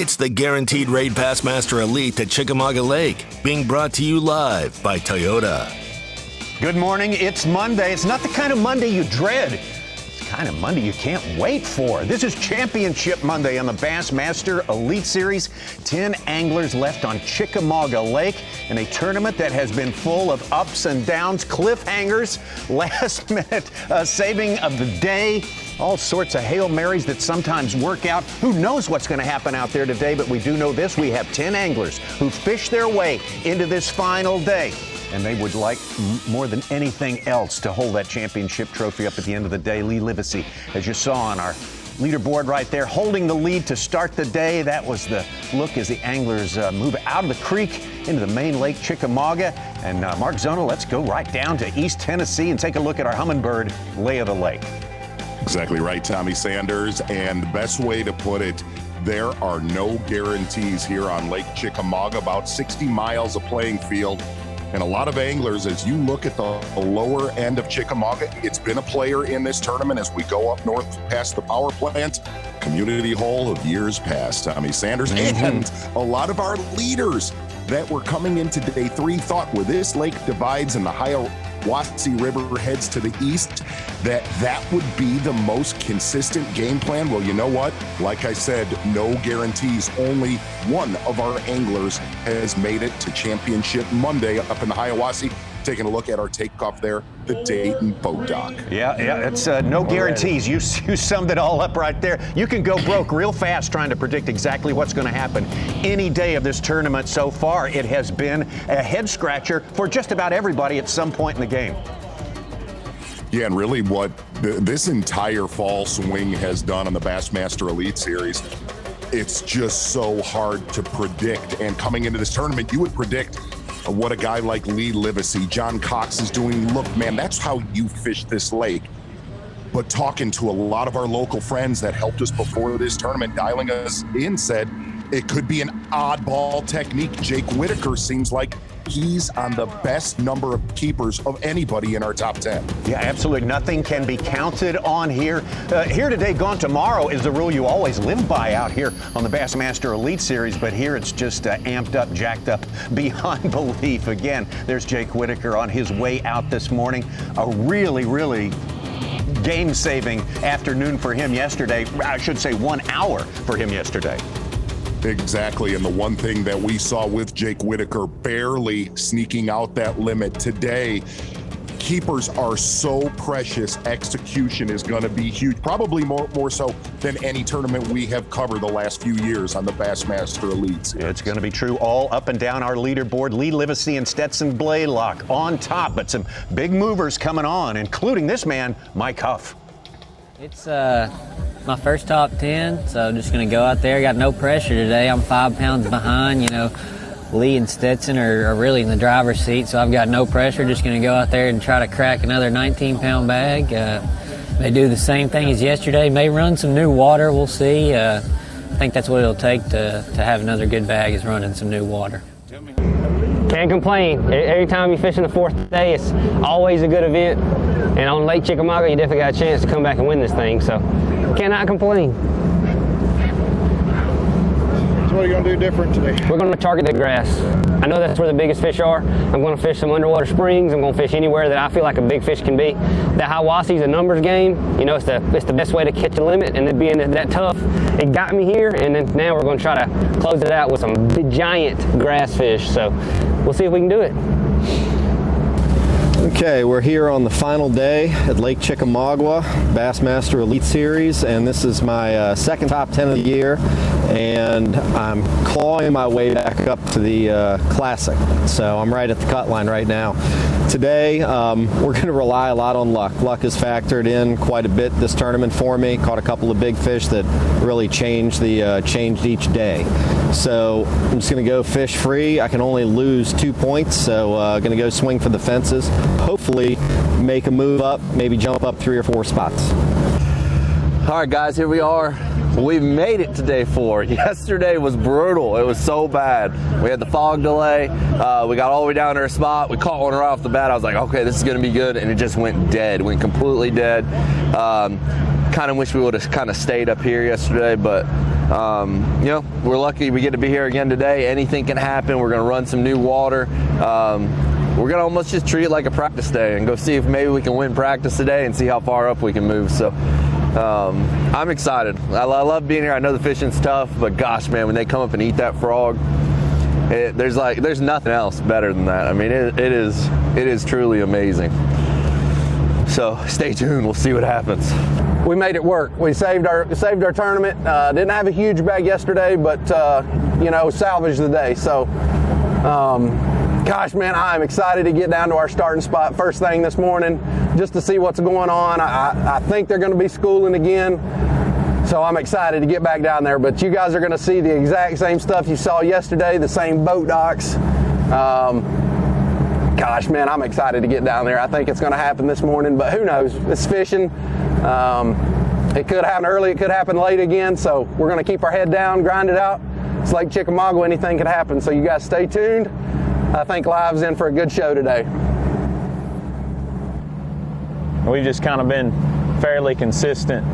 It's the Guaranteed Rate Bassmaster Elite at Chickamauga Lake, being brought to you live by Toyota. Good morning. It's Monday. It's not the kind of Monday you dread. It's the kind of Monday you can't wait for. This is Championship Monday on the Bassmaster Elite Series. 10 anglers left on Chickamauga Lake in a tournament that has been full of ups and downs, cliffhangers, last-minute saving of the day, all sorts of Hail Marys that sometimes work out. Who knows what's going to happen out there today, but we do know this. We have 10 anglers who fished their way into this final day. And they would like more than anything else to hold that championship trophy up at the end of the day. Lee Livesey, as you saw on our leaderboard right there, holding the lead to start the day. That was the look as the anglers move out of the creek into the main lake, Chickamauga. And Mark Zona, let's go right down to East Tennessee and take a look at our Humminbird lay of the lake. Exactly right, Tommy Sanders. And the best way to put it, there are no guarantees here on Lake Chickamauga, about 60 miles of playing field. And a lot of anglers, as you look at the lower end of Chickamauga, it's been a player in this tournament as we go up north past the power plant, community hole of years past, Tommy Sanders. And a lot of our leaders that were coming into day 3 thought where this lake divides and the Hiawassee River heads to the east, that would be the most consistent game plan. Well, you know what? Like I said, no guarantees. Only one of our anglers has made it to Championship Monday up in the Hiawassee. Taking a look at our takeoff there, the Dayton Boat Dock. Yeah, it's no guarantees. You summed it all up right there. You can go broke real fast trying to predict exactly what's going to happen any day of this tournament. So far, it has been a head-scratcher for just about everybody at some point in the game. Yeah, and really what this entire fall swing has done on the Bassmaster Elite Series, it's just so hard to predict. And coming into this tournament, you would predict what a guy like Lee Livesey, John Cox is doing. Look, man, that's how you fish this lake. But talking to a lot of our local friends that helped us before this tournament, dialing us in, said it could be an oddball technique. Jake Whitaker seems like he's on the best number of keepers of anybody in our top 10. Yeah, absolutely. Nothing can be counted on here. Here today, gone tomorrow is the rule you always live by out here on the Bassmaster Elite Series, but here it's just amped up, jacked up beyond belief. Again, there's Jake Whitaker on his way out this morning. A really, really game-saving afternoon for him yesterday. I should say 1 hour for him yesterday. Exactly, and the one thing that we saw with Jake Whitaker barely sneaking out that limit today, keepers are so precious. Execution is going to be huge, probably more so than any tournament we have covered the last few years on the Bassmaster Elites. It's going to be true all up and down our leaderboard. Lee Livesey and Stetson Blaylock on top, but some big movers coming on, including this man, Mike Huff. It's my first top 10, so I'm just going to go out there. Got no pressure today. I'm 5 pounds behind. You know, Lee and Stetson are really in the driver's seat, so I've got no pressure. Just going to go out there and try to crack another 19-pound bag. They do the same thing as yesterday. May run some new water. We'll see. I think that's what it'll take to have another good bag, is running some new water. Can't complain. Every time you fish in the 4th day, it's always a good event. And on Lake Chickamauga, you definitely got a chance to come back and win this thing. So, cannot complain. So what are you going to do different today? We're going to target the grass. I know that's where the biggest fish are. I'm going to fish some underwater springs. I'm going to fish anywhere that I feel like a big fish can be. The Hiawassee is a numbers game. You know, it's the best way to catch a limit, and it being that tough, it got me here, and then now we're going to try to close it out with some big, giant grass fish. So we'll see if we can do it. Okay, we're here on the final day at Lake Chickamauga, Bassmaster Elite Series, and this is my second top 10 of the year, and I'm clawing my way back up to the Classic, so I'm right at the cut line right now. Today, we're going to rely a lot on luck. Luck has factored in quite a bit this tournament for me. Caught a couple of big fish that really changed each day. So I'm just going to go fish free. I can only lose 2 points, so going to go swing for the fences. Hopefully make a move up, maybe jump up 3 or 4 spots. All right, guys, here we are. We've made it to day 4. Yesterday was brutal. It was so bad. We had the fog delay. We got all the way down to our spot. We caught one right off the bat. I was like, okay, this is going to be good. And it just went dead, went completely dead. Kind of wish we would have kind of stayed up here yesterday, but You know, we're lucky we get to be here again today. Anything can happen. We're going to run some new water. We're going to almost just treat it like a practice day and go see if maybe we can win practice today and see how far up we can move. So I'm excited. I love being here. I know the fishing's tough, but gosh, man, when they come up and eat that frog, there's nothing else better than that. I mean, it is truly amazing. So stay tuned. We'll see what happens. We made it work. We saved our tournament. Didn't have a huge bag yesterday, but salvaged the day. So, gosh, man, I'm excited to get down to our starting spot first thing this morning, just to see what's going on. I think they're going to be schooling again, so I'm excited to get back down there. But you guys are going to see the exact same stuff you saw yesterday, the same boat docks. Gosh, man, I'm excited to get down there. I think it's going to happen this morning, but who knows? It's fishing. It could happen early, it could happen late again, so we're going to keep our head down, grind it out. It's Lake Chickamauga, anything could happen, so you guys stay tuned. I think Live's in for a good show today. We've just kind of been fairly consistent.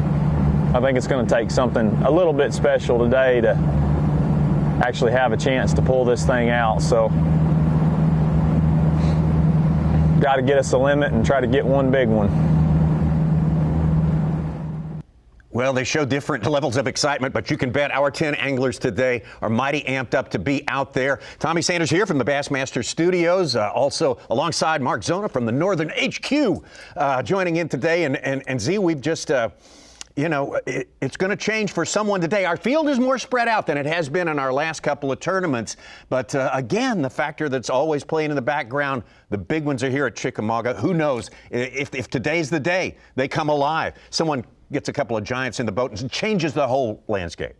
I think it's going to take something a little bit special today to actually have a chance to pull this thing out, so got to get us a limit and try to get one big one. Well, they show different levels of excitement, but you can bet our 10 anglers today are mighty amped up to be out there. Tommy Sanders here from the Bassmaster Studios, also alongside Mark Zona from the Northern HQ, joining in today. And Z, we've just, it's going to change for someone today. Our field is more spread out than it has been in our last couple of tournaments. But again, the factor that's always playing in the background, the big ones are here at Chickamauga. Who knows if today's the day they come alive? Someone gets a couple of giants in the boat and changes the whole landscape.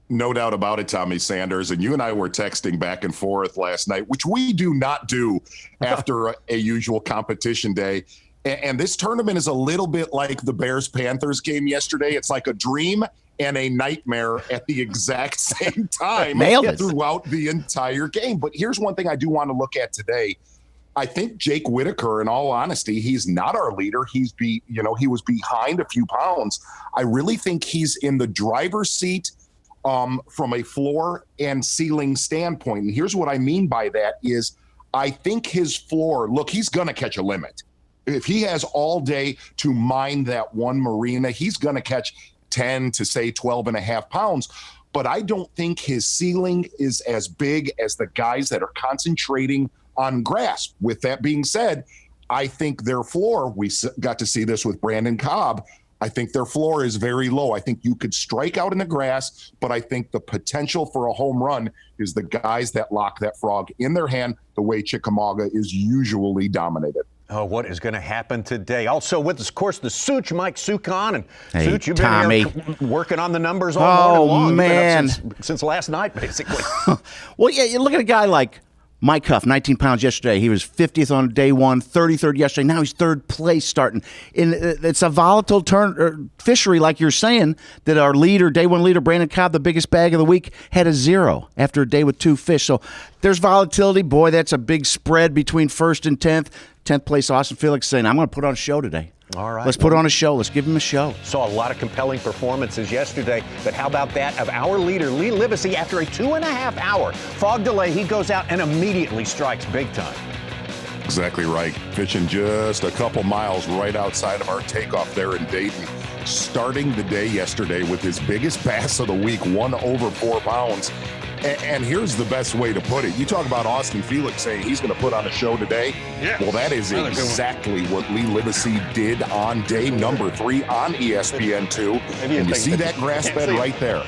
No doubt about it, Tommy Sanders. And you and I were texting back and forth last night, which we do not do after a usual competition day. And this tournament is a little bit like the Bears-Panthers game yesterday. It's like a dream and a nightmare at the exact same time throughout the entire game. But here's one thing I do want to look at today. I think Jake Whitaker, in all honesty, he's not our leader. He was behind a few pounds. I really think he's in the driver's seat from a floor and ceiling standpoint. And here's what I mean by that is I think his floor, look, he's going to catch a limit. If he has all day to mine that one marina, he's going to catch 10 to say 12 and a half pounds. But I don't think his ceiling is as big as the guys that are concentrating on grass. With that being said, I think their floor, we got to see this with Brandon Cobb, I think their floor is very low. I think you could strike out in the grass, but I think the potential for a home run is the guys that lock that frog in their hand the way Chickamauga is usually dominated. Oh, what is going to happen today? Also with us, of course, the Such, Mike Sukon. And hey, Such, you've Tommy. been here working on the numbers all morning long. Oh, man. Since last night, basically. Well, yeah, you look at a guy like Mike Huff, 19 pounds yesterday. He was 50th on day one, 33rd yesterday. Now he's third place starting. And it's a volatile fishery, like you're saying, that our leader, day one leader, Brandon Cobb, the biggest bag of the week, had a 0 after a day with 2 fish. So there's volatility. Boy, that's a big spread between first and 10th. 10th place, Austin Felix saying, I'm going to put on a show today. All right. Let's put on a show. Let's give him a show. Saw a lot of compelling performances yesterday, but how about that of our leader, Lee Livesey, after a 2.5-hour fog delay, he goes out and immediately strikes big time. Exactly right. Fishing just a couple miles right outside of our takeoff there in Dayton. Starting the day yesterday with his biggest bass of the week, 1 over 4 pounds. And here's the best way to put it. You talk about Austin Felix saying he's going to put on a show today. Yeah. Well, that is exactly what Lee Livesey did on day number 3 on ESPN2. And you see that grass bed right there.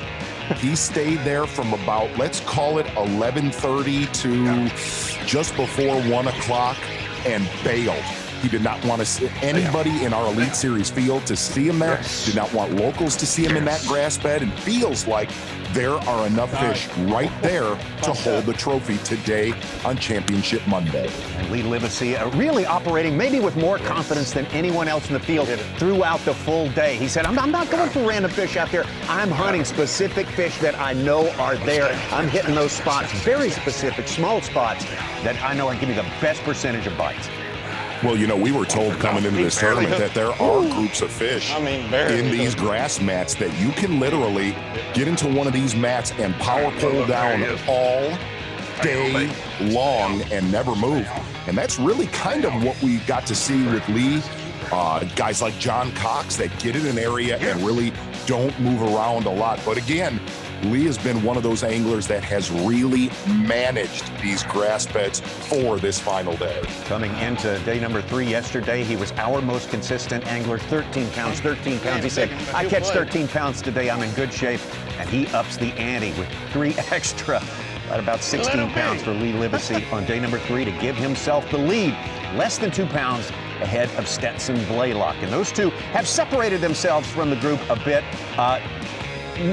He stayed there from about, let's call it 11:30 to just before 1 o'clock and bailed. He did not want to see anybody in our Elite Series field to see him there. Did not want locals to see him in that grass bed, and feels like there are enough fish right there to hold the trophy today on Championship Monday. And Lee Livesey really operating maybe with more confidence than anyone else in the field throughout the full day. He said, I'm not going for random fish out there. I'm hunting specific fish that I know are there. I'm hitting those spots, very specific, small spots that I know are giving me the best percentage of bites. Well, you know, we were told coming into this tournament that there are groups of fish in these grass mats that you can literally get into one of these mats and power pole down all day long and never move. And that's really kind of what we got to see with Lee. Guys like John Cox that get in an area and really don't move around a lot. But again, Lee has been one of those anglers that has really managed these grass beds for this final day. Coming into day number 3 yesterday, he was our most consistent angler, 13 pounds, 13 pounds. He said, I catch 13 pounds today, I'm in good shape. And he ups the ante with 3 extra, at about 16 pounds for Lee Livesey on day number 3 to give himself the lead. Less than 2 pounds ahead of Stetson Blaylock. And those two have separated themselves from the group a bit.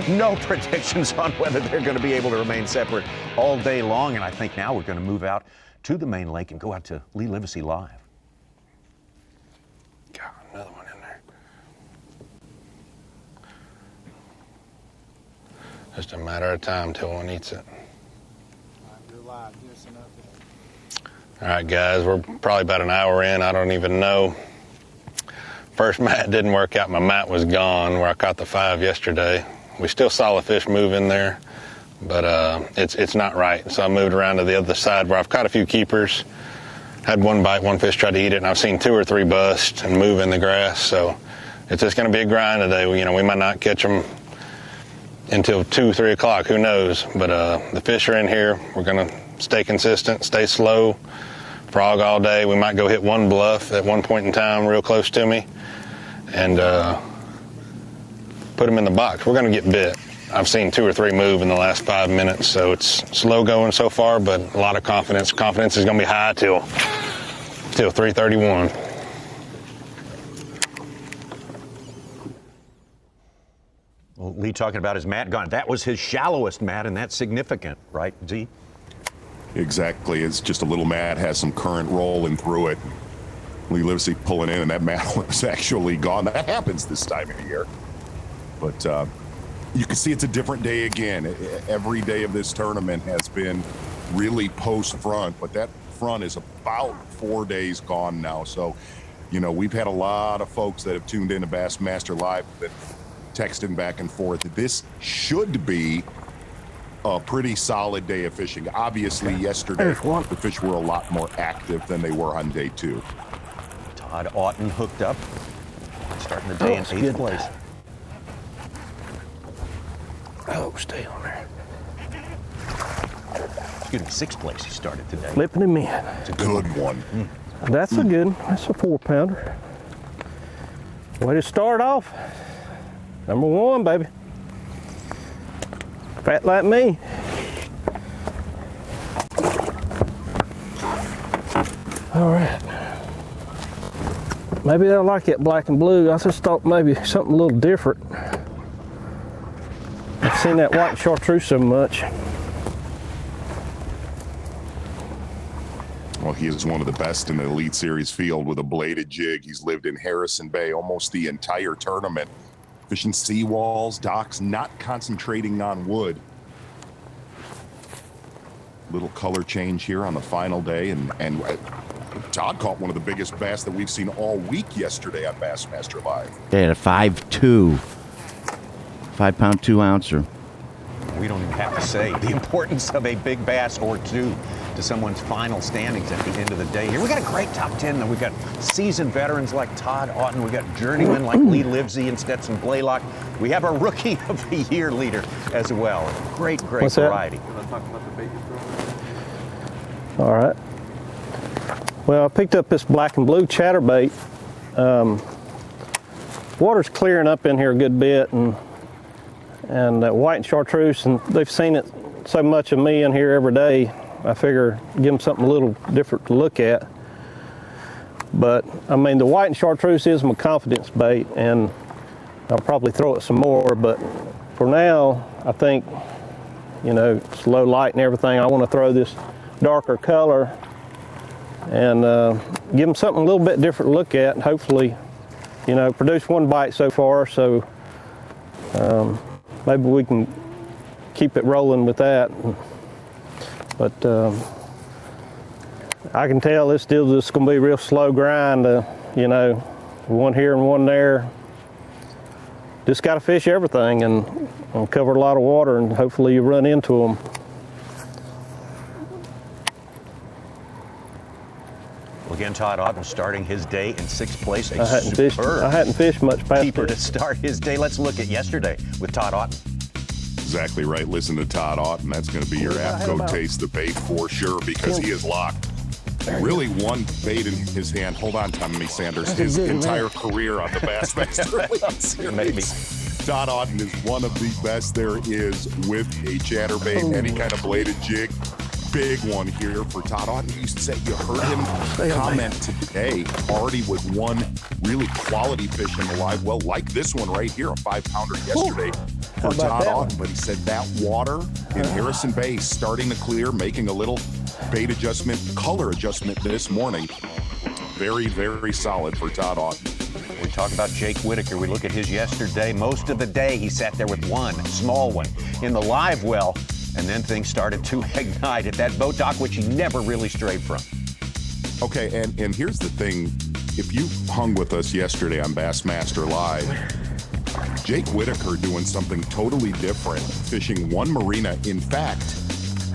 No predictions on whether they're going to be able to remain separate all day long. And I think now we're going to move out to the main lake and go out to Lee Livesey live. God, another one in there. Just a matter of time till one eats it. All right, guys, we're probably about an hour in. I don't even know. First mat didn't work out. My mat was gone where I caught the 5 yesterday. We still saw the fish move in there, but it's not right. So I moved around to the other side where I've caught a few keepers. Had one bite, one fish tried to eat it, and I've seen 2 or 3 bust and move in the grass. So it's just going to be a grind today. You know, we might not catch them until 2, 3 o'clock. Who knows? But the fish are in here. We're going to stay consistent, stay slow, frog all day. We might go hit one bluff at one point in time real close to me and put them in the box. We're going to get bit. I've seen 2 or 3 move in the last 5 minutes, so it's slow going so far, but a lot of confidence. Confidence is going to be high till 3:31. Well, Lee talking about his mat gone. That was his shallowest mat, and that's significant, right, Z? Exactly. It's just a little mat, has some current rolling through it. Lee Livesey pulling in, and that mat was actually gone. That happens this time of the year. But you can see it's a different day again. Every day of this tournament has been really post-front, but that front is about 4 days gone now. So, you know, we've had a lot of folks that have tuned in to Bassmaster Live that texting back and forth. This should be a pretty solid day of fishing. Obviously, yesterday, the fish were a lot more active than they were on day 2. Todd Auten hooked up, starting the day in 8th place. Oh, stay on there. Excuse me, 6th place he started today. Flipping him in. It's a good one. That's a good one. That's a 4-pounder. Way to start off. Number 1, baby. Fat like me. All right. Maybe they'll like that black and blue. I just thought maybe something a little different. I've seen that white chartreuse so much. Well, he is one of the best in the Elite Series field with a bladed jig. He's lived in Harrison Bay almost the entire tournament, fishing seawalls, docks, not concentrating on wood. Little color change here on the final day, and Todd caught one of the biggest bass that we've seen all week yesterday on Bassmaster Live. They had a 5.2, 5-pound 2-ouncer. We don't even have to say the importance of a big bass or 2 to someone's final standings at the end of the day. Here we got a great top 10 though. We got seasoned veterans like Todd Auten. We got journeymen like Lee Livesey and Stetson Blaylock. We have a Rookie of the Year leader as well. Great variety. All right. Well, I picked up this black and blue chatterbait. Water's clearing up in here a good bit, and that white chartreuse, and they've seen it so much of me in here every day. I figure give them something a little different to look at. But I mean, the white and chartreuse is my confidence bait, and I'll probably throw it some more. But for now, I think, you know, it's low light and everything. I want to throw this darker color and give them something a little bit different to look at, and hopefully, you know, produce 1 bite so far. So maybe we can keep it rolling with that. But I can tell it's still just going to be a real slow grind, you know, one here and one there. Just got to fish everything and cover a lot of water, and hopefully you run into them. Well, again, Todd Otten starting his day in 6th place. I hadn't fished much past keeper it. to start his day. Let's look at yesterday with Todd Otten. Exactly right. Listen to Todd Otten. That's going to be your APCO taste the bait for sure, because he is locked. Really one bait in his hand. Hold on, Tommy Sanders. His entire career on the Bassmaster Elite Series. Todd Otten is one of the best there is with a chatterbait, any kind of bladed jig. Big one here for Todd Otten. You said you heard him comment today already with one really quality fish in the live well, like this one right here, a 5-pounder yesterday for Todd Otten. But he said that water in Harrison Bay starting to clear, making a little bait adjustment, color adjustment this morning. Very, very solid for Todd Otten. We talk about Jake Whitaker. We look at his yesterday. Most of the day he sat there with one small one in the live well, and then things started to ignite at that boat dock, which he never really strayed from. Okay, and here's the thing. If you hung with us yesterday on Bassmaster Live, Jake Whitaker doing something totally different, fishing one marina. In fact,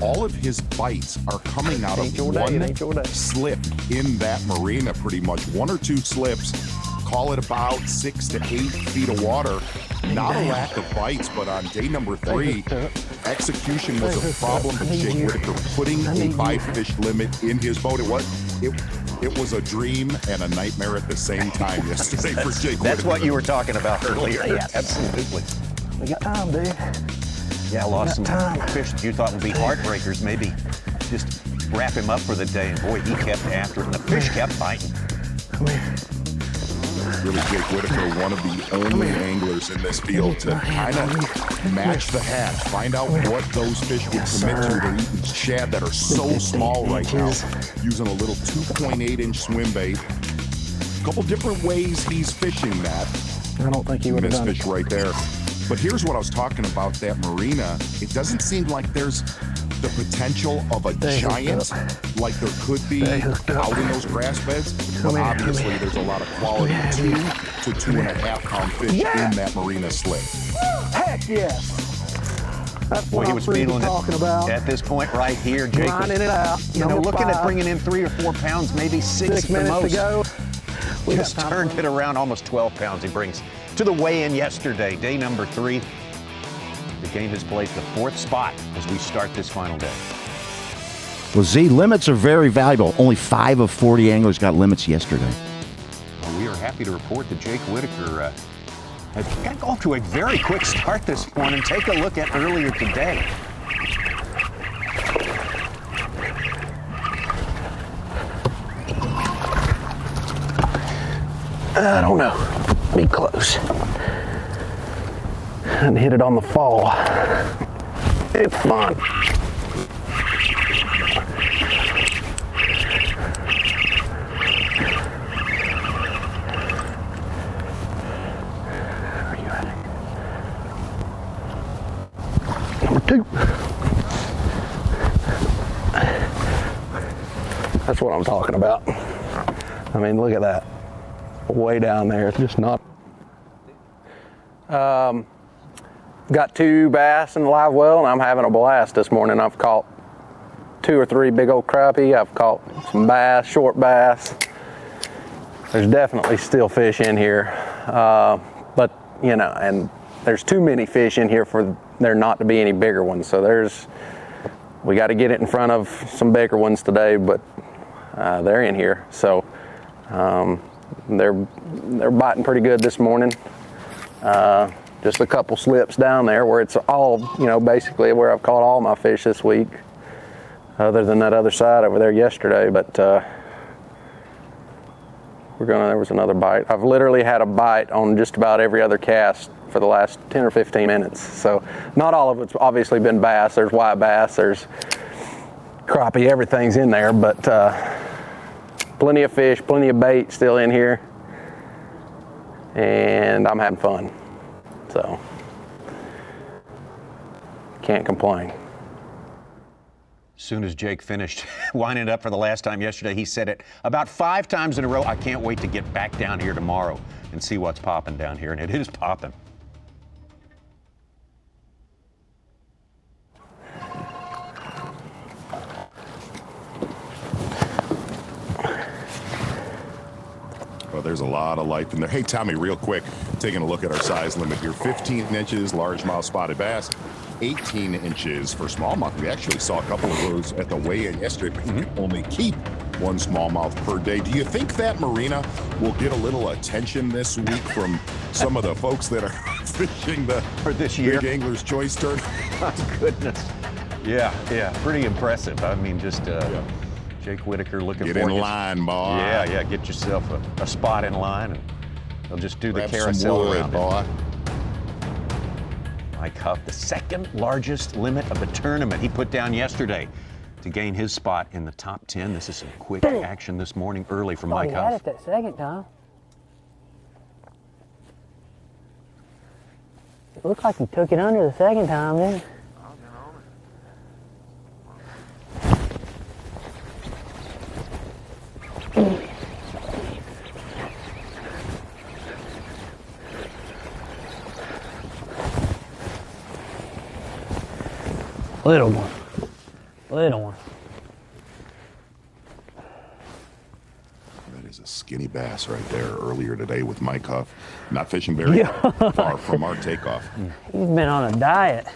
all of his bites are coming out of one slip in that marina, pretty much. 1 or 2 slips, call it about 6 to 8 feet of water. Not a lack of bites, but on day number 3, execution was a problem for Jake Whitaker, putting a 5-fish limit in his boat. It was a dream and a nightmare at the same time yesterday for Jake Whitaker. That's what you were talking about earlier. Yes. Absolutely. We got time, dude. Yeah, lost some fish that you thought would be heartbreakers. Maybe just wrap him up for the day. And boy, he kept after it, and the fish kept biting. Come here. Really, Jake Whitaker, one of the only anglers in this field to kind of match the hatch, find out what those fish would commit to. They're eating shad that are so small right now, using a little 2.8-inch swim bait. A couple different ways he's fishing that. I don't think he would have done fish right there. But here's what I was talking about, that marina. It doesn't seem like there's the potential of a giant like there could be out in those grass beds. But obviously there's a lot of quality 2 to 2.5 pound fish in that marina slip. Heck yes. That's what he was feeling talking about. At this point right here, Jake grinding it out. You know, looking at bringing in 3 or 4 pounds, maybe 6 at the most. To go. We just turned it around, almost 12 pounds he brings to the weigh-in yesterday, day number 3. The game has placed the 4th spot as we start this final day. Well, Z, limits are very valuable. Only 5 of 40 anglers got limits yesterday. Well, we are happy to report that Jake Whitaker has got off to a very quick start this morning. Take a look at earlier today. I don't know. Be close. And hit it on the fall. It's fun. Where are you at? Number 2. That's what I'm talking about. I mean, look at that. Way down there. It's just not. Got 2 bass in the live well, and I'm having a blast this morning. I've caught 2 or 3 big old crappie. I've caught some bass, short bass. There's definitely still fish in here, but you know, and there's too many fish in here for there not to be any bigger ones. So we got to get it in front of some bigger ones today, but they're in here. So. They're biting pretty good this morning. Just a couple slips down there where it's all, you know, basically where I've caught all my fish this week, other than that other side over there yesterday. But there was another bite. I've literally had a bite on just about every other cast for the last 10 or 15 minutes. So not all of it's obviously been bass. There's white bass, there's crappie, everything's in there, but plenty of fish, plenty of bait still in here, and I'm having fun, so can't complain. As soon as Jake finished winding it up for the last time yesterday, he said it about 5 times in a row. I can't wait to get back down here tomorrow and see what's popping down here, and it is popping. Well, there's a lot of life in there. Hey, Tommy, real quick, taking a look at our size limit here. 15 inches, largemouth spotted bass. 18 inches for smallmouth. We actually saw a couple of those at the weigh-in yesterday, but you can only keep 1 smallmouth per day. Do you think that marina will get a little attention this week from some of the folks that are fishing the this year? Big Angler's Choice Tournament? Oh, goodness. Yeah, pretty impressive. I mean, just Jake Whitaker looking for Get in line, boy. Yeah, get yourself a spot in line, and they'll just do the Grab carousel some wood, around boy. it. Mike Huff, the second largest limit of the tournament he put down yesterday to gain his spot in the top 10. This is some quick action this morning early from Mike He had Huff. it that second time. It looked like he took it under the second time, didn't it? Little one. That is a skinny bass right there earlier today with Mike Huff. Not fishing very far from our takeoff. He's been on a diet.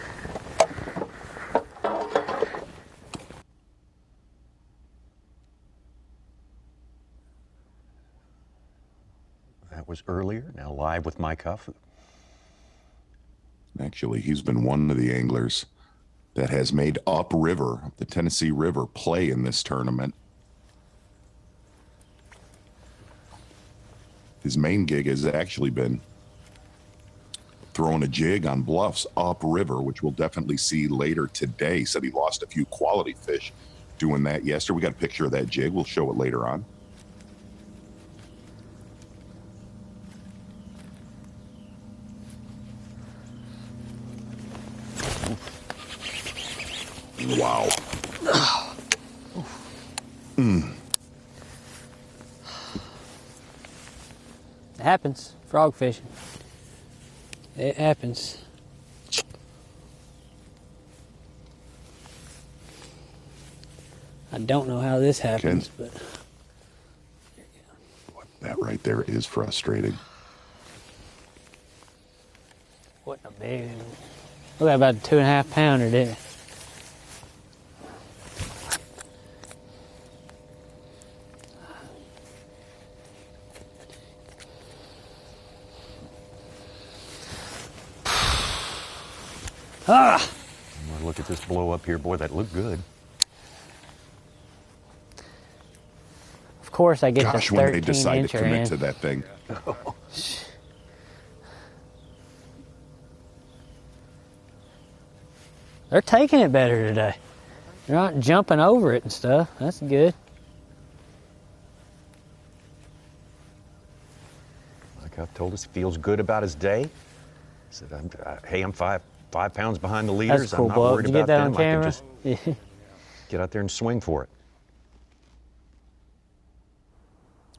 That was earlier, now live with Mike Huff. Actually, he's been one of the anglers that has made upriver, the Tennessee River, play in this tournament. His main gig has actually been throwing a jig on bluffs upriver, which we'll definitely see later today. Said he lost a few quality fish doing that yesterday. We got a picture of that jig. We'll show it later on. Wow. It happens. Frog fishing. It happens. I don't know how this happens, but That right there is frustrating. wasn't a big one. Look at about a 2.5 pounder, didn't it? Look at this blow up here. Boy, that looked good. Of course, I get Gosh, the when they decide to 13-incher commit in. to that thing. They're taking it better today. They're not jumping over it and stuff. That's good. Mike Huff told us he feels good about his day. He said, hey, I'm five pounds behind the leaders. That's cool, I'm not Bob. worried Did you about get that them. on camera? I can just get out there and swing for it.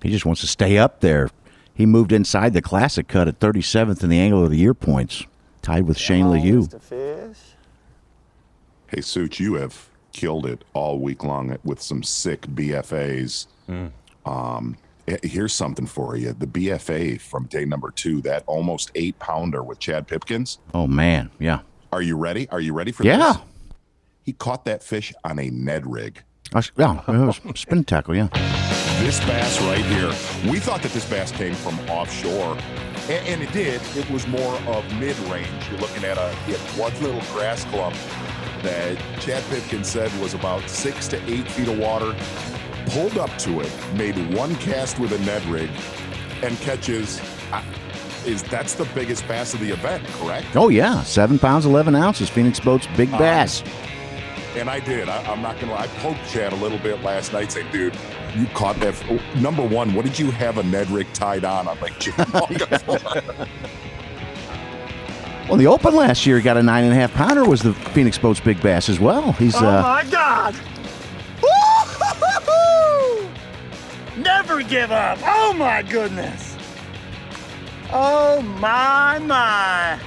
He just wants to stay up there. He moved inside the classic cut at 37th in the Angler of the Year points, tied with Shane LeHue. Hey, Such, you have killed it all week long with some sick BFAs. Here's something for you. The BFA from day number 2, that almost 8-pounder with Chad Pipkins. Oh, man, yeah. Are you ready? Are you ready for this? Yeah. He caught that fish on a Ned rig. Yeah, it was spin tackle, yeah. This bass right here, we thought that this bass came from offshore, and it did. It was more of mid-range. You're looking at one little grass clump that Chad Pipkin said was about 6 to 8 feet of water, pulled up to it, made one cast with a Ned rig, and catches, that's the biggest bass of the event, correct? Oh, yeah, 7 pounds, 11 ounces, Phoenix Boat's big bass. And I did. I'm not going to lie. I poked Chad a little bit last night saying, dude, you caught that. Number one, what did you have a Ned rig tied on Lake Chickamauga for? Well, the Open last year, he got a 9.5 pounder. Was the Phoenix Boats Big Bass as well? He's. Oh my God! Woo-hoo-hoo-hoo! Never give up. Oh my goodness. Oh my.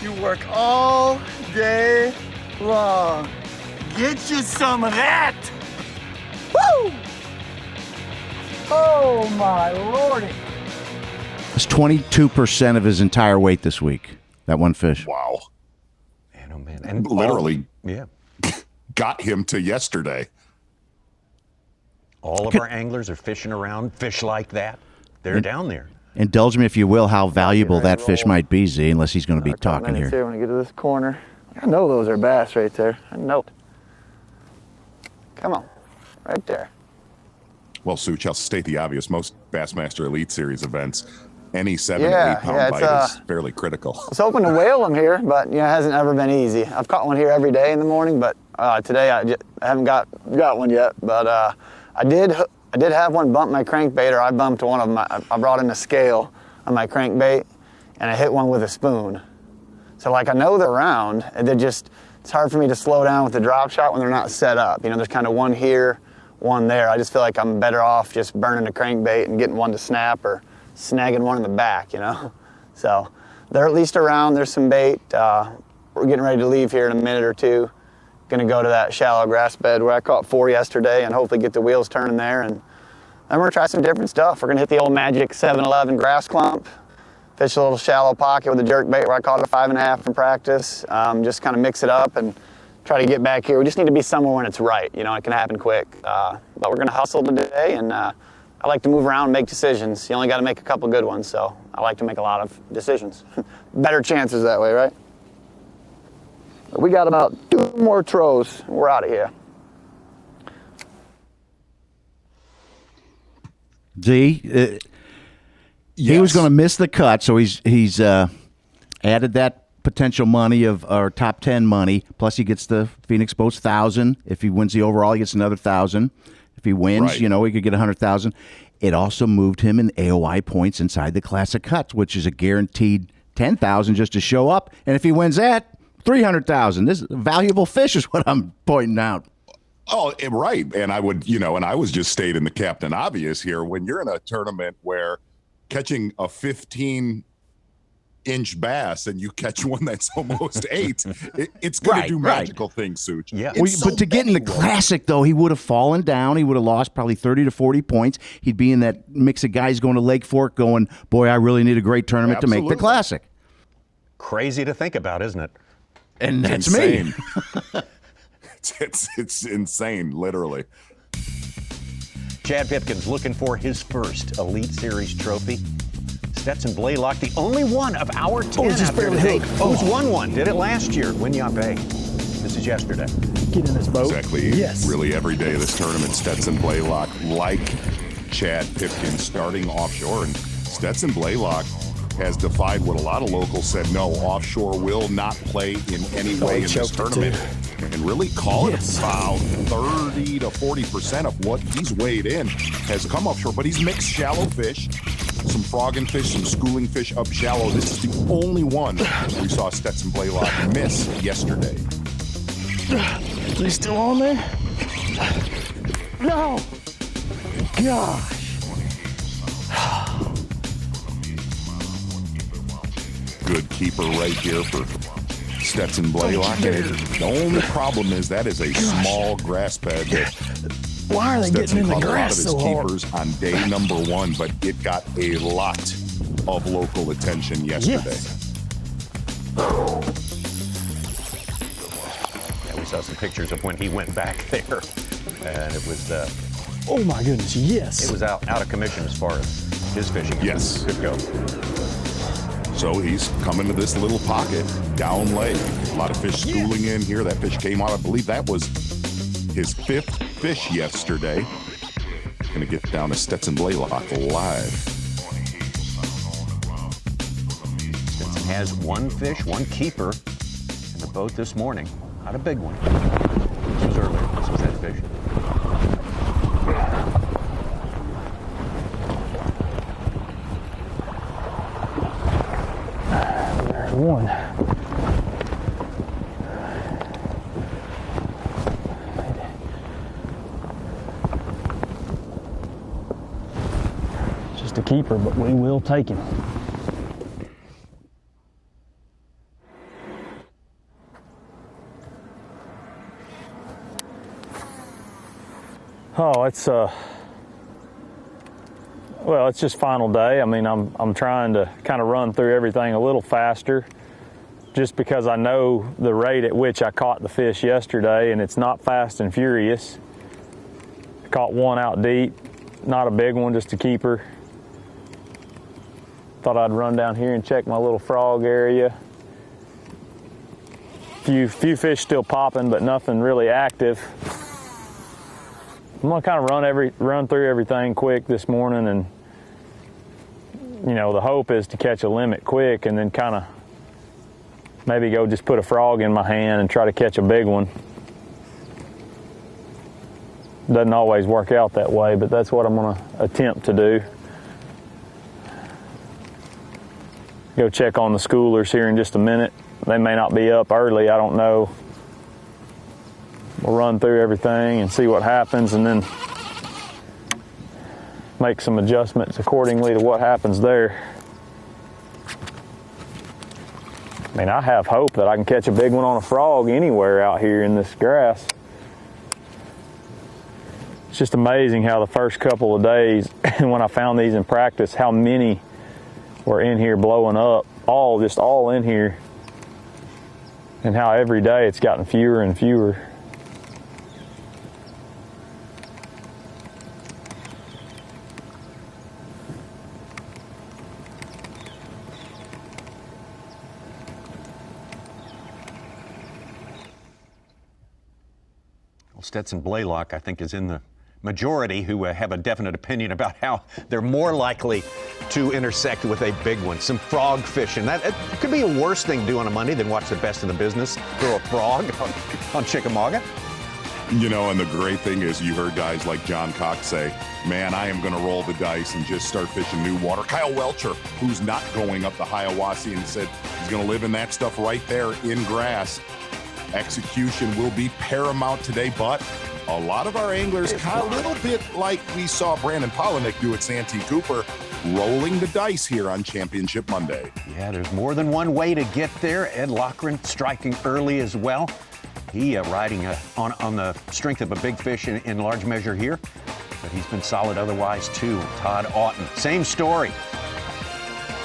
You work all day long. Get you some of that. Woo! Oh my lordy. It's 22% of his entire weight this week. That one fish. Wow. Man, oh man. And literally yeah. got him to yesterday. All of our anglers are fishing around fish like that. They're down there. Indulge me, if you will, how valuable that fish might be, Z, unless he's going to be talking here. When I get to this corner, I know those are bass right there. I know it. Come on, right there. Well, Such, I'll state the obvious. Most Bassmaster Elite Series events, any 7 to 8 pound bite is fairly critical. I was hoping to whale them here, but it hasn't ever been easy. I've caught one here every day in the morning, but today I haven't got one yet. But I did have one bump my crankbait, or I bumped one of them. I brought in a scale on my crankbait, and I hit one with a spoon. So I know they're around, and it's hard for me to slow down with the drop shot when they're not set up. There's kind of one here, one there. I just feel like I'm better off just burning a crankbait and getting one to snap, or snagging one in the back, So they're at least around. There's some bait. We're getting ready to leave here in a minute or two. Going to go to that shallow grass bed where I caught 4 yesterday and hopefully get the wheels turning there. And then we're going to try some different stuff. We're going to hit the old magic 7-11 grass clump, fish a little shallow pocket with a jerk bait where I caught a 5.5 in practice. Just kind of mix it up and try to get back here. We just need to be somewhere when it's right. It can happen quick. But we're going to hustle today, and I like to move around and make decisions. You only got to make a couple good ones, so I like to make a lot of decisions. Better chances that way, right? We got about 2 more throws, and we're out of here. Z, he was going to miss the cut, so he's added that potential money of our top 10 money. Plus, he gets the Phoenix Boats 1,000. If he wins the overall, he gets another 1,000. If he wins, he could get 100,000. It also moved him in AOI points inside the Classic Cuts, which is a guaranteed 10,000 just to show up. And if he wins that, 300,000. This is a valuable fish, is what I'm pointing out. Oh, right. And I would, and I was just stating the Captain Obvious here. When you're in a tournament where catching a 15-inch bass and you catch one that's almost 8, it's going to do magical things, Such. Yeah. But to get in the Classic, though, he would have fallen down. He would have lost probably 30 to 40 points. He'd be in that mix of guys going to Lake Fork going, boy, I really need a great tournament to make the Classic. Crazy to think about, isn't it? And that's insane. Me. It's insane, literally. Chad Pipkin's looking for his first Elite Series trophy. Stetson Blaylock, the only one of our 10 out there today who's won one. Did it last year. Win Yape. This is yesterday. Get in this boat. Exactly. Yes. Really every day of this tournament, Stetson Blaylock, like Chad Pipkin, starting offshore. And Stetson Blaylock has defied what a lot of locals said, no, offshore will not play in any way in this tournament. And really call it about 30 to 40% of what he's weighed in has come offshore. But he's mixed shallow fish, some frogging fish, some schooling fish up shallow. This is the only one we saw Stetson Blaylock miss yesterday. Is he still on there? No. Gosh. Good keeper right here for Stetson Blaylock. The only problem is that is a small grass bed that Why are they Stetson getting in the caught grass a lot of his so hard? keepers on day number 1, but it got a lot of local attention yesterday. Yes. Yeah, we saw some pictures of when he went back there, and it was Oh my goodness, yes. it was out of commission as far as his fishing Yes. could go. So he's coming to this little pocket down lake. A lot of fish schooling in here. That fish came out, I believe that was his 5th fish yesterday. Gonna get down to Stetson Blaylock live. Stetson has 1 fish, 1 keeper in the boat this morning. Not a big one. This was earlier. This was that fish. one. Just a keeper, but we will take him. Oh, it's well, it's just final day. I mean, I'm trying to kind of run through everything a little faster, just because I know the rate at which I caught the fish yesterday, and it's not fast and furious. I caught one out deep, not a big one, just a keeper. Thought I'd run down here and check my little frog area. Few fish still popping, but nothing really active. I'm gonna kind of run through everything quick this morning, and you know, the hope is to catch a limit quick and then kind of maybe go just put a frog in my hand and try to catch a big one. Doesn't always work out that way, but that's what I'm gonna attempt to do. Go check on the schoolers here in just a minute. They may not be up early, I don't know. We'll run through everything and see what happens, and then make some adjustments accordingly to what happens there. I mean, I have hope that I can catch a big one on a frog anywhere out here in this grass. It's just amazing how the first couple of days, when I found these in practice, how many were in here blowing up, just all in here, and how every day it's gotten fewer and fewer. Stetson Blaylock, I think, is in the majority who have a definite opinion about how they're more likely to intersect with a big one. Some frog fishing. That it could be a worse thing to do on a Monday than watch the best in the business throw a frog on Chickamauga. You know, and the great thing is you heard guys like John Cox say, man, I am going to roll the dice and just start fishing new water. Kyle Welcher, who's not going up the Hiawassee, and said he's going to live in that stuff right there in grass. Execution will be paramount today, but a lot of our anglers, kind of a little bit like we saw Brandon Polinick do at Santee Cooper, rolling the dice here on Championship Monday. Yeah, there's more than one way to get there. Ed Loughran striking early as well. He riding on the strength of a big fish in large measure here, but he's been solid otherwise too. Todd Auten, same story.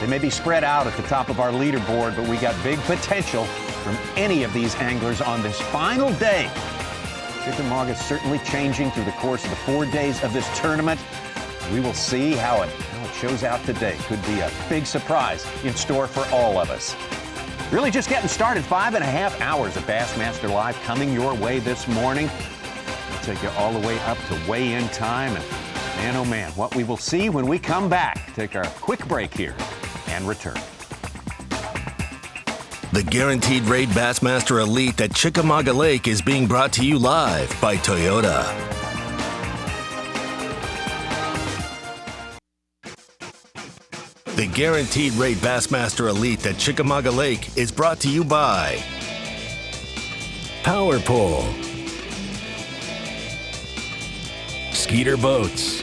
They may be spread out at the top of our leaderboard, but we got big potential from any of these anglers on this final day. Chickamauga is certainly changing through the course of the 4 days of this tournament. We will see how it shows out today. Could be a big surprise in store for all of us. Really just getting started. 5.5 hours of Bassmaster Live coming your way this morning. We'll take you all the way up to weigh-in time. And man, oh man, what we will see when we come back. Take our quick break here and return. The Guaranteed Rate Bassmaster Elite at Chickamauga Lake is being brought to you live by Toyota. The Guaranteed Rate Bassmaster Elite at Chickamauga Lake is brought to you by Power Pole, Skeeter Boats,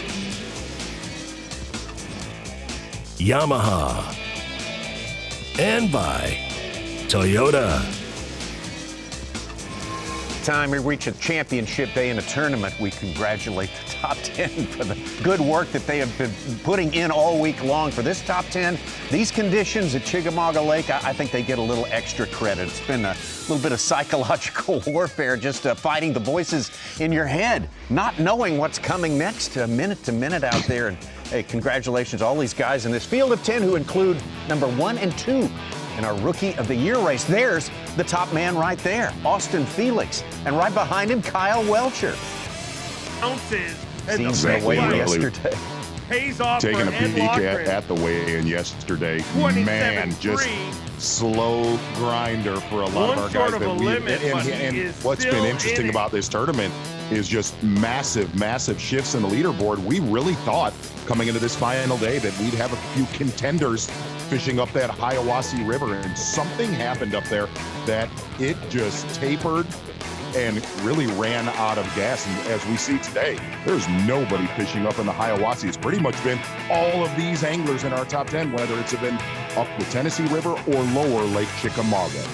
Yamaha, and by Toyota. Time we reach a championship day in a tournament, we congratulate the top 10 for the good work that they have been putting in all week long. For this top 10, these conditions at Chickamauga Lake, I think they get a little extra credit. It's been a little bit of psychological warfare, just fighting the voices in your head, not knowing what's coming next, minute to minute out there. And hey, congratulations to all these guys in this field of 10 who include number 1 and 2 in our Rookie of the Year race. There's the top man right there, Austin Felix. And right behind him, Kyle Welcher. Ounces. Seems the way yesterday. Pays off taking a peek at the weigh-in yesterday. Man, just slow grinder for a lot of our guys. And what's been interesting about this tournament is just massive shifts in the leaderboard. We really thought coming into this final day that we'd have a few contenders fishing up that Hiawassee River, and something happened up there that it just tapered and really ran out of gas. And as we see today, there's nobody fishing up in the Hiawassee. It's pretty much been all of these anglers in our top 10, whether it's been up the Tennessee River or lower Lake Chickamauga.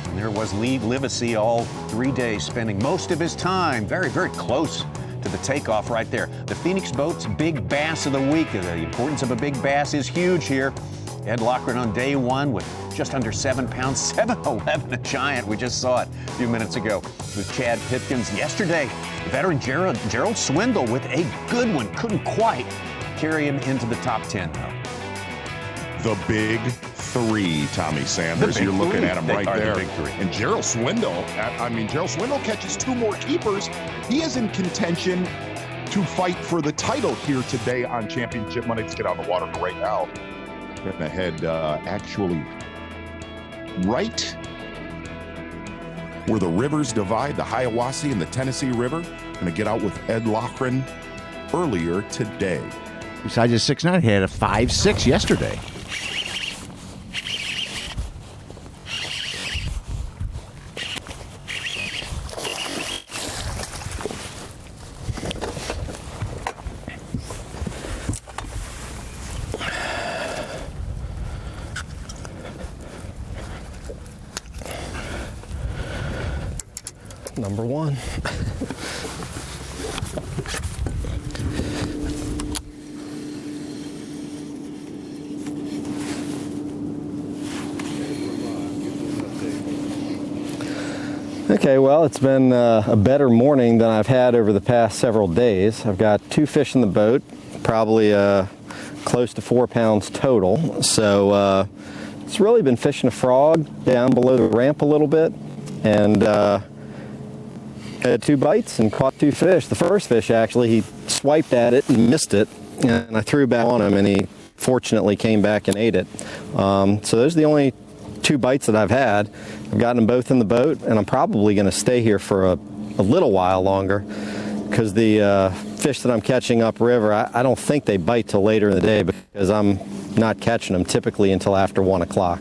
And there was Lee Livesey all 3 days, spending most of his time very, very close to the takeoff right there. The Phoenix Boat's big bass of the week. The importance of a big bass is huge here. Ed Loughran on day one with just under 7 pounds, 711, a giant. We just saw it a few minutes ago with Chad Pipkins. Yesterday, veteran Gerald Swindle with a good one. Couldn't quite carry him into the top 10, though. The big three, Tommy Sanders. You're looking at him right there. And Gerald Swindle, Gerald Swindle catches 2 more keepers. He is in contention to fight for the title here today on Championship Monday. Let's get out of the water right now. Getting ahead, actually, right where the rivers divide, the Hiawassee and the Tennessee River. Going to get out with Ed Loughran earlier today. Besides his 6'9", he had a 5'6" yesterday. Number one. Okay, well, it's been a better morning than I've had over the past several days. I've got 2 fish in the boat, probably close to 4 pounds total. So it's really been fishing a frog down below the ramp a little bit, and had 2 bites and caught 2 fish. The first fish, actually, he swiped at it and missed it, and I threw back on him, and he fortunately came back and ate it. So those are the only 2 bites that I've had. I've gotten them both in the boat, and I'm probably going to stay here for a little while longer, because the fish that I'm catching upriver, I don't think they bite till later in the day, because I'm not catching them typically until after 1 o'clock.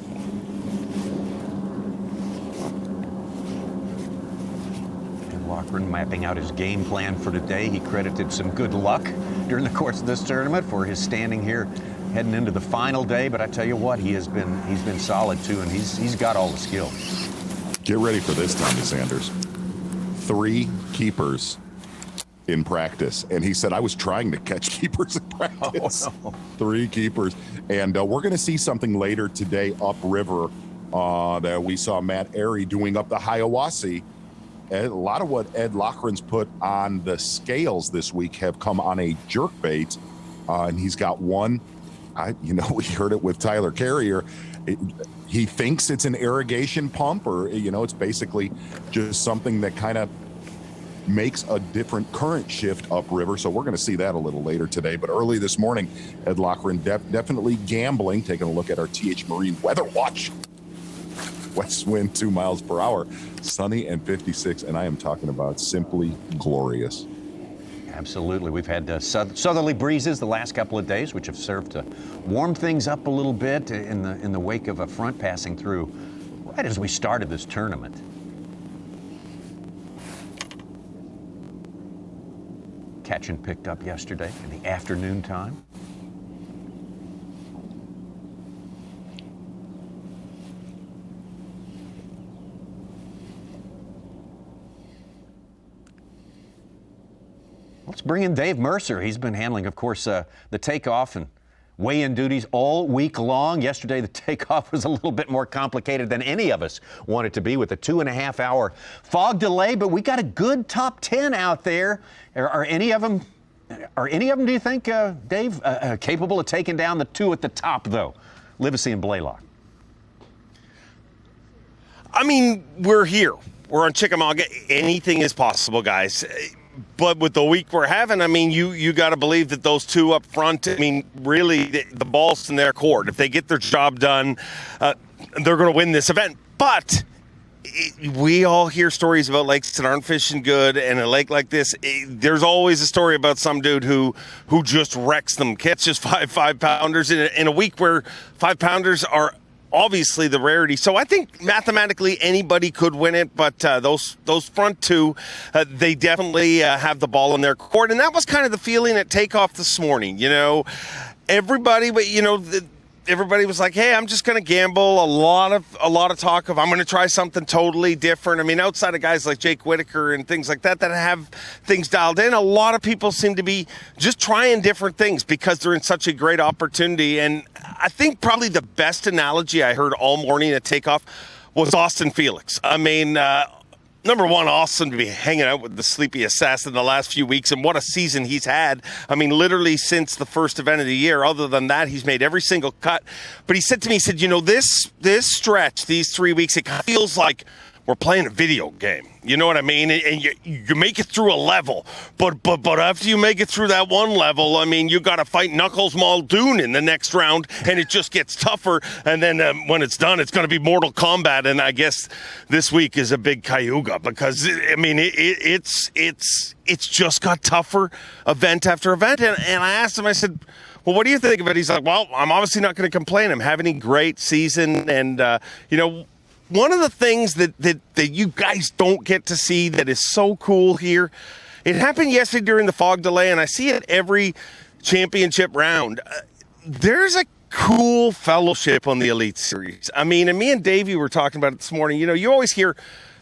Mapping out his game plan for today. He credited some good luck during the course of this tournament for his standing here heading into the final day, but I tell you what, he's been solid too, and he's got all the skill. Get ready for this, Tommy Sanders. 3 keepers in practice, and he said, I was trying to catch keepers in practice. Oh, no. 3 keepers, and we're going to see something later today upriver that we saw Matt Airy doing up the Hiawassee. A lot of what Ed Loughran's put on the scales this week have come on a jerkbait, and he's got one. We heard it with Tyler Carrier. He thinks it's an irrigation pump, or it's basically just something that kind of makes a different current shift upriver. So we're going to see that a little later today. But early this morning, Ed Loughran definitely gambling. Taking a look at our TH Marine Weather Watch. West wind 2 miles per hour, sunny and 56, and I am talking about simply glorious. Absolutely. We've had southerly breezes the last couple of days, which have served to warm things up a little bit in the wake of a front passing through right as we started this tournament. Catching picked up yesterday in the afternoon time. Let's bring in Dave Mercer. He's been handling, of course, the takeoff and weigh-in duties all week long. Yesterday, the takeoff was a little bit more complicated than any of us wanted to be, with a 2.5-hour fog delay. But we got a good top 10 out there. Are any of them, do you think, Dave, capable of taking down the 2 at the top, though? Livesey and Blaylock. We're here. We're on Chickamauga. Anything is possible, guys. But with the week we're having, you got to believe that those 2 up front, really, the ball's in their court. If they get their job done, they're going to win this event. But we all hear stories about lakes that aren't fishing good, and a lake like this, there's always a story about some dude who just wrecks them, catches 5-pounders in a week where 5-pounders are obviously the rarity. So I think mathematically anybody could win it, but those front two, they definitely have the ball in their court, and that was kind of the feeling at takeoff this morning. Everybody, but everybody was like, hey, I'm just going to gamble. A lot of talk of I'm going to try something totally different. I mean, outside of guys like Jake Whitaker and things like that have things dialed in, a lot of people seem to be just trying different things because they're in such a great opportunity. And I think probably the best analogy I heard all morning at takeoff was Austin Felix. I mean, number one, awesome to be hanging out with the sleepy assassin the last few weeks, and what a season he's had. I mean, literally since the first event of the year. Other than that, he's made every single cut. But he said to me, this stretch, these 3 weeks, it feels like we're playing a video game. You know what I mean? And you make it through a level, but after you make it through that one level, I mean, you got to fight Knuckles Muldoon in the next round, and it just gets tougher. And then when it's done, it's going to be Mortal Kombat. And I guess this week is a big Cayuga because I mean, it's just got tougher event after event. And I asked him, I said, well, what do you think of it? He's like, well, I'm obviously not going to complain. I'm having a great season, and one of the things that you guys don't get to see that is so cool here, it happened yesterday during the fog delay, and I see it every championship round. There's a cool fellowship on the Elite Series. I mean, and me and Davey were talking about it this morning. You always hear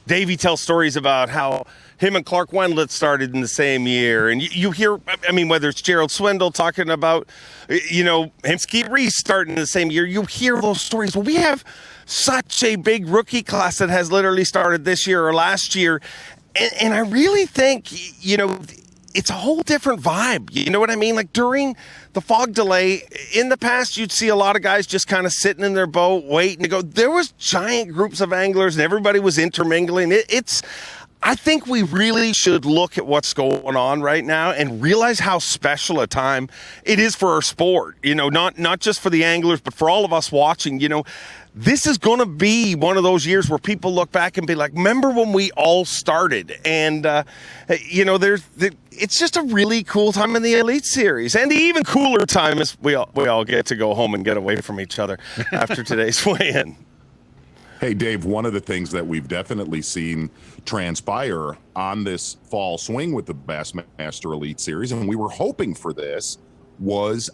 Davey tell stories about how him and Clark Wendlandt started in the same year. And you hear, I mean, whether it's Gerald Swindle talking about, him, Skeet Reese starting in the same year, you hear those stories. Well, we have such a big rookie class that has literally started this year or last year. And I really think, it's a whole different vibe. You know what I mean? Like during the fog delay, in the past, you'd see a lot of guys just kind of sitting in their boat, waiting to go. There was giant groups of anglers and everybody was intermingling. I think we really should look at what's going on right now and realize how special a time it is for our sport. Not just for the anglers, but for all of us watching. This is going to be one of those years where people look back and be like, remember when we all started? And, it's just a really cool time in the Elite Series. And the even cooler time is we all get to go home and get away from each other after today's weigh-in. Hey, Dave, one of the things that we've definitely seen transpire on this fall swing with the Bassmaster Elite Series, and we were hoping for this, was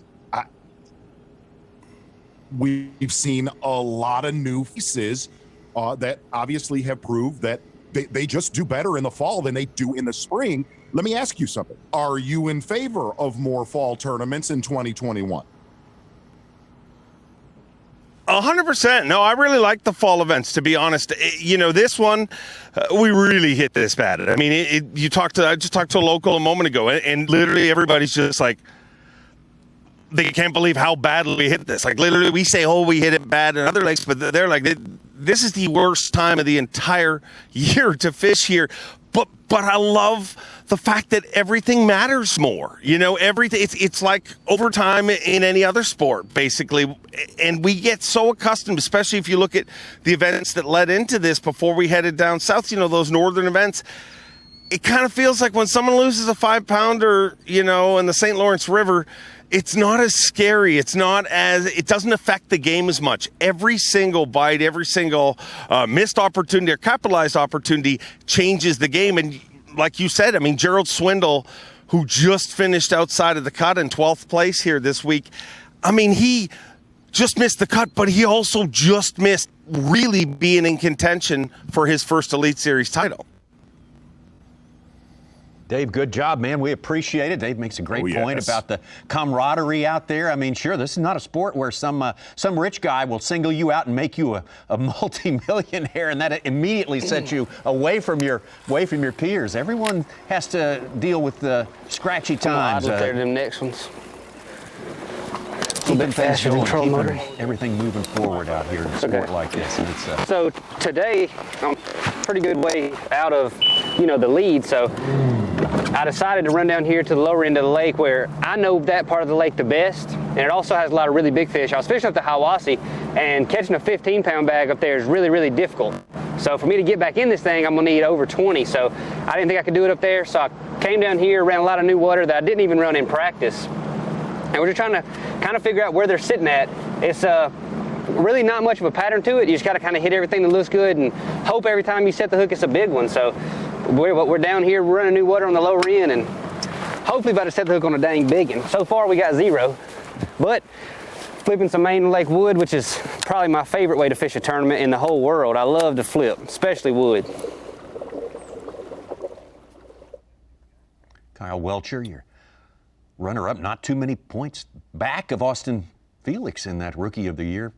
we've seen a lot of new faces that obviously have proved that they just do better in the fall than they do in the spring. Let me ask you something. Are you in favor of more fall tournaments in 2021? 100%. No, I really like the fall events, to be honest. This one, we really hit this bad. I mean, I just talked to a local a moment ago, and literally everybody's just like, they can't believe how badly we hit this. Like, literally, we say, we hit it bad in other lakes, but they're like, this is the worst time of the entire year to fish here. But I love the fact that everything matters more. Everything. It's like overtime in any other sport, basically. And we get so accustomed, especially if you look at the events that led into this before we headed down south, those northern events. It kind of feels like when someone loses a 5-pounder, in the St. Lawrence River, it's not as scary. It doesn't affect the game as much. Every single bite, every single missed opportunity or capitalized opportunity changes the game. And like you said, I mean, Gerald Swindle, who just finished outside of the cut in 12th place here this week, I mean, he just missed the cut, but he also just missed really being in contention for his first Elite Series title. Dave, good job, man. We appreciate it. Dave makes a great point about the camaraderie out there. I mean, sure, this is not a sport where some rich guy will single you out and make you a multi-millionaire, and that immediately sets you away from your peers. Everyone has to deal with the scratchy times. I'd look there to them next ones. A bit faster than trolling motor. Everything moving forward out here in a sport like this. And so today, I'm pretty good way out of, the lead. So I decided to run down here to the lower end of the lake where I know that part of the lake the best, and it also has a lot of really big fish. I was fishing up the Hiwassee, and catching a 15-pound bag up there is really, really difficult. So for me to get back in this thing, I'm gonna need over 20. So I didn't think I could do it up there. So I came down here, ran a lot of new water that I didn't even run in practice. And we're just trying to kind of figure out where they're sitting at. It's really not much of a pattern to it. You just got to kind of hit everything that looks good and hope every time you set the hook it's a big one. So we're down here, we're running new water on the lower end, and hopefully about to set the hook on a dang big one. So far we got 0, but flipping some main lake wood, which is probably my favorite way to fish a tournament in the whole world. I love to flip, especially wood. Kyle Welcher, your runner-up, not too many points back of Austin Felix in that Rookie of the Year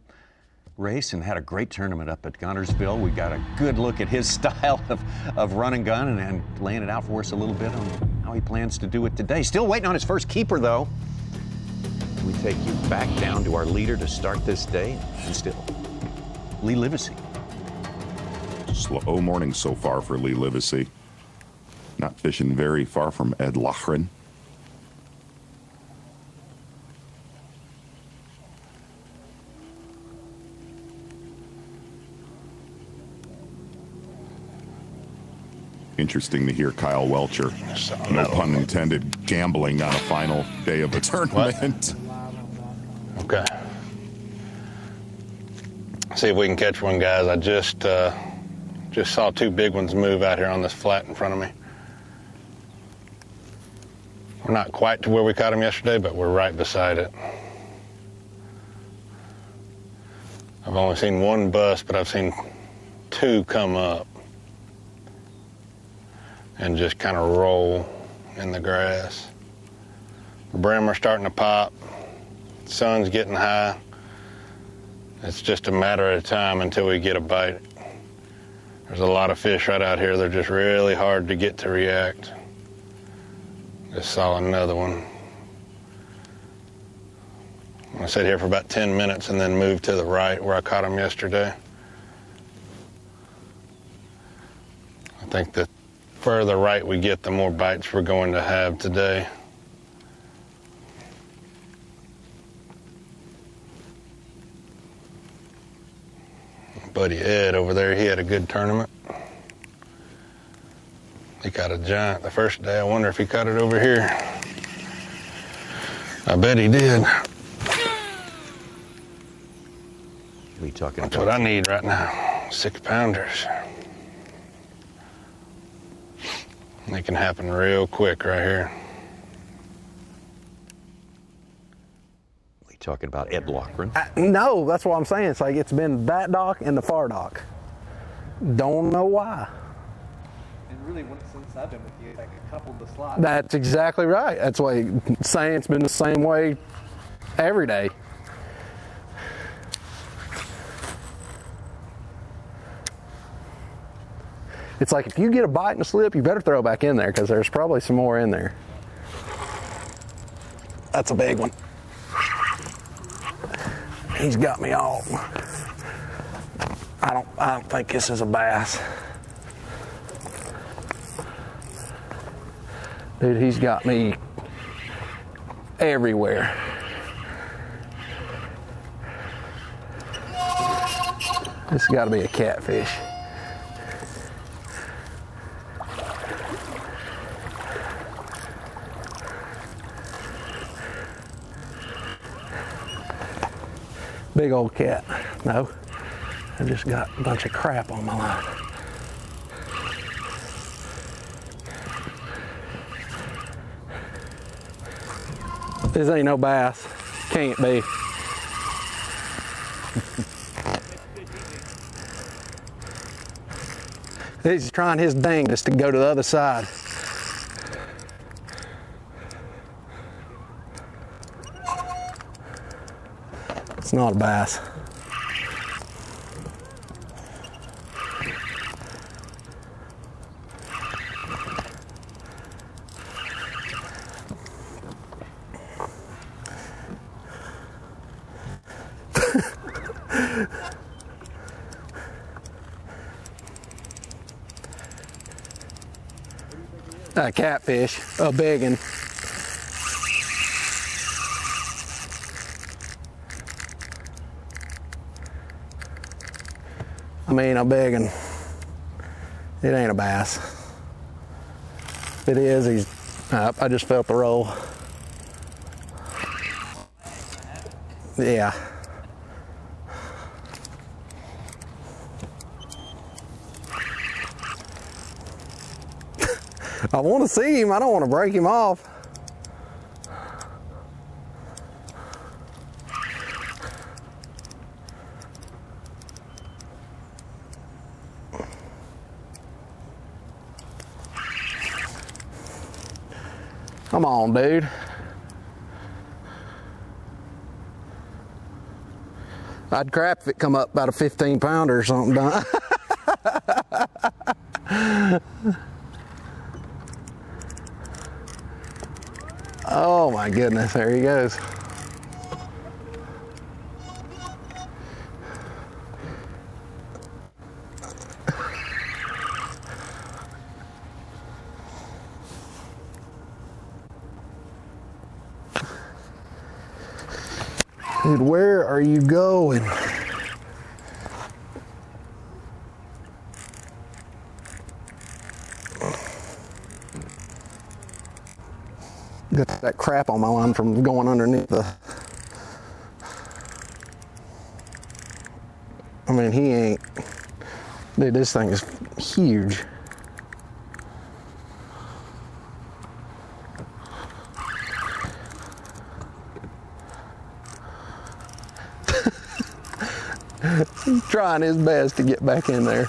race, and had a great tournament up at Guntersville. We got a good look at his style of run and gun, and laying it out for us a little bit on how he plans to do it today. Still waiting on his first keeper, though. We take you back down to our leader to start this day, and still, Lee Livesey. Slow morning so far for Lee Livesey. Not fishing very far from Ed Lochran. Interesting to hear Kyle Welcher, no pun intended, gambling on a final day of a tournament. Okay. See if we can catch one, guys. I just saw 2 big ones move out here on this flat in front of me. We're not quite to where we caught them yesterday, but we're right beside it. I've only seen 1 bust, but I've seen 2 come up and just kind of roll in the grass. The brim are starting to pop. Sun's getting high. It's just a matter of time until we get a bite. There's a lot of fish right out here. They're just really hard to get to react. Just saw another one. I sat here for about 10 minutes and then moved to the right where I caught them yesterday. I think the further right we get, the more bites we're going to have today. Buddy Ed over there, he had a good tournament. He caught a giant the first day. I wonder if he caught it over here. I bet he did. What are you talking That's about? what I need right now, 6-pounders. They can happen real quick right here. Are you talking about Ed Lochran? No, that's what I'm saying. It's like it's been that dock and the far dock. Don't know why. And really, since I've been with you, like a couple of the slots. That's exactly right. That's why I'm saying it's been the same way every day. It's like if you get a bite and a slip, you better throw it back in there because there's probably some more in there. That's a big one. He's got me all. I don't think this is a bass. Dude, he's got me everywhere. This has got to be a catfish. Big old cat. No, I just got a bunch of crap on my line. This ain't no bass. Can't be. He's trying his dangest to go to the other side. It's not a bass. A catfish, a big one. I mean, a big one. It ain't a bass. If it is, he's up. I just felt the roll. Yeah. I want to see him. I don't want to break him off. Come on, dude. I'd crap if it come up about a 15-pounder or something, Don. Oh my goodness, there he goes. Dude, where are you going? Got that crap on my line from going underneath the... I mean, he ain't... Dude, this thing is huge. He's trying his best to get back in there.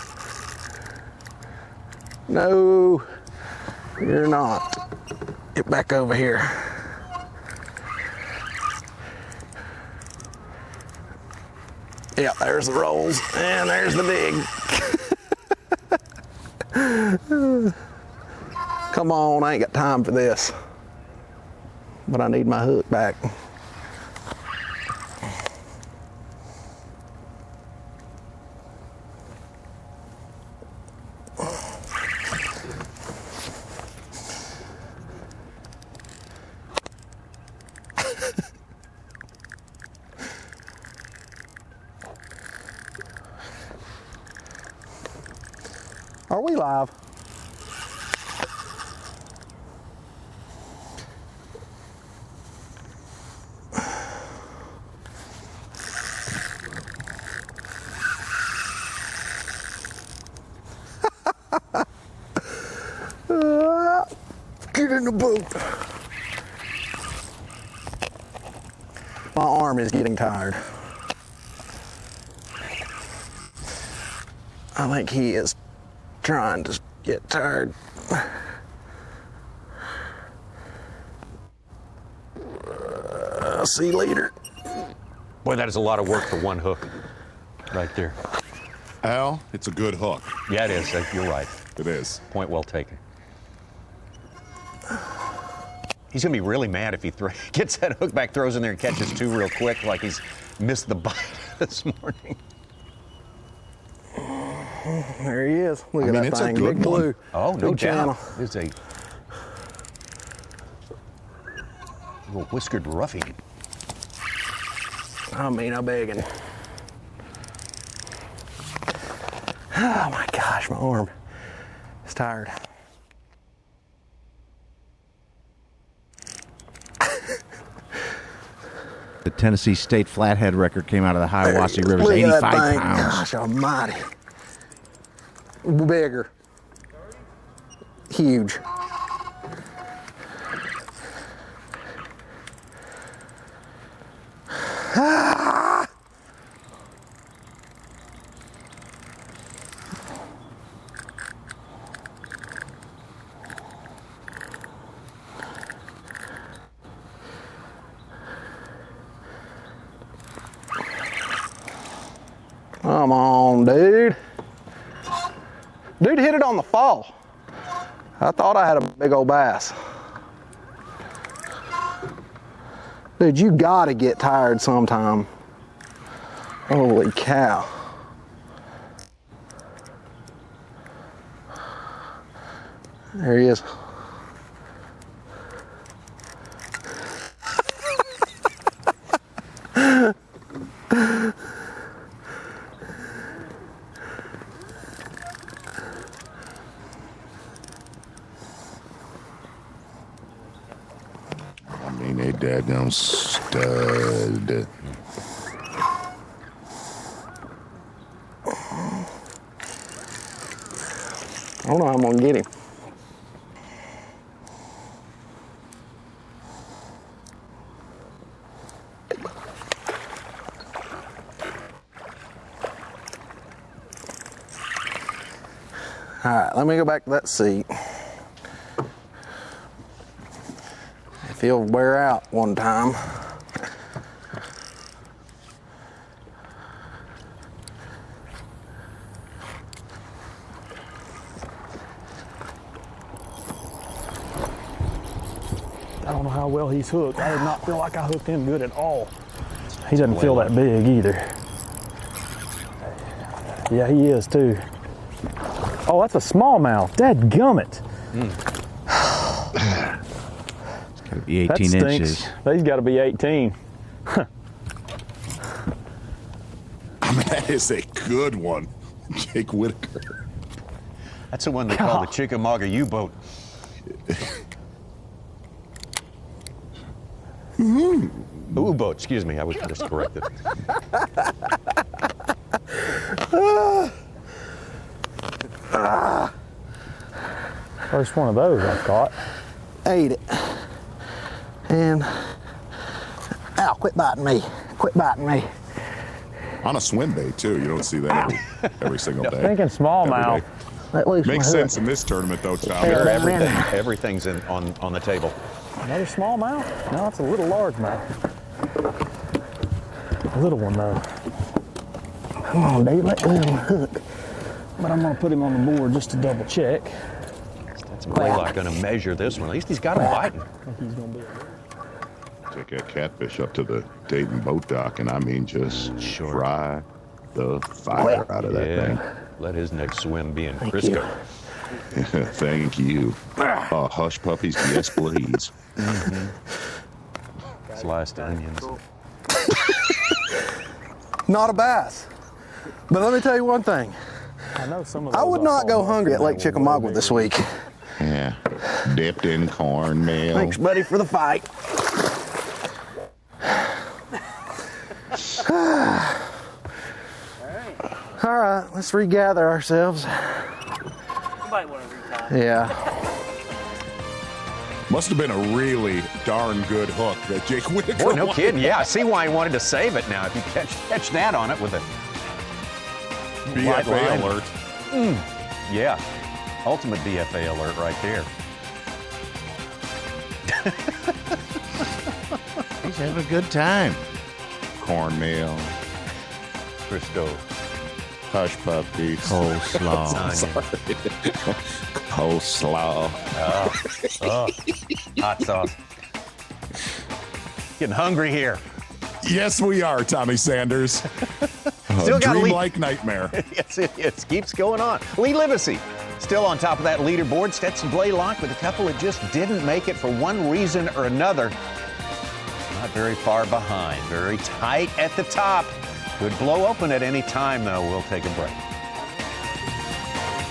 No, you're not. Get back over here. Yeah, there's the rolls, and there's the dig. Come on, I ain't got time for this. But I need my hook back. Are we live? Get in the boat. My arm is getting tired. I think he is trying to get tired. See you later. Boy, that is a lot of work for one hook right there. Al, it's a good hook. Yeah, it is. You're right. It is. Point well taken. He's going to be really mad if he gets that hook back, throws in there, and catches two real quick like he's missed the bite this morning. There he is. Look at that it's thing. a good Big one. blue. Oh, no Big doubt. channel. There's a little whiskered roughie. I mean, I'm begging. Oh my gosh, my arm is tired. The Tennessee State flathead record came out of the Hiawassee River, 85 pounds. Gosh almighty. Bigger. Huge. Ah! Come on, dude. Dude hit it on the fall. I thought I had a big old bass. Dude, you gotta get tired sometime. Holy cow. There he is. A daggum stud. I don't know how I'm gonna get him. All right, let me go back to that seat. If he'll wear out one time. I don't know how well he's hooked. I did not feel like I hooked him good at all. He doesn't feel that big either. Yeah, he is too. Oh, that's a smallmouth. Dadgummit. It's got to be 18 inches. He's got to be 18. I mean, that is a good one, Jake Whitaker. That's the one they call the Chickamauga U-boat. U-boat, excuse me, I was just corrected. First one of those I've caught. Ate it. And, ow, quit biting me. Quit biting me. On a swim bait, too. You don't see that every single day. Thinking smallmouth. Makes sense in this tournament, though, Tom. Everything's on the table. Another smallmouth? No, it's a little largemouth. A little one, though. Come on, Dave, let go of my hook. But I'm going to put him on the board just to double check. That's Blaylock going to measure this one. At least he's got him biting. I think he's going to be Take that catfish up to the Dayton boat dock, and I mean just fry the fire out of that thing. Let his next swim be in Crisco. Thank you. Hush puppies, yes please. Sliced onions. Not a bass. But let me tell you one thing. I know some of I would not go hungry at Lake Chickamauga this week. Yeah, dipped in cornmeal. Thanks, buddy, for the fight. All right, let's regather ourselves. Yeah. Must have been a really darn good hook that Jake Whitaker. Boy, no kidding. Yeah, I see why he wanted to save it now. If you catch that on it with a BFA alert. Yeah, ultimate BFA alert right there. He's having a good time. Cornmeal. Crisco. Hush puppies. Coleslaw. Coleslaw. Hot sauce. Getting hungry here. Yes, we are, Tommy Sanders. Still got dream-like nightmare. Yes, it keeps going on. Lee Livesey still on top of that leaderboard. Stetson Blaylock with a couple that just didn't make it for one reason or another. Not very far behind. Very tight at the top. Could blow open at any time, though. We'll take a break.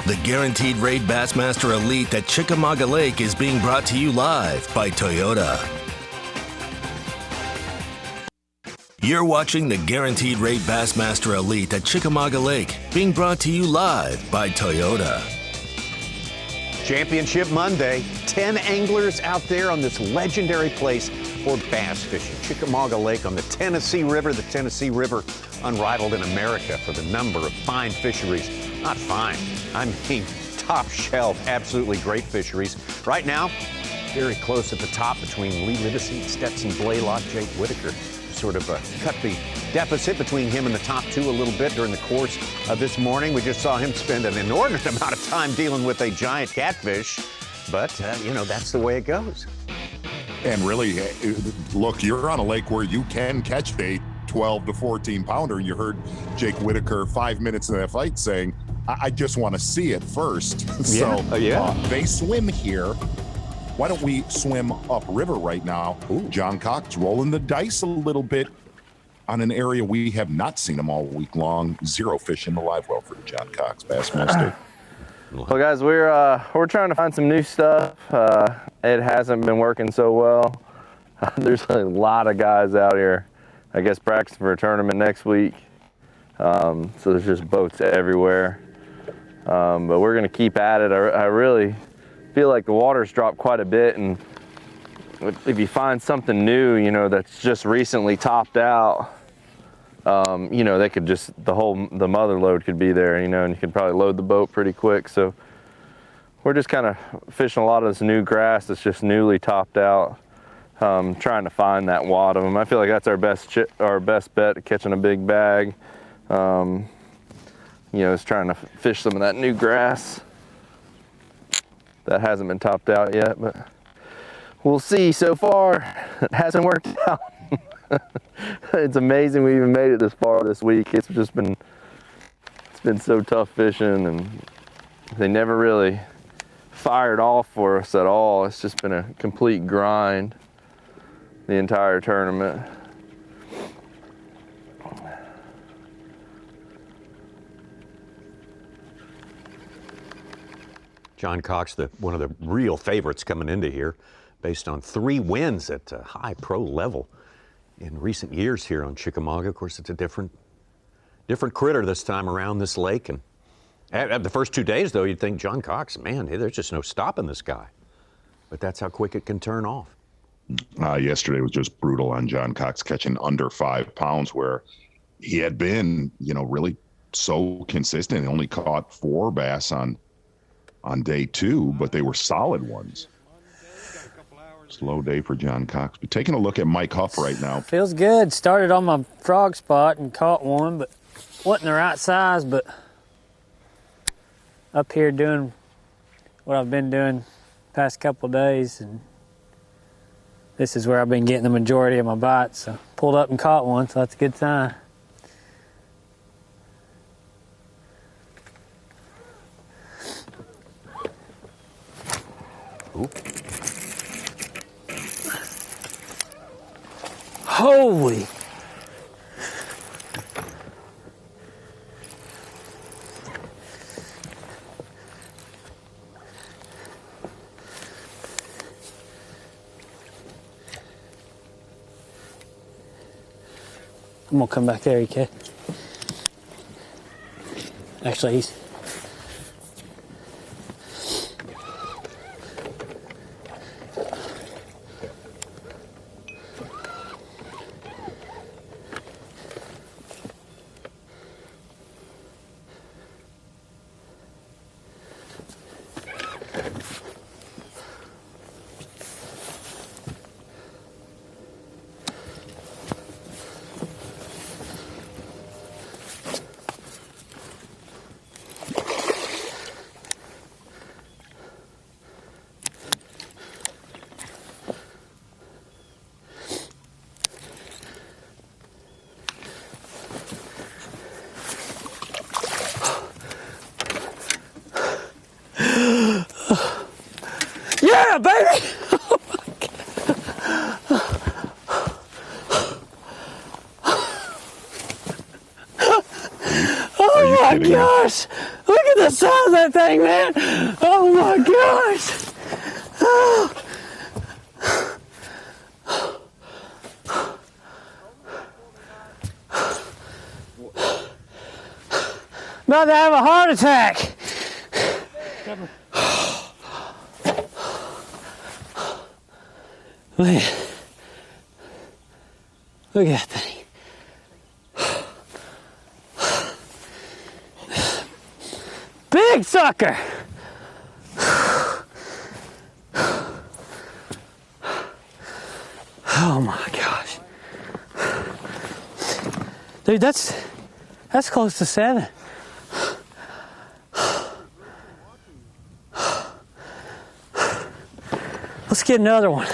The Guaranteed Rate Bassmaster Elite at Chickamauga Lake is being brought to you live by Toyota. You're watching the Guaranteed Rate Bassmaster Elite at Chickamauga Lake, being brought to you live by Toyota. Championship Monday. 10 anglers out there on this legendary place for bass fishing. Chickamauga Lake on the Tennessee River. The Tennessee River unrivaled in America for the number of fine fisheries. Not fine, I mean top shelf, absolutely great fisheries. Right now, very close at the top between Lee Livesey, Stetson Blaylock, Jake Whitaker. Sort of cut the deficit between him and the top two a little bit during the course of this morning. We just saw him spend an inordinate amount of time dealing with a giant catfish, but you know, that's the way it goes. And really, look, you're on a lake where you can catch a 12 to 14 pounder. You heard Jake Whitaker 5 minutes in that fight saying, I just want to see it first. They swim here. Why don't we swim upriver right now? John Cox rolling the dice a little bit on an area we have not seen him all week long. Zero fish in the live well for John Cox, Bassmaster. Well, guys, we're trying to find some new stuff. It hasn't been working so well. There's a lot of guys out here, I guess, practicing for a tournament next week. So there's just boats everywhere. But we're going to keep at it. I really feel like the water's dropped quite a bit, and if you find something new, you know, that's just recently topped out, you know, they could just, the mother load could be there, you know, and you could probably load the boat pretty quick. So we're just kind of fishing a lot of this new grass that's just newly topped out, trying to find that wad of them. I feel like that's our best bet at catching a big bag. You know, is trying to fish some of that new grass that hasn't been topped out yet, but we'll see. So far, it hasn't worked out. It's amazing we even made it this far this week. It's been so tough fishing, and they never really fired off for us at all. It's just been a complete grind the entire tournament. John Cox, one of the real favorites coming into here, based on 3 wins at a high pro level in recent years here on Chickamauga. Of course, it's a different critter this time around this lake. And at the first 2 days, though, you'd think John Cox, man, there's just no stopping this guy. But that's how quick it can turn off. Yesterday was just brutal on John Cox, catching under 5 pounds, where he had been, you know, really so consistent. He only caught 4 bass on day 2, but they were solid ones. Slow day for John Cox. But taking a look at Mike Huff right now. Feels good. Started on my frog spot and caught one, but wasn't the right size. But up here doing what I've been doing the past couple of days, and this is where I've been getting the majority of my bites. So pulled up and caught one, so that's a good sign. Ooh. Holy. I'm gonna come back there, okay? Actually, he's... Yeah, baby! Oh my gosh! Look at the size of that thing, man! Oh my gosh! Oh. About to have a heart attack! Man, look at that thing. Big sucker. Oh my gosh. Dude, that's close to 7. Let's get another one.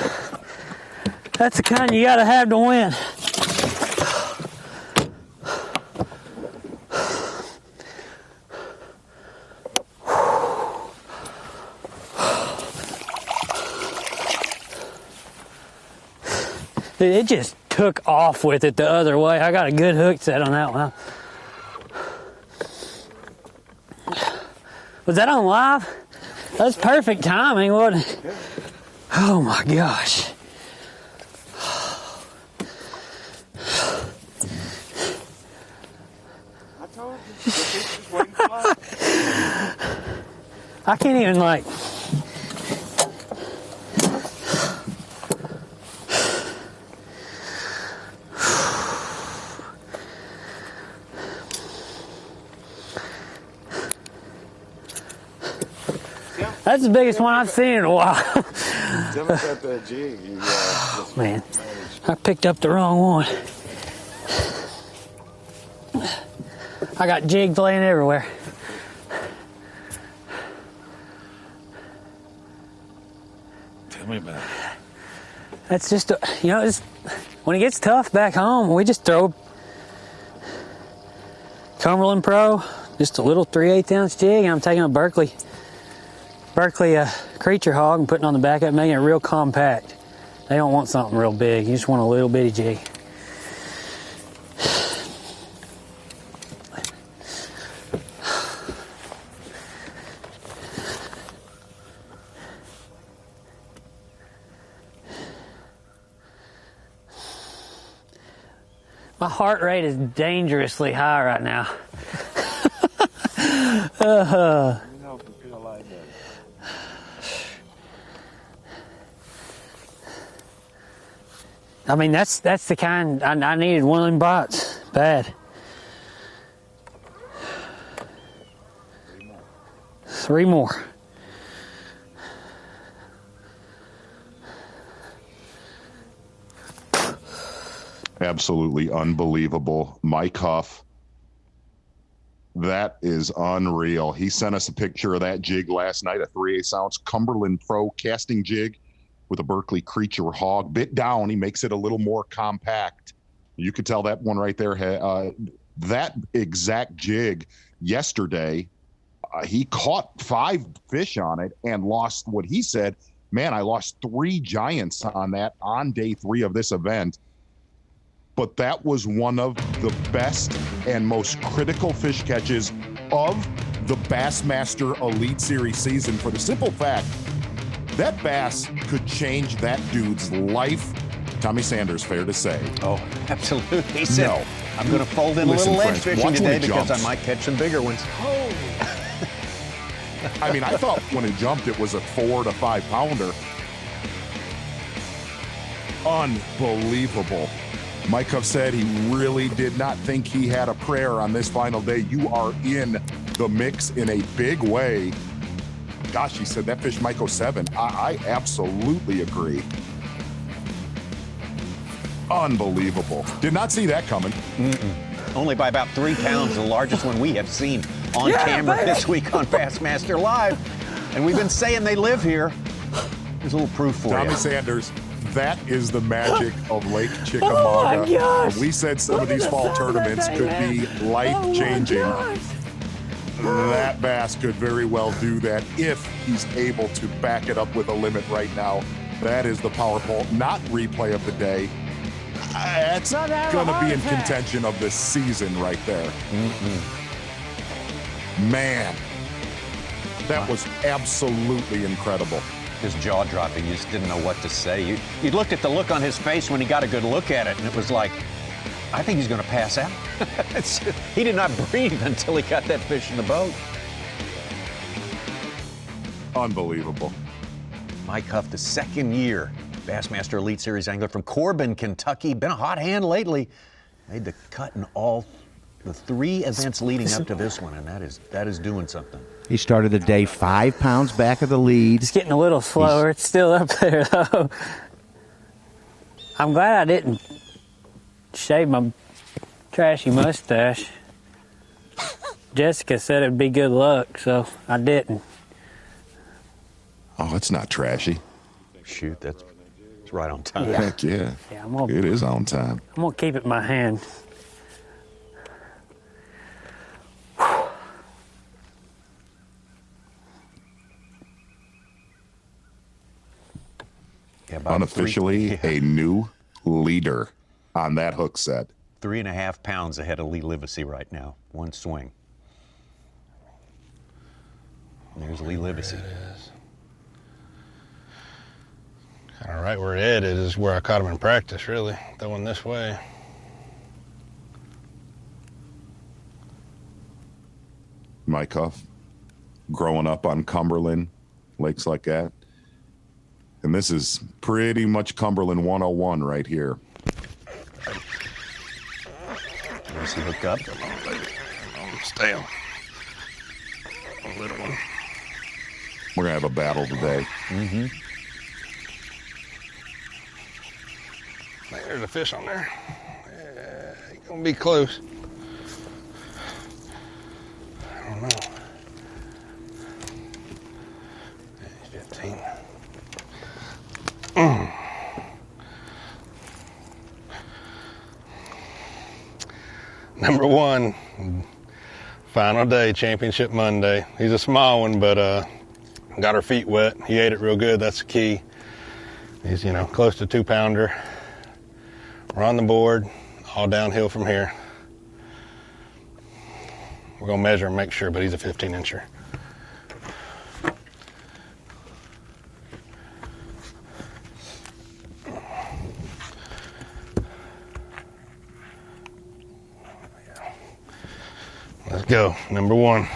That's the kind you gotta have to win. Dude, it just took off with it the other way. I got a good hook set on that one. Was that on live? That's perfect timing, wasn't it? Oh my gosh. I can't even like. That's the biggest one I've seen in a while. Tell me about that jig. Man, I picked up the wrong one. I got jigs laying everywhere. Tell me about it. That's just, it's, when it gets tough back home, we just throw Cumberland Pro, just a little 3/8 ounce jig, and I'm taking a Berkeley creature hog and putting on the back of it, making it real compact. They don't want something real big. You just want a little bitty jig. My heart rate is dangerously high right now. I mean, that's the kind, I needed one of them bites, bad. 3 more. Absolutely unbelievable. Mike Huff, that is unreal. He sent us a picture of that jig last night, a 3/8 ounce Cumberland Pro casting jig with a Berkeley Creature Hog. Bit down, he makes it a little more compact. You could tell that one right there. That exact jig yesterday, he caught 5 fish on it and lost what he said. Man, I lost 3 giants on that on day 3 of this event. But that was one of the best and most critical fish catches of the Bassmaster Elite Series season, for the simple fact that bass could change that dude's life. Tommy Sanders, fair to say. Oh, absolutely. He said, no. I'm going to fold in a little edge fishing today because I might catch some bigger ones. Oh. I mean, I thought when it jumped, it was a 4 to 5 pounder. Unbelievable. Mike Huff said he really did not think he had a prayer on this final day. You are in the mix in a big way. Gosh, he said that fish might go 7. I absolutely agree. Unbelievable. Did not see that coming. Only by about 3 pounds, the largest one we have seen on camera this week on Bassmaster Live. And we've been saying they live here. There's a little proof for you. Tommy Sanders, that is the magic of Lake Chickamauga. Oh we said some of these fall tournaments could be life-changing. That bass could very well do that if he's able to back it up with a limit right now. That is the powerful, not replay of the day. It's going to be in contention of the season right there. Man, that was absolutely incredible. Just jaw-dropping. You just didn't know what to say. You looked at the look on his face when he got a good look at it, and it was like, I think he's going to pass out. He did not breathe until he got that fish in the boat. Unbelievable. Mike Huff, the 2nd year Bassmaster Elite Series angler from Corbin, Kentucky. Been a hot hand lately. Made the cut in all the 3 events leading up to this one, and that is doing something. He started the day 5 pounds back of the lead. It's getting a little slower. It's still up there, though. I'm glad I didn't shave my trashy mustache. Jessica said it'd be good luck, so I didn't. Oh, it's not trashy. Shoot, it's right on time. Yeah. Heck yeah. It is on time. I'm going to keep it in my hand. Unofficially a new leader on that hook set. 3.5 pounds ahead of Lee Livesey right now. 1 swing. And there's Lee Livesey. Kind of right where Ed is where I caught him in practice, really. Throwing this way. My cuff, growing up on Cumberland, lakes like that. And this is pretty much Cumberland 101 right here. Does he hook up? Come on, baby. Stay on. A little one. We're going to have a battle today. Mm-hmm. There's a fish on there. Yeah, he's going to be close. I don't know. Yeah, 15. Number one, final day, championship Monday. He's a small one, but got our feet wet. He ate it real good. That's the key. He's, you know, close to 2-pounder. We're on the board, all downhill from here. We're gonna measure and make sure, but he's a 15-incher. Let's go, number one.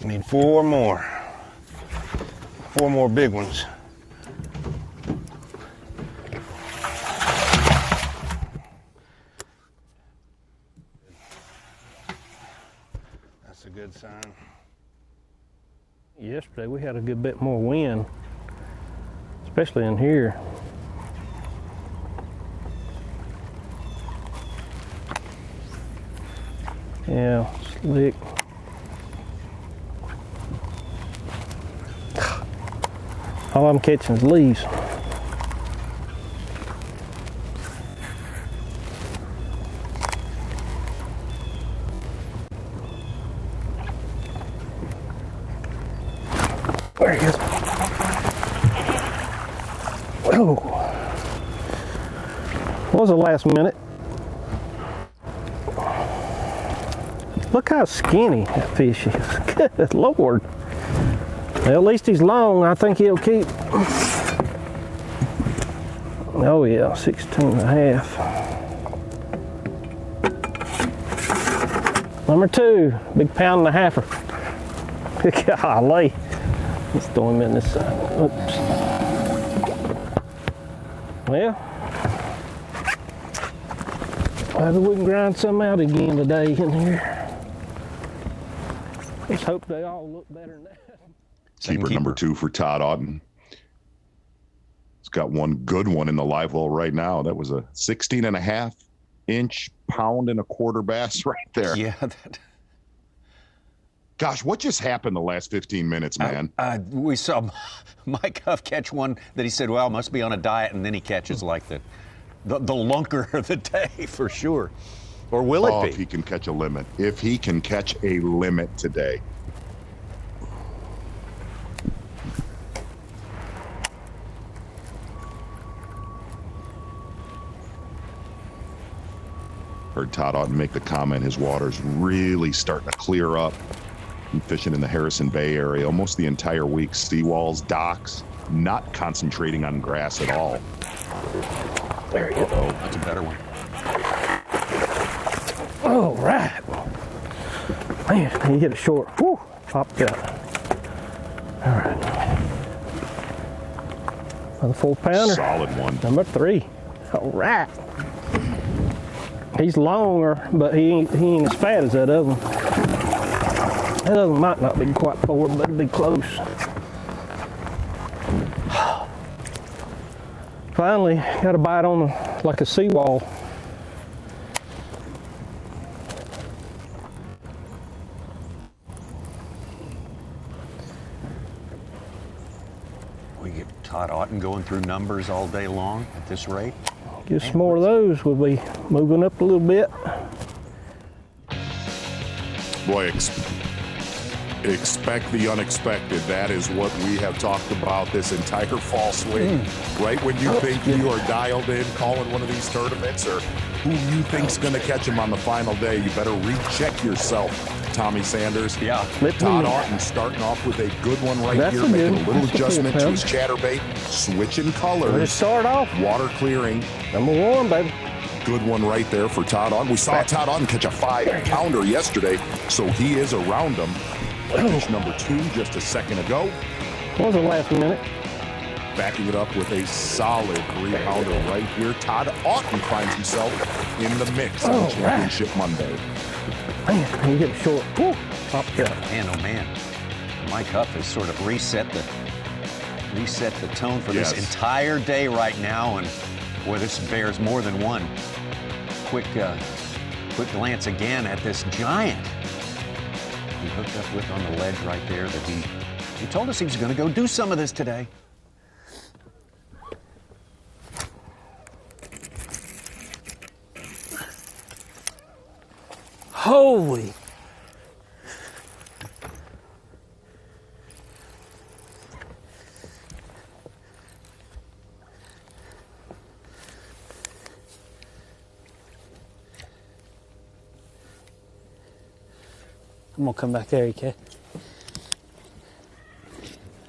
We need 4 more. 4 more big ones. That's a good sign. Yesterday we had a good bit more wind, especially in here. Yeah, slick. All I'm catching is leaves. There he is. Oh. What was the last minute? Look how skinny that fish is. Good Lord. Well, at least he's long. I think he'll keep. Oh yeah, 16.5. Number 2, big pound and a halfer. Golly. Let's throw him in this side. Oops. Well, maybe we can grind some out again today in here. Let's hope they all look better than that. Keeper number 2 for Todd Auden. He's got one good one in the live well right now. That was a 16.5-inch, pound-and-a-quarter bass right there. Yeah. Gosh, what just happened the last 15 minutes, man? We saw Mike Huff catch one that he said, well, must be on a diet, and then he catches like the lunker of the day for sure. Or will it be? If he can catch a limit. If he can catch a limit today. Heard Todd Auden make the comment his water's really starting to clear up. I'm fishing in the Harrison Bay area almost the entire week. Seawalls, docks, not concentrating on grass at all. There you go. That's a better one. All right. Man, you get a short. Woo, popped out. All right. Another 4-pounder. Solid one. Number 3. All right. He's longer, but he ain't as fat as that other one. That other one might not be quite forward, but it'll be close. Finally, got a bite on like a seawall. We get Todd Auden going through numbers all day long at this rate. Get some more of those. We'll be moving up a little bit. Boy, expect the unexpected. That is what we have talked about this entire fall swing. Right when you think you are dialed in, calling one of these tournaments, or who you think's going to catch him on the final day, you better recheck yourself, Tommy Sanders. Yeah. Todd Auden starting off with a good one right That's here, making a little adjustment to his chatterbait, switching colors. Let's start off. Water clearing. Number 1, baby. Good one right there for Todd Auten. We saw Todd Auten catch a 5-pounder yesterday, so he is around him. Fish number 2 just a second ago. What was the last minute? Backing it up with a solid 3-pounder right here. Todd Auten finds himself in the mix on Championship Monday. Man, you get short. Woo. Up there. Man, oh man. Mike Huff has sort of reset the tone for this entire day right now, and boy, this bears more than one quick glance again at this giant he hooked up with on the ledge right there. That he told us he was going to go do some of this today. Holy. I'm gonna come back there, okay?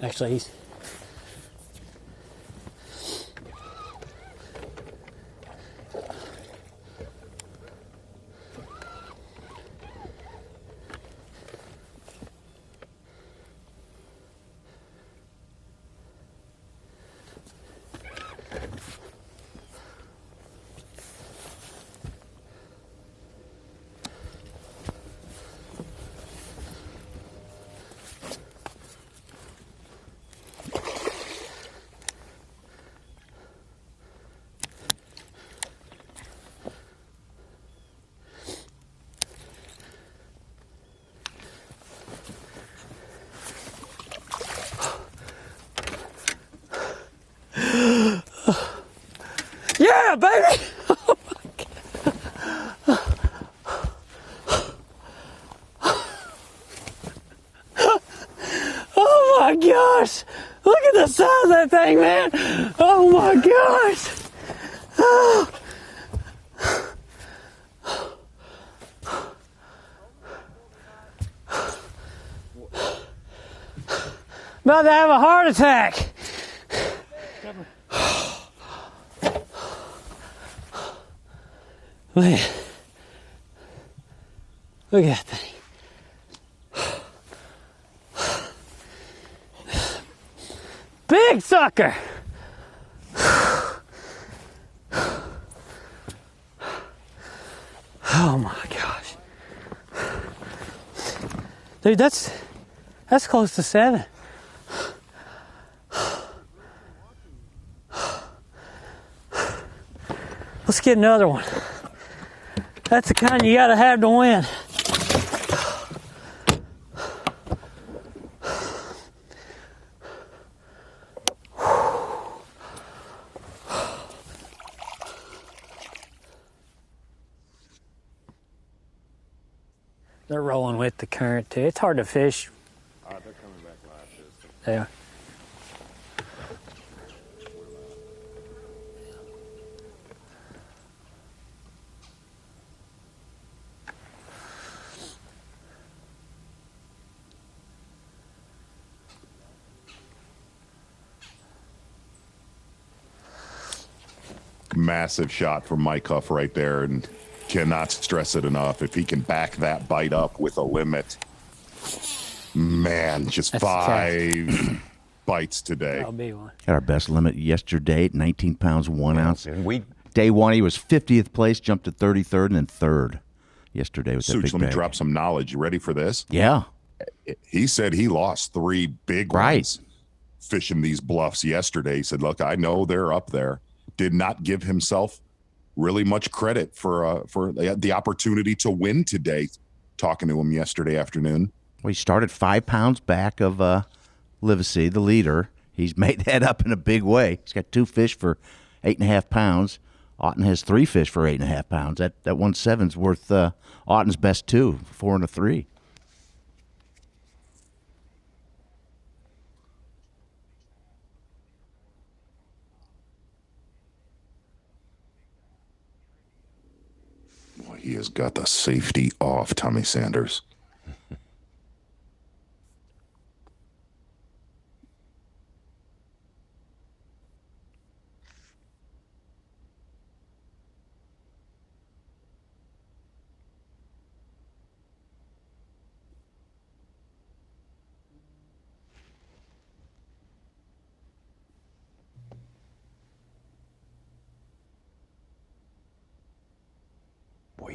Actually, he's... Yeah, baby! Oh my gosh! Look at the size of that thing, man! Oh my gosh! Oh. About to have a heart attack! Man, look at that thing. Big sucker. Oh my gosh. Dude, that's close to 7. Let's get another one. That's the kind you gotta have to win. They're rolling with the current too. It's hard to fish. They're coming back live. They are. Massive shot from Mike Huff right there, and cannot stress it enough. If he can back that bite up with a limit, man, just That's 5 bites today. That'll be one. Got our best limit yesterday at 19 pounds, 1 ounce. And day 1, he was 50th place, jumped to 33rd, and then 3rd yesterday with that Such, big let me bag. drop some knowledge. You ready for this? Yeah. He said he lost 3 big ones fishing these bluffs yesterday. He said, look, I know they're up there. Did not give himself really much credit for the opportunity to win today. Talking to him yesterday afternoon. Well, he started 5 pounds back of Livesey, the leader. He's made that up in a big way. He's got 2 fish for 8.5 pounds. Auten has 3 fish for 8.5 pounds. That 1.7's worth Auten's best 2, 4 and a 3. Boy, he has got the safety off, Tommy Sanders.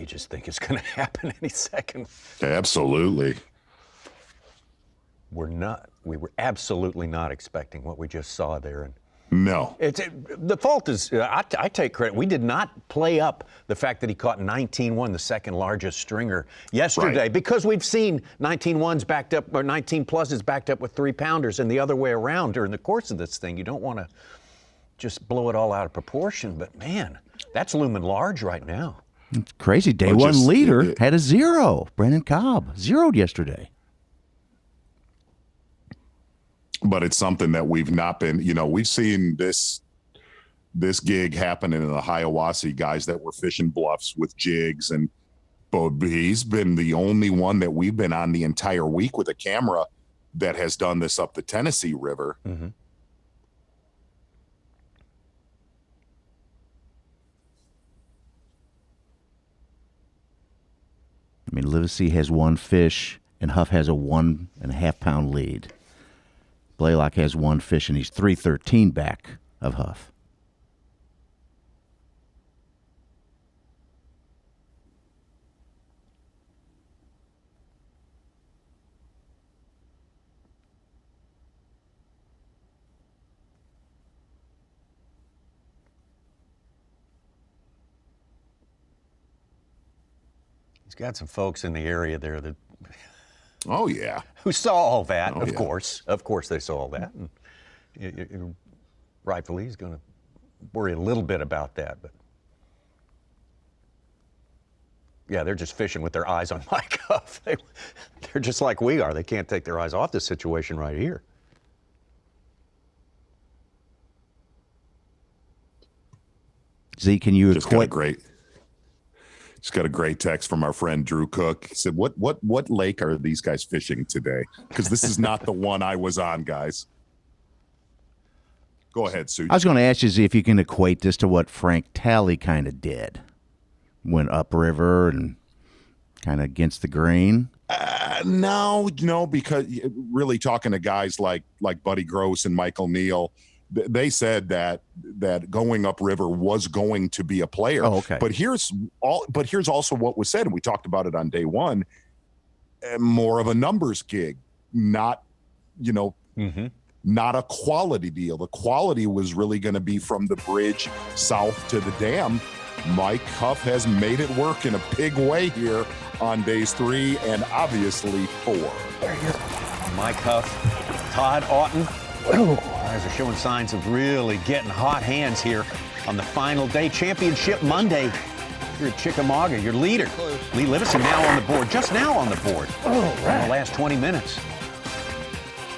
you just think it's going to happen any second. Absolutely. We were absolutely not expecting what we just saw there. And no. The fault is, I take credit. We did not play up the fact that he caught 19-1, the second largest stringer yesterday, right, because we've seen 19-1s backed up, or 19-pluses backed up with 3-pounders, and the other way around during the course of this thing. You don't want to just blow it all out of proportion, but man, that's looming large right now. It's crazy. Day one leader had a 0. Brandon Cobb zeroed yesterday. But it's something that we've not been, we've seen this gig happening in the Hiawassee, guys that were fishing bluffs with jigs, and he's been the only one that we've been on the entire week with a camera that has done this up the Tennessee River. Mm-hmm. I mean, Livesey has 1 fish, and Huff has a 1.5 pound lead. Blaylock has 1 fish, and he's 313 back of Huff. He's got some folks in the area there that oh yeah, who saw all that. Oh, of yeah. course they saw all that, and rightfully he's going to worry a little bit about that. But yeah, they're just fishing with their eyes on Mike Huff. They're just like we are. They can't take their eyes off this situation right here. Z, can you Just got a great text from our friend Drew Cook. He said, what lake are these guys fishing today? Because this is not the one I was on, guys. Go ahead, Sue. I was going to ask you, Z, if you can equate this to what Frank Talley kind of did. Went upriver and kind of against the grain. No, because really talking to guys like Buddy Gross and Michael Neal, they said that going upriver was going to be a player. Oh, okay. But here's also what was said, and we talked about it on day one. More of a numbers gig, not not a quality deal. The quality was really going to be from the bridge south to the dam. Mike Huff has made it work in a big way here on days 3 and obviously 4. There you go. Mike Huff, Todd Auten. Guys are showing signs of really getting hot hands here on the final day. Championship Monday here at Chickamauga. Your leader, Lee Livesey, now on the board. Just now on the board. In the last 20 minutes.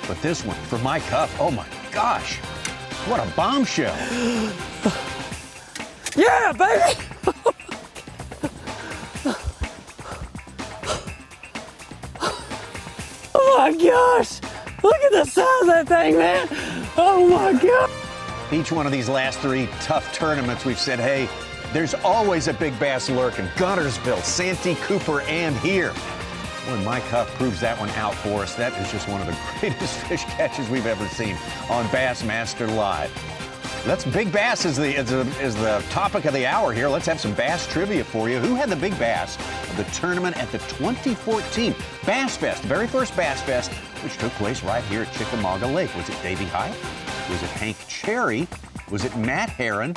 But this one for Mike Huff. Oh my gosh. What a bombshell. Yeah, baby! Oh my gosh! Look at the size of that thing, man! Oh my God! Each one of these last 3 tough tournaments, we've said, hey, there's always a big bass lurking. Guntersville, Santee Cooper, and here. When Mike Huff proves that one out for us, that is just one of the greatest fish catches we've ever seen on Bassmaster Live. Big bass is the topic of the hour here. Let's have some bass trivia for you. Who had the big bass of the tournament at the 2014 Bass Fest, the very first Bass Fest, which took place right here at Chickamauga Lake? Was it Davey Hyatt? Was it Hank Cherry? Was it Matt Herron?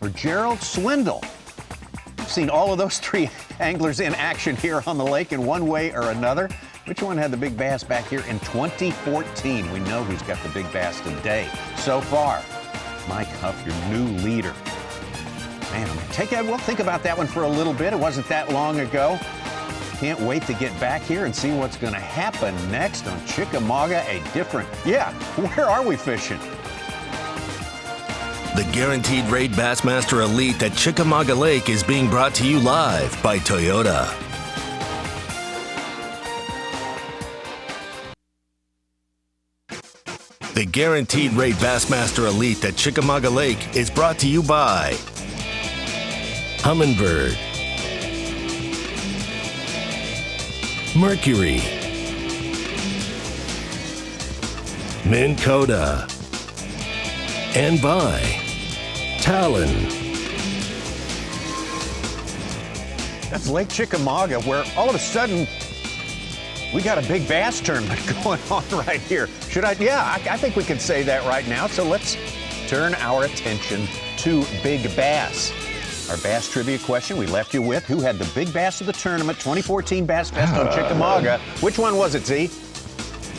Or Gerald Swindle? We've seen all of those 3 anglers in action here on the lake in one way or another. Which one had the big bass back here in 2014? We know who's got the big bass today. So far, Mike Huff, your new leader. Man, we'll think about that one for a little bit. It wasn't that long ago. Can't wait to get back here and see what's going to happen next on Chickamauga. Where are we fishing? The Guaranteed Rate Bassmaster Elite at Chickamauga Lake is being brought to you live by Toyota. The Guaranteed Rate Bassmaster Elite at Chickamauga Lake is brought to you by Humminbird, Mercury, Minn Kota, and by Talon. That's Lake Chickamauga, where all of a sudden we got a big bass tournament going on right here. I think we could say that right now. So let's turn our attention to Big Bass. Our bass trivia question we left you with: who had the big bass of the tournament, 2014 Bass Fest on Chickamauga? Which one was it, Z?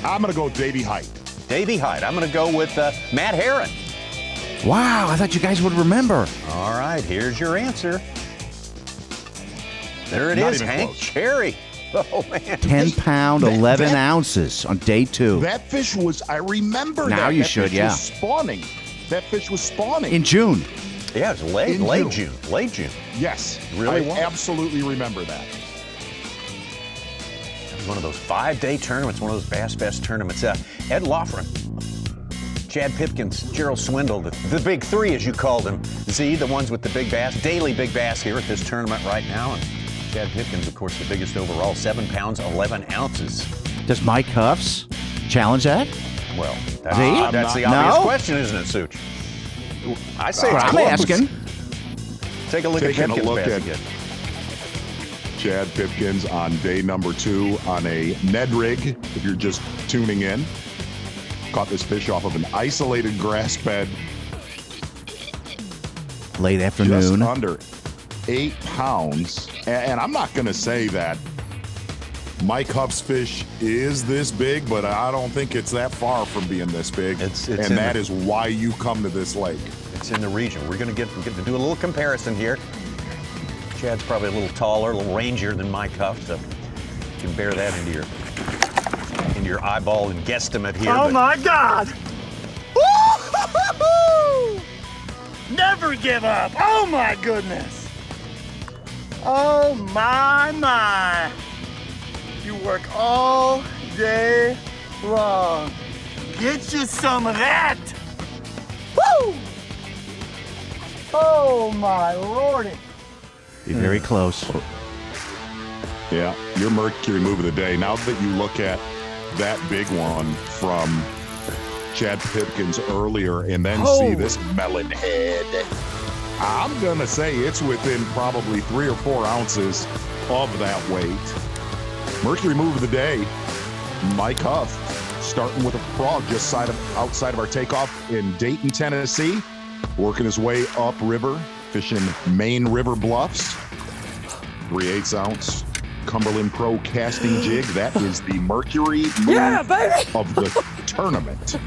I'm going to go Davey Height. Davey Height. I'm going to go with Matt Herron. Wow, I thought you guys would remember. All right, here's your answer. There it is, Hank close. Cherry. Oh, man. 10 pound, 11 ounces on day 2. That fish was, I remember now that. you that should, fish was spawning. That fish was spawning. In June. Yeah, it was late June. Late June. Yes, Really I absolutely remember that. It was one of those 5-day tournaments, one of those Bass Fest tournaments. Ed Loughran, Chad Pipkins, Gerald Swindle, the big three, as you called them. Z, the ones with the big bass, daily big bass here at this tournament right now. And Chad Pipkins, of course, the biggest overall, 7 pounds, 11 ounces. Does Mike Huffs challenge that? Well, that's the obvious question, isn't it, Such? I say it's I'm asking. Take a look at Pipkins' basket. Chad Pipkins on day number 2 on a Ned rig, if you're just tuning in. Caught this fish off of an isolated grass bed. Late afternoon. Just under 8 pounds. And I'm not going to say that Mike Huff's fish is this big, but I don't think it's that far from being this big. And that is why you come to this lake. It's in the region. We're going to get to do a little comparison here. Chad's probably a little taller, a little rangier than Mike Huff, so you can bear that into your eyeball and guesstimate here. Oh my God! Woo-hoo-hoo-hoo! Never give up. Oh my goodness. Oh my. You work all day long. Get you some of that. Woo! Oh my lordy. Be very close. Yeah, your Mercury move of the day. Now that you look at that big one from Chad Pipkins earlier and then see this melon head, I'm going to say it's within probably 3 or 4 ounces of that weight. Mercury move of the day, Mike Huff, starting with a frog just outside of our takeoff in Dayton, Tennessee, working his way upriver, fishing Main River Bluffs, 3/8 ounce Cumberland Pro casting jig. That is the Mercury move of the tournament.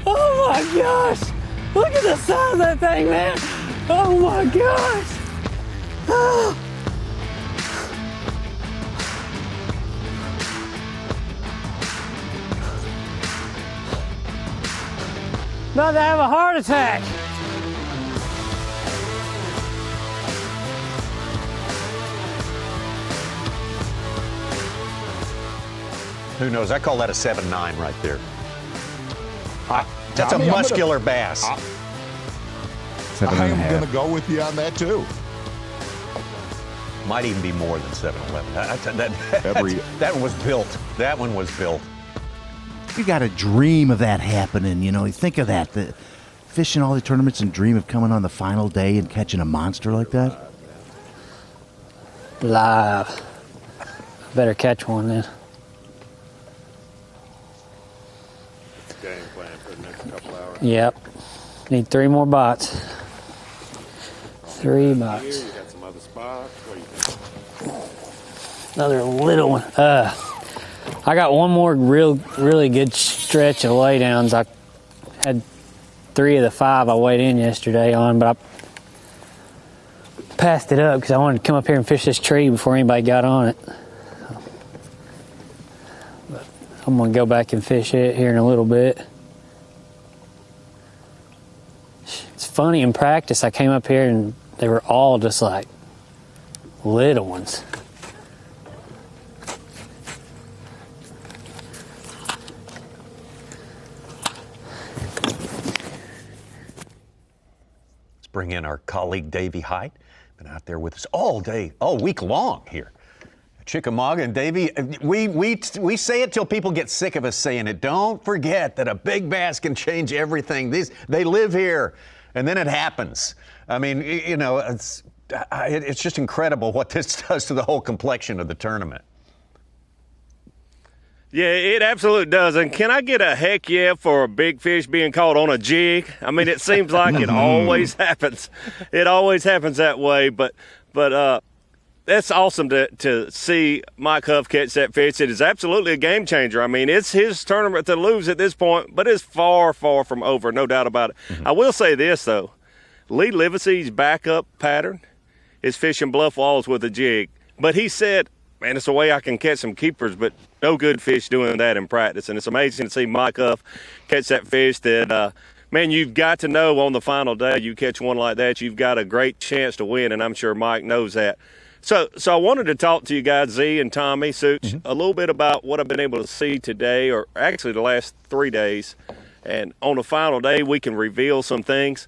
Oh my gosh! Look at the size of that thing, man! Oh my gosh! Oh. About to have a heart attack. Who knows? I call that a 7.9 right there. That's a muscular bass. I'm going to go with you on that, too. Might even be more than 7.11. That one was built. That one was built. You got to dream of that happening. You know, you think of that. The fishing all the tournaments and dream of coming on the final day and catching a monster like that. Live. Better catch one then. Game plan for the next couple hours. Yep. Need 3 more bites. 3 bites. You got some other spots? What do you think? Another little one. I got one more really good stretch of laydowns. I had 3 of the 5 I weighed in yesterday on, but I passed it up because I wanted to come up here and fish this tree before anybody got on it. But I'm going to go back and fish it here in a little bit. It's funny, in practice I came up here and they were all just like little ones. Bring in our colleague Davey Height. Been out there with us all day, all week long here Chickamauga. And Davey, we say it till people get sick of us saying it. Don't forget that a big bass can change everything. They live here, and then it happens. I mean, you know, it's just incredible what this does to the whole complexion of the tournament. Yeah, it absolutely does. And can I get a heck yeah for a big fish being caught on a jig? I mean, it seems like it always happens. It always happens that way. But that's awesome to see Mike Huff catch that fish. It is absolutely a game changer. I mean, it's his tournament to lose at this point, but it's far, far from over, no doubt about it. I will say this, though. Lee Livesey's backup pattern is fishing bluff walls with a jig. But he said, man, it's a way I can catch some keepers, but no good fish doing that in practice. And it's amazing to see Mike Huff catch that fish that, man, you've got to know on the final day you catch one like that, you've got a great chance to win, and I'm sure Mike knows that. So I wanted to talk to you guys, Z and Tommy, Such, a little bit about what I've been able to see today, or actually the last 3 days. And on the final day, we can reveal some things.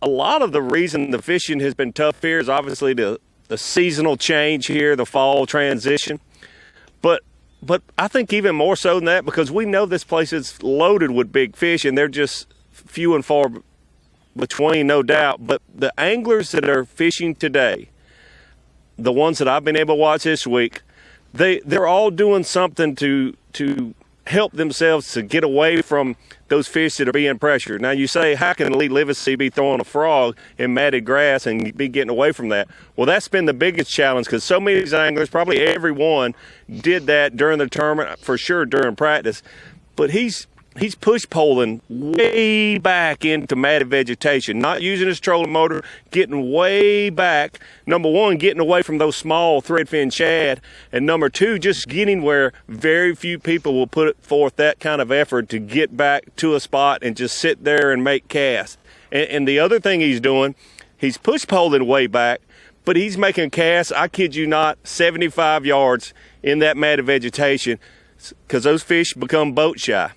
A lot of the reason the fishing has been tough here is obviously the seasonal change here, the fall transition. But I think even more so than that, because we know this place is loaded with big fish, and they're just few and far between, no doubt. But the anglers that are fishing today, the ones that I've been able to watch this week, they're all doing something to help themselves to get away from those fish that are being pressured. Now you say, how can Lee Livesey be throwing a frog in matted grass and be getting away from that? Well, that's been the biggest challenge, because so many of these anglers, probably everyone, did that during the tournament, for sure during practice. But he's push poling way back into matted vegetation, not using his trolling motor, getting way back. Number one, getting away from those small threadfin shad, and number two, just getting where very few people will put forth that kind of effort to get back to a spot and just sit there and make casts. And the other thing he's doing, he's push poling way back, but he's making casts, I kid you not, 75 yards in that matted vegetation, because those fish become boat shy.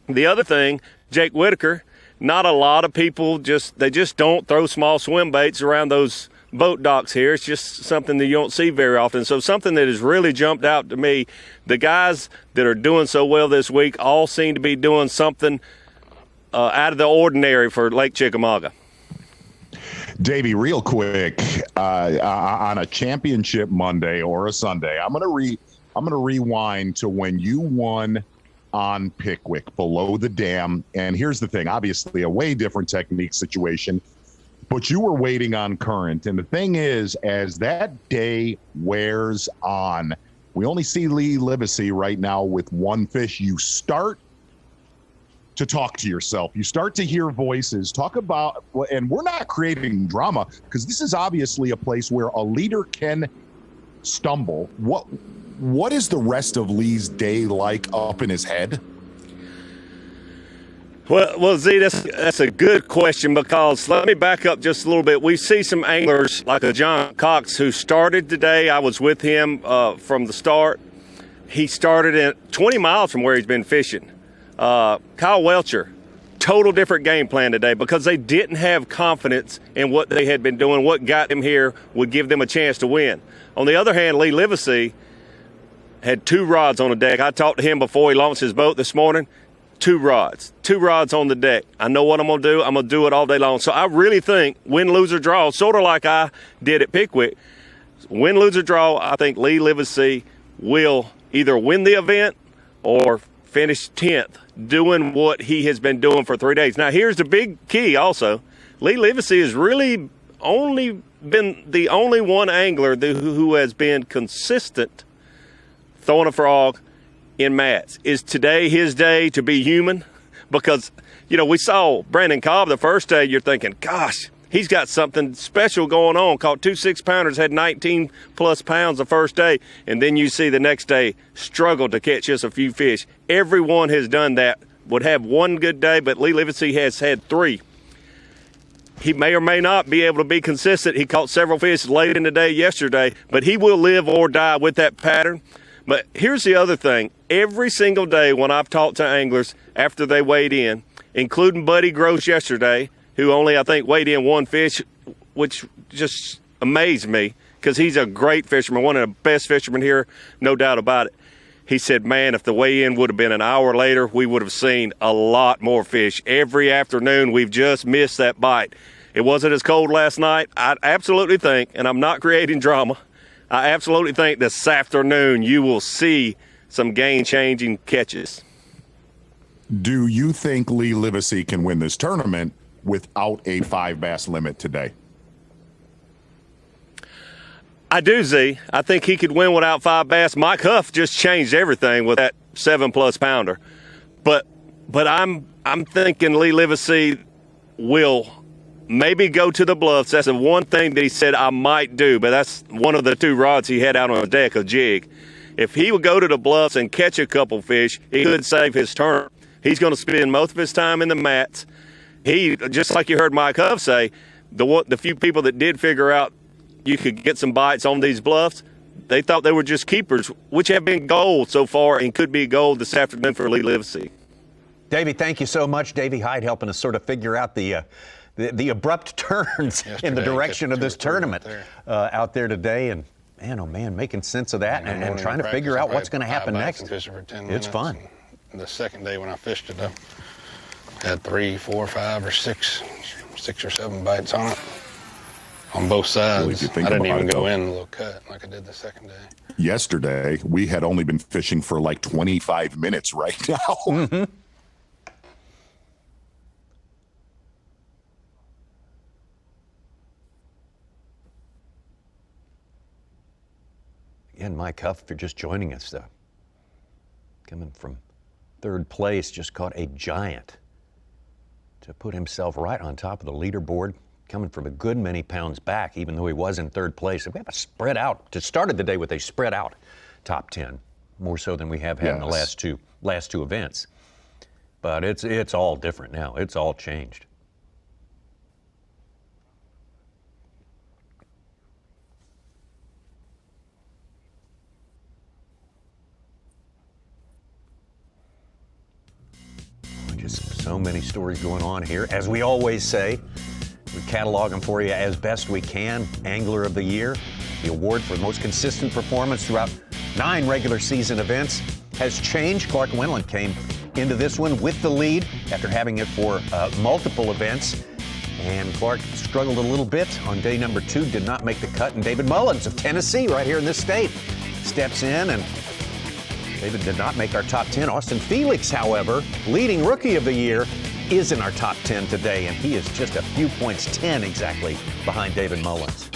The other thing, Jake Whitaker, not a lot of people they just don't throw small swim baits around those boat docks here. It's just something that you don't see very often. So something that has really jumped out to me, the guys that are doing so well this week all seem to be doing something out of the ordinary for Lake Chickamauga. Davey, real quick, on a championship Monday or a Sunday, I'm gonna rewind to when you won on Pickwick below the dam. And here's the thing, obviously a way different technique situation, but you were waiting on current. And the thing is, as that day wears on, we only see Lee Livesey right now with one fish. You start to talk to yourself. You start to hear voices talk about, and we're not creating drama, because this is obviously a place where a leader can stumble. What is the rest of Lee's day like up in his head? Well, Z, that's a good question, because let me back up just a little bit. We see some anglers like a John Cox who started today. I was with him from the start. He started at 20 miles from where he's been fishing. Kyle Welcher, total different game plan today, because they didn't have confidence in what they had been doing. What got them here would give them a chance to win. On the other hand, Lee Livesey had 2 rods on the deck. I talked to him before he launched his boat this morning. 2 rods on the deck. I know what I'm going to do. I'm going to do it all day long. So I really think win, lose, or draw, sort of like I did at Pickwick, win, lose, or draw, I think Lee Livesey will either win the event or finish 10th doing what he has been doing for 3 days. Now, here's the big key also. Lee Livesey has really only been the only one angler who has been consistent throwing a frog in mats. Is today his day to be human? Because, you know, we saw Brandon Cobb the first day. You're thinking, gosh, he's got something special going on. Caught 2 6-pounders, had 19-plus pounds the first day. And then you see the next day struggled to catch just a few fish. Everyone has done that. Would have one good day, but Lee Livesey has had 3. He may or may not be able to be consistent. He caught several fish late in the day yesterday, but he will live or die with that pattern. But here's the other thing. Every single day when I've talked to anglers after they weighed in, including Buddy Gross yesterday, who only, I think, weighed in 1 fish, which just amazed me, because he's a great fisherman, one of the best fishermen here, no doubt about it. He said, man, if the weigh-in would have been an hour later, we would have seen a lot more fish. Every afternoon, we've just missed that bite. It wasn't as cold last night. I absolutely think, and I'm not creating drama, I absolutely think this afternoon you will see some game-changing catches. Do you think Lee Livesey can win this tournament without a 5 bass limit today? I do, Z. I think he could win without 5 bass. Mike Huff just changed everything with that 7+ pounder. But I'm thinking Lee Livesey will maybe go to the bluffs. That's the one thing that he said I might do, but that's one of the 2 rods he had out on the deck, a jig. If he would go to the bluffs and catch a couple fish, he could save his turn. He's going to spend most of his time in the mats. He, just like you heard Mike Huff say, the few people that did figure out you could get some bites on these bluffs, they thought they were just keepers, which have been gold so far and could be gold this afternoon for Lee Livesey. Davey, thank you so much. Davey Hyde helping us sort of figure out the abrupt turns in the direction of this tournament out there today. And man, oh man, making sense of that and trying to figure out what's going to happen next. It's fun. The second day when I fished it, I had 3, 4, 5, or 6 or 7 bites on it on both sides. I didn't even go in a little cut like I did the second day. Yesterday, we had only been fishing for like 25 minutes right now. Mm-hmm. Again, Mike Huff, if you're just joining us, coming from 3rd place, just caught a giant to put himself right on top of the leaderboard, coming from a good many pounds back, even though he was in 3rd place. We have a spread out, just started the day with a spread out top 10, more so than we have had in the last two events. But it's all different now. It's all changed. Just so many stories going on here. As we always say, we catalog them for you as best we can. Angler of the Year, the award for the most consistent performance throughout 9 regular season events, has changed. Clark Winland came into this one with the lead after having it for multiple events. And Clark struggled a little bit on day number 2, did not make the cut. And David Mullins of Tennessee, right here in this state, steps in, and David did not make our top 10. Austin Felix, however, leading Rookie of the Year, is in our top 10 today, and he is just a few points, 10 exactly, behind David Mullins.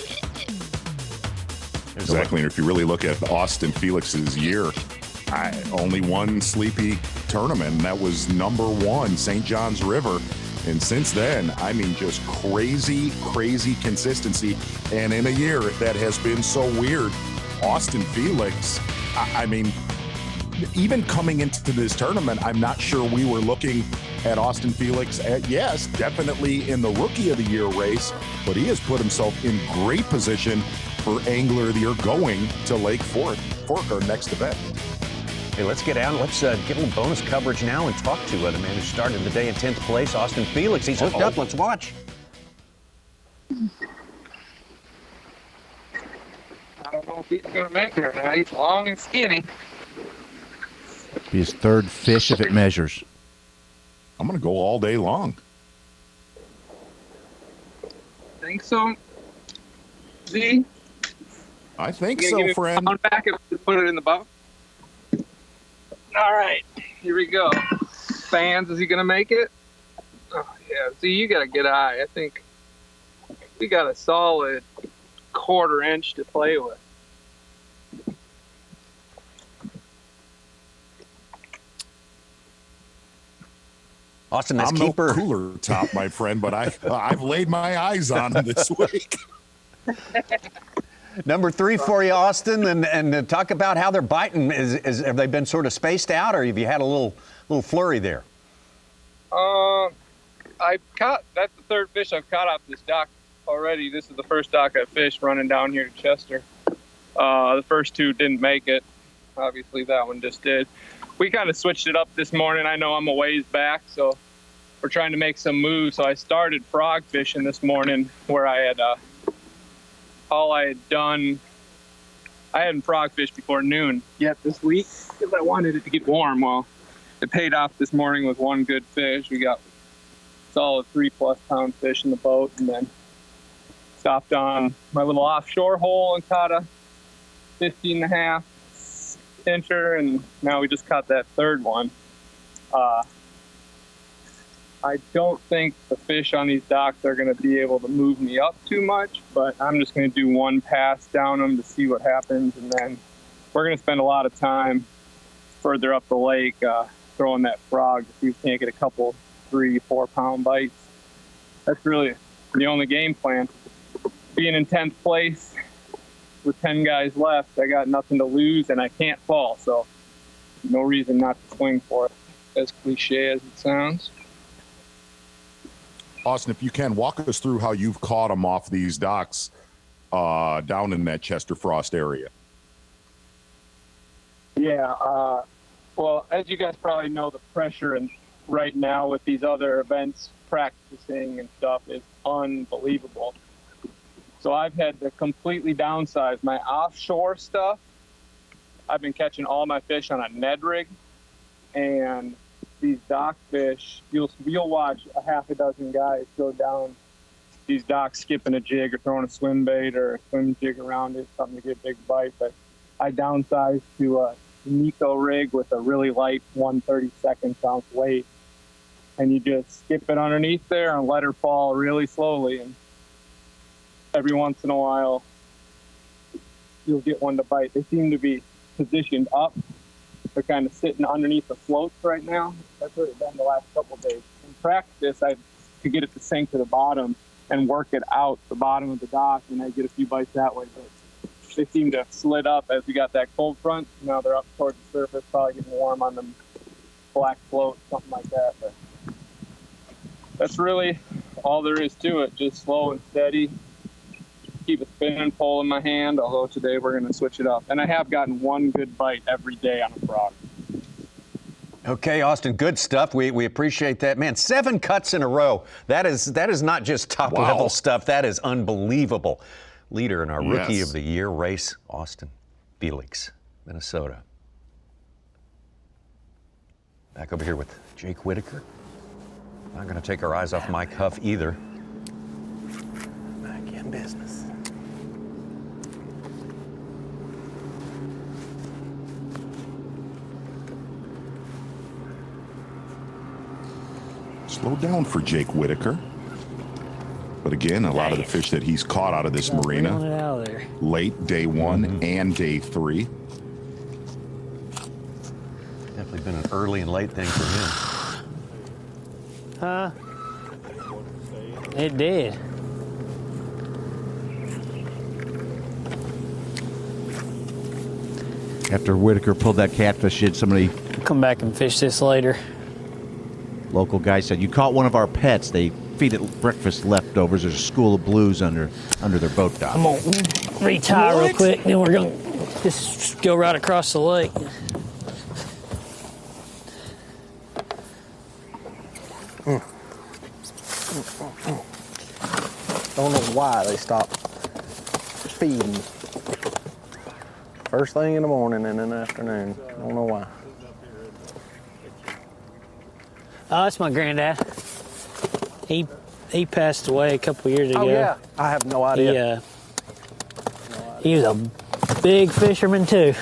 Exactly, and if you really look at Austin Felix's year, only one sleepy tournament, and that was number 1, St. John's River. And since then, I mean, just crazy consistency. And in a year that has been so weird, Austin Felix, I mean, even coming into this tournament, I'm not sure we were looking at Austin Felix yes, definitely in the Rookie of the Year race, but he has put himself in great position for Angler of the Year going to Lake Fork, our next event. Hey, let's get out. Let's get a little bonus coverage now and talk to the man who started the day in 10th place, Austin Felix. He's hooked up. Let's watch. I don't know if he's going to make it or not. He's long and skinny. Be his 3rd fish if it measures. I'm going to go all day long. Think so? Z? I think so, friend. Pound back and put it in the box. All right, here we go. Fans, is he going to make it? Oh, yeah. Z, you got a good eye. I think we got a solid 1/4 inch to play with. Austin, that's I'm keeper. No cooler top, my friend, but I've laid my eyes on him this week. Number 3 for you, Austin, and talk about how they're biting. Have they been sort of spaced out, or have you had a little flurry there? I caught. That's the 3rd fish I've caught off this dock already. This is the first dock I fished running down here to Chester. The first 2 didn't make it. Obviously, that one just did. We kind of switched it up this morning. I know I'm a ways back, so we're trying to make some moves. So I started frog fishing this morning where I had all I had done, I hadn't frog fished before noon yet this week because I wanted it to get warm. Well, it paid off this morning with one good fish. We got solid 3+ pound fish in the boat, and then stopped on my little offshore hole and caught a 15.5 incher, and now we just caught that third one. I don't think the fish on these docks are going to be able to move me up too much, but I'm just going to do one pass down them to see what happens, and then we're going to spend a lot of time further up the lake throwing that frog to see if we can't get a couple 3-4 pound bites. That's really the only game plan. Being in 10th place with 10 guys left, I got nothing to lose and I can't fall, so no reason not to swing for it, as cliche as it sounds. Austin, if you can, walk us through how you've caught them off these docks down in that Chester Frost area. Yeah, well, as you guys probably know, the pressure and right now with these other events, practicing and stuff, is unbelievable. So I've had to completely downsize my offshore stuff. I've been catching all my fish on a Ned rig, and these dock fish, you'll watch a half a dozen guys go down these docks skipping a jig or throwing a swim bait or a swim jig around it, something to get a big bite. But I downsized to a Nico rig with a really light 1/32 ounce weight, and you just skip it underneath there and let her fall really slowly, and every once in a while you'll get one to bite. They seem to be positioned up. They're kind of sitting underneath the floats right now. That's what it's been the last couple of days. In practice, I could get it to sink to the bottom and work it out the bottom of the dock, and I get a few bites that way. But they seem to have slid up as we got that cold front. Now they're up towards the surface, probably getting warm on them black floats, something like that. But that's really all there is to it. Just slow and steady. Keep a spinning pole in my hand, although today we're going to switch it up. And I have gotten one good bite every day on a frog. Okay, Austin, good stuff. We appreciate that. Man, 7 cuts in a row. That is not just top-level stuff. That is unbelievable. Leader in our Rookie of the Year race, Austin Felix, Minnesota. Back over here with Jake Whitaker. Not going to take our eyes off Mike Huff either. Back in business. Slow down for Jake Whitaker. But again, a lot of the fish that he's caught out of this marina, late day 1 and day 3. Definitely been an early and late thing for him. Huh? It did. After Whitaker pulled that catfish in, somebody come back and fish this later. Local guy said, "You caught one of our pets. They feed it breakfast leftovers. There's a school of blues under their boat dock." I'm going to retie real quick, then we're going to just go right across the lake. Don't know why they stopped feeding. First thing in the morning and in the afternoon. Don't know why. Oh, that's my granddad. He passed away a couple years ago. Oh yeah, I have no idea. He was a big fisherman too.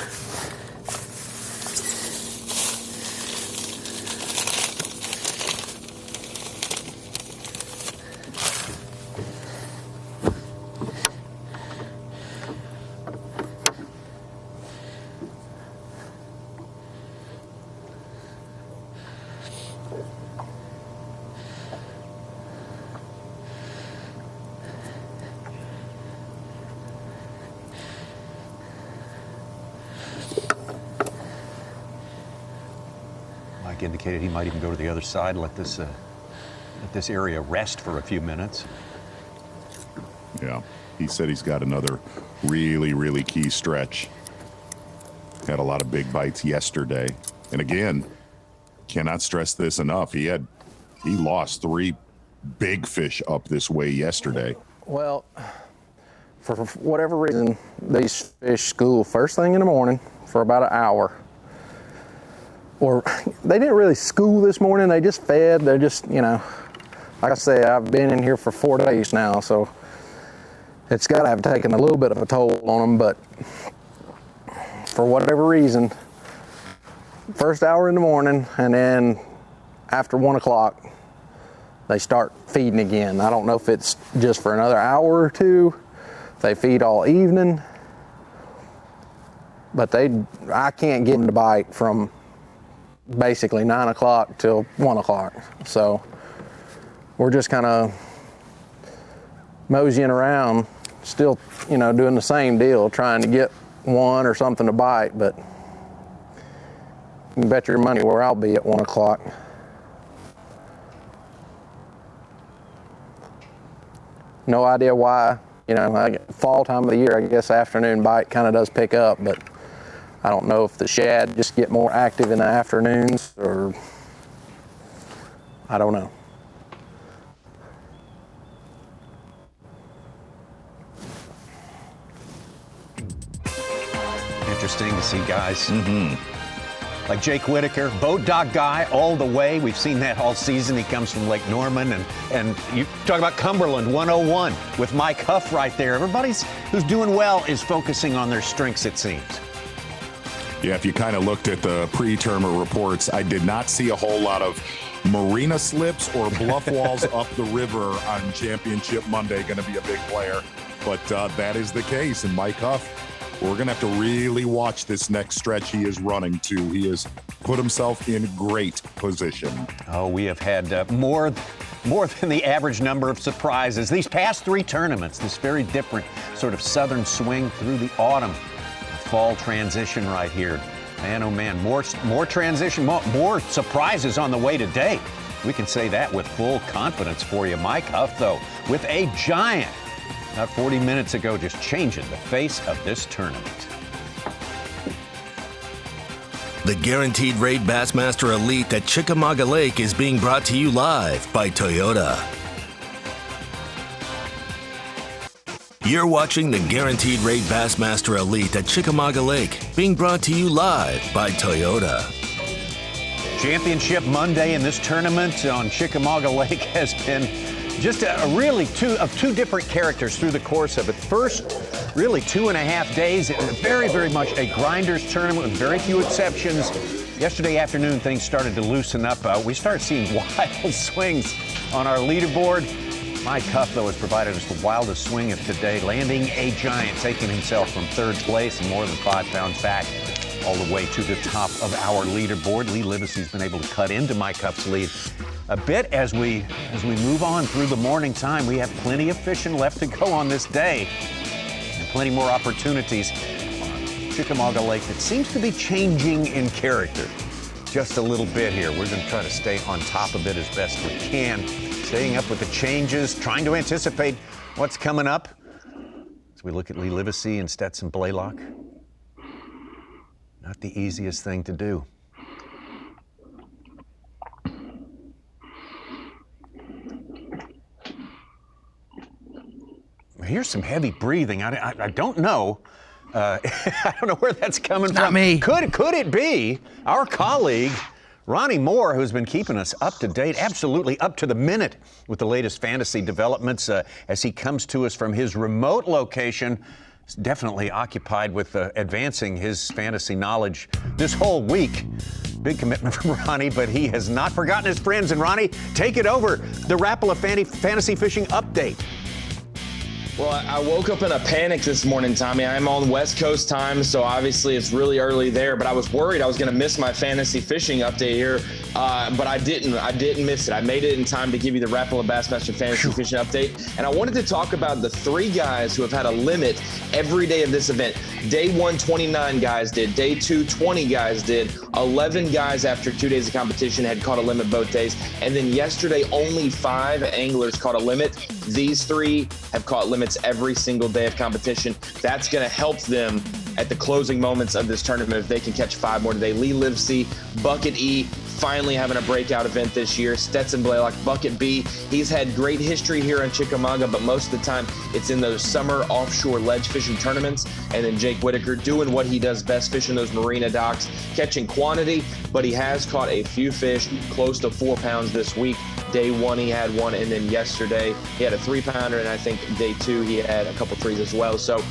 Indicated he might even go to the other side, let this area rest for a few minutes. Yeah, he said he's got another really, really key stretch. Had a lot of big bites yesterday. And again, cannot stress this enough. He lost 3 big fish up this way yesterday. Well, for whatever reason, these fish school first thing in the morning for about an hour. Or they didn't really school this morning, they just fed. They're just, you know, like I say, I've been in here for 4 days now, so it's got to have taken a little bit of a toll on them, but for whatever reason, first hour in the morning and then after 1 o'clock, they start feeding again. I don't know if it's just for another hour or two, they feed all evening, but I can't get them to bite from basically 9 o'clock till 1 o'clock. So we're just kind of moseying around, still, you know, doing the same deal, trying to get one or something to bite, but you can bet your money where I'll be at 1 o'clock. No idea why, you know, fall time of the year, I guess afternoon bite kind of does pick up, but I don't know if the shad just get more active in the afternoons or I don't know. Interesting to see guys like Jake Whitaker, boat dock guy all the way. We've seen that all season. He comes from Lake Norman, and you talk about Cumberland 101 with Mike Huff right there. Everybody's who's doing well is focusing on their strengths, it seems. Yeah, if you kind of looked at the pre-tournament reports, I did not see a whole lot of marina slips or bluff walls up the river on Championship Monday. Going to be a big player, but that is the case. And Mike Huff, we're going to have to really watch this next stretch he is running to. He has put himself in great position. Oh, we have had more than the average number of surprises. These past 3 tournaments, this very different sort of southern swing through the autumn. Fall transition right here. Man, oh man, more transition, more surprises on the way today. We can say that with full confidence for you. Mike Huff, though, with a giant, about 40 minutes ago, just changing the face of this tournament. The Guaranteed Rate Bassmaster Elite at Chickamauga Lake is being brought to you live by Toyota. You're watching the Guaranteed Rate Bassmaster Elite at Chickamauga Lake, being brought to you live by Toyota. Championship Monday in this tournament on Chickamauga Lake has been just really two different characters through the course of it. First, really 2.5 days, very, very much a grinders tournament with very few exceptions. Yesterday afternoon, things started to loosen up. We started seeing wild swings on our leaderboard. Mike Huff, though, has provided us the wildest swing of today, landing a giant, taking himself from 3rd place and more than 5 pounds back all the way to the top of our leaderboard. Lee Livesey's been able to cut into Mike Huff's lead a bit as we move on through the morning time. We have plenty of fishing left to go on this day and plenty more opportunities on Chickamauga Lake that seems to be changing in character just a little bit here. We're going to try to stay on top of it as best we can, staying up with the changes, trying to anticipate what's coming up as we look at Lee Livesey and Stetson Blaylock. Not the easiest thing to do. Here's some heavy breathing. I don't know. I don't know where that's coming from. Not me. Could it be our colleague, Ronnie Moore, who's been keeping us up to date, absolutely up to the minute with the latest fantasy developments as he comes to us from his remote location. He's definitely occupied with advancing his fantasy knowledge this whole week. Big commitment from Ronnie, but he has not forgotten his friends. And Ronnie, take it over. The Rapala Fantasy Fishing Update. Well, I woke up in a panic this morning, Tommy. I'm on West Coast time, so obviously it's really early there, but I was worried I was going to miss my fantasy fishing update here, but I didn't. I didn't miss it. I made it in time to give you the Rapala Bassmaster Fantasy Fishing Update, and I wanted to talk about the 3 guys who have had a limit every day of this event. Day 1, 29 guys did. Day 2, 20 guys did. 11 guys after 2 days of competition had caught a limit both days, and then yesterday only 5 anglers caught a limit. These 3 have caught limits every single day of competition. That's going to help them at the closing moments of this tournament if they can catch 5 more today. Lee Livesey, Bucket E, finally having a breakout event this year. Stetson Blaylock, Bucket B. He's had great history here in Chickamauga, but most of the time it's in those summer offshore ledge fishing tournaments. And then Jake Whitaker doing what he does best, fishing those marina docks, catching quantity, but he has caught a few fish close to 4 pounds this week. Day 1 he had one, and then yesterday he had a 3-pounder, and I think day 2 he had a couple 3s as well. So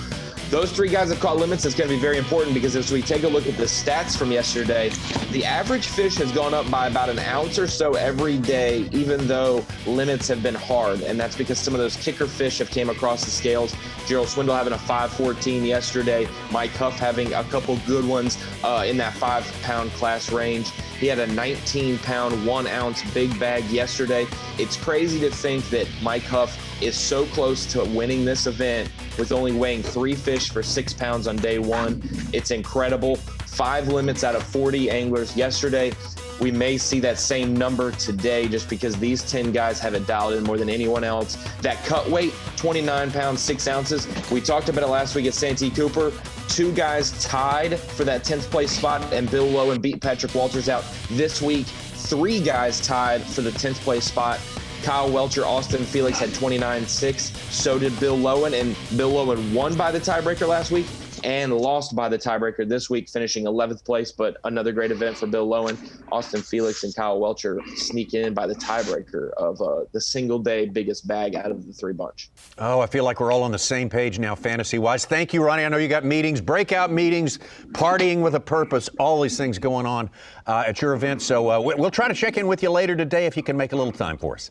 those 3 guys have caught limits. It's going to be very important because as we take a look at the stats from yesterday, the average fish has gone up by about an ounce or so every day, even though limits have been hard. And that's because some of those kicker fish have came across the scales. Gerald Swindle having a 5.14 yesterday. Mike Huff having a couple good ones in that 5-pound class range. He had a 19-pound, 1-ounce big bag yesterday. It's crazy to think that Mike Huff is so close to winning this event with only weighing 3 fish for 6 pounds on day 1. It's incredible. 5 limits out of 40 anglers yesterday. We may see that same number today just because these 10 guys have it dialed in more than anyone else. That cut weight, 29 pounds, 6 ounces. We talked about it last week at Santee Cooper. 2 guys tied for that 10th place spot, and Bill Lowen beat Patrick Walters out this week. 3 guys tied for the 10th place spot. Kyle Welcher, Austin Felix had 29.6. So did Bill Lowen, and Bill Lowen won by the tiebreaker last week and lost by the tiebreaker this week, finishing 11th place, but another great event for Bill Lowen. Austin Felix and Kyle Welcher sneak in by the tiebreaker of the single day biggest bag out of the 3 bunch. Oh, I feel like we're all on the same page now, fantasy-wise. Thank you, Ronnie. I know you got meetings, breakout meetings, partying with a purpose, all these things going on at your event. So we'll try to check in with you later today if you can make a little time for us.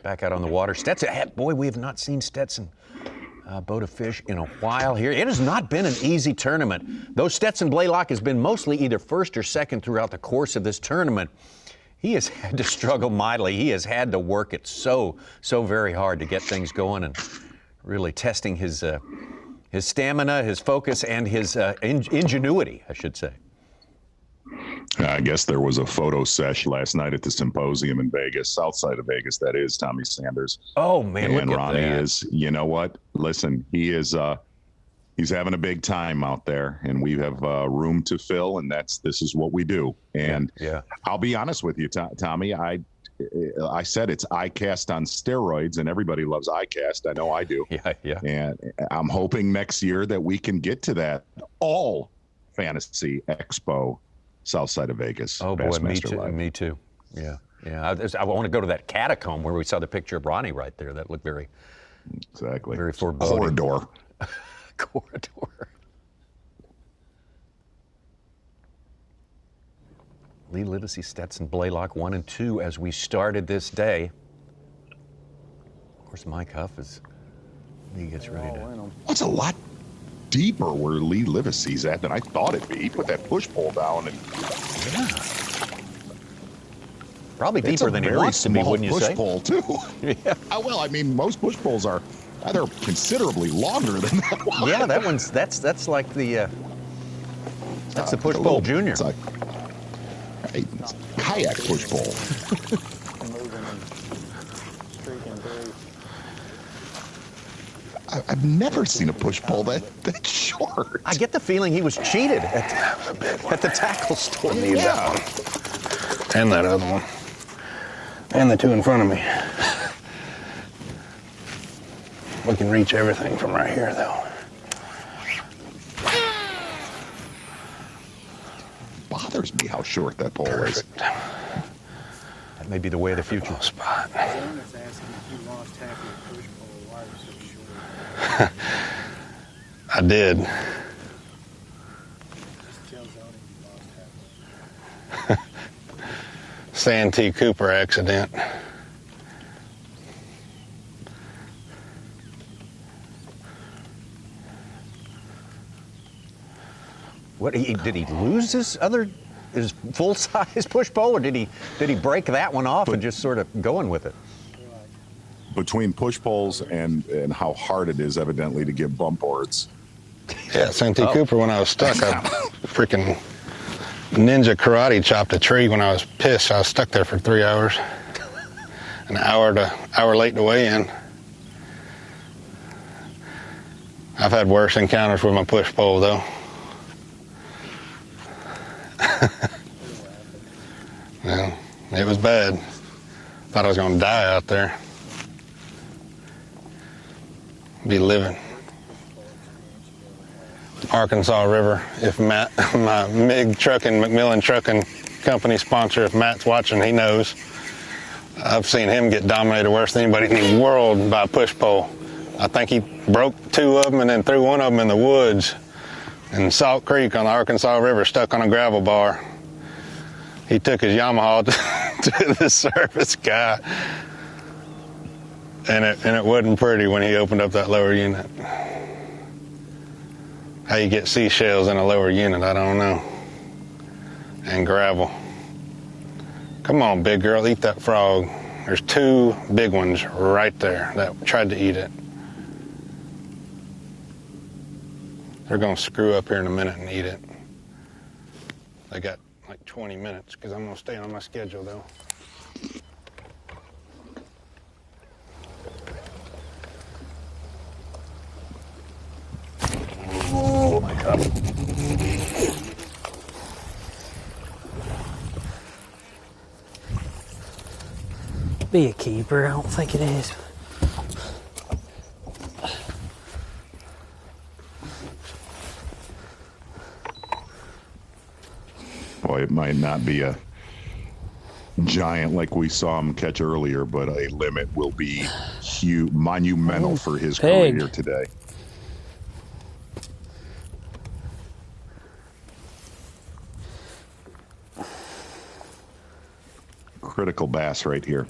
Back out on the water. Stetson, boy, we have not seen Stetson boat a fish in a while here. It has not been an easy tournament. Though Stetson Blaylock has been mostly either first or second throughout the course of this tournament, he has had to struggle mightily. He has had to work it so very hard to get things going and really testing his stamina, his focus, and his ingenuity, I should say. I guess there was a photo sesh last night at the symposium in Vegas, south side of Vegas. That is Tommy Sanders. Oh man, and look Ronnie at that. is. You know what? Listen, he is. He's having a big time out there, and we have room to fill, and this is what we do. And yeah. I'll be honest with you, Tommy. I said it's iCast on steroids, and everybody loves iCast. I know I do. Yeah. And I'm hoping next year that we can get to that all fantasy expo. South side of Vegas. Oh boy, Bassmaster Live. me too. Yeah. I want to go to that catacomb where we saw the picture of Ronnie right there. That looked very foreboding. Corridor. Lee Livesey, Stetson Blaylock 1 and 2 as we started this day. Of course, Mike Huff he gets ready to. That's a lot deeper where Lee Livesey's at than I thought it'd be. He put that push pole down and probably deeper than he wants to be, wouldn't you say? Push pole too. Yeah. Well, I mean, most push poles are they're considerably longer than that one. Yeah, that one's that's like the that's the push pole junior. It's like it's kayak push pole. I've never seen a push pole that short. I get the feeling he was cheated at the tackle store. Need that one. And that other one. And the 2 in front of me. We can reach everything from right here, though. Bothers me how short that pole is. That may be the way of the future. Spot. I did. Santee Cooper accident. What did he lose his full-size push pole, or did he break that one off and just sort of going with it? Between push poles and how hard it is evidently to get bump boards. Yeah, Santee Cooper, when I was stuck, I freaking ninja karate chopped a tree when I was pissed. I was stuck there for 3 hours. An hour late to weigh in. I've had worse encounters with my push pole, though. Well, it was bad. Thought I was going to die out there. Be living. Arkansas River. If Matt, my MIG Trucking, McMillan Trucking Company sponsor, if Matt's watching, he knows. I've seen him get dominated worse than anybody in the world by a push pole. I think he broke 2 of them and then threw one of them in the woods in Salt Creek on the Arkansas River, stuck on a gravel bar. He took his Yamaha to the service guy, and it wasn't pretty when he opened up that lower unit. How you get seashells in a lower unit, I don't know. And gravel. Come on, big girl, eat that frog. There's 2 big ones right there that tried to eat it. They're gonna screw up here in a minute and eat it. They got like 20 minutes because I'm gonna stay on my schedule though. Oh my God. Be a keeper, I don't think it is. Boy, it might not be a giant like we saw him catch earlier, but a limit will be huge, monumental for his career today. Critical bass right here.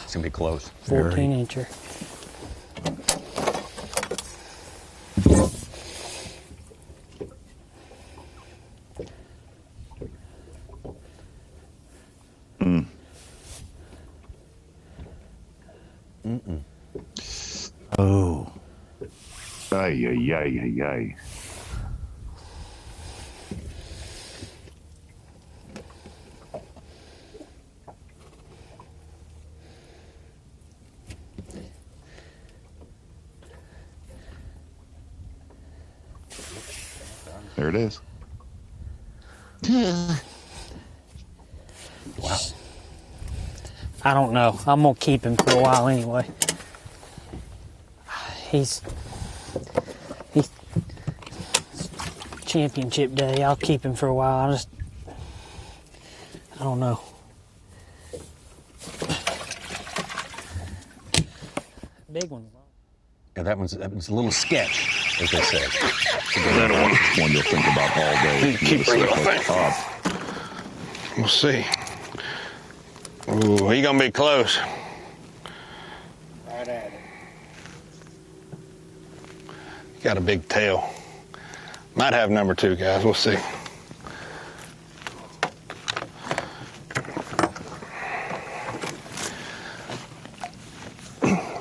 It's gonna be close. 14 incher. Oh. Ay, ay, ay, ay, ay. There it is. Wow. I don't know. I'm going to keep him for a while anyway. He's championship day. I'll keep him for a while. I don't know. Big one. Yeah, that one's a little sketch, as they say. That's one you'll think about all day. Keep bringing my thing up. We'll see. Ooh, he gonna be close. Right at it. Got a big tail. Might have number 2, guys. We'll see.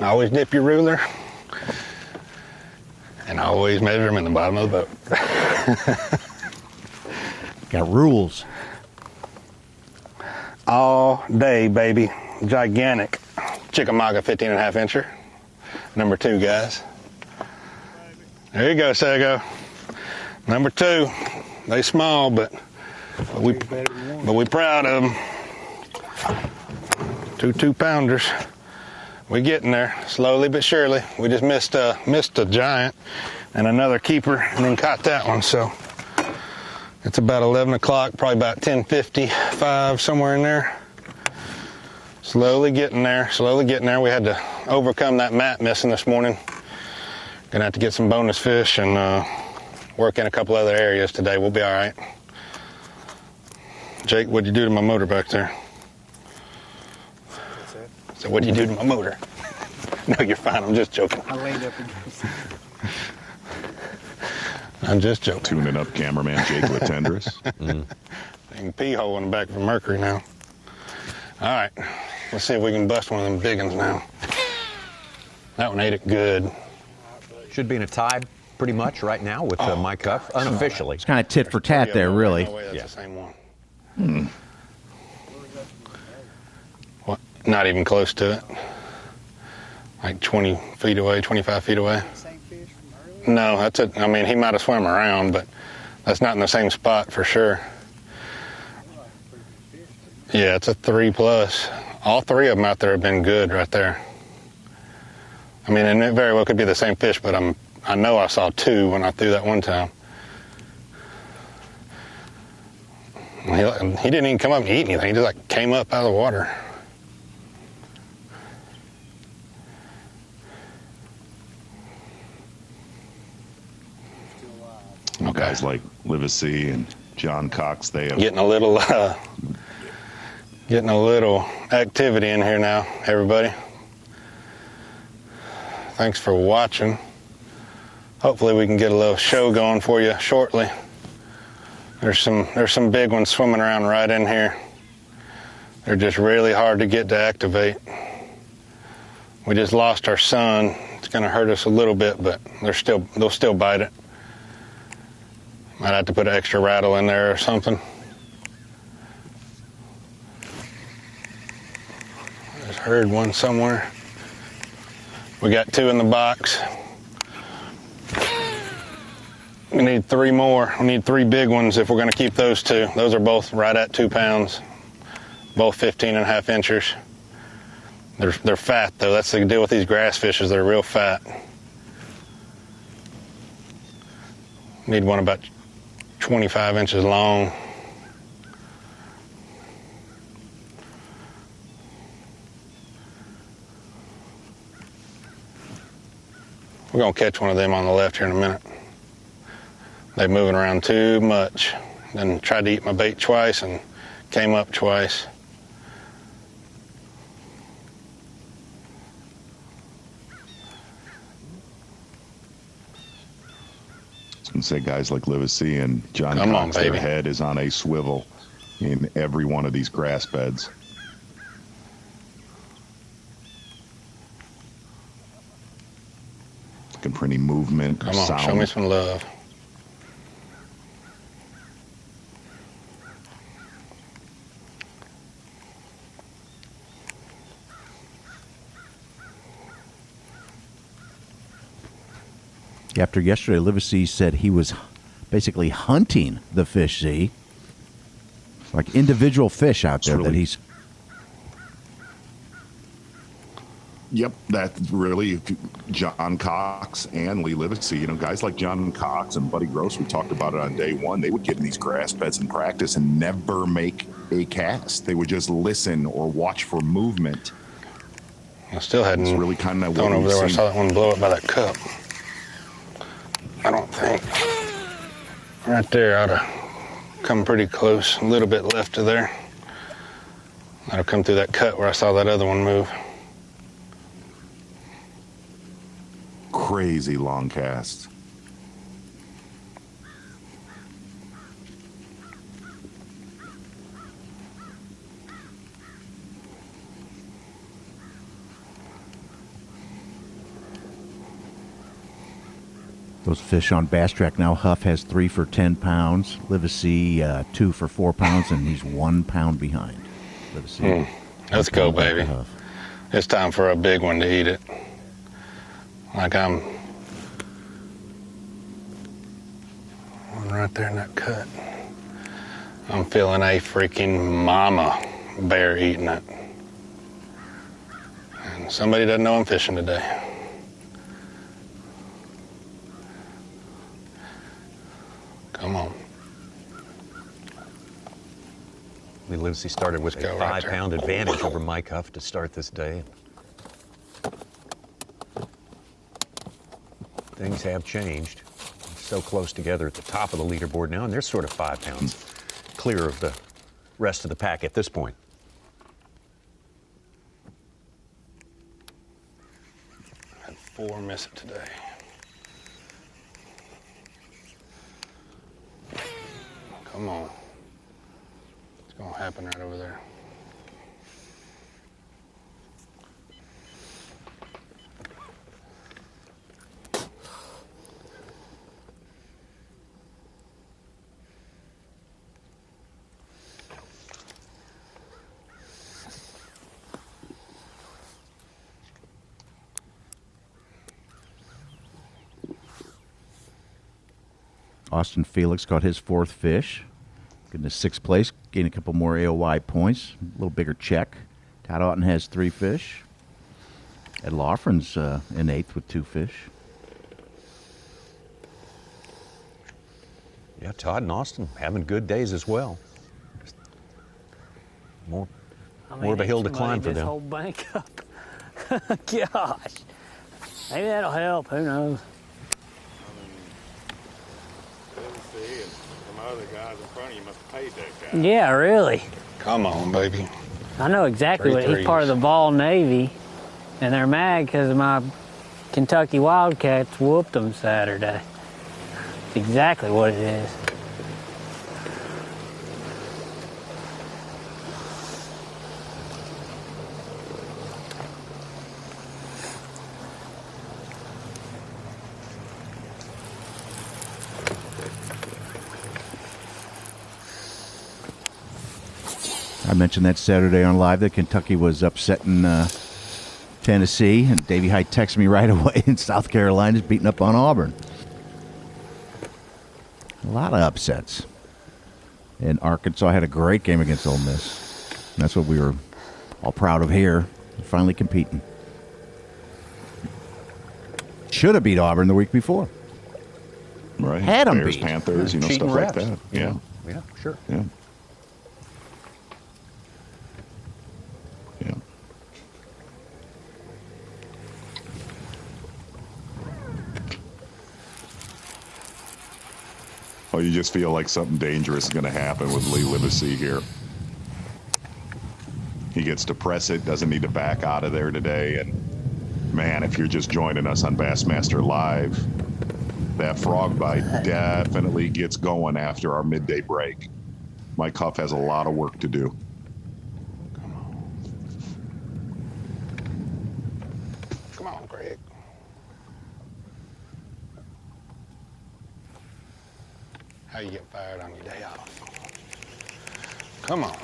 Always dip your ruler. And always measure them in the bottom of the boat. Got rules. All day, baby. Gigantic Chickamauga 15.5 incher. Number 2, guys. There you go, Sago. Number 2. They small, but we proud of them. 2 2-pounders. We getting there, slowly but surely. We just missed a giant and another keeper, and then caught that one. So it's about 11 o'clock, probably about 10:55, somewhere in there. Slowly getting there, slowly getting there. We had to overcome that mat missing this morning. Gonna have to get some bonus fish and work in a couple other areas today. We'll be all right. Jake, what'd you do to my motor back there? So what'd you do to my motor? No, you're fine. I'm just joking. I laid up against it. I'm just joking. Tuning up cameraman Jake Latendress. Dang pee hole in the back of a Mercury now. All right. Let's see if we can bust one of them big ones now. That one ate it good. Should be in a tie pretty much right now with Mike Huff, unofficially. It's kind of tit for tat there, really. No way that's the same one. What? Not even close to it. Like 20 feet away, 25 feet away. Same fish No, that's it. I mean, he might have swam around, but that's not in the same spot for sure. Yeah, it's a 3+. All three of them out there have been good right there. I mean, and it very well could be the same fish, but I know I saw 2 when I threw that one time. He didn't even come up and eat anything. He just like came up out of the water. Okay. Guys like Livesey and John Cox, they have getting a little activity in here now, everybody. Thanks for watching. Hopefully we can get a little show going for you shortly. There's some big ones swimming around right in here. They're just really hard to get to activate. We just lost our son. It's gonna hurt us a little bit, but they'll still bite it. Might have to put an extra rattle in there or something. I just heard one somewhere. We got 2 in the box. We need 3 more. We need 3 big ones if we're going to keep those 2. Those are both right at 2 pounds, both 15.5 inches. They're fat though. That's the deal with these grass fishes. They're real fat. Need one about 25 inches long. We're going to catch one of them on the left here in a minute. They're moving around too much. Then tried to eat my bait twice and came up twice. I was going to say guys like Livesey and John Cox, their head is on a swivel in every one of these grass beds. Looking for any movement or Come on, sound. show me some love. After yesterday, Livesey said he was basically hunting the fish, Z. Like individual fish out there that he's... Yep, that's really John Cox and Lee Livesey. You know, guys like John Cox and Buddy Gross, we talked about it on day one. They would get in these grass beds and practice and never make a cast. They would just listen or watch for movement. I still hadn't really kind of gone over there where I saw that one blow up by that cup. I don't think. Right there ought to come pretty close. A little bit left of there. That'll come through that cut where I saw that other one move. Crazy long cast. Those fish on Bass Track now. Huff has 3 for 10 pounds. Livesey 2 for 4 pounds, and he's 1 pound behind. Livesey. Let's go, baby. It's time for a big one to eat it. Like I'm one right there in that cut. I'm feeling a freaking mama bear eating it. And somebody doesn't know I'm fishing today. Come on. Lee Livesey started with a 5-pound advantage over Mike Huff to start this day. Things have changed. So close together at the top of the leaderboard now, and they're sort of 5 pounds clear of the rest of the pack at this point. I had 4 miss it today. Come on. It's going to happen right over there. Austin Felix caught his 4th fish. Getting to 6th place, gained a couple more AOY points. A little bigger check. Todd Auten has 3 fish. Ed Loughran's in 8th with 2 fish. Yeah, Todd and Austin having good days as well. More of a hill to climb for this them. whole bank up. Gosh. Maybe that'll help. Who knows? Some other guys in front of you must have paid that guy. Yeah, really. Come on, baby. I know exactly what he's part of the Ball Navy, and they're mad because my Kentucky Wildcats whooped them Saturday. That's exactly what it is. I mentioned that Saturday on Live that Kentucky was upsetting Tennessee, and Davey Hite texted me right away, and South Carolina's beating up on Auburn. A lot of upsets. And Arkansas had a great game against Ole Miss. And that's what we were all proud of here. Finally competing. Should have beat Auburn the week before. Right. Had them Bears, beat. Panthers, Cheating stuff reps. like that. Yeah. Yeah, sure. Yeah. Yeah. Oh, you just feel like something dangerous is going to happen with Lee Livesey here. He gets to press it, doesn't need to back out of there today. And man, if you're just joining us on Bassmaster Live, that frog bite definitely gets going after our midday break. Mike Huff has a lot of work to do. Come on, Greg. How you get fired on your day off? Come on.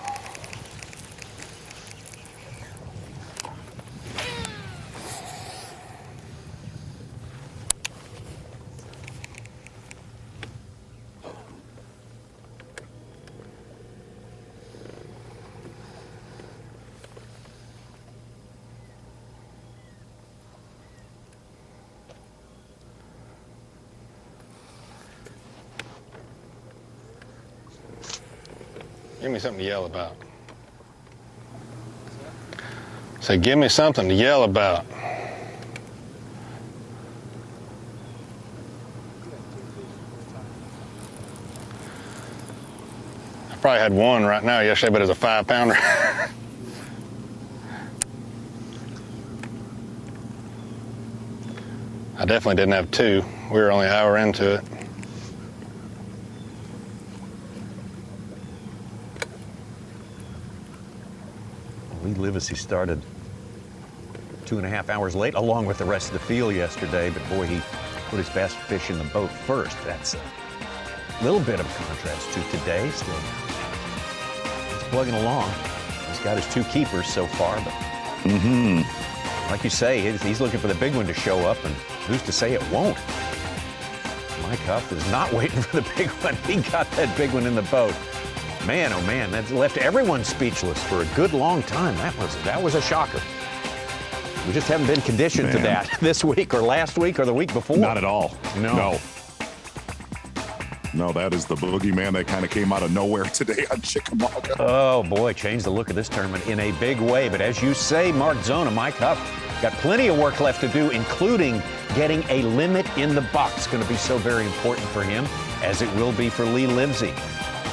Give me something to yell about. Say, give me something to yell about. I probably had one right now yesterday, but it's a 5-pounder. I definitely didn't have 2. We were only an hour into it. Lee Livesey started 2.5 hours late, along with the rest of the field yesterday, but boy, he put his best fish in the boat first. That's a little bit of a contrast to today. Still, he's plugging along. He's got his 2 keepers so far, but like you say, he's looking for the big one to show up, and who's to say it won't? Mike Huff is not waiting for the big one. He got that big one in the boat. Man, oh man, that left everyone speechless for a good long time. That was a shocker. We just haven't been conditioned to that this week or last week or the week before. Not at all. No. No, that is the boogeyman that kind of came out of nowhere today on Chickamauga. Oh boy, changed the look of this tournament in a big way. But as you say, Mark Zona, Mike Huff, got plenty of work left to do, including getting a limit in the box. Going to be so very important for him, as it will be for Lee Livesey.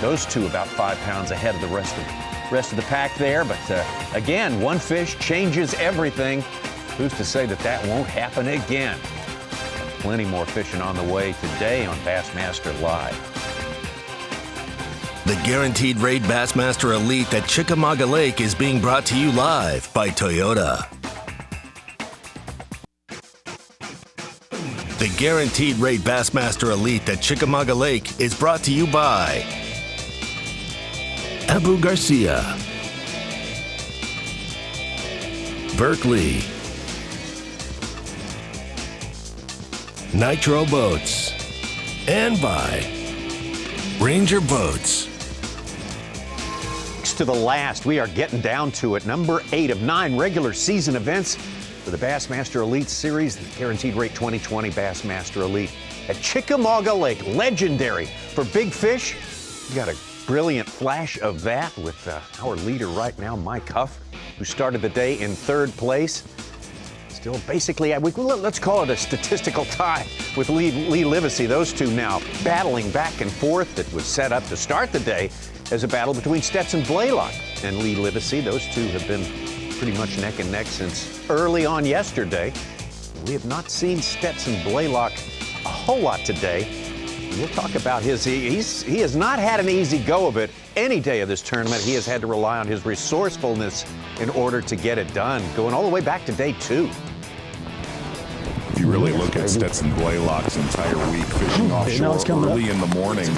Those 2 about 5 pounds ahead of the rest of the pack there. But again, 1 fish changes everything. Who's to say that won't happen again? Plenty more fishing on the way today on Bassmaster Live. The Guaranteed Rate Bassmaster Elite at Chickamauga Lake is being brought to you live by Toyota. The Guaranteed Rate Bassmaster Elite at Chickamauga Lake is brought to you by Abu Garcia, Berkeley, Nitro Boats, and by Ranger Boats. To the last, we are getting down to it. Number 8 of 9 regular season events for the Bassmaster Elite Series, the Guaranteed Rate 2020 Bassmaster Elite at Chickamauga Lake. Legendary for big fish. We got a brilliant flash of that with our leader right now, Mike Huff, who started the day in 3rd place. Still basically, let's call it a statistical tie with Lee Livesey. Those two now battling back and forth. That was set up to start the day as a battle between Stetson Blaylock and Lee Livesey. Those two have been pretty much neck and neck since early on yesterday. We have not seen Stetson Blaylock a whole lot today. We'll talk about he has not had an easy go of it any day of this tournament. He has had to rely on his resourcefulness in order to get it done, going all the way back to day 2. If you really look at Stetson Blaylock's entire week fishing offshore early in the morning,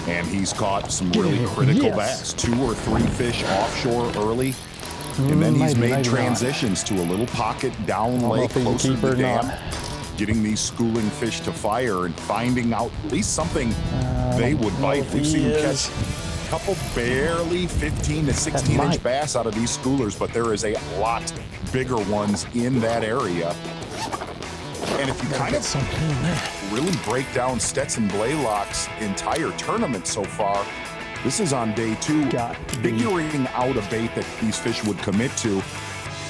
and he's caught some really critical bass, 2 or 3 fish offshore early, and then he's made transitions to a little pocket down lake closer to the dam, getting these schooling fish to fire and finding out at least something they would bite. We've seen him catch a couple barely 15 to 16-inch bass out of these schoolers, but there is a lot bigger ones in that area. And if you kind of really break down Stetson Blaylock's entire tournament so far, this is on day 2, figuring out a bait that these fish would commit to.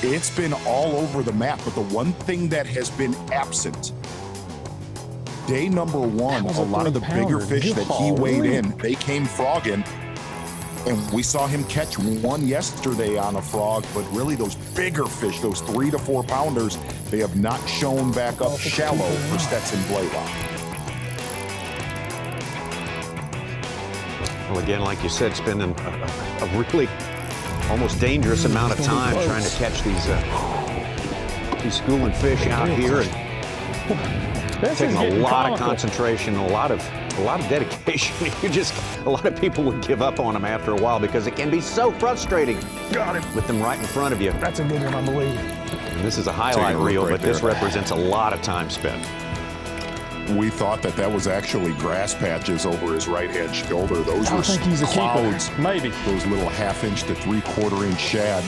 It's been all over the map, but the one thing that has been absent, day number 1, a lot of the bigger fish that he weighed in, they came frogging. And we saw him catch one yesterday on a frog, but really those bigger fish, those 3 to 4 pounders, they have not shown back up shallow for Stetson Blaylock. Well, again, like you said, spending a really almost dangerous amount of time trying to catch these schooling fish out here. And taking a lot of concentration, a lot of dedication. A lot of people would give up on them after a while because it can be so frustrating. Got it. With them right in front of you. That's a good one, I believe. And this is a highlight reel, but this represents a lot of time spent. We thought that was actually grass patches over his right-hand shoulder. Those were clouds. Maybe. Those little 1/2 to 3/4 inch shad.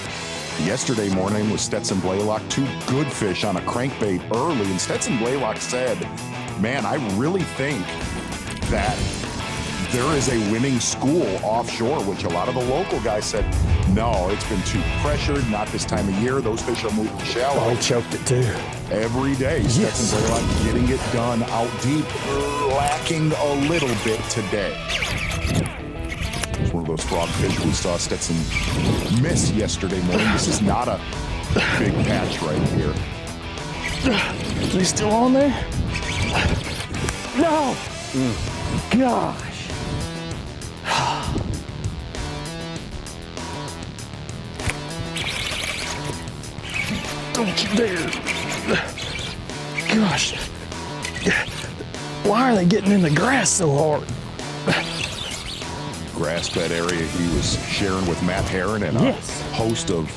Yesterday morning with Stetson Blaylock, 2 good fish on a crankbait early, and Stetson Blaylock said, man, I really think that there is a winning school offshore, which a lot of the local guys said, no, it's been too pressured, not this time of year, those fish are moving shallow. Oh, he choked it too. Every day, Stetson Blaylock getting it done out deep, lacking a little bit today. It's one of those frog fish we saw Stetson miss yesterday morning. This is not a big patch right here. Is he still on there? No! Gosh. Don't you dare. Gosh. Why are they getting in the grass so hard? Grass bed area he was sharing with Matt Herron and a host of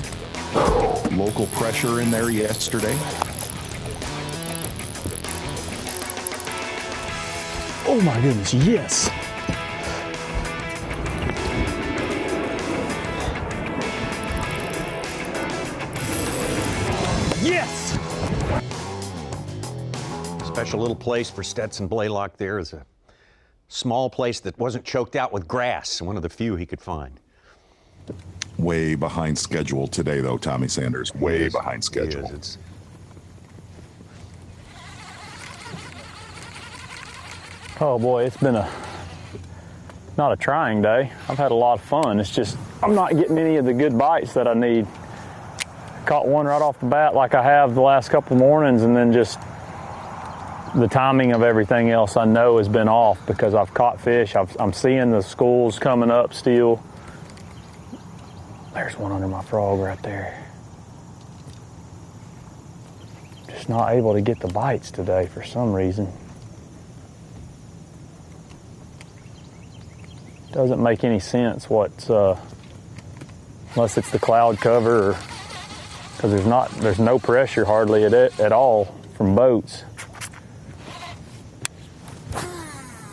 local pressure in there yesterday. Oh my goodness, yes. Yes! Special little place for Stetson Blaylock there is a small place that wasn't choked out with grass, one of the few he could find. Way behind schedule today, though, Tommy Sanders. Way behind schedule. Oh boy, it's been not a trying day. I've had a lot of fun. It's just I'm not getting any of the good bites that I need. Caught one right off the bat like I have the last couple mornings, and then just the timing of everything else I know has been off because I've caught fish. I'm seeing the schools coming up still. There's one under my frog right there. Just not able to get the bites today for some reason. Doesn't make any sense unless it's the cloud cover, because there's no pressure hardly at all from boats.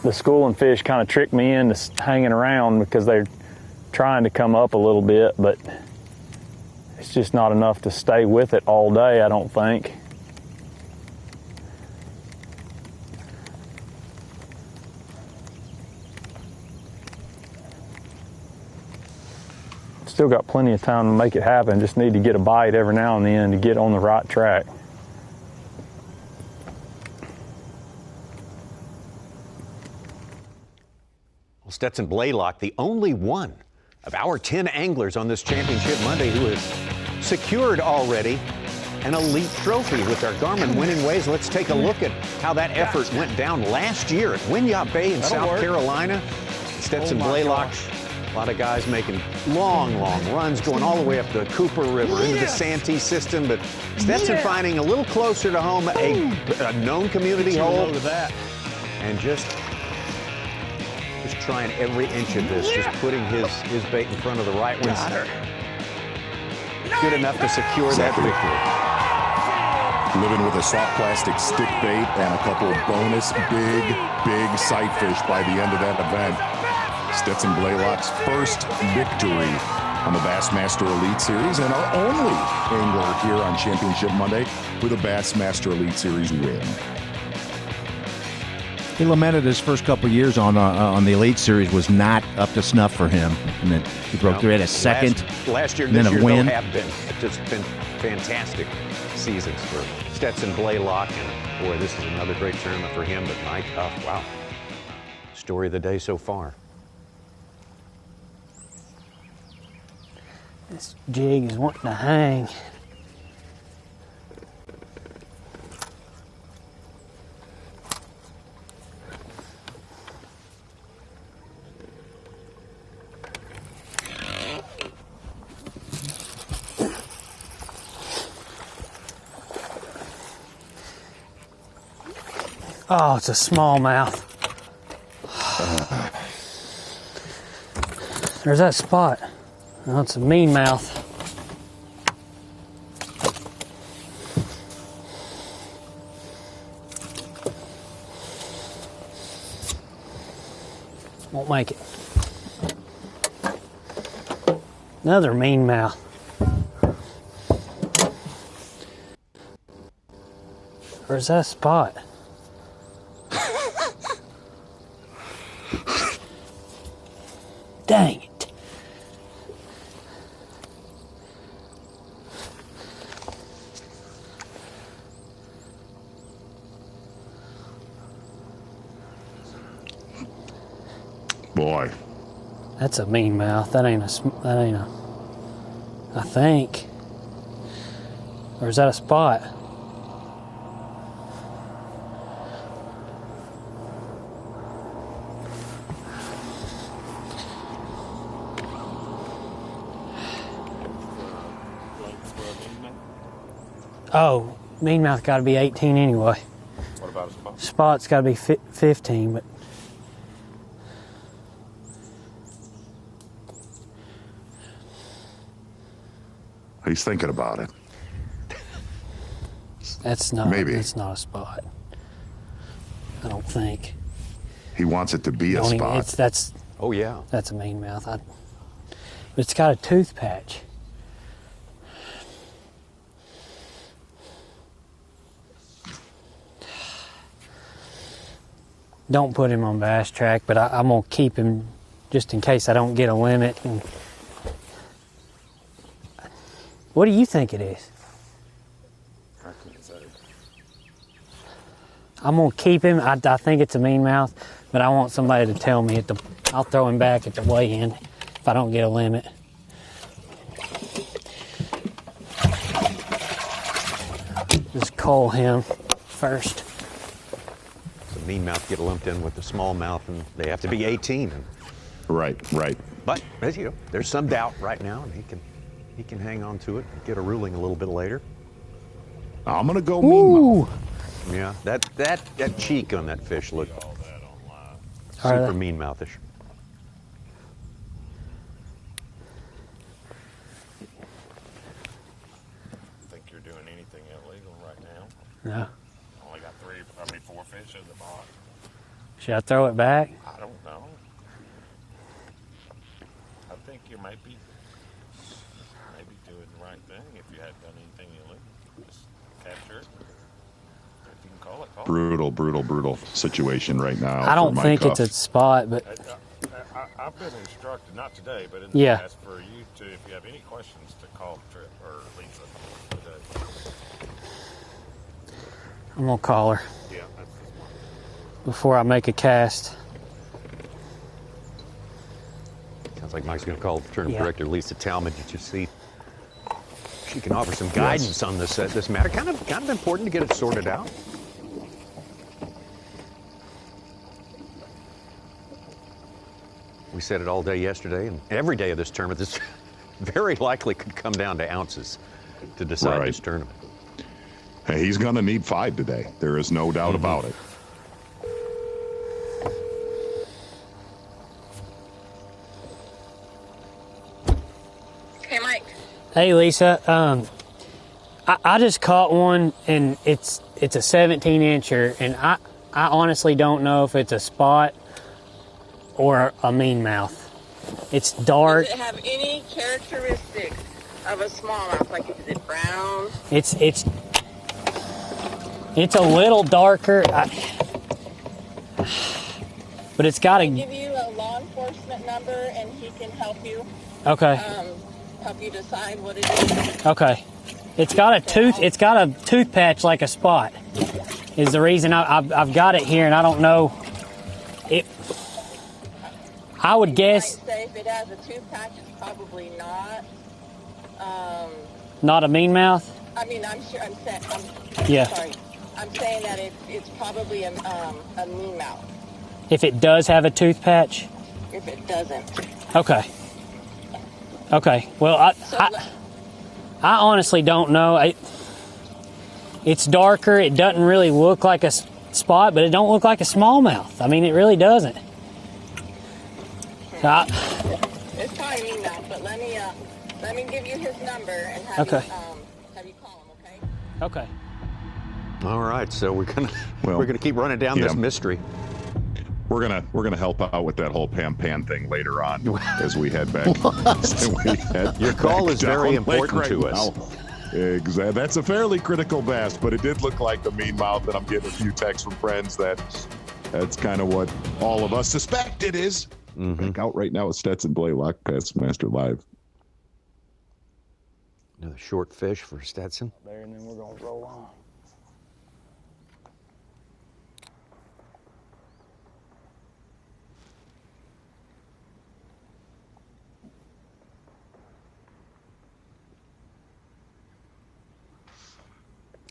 the schooling fish kind of tricked me into hanging around because they're trying to come up a little bit, but it's just not enough to stay with it all day, I don't think. Still got plenty of time to make it happen. Just need to get a bite every now and then to get on the right track. Well, Stetson Blaylock, the only one of our 10 anglers on this Championship Monday who has secured already an elite trophy with our Garmin winning ways. Let's take a look at how that effort went down last year at Winyah Bay in South Carolina. Stetson Blaylock, a lot of guys making long runs, going all the way up the Cooper River into the Santee system, but Stetson finding a little closer to home a known community hole, and just trying every inch of this, just putting his bait in front of the right one. Good enough to secure that victory. Living with a soft plastic stick bait and a couple bonus big sight fish by the end of that event. Stetson Blaylock's first victory on the Bassmaster Elite Series and our only angler here on Championship Monday with a Bassmaster Elite Series win. He lamented his first couple of years on the Elite Series was not up to snuff for him, and then he broke through at a second. Last year, and then this a year, win. though, have been. It's just been fantastic seasons for Stetson Blaylock, and boy, this is another great tournament for him. But my tough, wow, story of the day so far. This jig is wanting to hang. Oh, it's a smallmouth. There's that spot. Oh, it's a mean mouth. Won't make it. Another mean mouth. Where's that spot? Dang it. Boy. That's a mean mouth. That ain't a, I think. Or is that a spot? Oh, mean mouth got to be 18 anyway. What about a spot? Spot's got to be 15, but He's thinking about it. that's not. Maybe. That's not a spot. I don't think. He wants it to be a Don't even- spot. that's. Oh yeah. That's a mean mouth. But it's got a tooth patch. Don't put him on Bass Track, but I'm gonna keep him just in case I don't get a limit. And what do you think it is? I can't say. I'm gonna keep him. I think it's a mean mouth, but I want somebody to tell me I'll throw him back at the weigh-in if I don't get a limit. Just cull him first. The mean mouth get lumped in with the small mouth, and they have to be 18. Right. But as you know, there's some doubt right now, and he can hang on to it and get a ruling a little bit later. I'm gonna go mean mouth. Yeah, that cheek on that fish looked super mean mouthish. Think you're doing anything illegal right now? No. Only got 4 fish in the box. Should I throw it back? I don't know. I think you might be doing the right thing if you hadn't done anything illegal. Just capture it. If you can call it, call it. Brutal situation right now. I don't think it's a spot, but I've been instructed, not today, but in the past, for you to, if you have any questions, to call Trip or Lisa today. I'm gonna call her. Yeah, that's the one. Before I make a cast. Sounds like Mike's going to call tournament director Lisa Talmadge to see if she can offer some guidance on this matter. Kind of important to get it sorted out. We said it all day yesterday, and every day of this tournament, this very likely could come down to ounces to decide this tournament. Hey, he's going to need 5 today. There is no doubt about it. Hey, Mike. Hey, Lisa. I just caught one, and it's a 17-incher, and I honestly don't know if it's a spot or a mean mouth. It's dark. Does it have any characteristics of a smallmouth? Like, is it brown? It's a little darker, but it's got I'll give you a law enforcement number, and he can help you. Okay. Help you decide what it is. Okay. It's got a tooth patch like a spot. Is the reason I've got it here, and I don't know. I would guess. I'd say if it has a tooth patch, it's probably not. Not a mean mouth. I mean, I'm sure. Yeah. Sorry. I'm saying that it's probably a mean mouth. If it does have a tooth patch. If it doesn't. Okay. Okay. Well, I honestly don't know. It's darker. It doesn't really look like a spot, but it don't look like a smallmouth. I mean, it really doesn't. So it's probably mean mouth, but let me give you his number and have you call him. Okay. Okay. All right, so we're gonna keep running down this mystery. We're gonna help out with that whole Pan thing later on as we head back. Your call is very important to us. Exactly. That's a fairly critical bass, but it did look like the mean mouth, and I'm getting a few texts from friends that's kind of what all of us suspect it is. Back out right now with Stetson Blaylock, Bassmaster Live. Another short fish for Stetson. There, and then we're gonna roll on.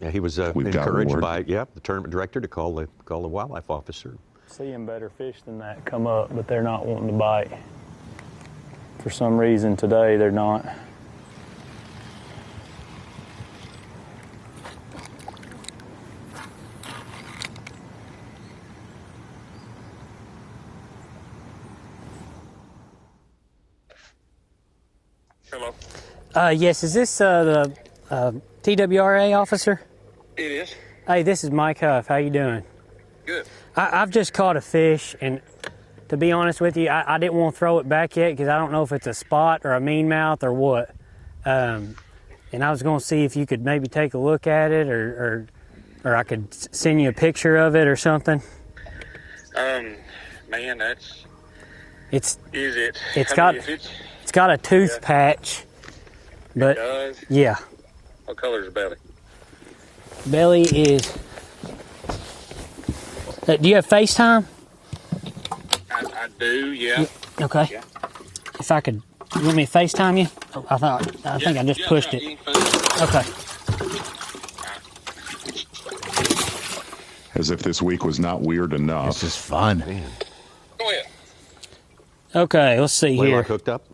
Yeah, he was encouraged by the tournament director to call the wildlife officer. Seeing better fish than that come up, but they're not wanting to bite. For some reason today, they're not. Hello. Yes, is this the TWRA officer? It is. Hey, this is Mike Huff. How you doing? Good. I've just caught a fish, and to be honest with you, I didn't want to throw it back yet because I don't know if it's a spot or a mean mouth or what. And I was going to see if you could maybe take a look at it, or I could send you a picture of it or something. Man, It's it's got a tooth patch, but it does? Yeah. What color is the belly? Belly is. Do you have FaceTime? I do, yeah. Okay. Yeah. If I could, you want me to FaceTime you? I think I just pushed it. Okay. As if this week was not weird enough. This is fun. Go ahead. Okay, let's see here. Hooked up.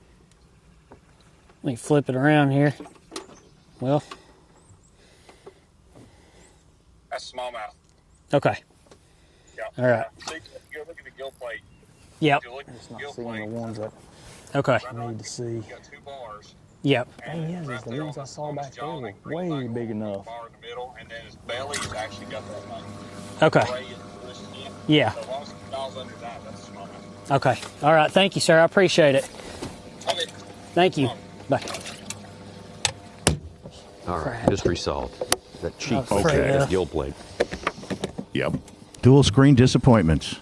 Let me flip it around here. Well. That's smallmouth. Okay. Yeah. All right. See, you look at the gill plate. Yep. You look at the gill Seeing plate. the ones that Okay. I need to see. You got 2 bars. Yep. Thing is the ones I saw back there were way big enough. Bar in the middle, and then his belly has actually got that like Okay. gray and skin. Yeah. So as long as the dog Okay. All right. Thank you, sir. I appreciate it. Okay. Thank you. Bye. All right, mystery solved. That cheap Okay. gill plate. Yep. Dual screen disappointments.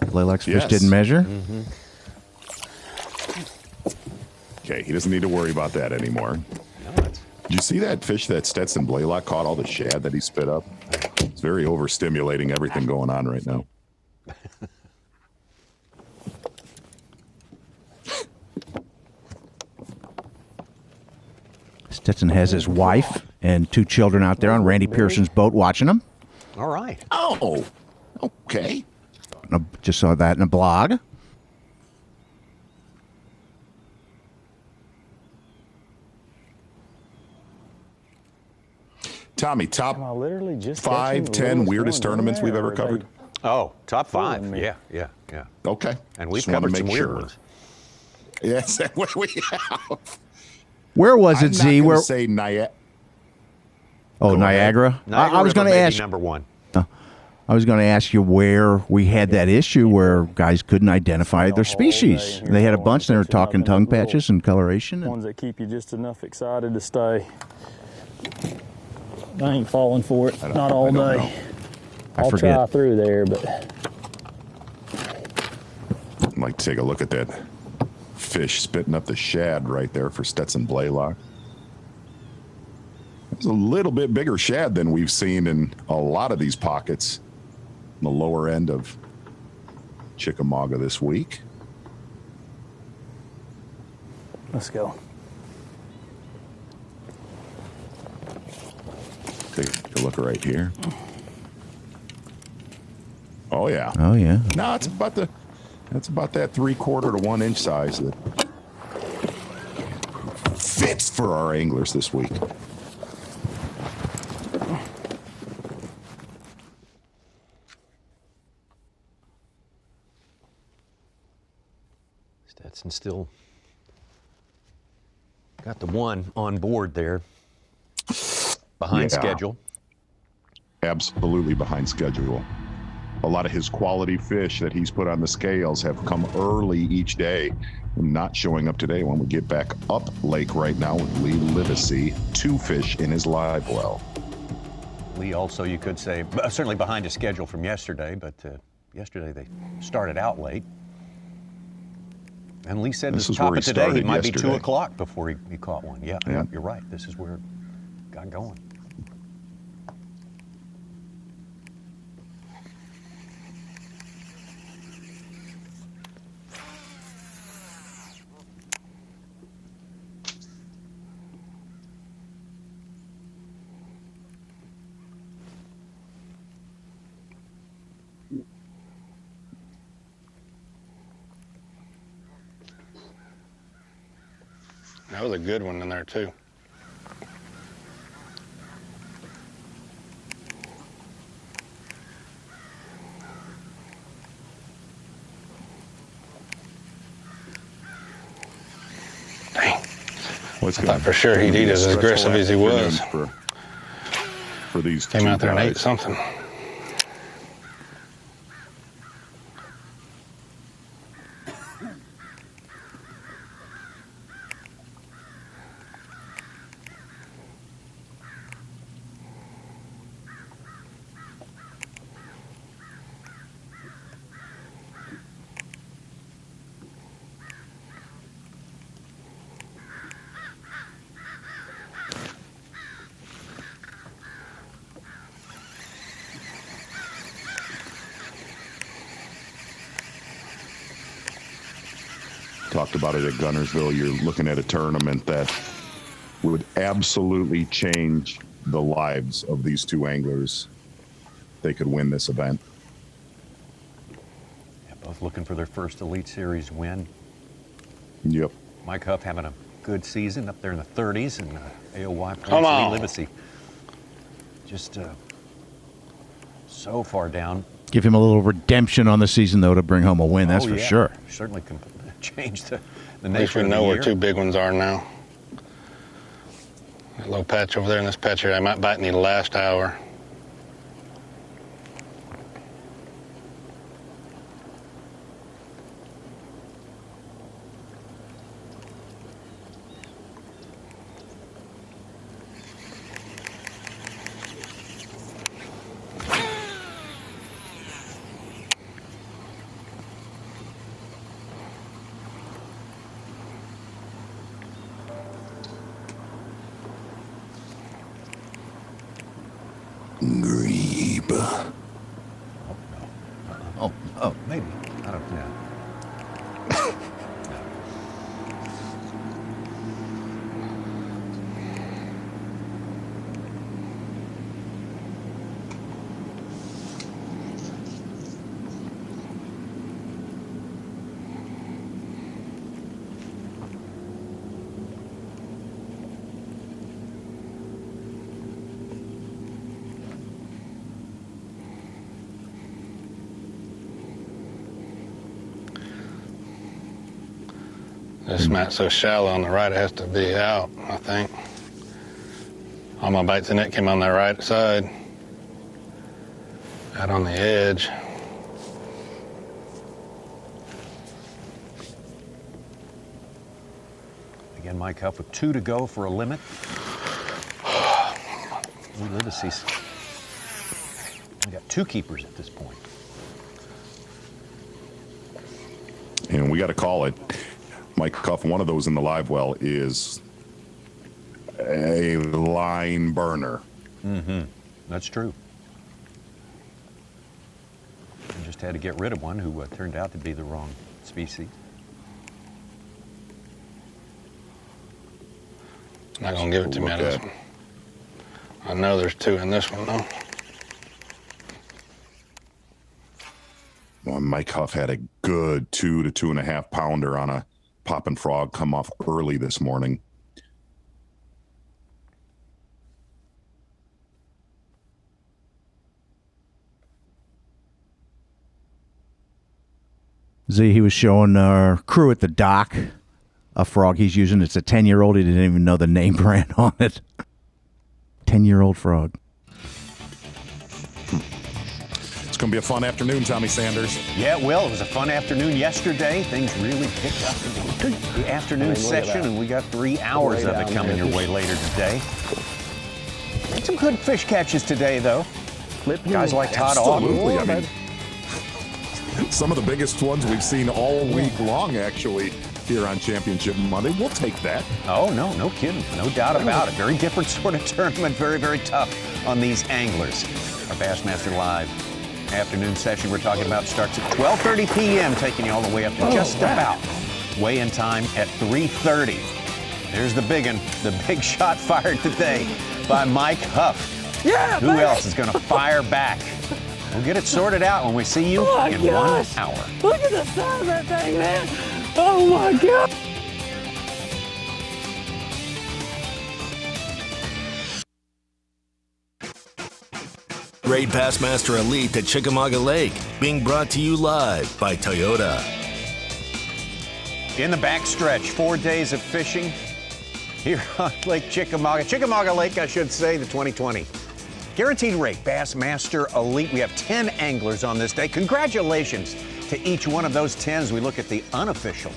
Blaylock's fish didn't measure. Mm-hmm. Okay, he doesn't need to worry about that anymore. Did you see that fish that Stetson Blaylock caught, all the shad that he spit up? It's very overstimulating everything going on right now. Stetson has his wife and 2 children out there on Randy Pearson's boat watching him. All right. Oh, okay. Just saw that in a blog. Tommy, top literally just 5, 10 weirdest tournaments we've ever covered? Oh, top 5. Yeah. Okay. And we've Just wanna covered some make weird sure. ones. Yes, we have. Where was it, I'm Z? not gonna Where? say Niagara. Oh, Niagara. I was going to ask. Number 1. I was going to ask you where we had that issue where guys couldn't identify their species. They had a bunch. They were talking tongue patches and coloration. Ones that keep you just enough excited to stay. I ain't falling for it. Not all day. I'll try through there, but I'd like to take a look at that fish spitting up the shad right there for Stetson Blaylock. It's a little bit bigger shad than we've seen in a lot of these pockets in the lower end of Chickamauga this week. let's go. Take a look right here. Oh yeah. Oh yeah. No, it's about that 3/4 to 1 inch size that fits for our anglers this week. Stetson still got the 1 on board there. Behind schedule. Absolutely behind schedule. A lot of his quality fish that he's put on the scales have come early each day. Not showing up today when we get back up lake right now with Lee Livesey. 2 fish in his live well. Lee also, you could say, certainly behind his schedule from yesterday, but yesterday they started out late. And Lee said at the top of today he might be 2 o'clock before he caught one. Yeah, you're right. This is where it got going. That was a good one in there too. Dang. I thought for sure he'd eat as aggressive as he was. For these came out there and ate something. Talked about it at Gunnersville. You're looking at a tournament that would absolutely change the lives of these 2 anglers. They could win this event. Yeah, both looking for their first Elite Series win. Yep. Mike Huff having a good season up there in the 30s, and AOY Come on. Lee Livesey just so far down. Give him a little redemption on the season, though, to bring home a win. That's for sure. Certainly can change the At least we know where 2 big ones are now. That low patch over there and this patch here, I might bite in the last hour. Oh, maybe. I don't know. This mat's so shallow on the right, it has to be out, I think. All my bites in it came on the right side. Out on the edge. Again, Mike Huff with 2 to go for a limit. Lee Livesey's. We got 2 keepers at this point. And we got to call it. Mike Huff, one of those in the live well is a line burner. Mm-hmm. That's true. We just had to get rid of one who turned out to be the wrong species. Not gonna give it to me on this one. I know there's 2 in this one though. Well, Mike Huff had a good 2 to 2.5 pounder on a poppin' frog come off early this morning. Z, he was showing our crew at the dock a frog he's using. It's a 10-year-old. He didn't even know the name brand on it. 10-year-old frog. It's going to be a fun afternoon, Tommy Sanders. Yeah, it will. It was a fun afternoon yesterday. Things really picked up in the afternoon session, and we got 3 hours of it coming your way later today. Had some good fish catches today, though. Guys like Todd Absolutely. Auden. I mean, some of the biggest ones we've seen all week long, actually, here on Championship Monday. We'll take that. Oh, no kidding. No doubt about it. Very different sort of tournament. Very, very tough on these anglers. Our Bassmaster Live afternoon session we're talking about starts at 12:30 p.m., taking you all the way up to just about weigh-in time at 3:30. There's the big one, the big shot fired today by Mike Huff. Yeah, Who else is going to fire back? We'll get it sorted out when we see you in 1 hour. Look at the size of that thing, man. Oh, my God. Great Bassmaster Elite at Chickamauga Lake, being brought to you live by Toyota. In the backstretch, 4 days of fishing here on Lake Chickamauga. Chickamauga Lake, I should say, the 2020 Guaranteed Rate Bassmaster Elite. We have 10 anglers on this day. Congratulations to each one of those 10 as we look at the unofficial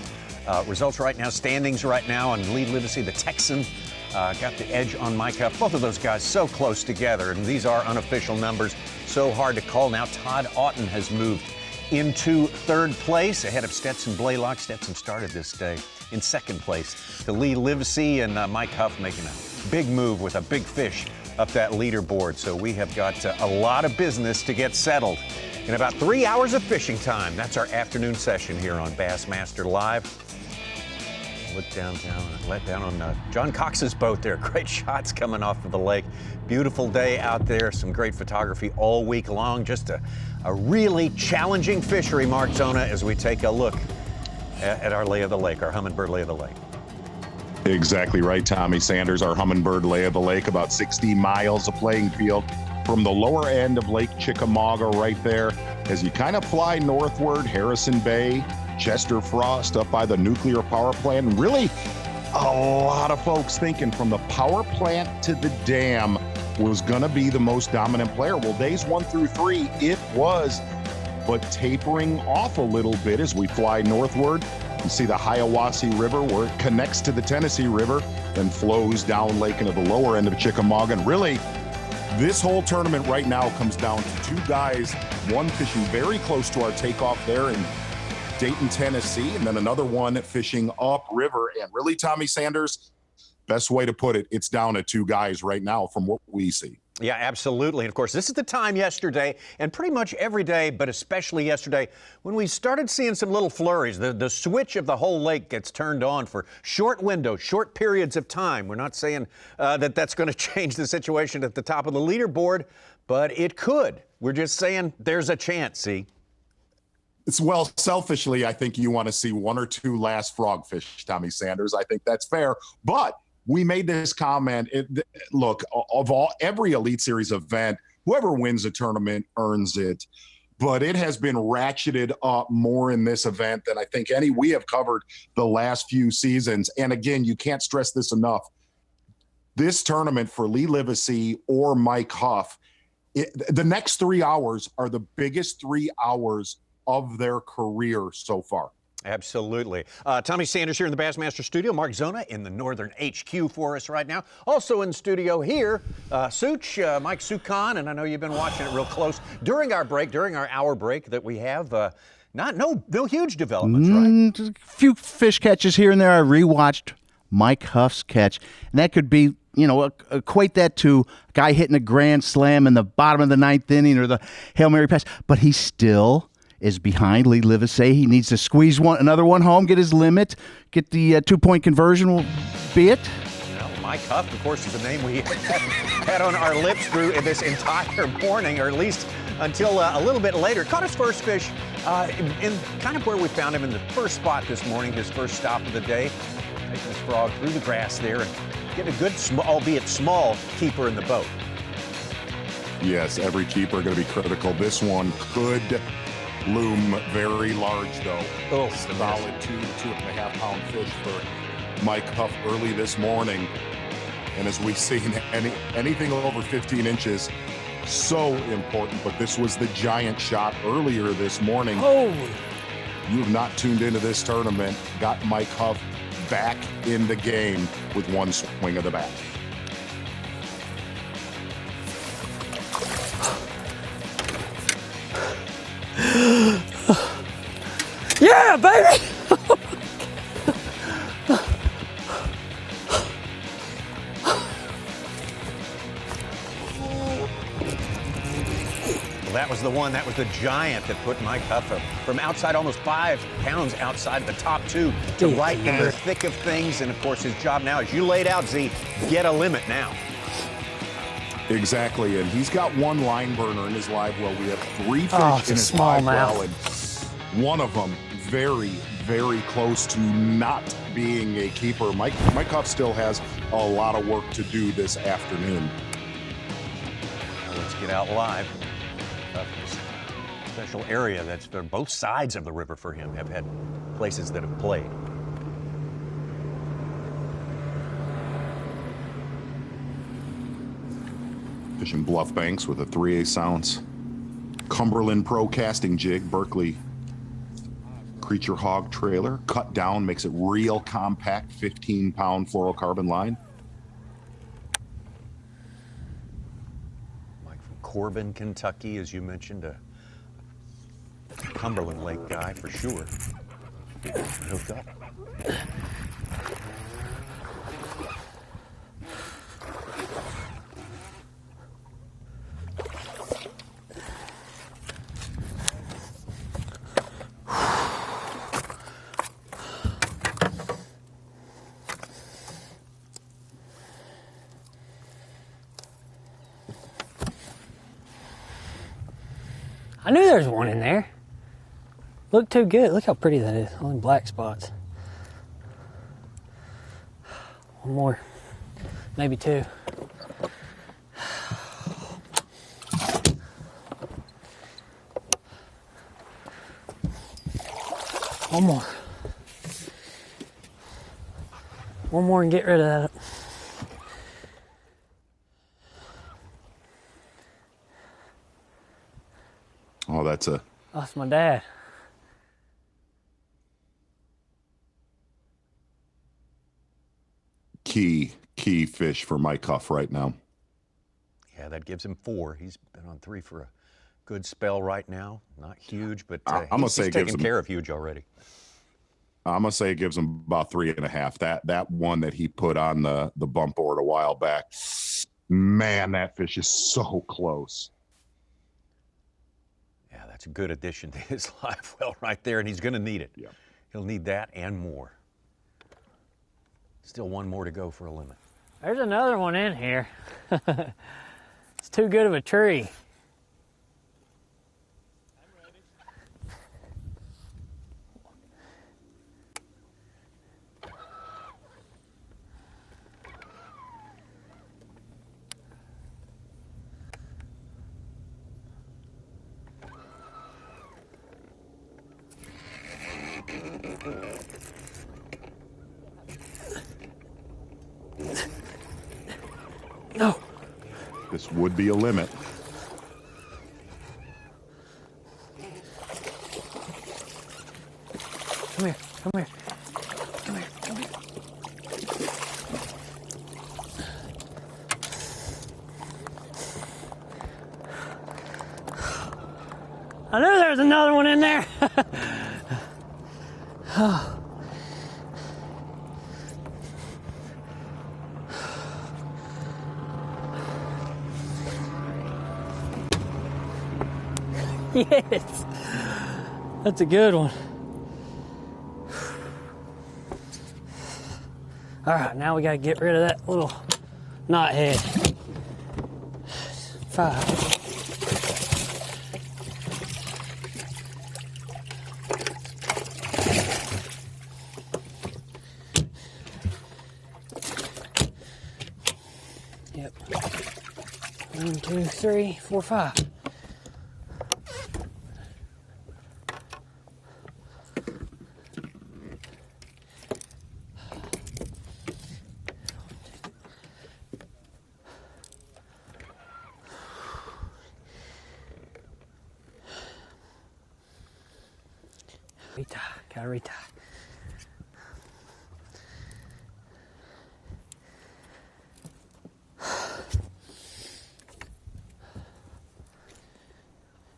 results right now, standings right now, and Lee Livesey, the Texan, got the edge on Mike Huff. Both of those guys so close together, and these are unofficial numbers, so hard to call. Now Todd Auden has moved into 3rd place ahead of Stetson Blaylock. Stetson started this day in 2nd place to Lee Livesey, and Mike Huff making a big move with a big fish up that leaderboard. So we have got a lot of business to get settled in about 3 hours of fishing time. That's our afternoon session here on Bassmaster Live. Look downtown, let down on John Cox's boat there. Great shots coming off of the lake. Beautiful day out there. Some great photography all week long. Just a really challenging fishery, Mark Zona, as we take a look at our lay of the lake, our Humminbird lay of the lake. Exactly right, Tommy Sanders. Our Humminbird lay of the lake, about 60 miles of playing field from the lower end of Lake Chickamauga right there. As you kind of fly northward, Harrison Bay, Chester Frost up by the nuclear power plant. And really, a lot of folks thinking from the power plant to the dam was going to be the most dominant player. Well, days 1 through 3, it was, but tapering off a little bit as we fly northward. You see the Hiawassee River where it connects to the Tennessee River, then flows down lake into the lower end of Chickamauga. And really, this whole tournament right now comes down to 2 guys, one fishing very close to our takeoff there in Dayton, Tennessee, and then another one fishing upriver. And really, Tommy Sanders, best way to put it, it's down to 2 guys right now from what we see. Yeah, absolutely. And of course, this is the time yesterday and pretty much every day, but especially yesterday, when we started seeing some little flurries. The switch of the whole lake gets turned on for short windows, short periods of time. We're not saying that that's going to change the situation at the top of the leaderboard, but it could. We're just saying there's a chance, see? Well, selfishly, I think you want to see one or two last frogfish, Tommy Sanders. I think that's fair. But we made this comment. Look, of every Elite Series event, whoever wins a tournament earns it. But it has been ratcheted up more in this event than I think any we have covered the last few seasons. And again, you can't stress this enough. This tournament for Lee Livesey or Mike Huff, the next 3 hours are the biggest 3 hours of their career so far. Absolutely. Tommy Sanders here in the Bassmaster studio. Mark Zona in the Northern HQ for us right now. Also in studio here, Such, Mike Sukan, and I know you've been watching it real close during our break, during our hour break that we have. No huge developments, right? A few fish catches here and there. I rewatched Mike Huff's catch, and that could be, equate that to a guy hitting a grand slam in the bottom of the ninth inning or the Hail Mary pass, but he still is behind Lee Livesey. He needs to squeeze another one home, get his limit, get the 2-point conversion, will be it. Mike Huff, of course, is a name we had on our lips through this entire morning, or at least until a little bit later. Caught his first fish in kind of where we found him in the first spot this morning, his first stop of the day. Taking his frog through the grass there and getting a good, albeit small, keeper in the boat. Yes, every keeper going to be critical. This one could loom very large, though. Oh, solid 2.5 pound fish for Mike Huff early this morning. And as we've seen, anything over 15 inches, so important. But this was the giant shot earlier this morning. Holy! You have not tuned into this tournament. Got Mike Huff back in the game with one swing of the bat. Yeah, baby! Well, that was the one. That was the giant that put Mike Huff from outside, almost 5 pounds outside the top 2 to right in the thick of things. And, of course, his job now, as you laid out, Z, get a limit now. Exactly, and he's got one line burner in his live well. We have 3 fish in his live well, and one of them very, very close to not being a keeper. Mike Huff still has a lot of work to do this afternoon. Let's get out live. This special area that's for both sides of the river for him have had places that have played. Fishing Bluff Banks with a 3/8 ounce Cumberland Pro casting jig, Berkeley Creature Hog trailer. Cut down, makes it real compact, 15-pound fluorocarbon line. Mike from Corbin, Kentucky, as you mentioned, a Cumberland Lake guy for sure. Hooked up. I knew there was one in there. Looked too good. Look how pretty that is. Only black spots. One more. Maybe 2. One more. One more and get rid of that. Oh, that's my dad. Key fish for Mike Huff right now. Yeah, that gives him 4. He's been on 3 for a good spell right now. Not huge, but he's taken care of huge already. I'm going to say it gives him about 3.5. That one that he put on the bump board a while back, Man, that fish is so close. Yeah, that's a good addition to his live well right there, and he's going to need it. Yeah. He'll need that and more. Still one more to go for a limit. There's another one in here. It's too good of a tree. No. This would be a limit. Come here, come here. Come here, come here. I knew there was another one in there. Oh. Yes, that's a good one. All right, now we gotta get rid of that little knothead. 5. Yep. 1, 2, 3, 4, 5. Retie, gotta retie.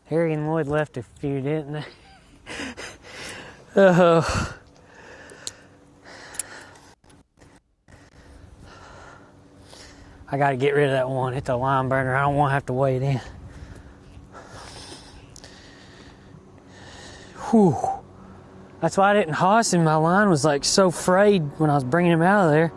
Harry and Lloyd left a few, didn't they? Oh. I gotta get rid of that one. It's a line burner. I don't want to have to weigh it in. Whew. That's why I didn't hoss him. My line was like so frayed when I was bringing him out of there.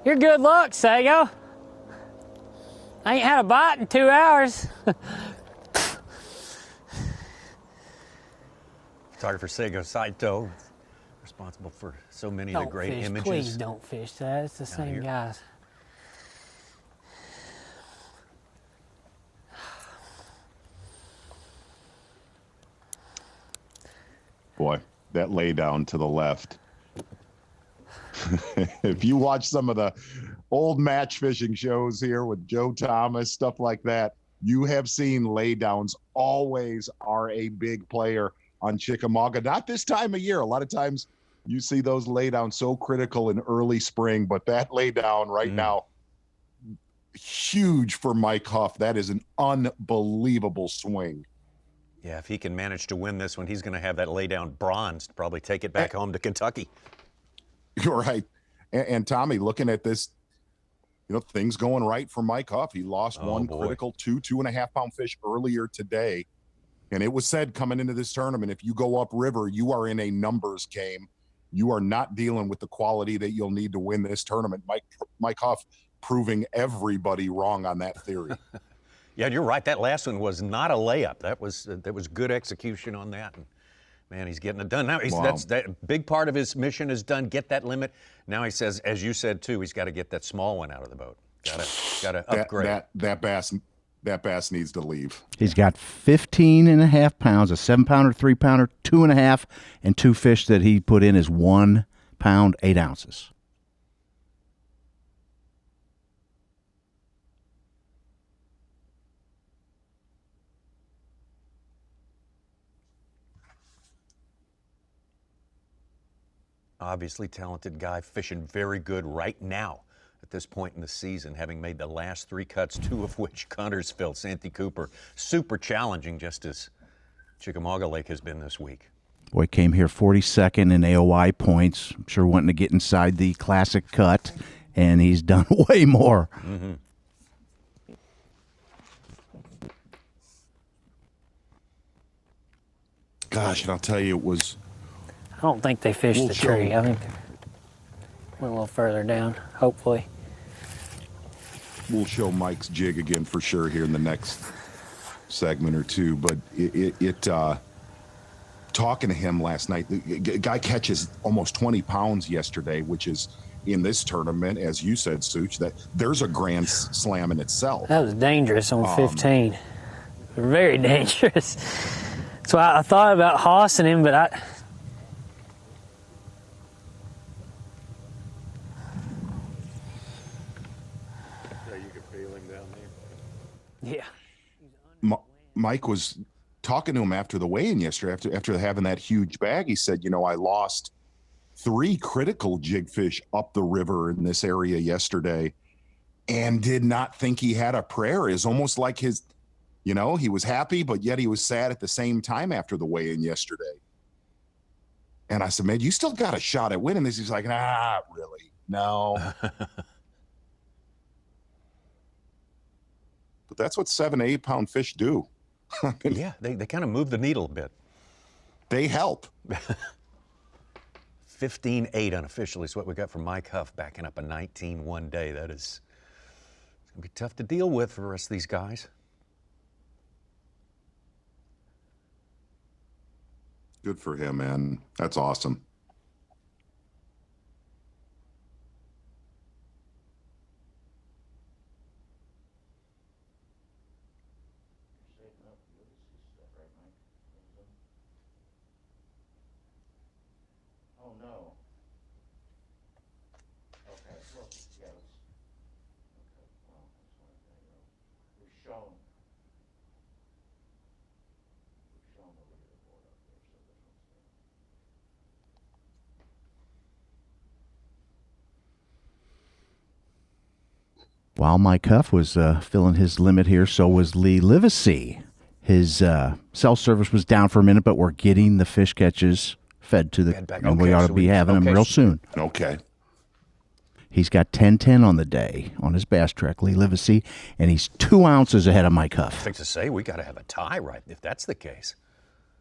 You're good luck, Sago. I ain't had a bite in 2 hours. Photographer Sago Saito, responsible for so many of the great fish. images. Please don't fish that. It's the same here. guys. Boy, that lay down to the left. If you watch some of the old match fishing shows here with Joe Thomas, stuff like that, you have seen laydowns always are a big player on Chickamauga. Not this time of year. A lot of times you see those laydowns so critical in early spring, but that laydown right now, huge for Mike Huff. That is an unbelievable swing. Yeah, if he can manage to win this one, he's going to have that laydown bronze to probably take it back home to Kentucky. You're right. And Tommy, looking at this, you know, things going right for Mike Huff. He lost one critical 2.5 pound fish earlier today. And it was said coming into this tournament, if you go upriver, you are in a numbers game. You are not dealing with the quality that you'll need to win this tournament. Mike Huff proving everybody wrong on that theory. Yeah, you're right. That last one was not a layup. That was good execution on that. And man, he's getting it done now. That's that big part of his mission is done. Get that limit. Now he says, as you said too, he's got to get that small one out of the boat. Got to upgrade. That bass needs to leave. He's got 15.5 pounds, a 7-pounder, 3-pounder, 2.5, and 2 fish that he put in is 1 pound, 8 ounces. Obviously talented guy, fishing very good right now at at this point in the season, having made the last 3 cuts, 2 of which Connersville, Santee Cooper. Super challenging, just as Chickamauga Lake has been this week. Boy, came here 42nd in AOI points. I'm sure wanting to get inside the classic cut, and he's done way more. Mm-hmm. Gosh, and I'll tell you, it was... I don't think they fished the tree. I think they went a little further down, hopefully. We'll show Mike's jig again for sure here in the next segment or two, but talking to him last night, the guy catches almost 20 pounds yesterday, which is in this tournament, as you said, Such, that there's a grand slam in itself. That was dangerous on 15. Very dangerous. So I thought about hossing him, but Yeah, you could feel him down there. Yeah. Mike was talking to him after the weigh-in yesterday, after having that huge bag. He said, I lost 3 critical jigfish up the river in this area yesterday and did not think he had a prayer. It's almost like his, he was happy, but yet he was sad at the same time after the weigh-in yesterday. And I said, man, you still got a shot at winning this. He's like, nah, really, no. But that's what 7 to 8 pound fish do. Yeah, they kind of move the needle a bit. They help. 15.8 unofficially is what we got from Mike Huff, backing up a 19 one day. That is going to be tough to deal with for the rest of these guys. Good for him, man. That's awesome. Oh, no. Okay, well, yeah, okay, well, we've shown the leaderboard up there, so this one's there. While Mike Huff was filling his limit here, so was Lee Livesey. His cell service was down for a minute, but we're getting the fish catches fed to the, and we ought to be having them real soon. Okay. He's got 10-10 on the day on his bass track, Lee Livesey, and he's 2 ounces ahead of Mike Huff. I think to say we got to have a tie, right? If that's the case.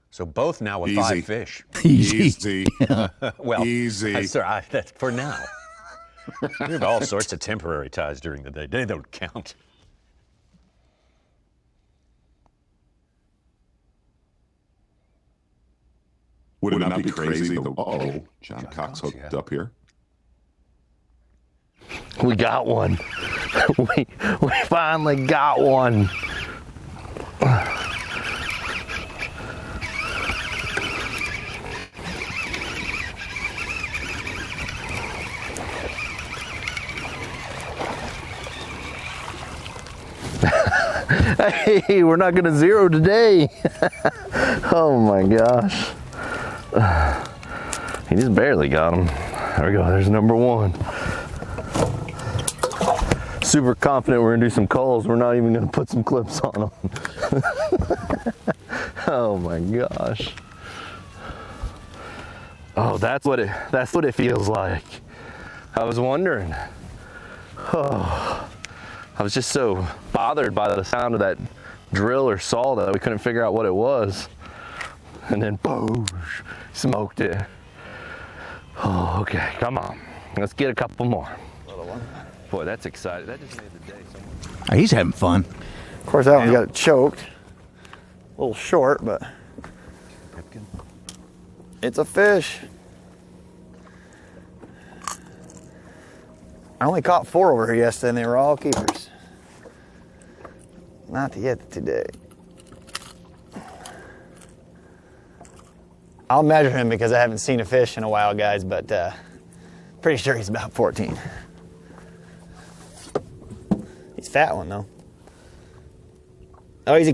So both now with Easy. 5 fish. Easy. Well, Easy. That's for now. We have all sorts of temporary ties during the day. They don't count. Would it not be crazy? John Cox hooked up here. We got one. we finally got one. Hey, we're not gonna zero today. Oh my gosh. He just barely got him. There we go, there's number 1. Super confident we're gonna do some calls. We're not even gonna put some clips on them. Oh my gosh. Oh, that's what it feels like. I was wondering. Oh, I was just so bothered by the sound of that drill or saw that we couldn't figure out what it was. And then boom, smoked it. Oh, okay, come on. Let's get a couple more. Boy, that's exciting. That just made the day so much. He's having fun. Of course, that one got it choked. A little short, but it's a fish. I only caught 4 over here yesterday, and they were all keepers. Not yet today. I'll measure him because I haven't seen a fish in a while, guys, but pretty sure he's about 14. He's a fat one, though. Oh, he's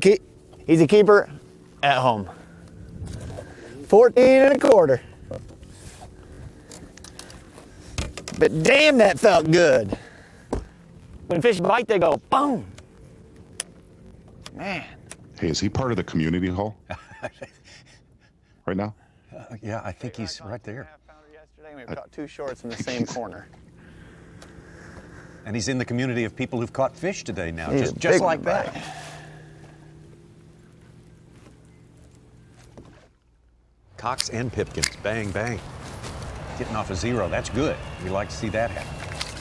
a keeper at home. 14 1/4. But damn, that felt good. when fish bite, they go boom. Man. Hey, is he part of the community hall right now? Yeah, I think he's right there. Yesterday we caught 2 shorts in the same corner. And he's in the community of people who've caught fish today now, He's just big like one, that. Cox and Pipkins, bang, bang. Getting off a 0, that's good. We like to see that happen.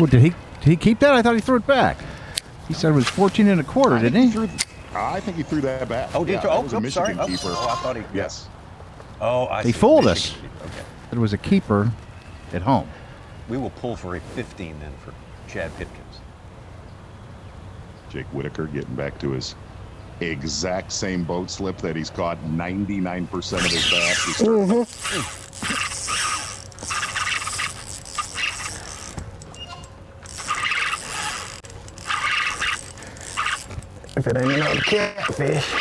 Well, did he keep that? I thought he threw it back. He said it was 14 1/4, didn't he? I think he threw that back. Oh, did yeah, you? that Oh, was a oops, Michigan sorry. keeper. Oh, I thought he. Yes. Oh, I He see. fooled Michigan us. keeper. Okay. It was a keeper at home. We will pull for a 15 then for Chad Pipkins. Jake Whitaker getting back to his exact same boat slip that he's caught 99% of his bass. If it ain't another catfish,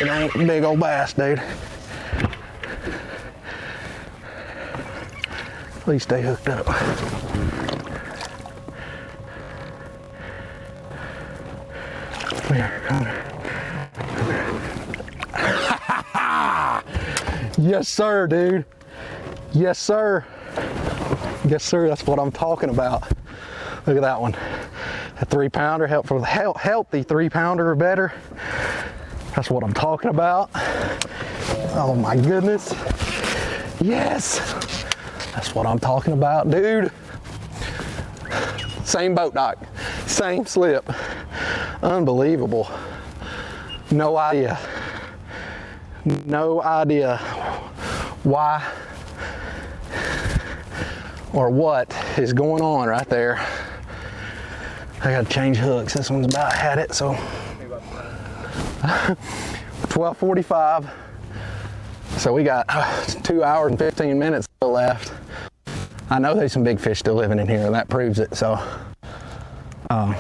it ain't big old bass, dude. Please stay hooked up. Come here, come here. Yes, sir, dude. Yes, sir. Yes, sir, that's what I'm talking about. Look at that one. A 3-pounder, healthy 3-pounder or better. That's what I'm talking about. Oh my goodness. Yes. That's what I'm talking about, dude. Same boat dock, same slip. Unbelievable. No idea. No idea why or what is going on right there. I gotta change hooks. This one's about had it, so 12:45. So we got 2 hours and 15 minutes still left. I know there's some big fish still living in here, and that proves it. So, I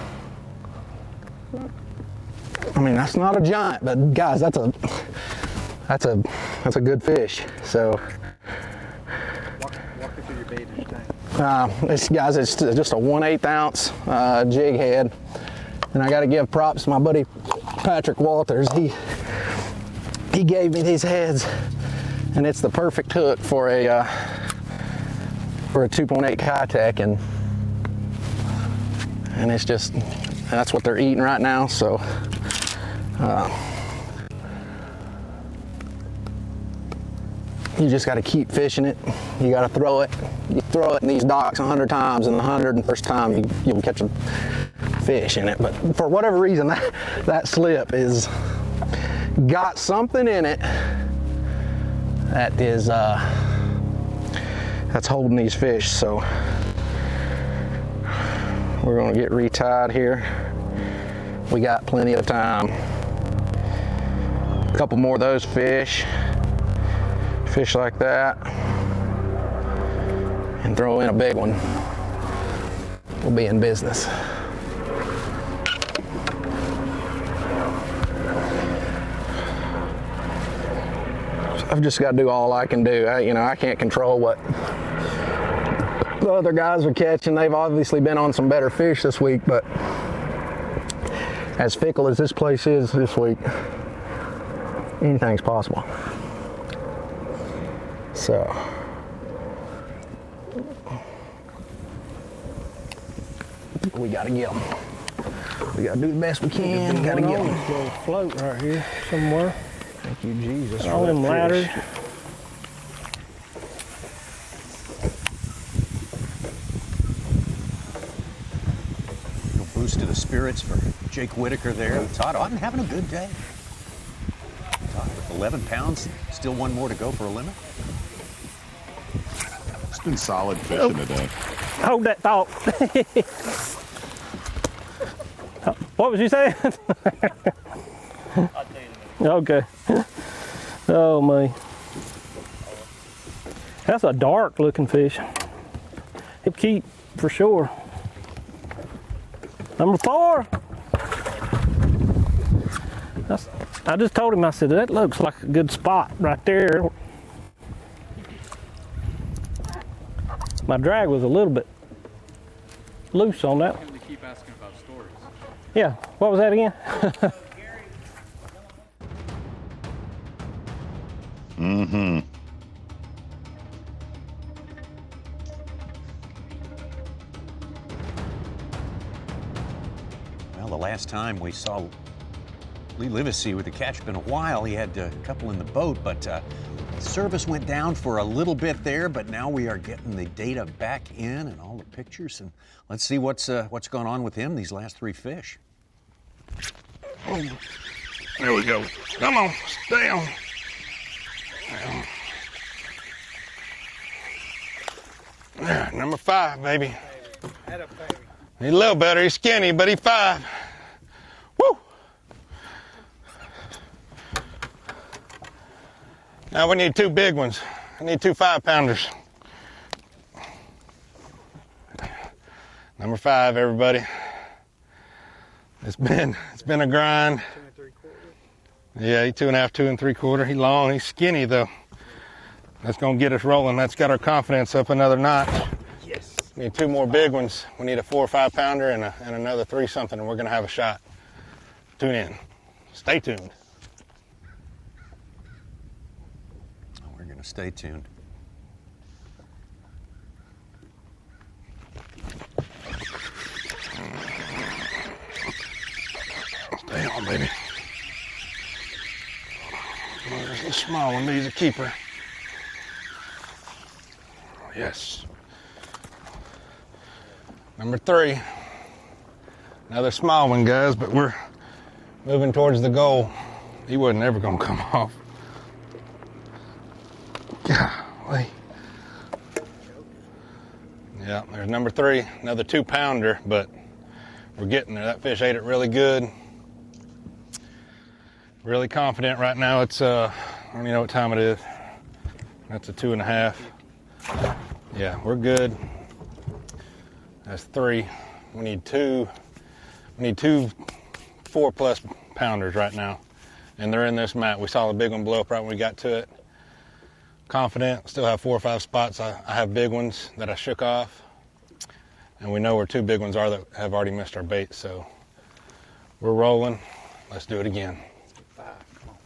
mean, that's not a giant, but guys, that's a good fish. So. Walk me through your bait and tank. It's just a 1/8 ounce jig head, and I got to give props to my buddy Patrick Walters. He gave me these heads, and it's the perfect hook for a 2.8 Kitech, and it's just that's what they're eating right now. So. You just got to keep fishing it. You got to throw it. You throw it in these docks 100 times, and the 101st time you'll catch a fish in it. But for whatever reason, that slip is got something in it that is that's holding these fish. So we're gonna get retied here. We got plenty of time. A couple more of those fish like that, and throw in a big one. We'll be in business. I've just got to do all I can do. I can't control what the other guys are catching. They've obviously been on some better fish this week, but as fickle as this place is this week, anything's possible. So, we gotta get them. We gotta do the best we can. Gotta get them. Little float right here somewhere. Thank you, Jesus. All them ladders. Little boost to the spirits for Jake Whitaker there. Todd Otten having a good day. Todd, 11 pounds, still one more to go for a limit. It's been solid fishing today. Hold that thought. What was you saying? Okay. Oh my. That's a dark looking fish. He'll keep for sure. Number 4. I just told him, I said, that looks like a good spot right there. My drag was a little bit loose on that. Yeah, what was that again? Mm-hmm. Well, the last time we saw Lee Livesey with the catch, been a while. He had a couple in the boat, but service went down for a little bit there, but now we are getting the data back in and all the pictures, and let's see what's gone on with him these last 3 fish. Oh, there we go. Come on, stay on. There, number 5, baby. He's a little better. He's skinny, but he's 5. Woo! Now we need 2 big ones. I need 2 5-pounders. Number 5, everybody. It's been a grind. 2 3/4. Yeah, he's 2 1/2, 2 3/4. He's long. He's skinny though. That's gonna get us rolling. That's got our confidence up another notch. Yes. Need 2 more big ones. We need a 4 or 5-pounder and another 3 something, and we're gonna have a shot. Tune in. Stay tuned. We're gonna stay tuned. Stay on, baby. Oh, there's a small one, but he's a keeper. Yes. Number 3. Another small one, guys, but we're moving towards the goal. He wasn't ever gonna come off. Golly. Yeah, there's number 3, another 2-pounder, but we're getting there. That fish ate it really good. Really confident right now. It's I don't even know what time it is. That's a 2 1/2. Yeah, we're good. That's 3. We need 2 4+ pounders right now. And they're in this mat. We saw the big one blow up right when we got to it. Confident, still have 4 or 5 spots. I have big ones that I shook off. And we know where 2 big ones are that have already missed our bait, so we're rolling. Let's do it again. 5, come on.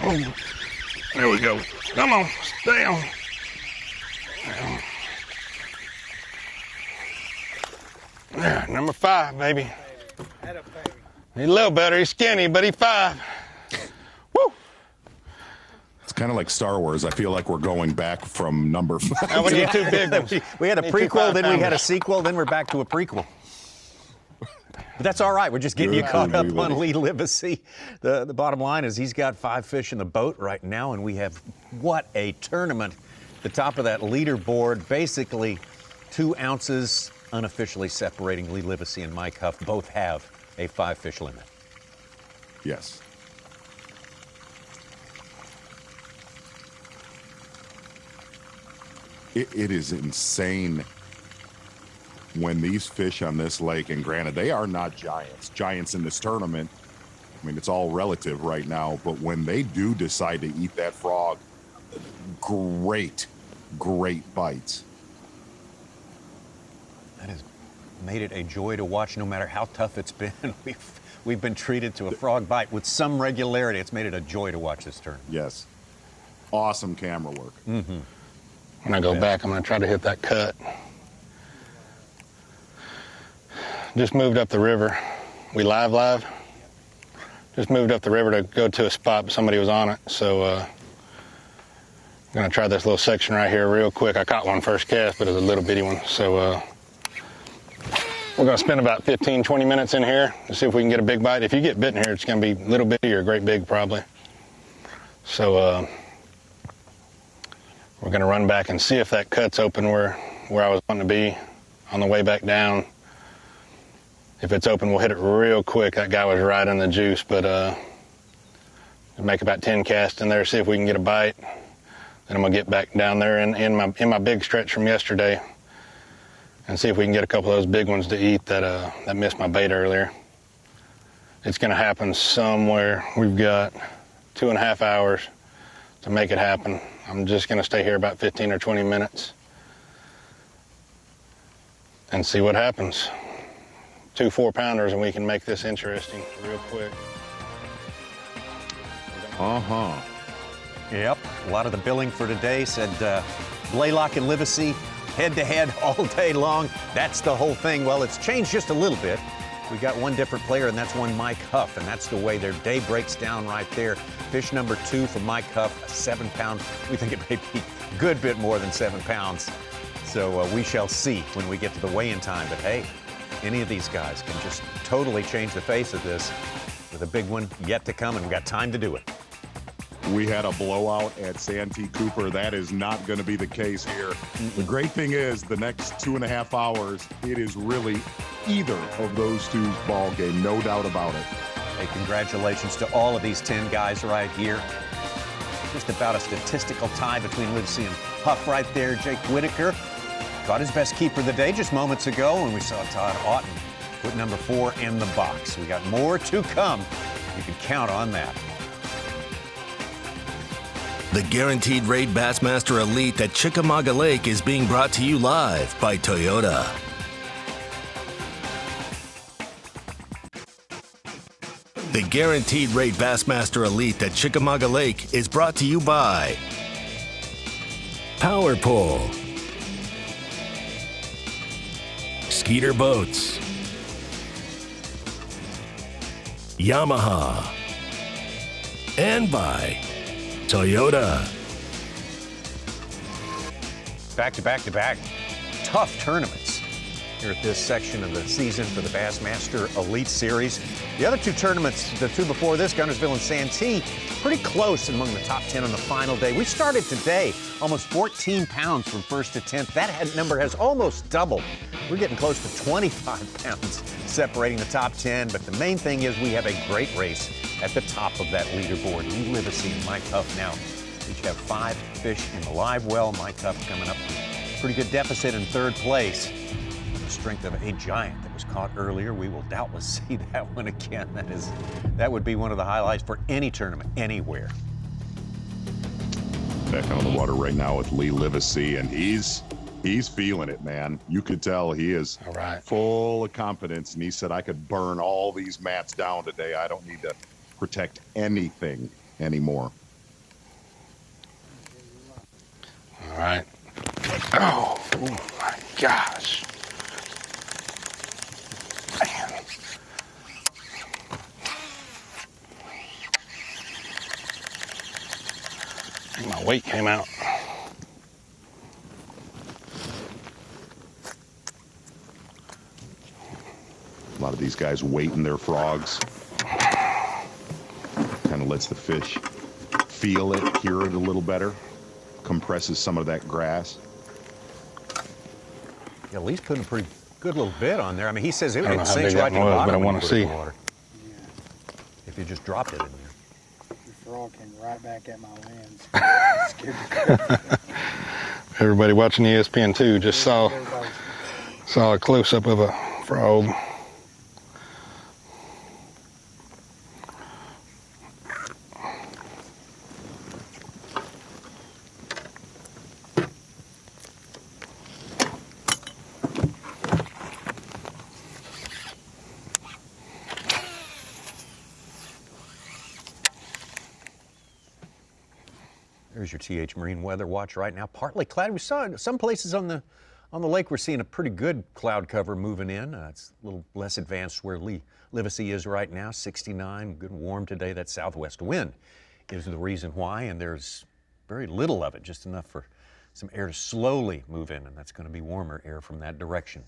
Oh, there we go. Come on, stay on. There, number 5, baby. He's a little better. He's skinny, but he's 5. Woo! It's kind of like Star Wars. I feel like we're going back from number 5. Now we need 2 big ones. We had a Need 2 prequel, then we had a 5-pounders. sequel, then we're back to a prequel. But that's all right. We're just getting you caught up on Lee Livesey. The bottom line is he's got 5 fish in the boat right now, and we have what a tournament. The top of that leaderboard, basically 2 ounces unofficially separating Lee Livesey and Mike Huff. Both have a 5-fish limit. Yes. It is insane when these fish on this lake, and granted, they are not giants in this tournament. I mean, it's all relative right now, but when they do decide to eat that frog, great bites. That has made it a joy to watch no matter how tough it's been. We've been treated to a frog bite with some regularity. It's made it a joy to watch this turn. Yes. Awesome camera work. Mm-hmm. When I go back, I'm going to try to hit that cut. Just moved up the river. We live. Just moved up the river to go to a spot, but somebody was on it. So I'm going to try this little section right here real quick. I caught one first cast, but it was a little bitty one. So we're going to spend about 15, 20 minutes in here to see if we can get a big bite. If you get bitten here, it's going to be little bitty or great big probably. So we're going to run back and see if that cut's open where I was wanting to be on the way back down. If it's open, we'll hit it real quick. That guy was right in the juice, but make about 10 casts in there, see if we can get a bite. Then I'm going to get back down there in my big stretch from yesterday and see if we can get a couple of those big ones to eat that missed my bait earlier. It's going to happen somewhere. We've got 2.5 hours to make it happen. I'm just going to stay here about 15 or 20 minutes. and see what happens. 2 4-pounders, and we can make this interesting real quick. Yep, a lot of the billing for today said Blaylock and Livesey head-to-head all day long. That's the whole thing. Well, it's changed just a little bit. We got one different player, and that's one Mike Huff, and that's the way their day breaks down right there. Fish number 2 for Mike Huff, a 7-pound. We think it may be a good bit more than 7 pounds. So we shall see when we get to the weigh-in time. But hey, any of these guys can just totally change the face of this with a big one yet to come, and we've got time to do it. We had a blowout at Santee Cooper. That is not going to be the case here. The great thing is the next 2.5 hours, it is really either of those two's ball game, no doubt about it. Hey, congratulations to all of these 10 guys right here. Just about a statistical tie between Livesey and Huff right there. Jake Whitaker caught his best keeper of the day just moments ago, and we saw Todd Auten put number 4 in the box. We got more to come. You can count on that. The Guaranteed Rate Bassmaster Elite at Chickamauga Lake is being brought to you live by Toyota. The Guaranteed Rate Bassmaster Elite at Chickamauga Lake is brought to you by Power Pole, Skeeter Boats, Yamaha, and by Toyota. Back-to-back-to-back tough tournaments here at this section of the season for the Bassmaster Elite Series. The other 2 tournaments, the 2 before this, Guntersville and Santee, pretty close among the top 10 on the final day. We started today almost 14 pounds from 1st to 10th. That number has almost doubled. We're getting close to 25 pounds separating the top 10, but the main thing is we have a great race at the top of that leaderboard. Lee Livesey and Mike Huff now each have 5 fish in the live well. Mike Huff coming up with a pretty good deficit in 3rd place. The strength of a giant that was caught earlier. We will doubtless see that one again. That would be one of the highlights for any tournament, anywhere. Back on the water right now with Lee Livesey, and he's feeling it, man. You could tell he is full of confidence, and he said, I could burn all these mats down today. I don't need to protect anything anymore. All right. Oh my gosh. Man. I think my weight came out. A lot of these guys weighting their frogs. Kind of lets the fish feel it, hear it a little better. Compresses some of that grass. Yeah, Lee's putting a pretty good little bit on there. I mean, he says it sinks right to the bottom, but I want to see. If you just dropped it in there. The frog came right back at my lens. Everybody watching ESPN2 just saw a close-up of a frog. There's your TH Marine weather watch right now. Partly cloudy. We saw some places on the lake we're seeing a pretty good cloud cover moving in. It's a little less advanced where Lee Livesey is right now, 69, good and warm today. That southwest wind is the reason why, and there's very little of it, just enough for some air to slowly move in, and that's going to be warmer air from that direction.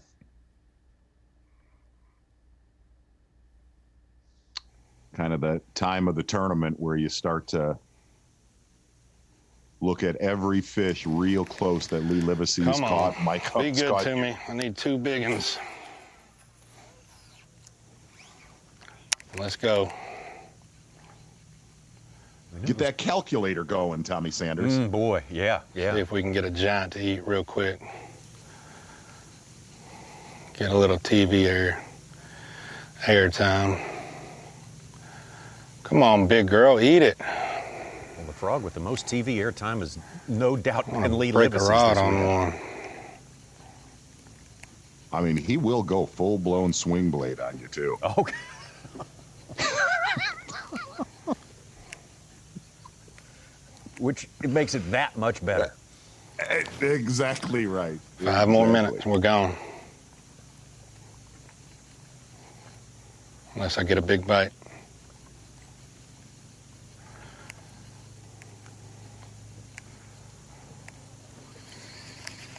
Kind of the time of the tournament where you start to look at every fish real close that Lee Livesey's caught. Mike Huff's be good caught. to me. I need 2 big ones. Let's go. Get that calculator going, Tommy Sanders. Boy, yeah. See if we can get a giant to eat real quick. Get a little TV air time. Come on, big girl, eat it. Well, the frog with the most TV airtime is no doubt been Lee Break Livesey's a rod this on week. one. I mean, he will go full-blown swing blade on you, too. Okay. Which it makes it that much better. Exactly right. 5 more minutes, we're gone. Unless I get a big bite.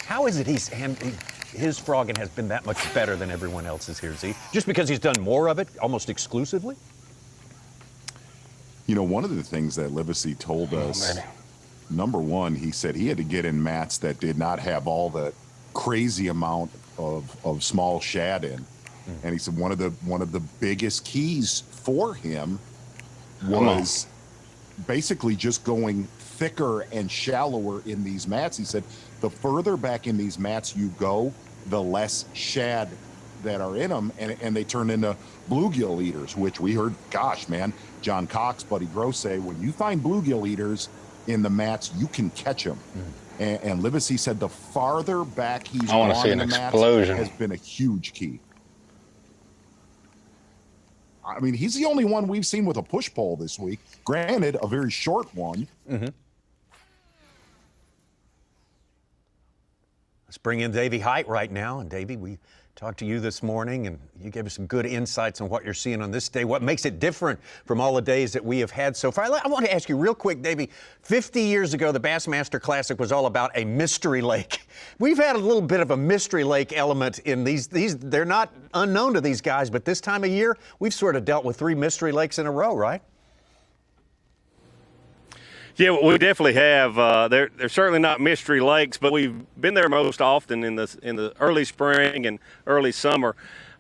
How is it his frogging has been that much better than everyone else's here, Z? Just because he's done more of it, almost exclusively? You know, one of the things that Livesey told us, number one, he said he had to get in mats that did not have all the crazy amount of small shad in. And he said one of the biggest keys for him was basically just going thicker and shallower in these mats. He said the further back in these mats you go, the less shad that are in them, and they turn into bluegill eaters, which we heard, gosh, man, John Cox, Buddy Gross say, when you find bluegill eaters in the mats, you can catch them. And Livesey said the farther back he's I want to gone see in an the mats explosion. has been a huge key. I mean, he's the only one we've seen with a push pole this week. Granted, a very short one. Let's bring in Davey Height right now. And Davey, we talked to you this morning, and you gave us some good insights on what you're seeing on this day. What makes it different from all the days that we have had so far? I want to ask you real quick, Davey. 50 years ago, the Bassmaster Classic was all about a mystery lake. We've had a little bit of a mystery lake element in these. They're not unknown to these guys, but this time of year, we've sort of dealt with 3 mystery lakes in a row, right? Yeah, we definitely have. They're certainly not mystery lakes, but we've been there most often in the early spring and early summer.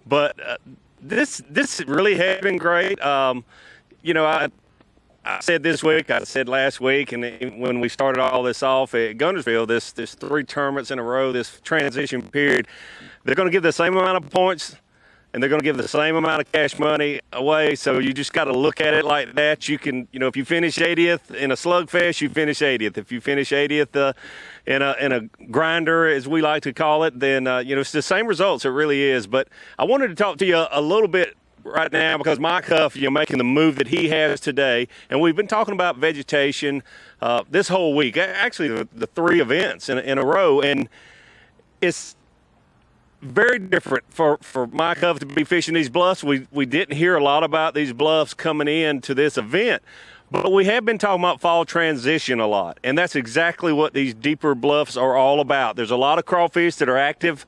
But this really has been great. You know, I said this week, I said last week, and when we started all this off at Guntersville, this 3 tournaments in a row, this transition period, they're going to give the same amount of points, and they're going to give the same amount of cash money away. So you just got to look at it like that. You can, you know, if you finish 80th in a slugfest, you finish 80th. If you finish 80th in a grinder, as we like to call it, then you know, it's the same results. It really is. But I wanted to talk to you a little bit right now because Mike Huff, you know, making the move that he has today, and we've been talking about vegetation this whole week. Actually, the 3 events in a row, and it's very different for Mike Huff to be fishing these bluffs. We didn't hear a lot about these bluffs coming in to this event, but we have been talking about fall transition a lot, and that's exactly what these deeper bluffs are all about. There's a lot of crawfish that are active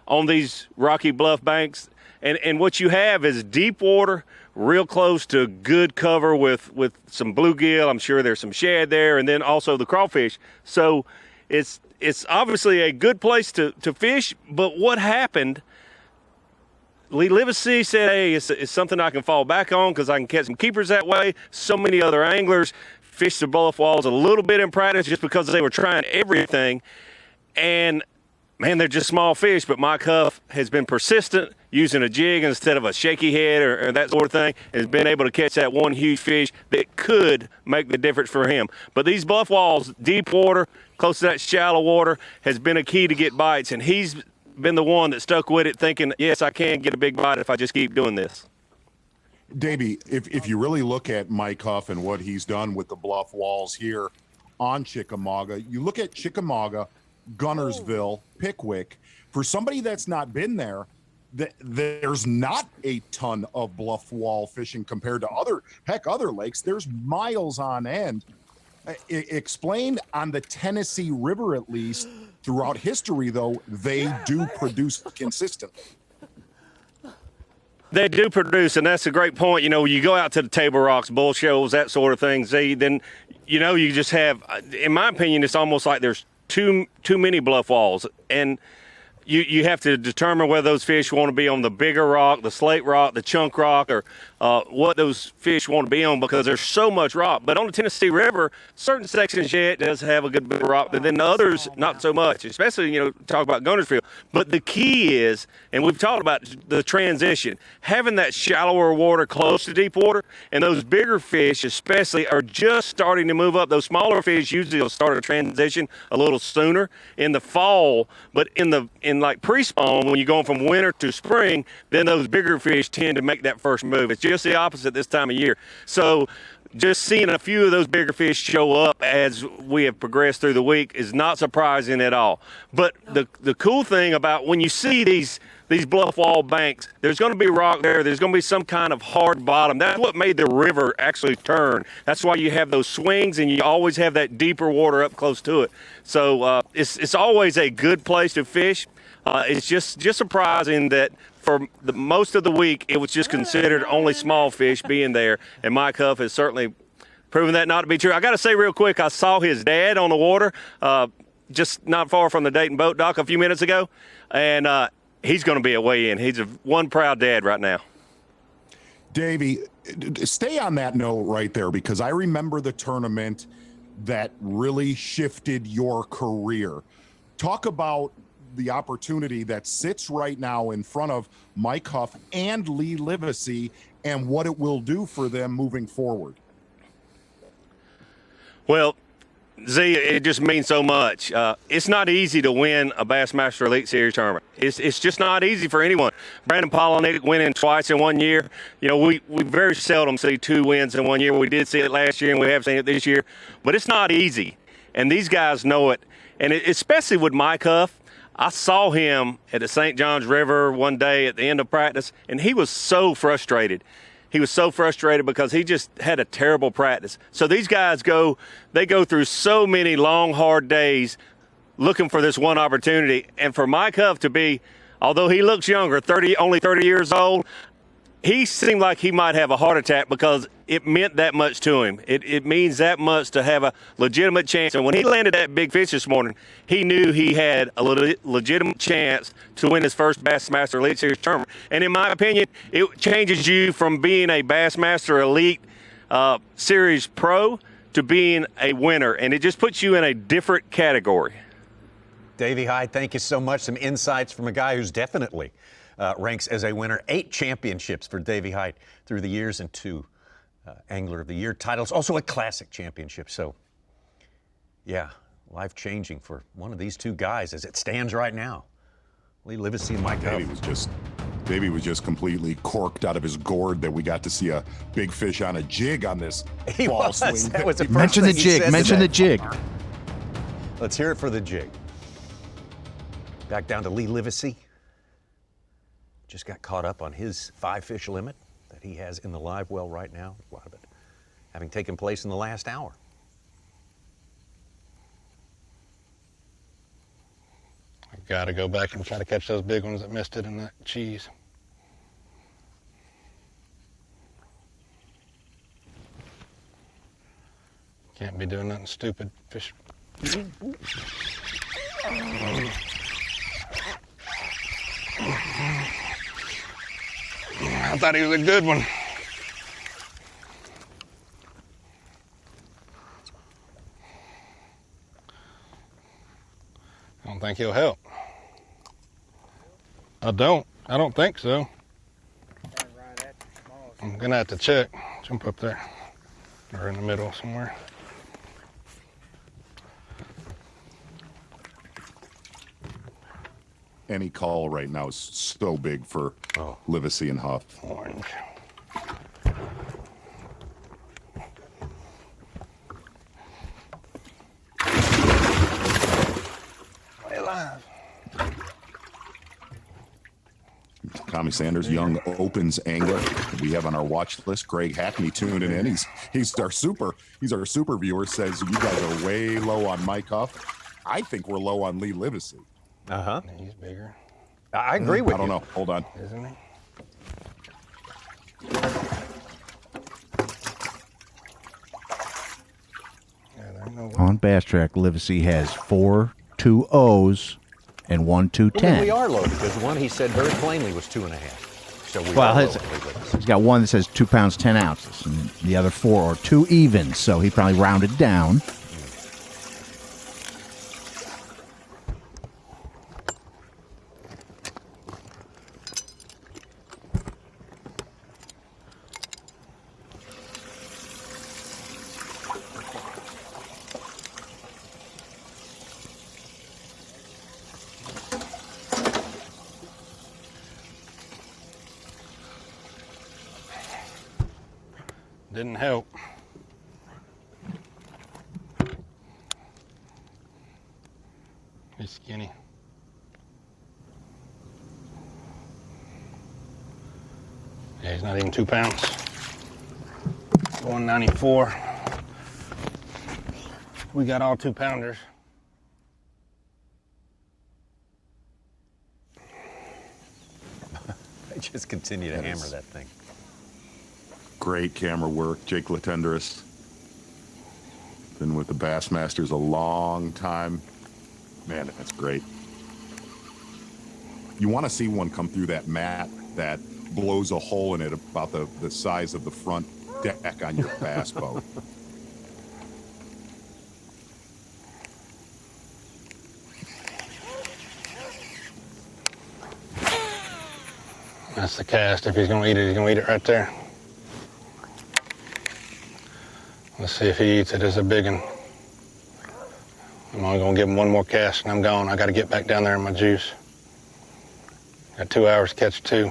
on these rocky bluff banks, and what you have is deep water, real close to good cover with some bluegill. I'm sure there's some shad there, and then also the crawfish. So it's obviously a good place to fish, but what happened, Lee Livesey said, hey, it's something I can fall back on because I can catch some keepers that way. So many other anglers fished the bluff walls a little bit in practice just because they were trying everything. And, man, they're just small fish, but Mike Huff has been persistent using a jig instead of a shaky head or that sort of thing, has been able to catch that one huge fish that could make the difference for him. But these bluff walls, deep water, close to that shallow water, has been a key to get bites, and he's been the one that stuck with it thinking, yes, I can get a big bite if I just keep doing this. Davey, if you really look at Mike Huff and what he's done with the bluff walls here on Chickamauga, you look at Chickamauga, Guntersville, Pickwick, for somebody that's not been there, there's not a ton of bluff wall fishing compared to other lakes. There's miles on end. Explain on the Tennessee River, at least throughout history, though, they do produce consistently. They do produce, and that's a great point. You know, you go out to the Table Rocks, Bull Shoals, that sort of thing, then, you know, you just have, in my opinion, it's almost like there's too many bluff walls. And you have to determine whether those fish want to be on the bigger rock, the slate rock, the chunk rock, or what those fish want to be on because there's so much rock. But on the Tennessee River, certain sections yet does have a good bit of rock, but then the others not so much, especially, talk about Guntersville. But the key is, and we've talked about the transition, having that shallower water close to deep water, and those bigger fish especially are just starting to move up. Those smaller fish usually will start a transition a little sooner in the fall, but in like pre-spawn, when you're going from winter to spring, then those bigger fish tend to make that first move. It's just the opposite this time of year. So just seeing a few of those bigger fish show up as we have progressed through the week is not surprising at all. But the cool thing about when you see these bluff wall banks, there's going to be rock there. There's going to be some kind of hard bottom. That's what made the river actually turn. That's why you have those swings, and you always have that deeper water up close to it. So it's always a good place to fish. It's just surprising that for the most of the week, it was just considered only small fish being there, and Mike Huff has certainly proven that not to be true. I got to say real quick, I saw his dad on the water just not far from the Dayton boat dock a few minutes ago, and he's going to be a weigh-in. He's one proud dad right now. Davey, stay on that note right there, because I remember the tournament that really shifted your career. Talk about the opportunity that sits right now in front of Mike Huff and Lee Livesey and what it will do for them moving forward. Well, Z, it just means so much. It's not easy to win a Bassmaster Elite Series tournament. It's just not easy for anyone. Brandon Polonick winning twice in 1 year. We very seldom see 2 wins in 1 year. We did see it last year, and we have seen it this year. But it's not easy, and these guys know it. And especially with Mike Huff, I saw him at the St. Johns River one day at the end of practice, and he was so frustrated. He was so frustrated because he just had a terrible practice. So these guys go through so many long, hard days looking for this one opportunity. And for Mike Huff to be, although he looks younger, only 30 years old, he seemed like he might have a heart attack because it meant that much to him. It means that much to have a legitimate chance. And when he landed that big fish this morning, he knew he had a legitimate chance to win his first Bassmaster Elite Series tournament. And in my opinion, it changes you from being a Bassmaster Elite Series pro to being a winner. And it just puts you in a different category. Davey Hyde, thank you so much. Some insights from a guy who's definitely ranks as a winner. 8 championships for Davey Hyde through the years and 2 Angler of the Year titles. Also a Classic championship. So, yeah, life-changing for one of these 2 guys as it stands right now. Lee Livesey and Mike Huff. Davey was just completely corked out of his gourd that we got to see a big fish on a jig on this fall swing. That was the first Mention the jig. Mention the jig. Let's hear it for the jig. Back down to Lee Livesey. Just got caught up on his 5-fish limit that he has in the live well right now. A lot of it having taken place in the last hour. I've got to go back and try to catch those big ones that missed it in that cheese. Can't be doing nothing stupid. Fish. I thought he was a good one. I don't think he'll help. I don't think so. I'm gonna have to check. Jump up there. Or in the middle somewhere. Any call right now is so big for Livesey and Huff. Orange. Stay alive. Tommy Sanders, young opens angler we have on our watch list. Greg Hackney tuning in. He's our super viewer. Says you guys are way low on Mike Huff. I think we're low on Lee Livesey. He's bigger. I agree with you. I don't know. Hold on. Isn't he? On Bass Track, Livesey has 4 2-0s and 1 2-10. Well, we are low because one he said very plainly was 2.5. So we well, are his, low. He's got one that says 2 pounds, 10 ounces, and the other 4 are 2 evens, so he probably rounded down. Didn't help. He's skinny. Yeah, he's not even 2 pounds. 194. We got all 2-pounders. They just continue to hammer that thing. Great camera work, Jake Latendrous. Been with the Bassmasters a long time. Man, that's great. You want to see one come through that mat that blows a hole in it about the size of the front deck on your bass boat. That's the cast. If he's gonna eat it, he's gonna eat it right there. Let's see if he eats it. It's a big one. I'm only gonna give him one more cast and I'm gone. I gotta get back down there in my juice. Got 2 hours to catch 2.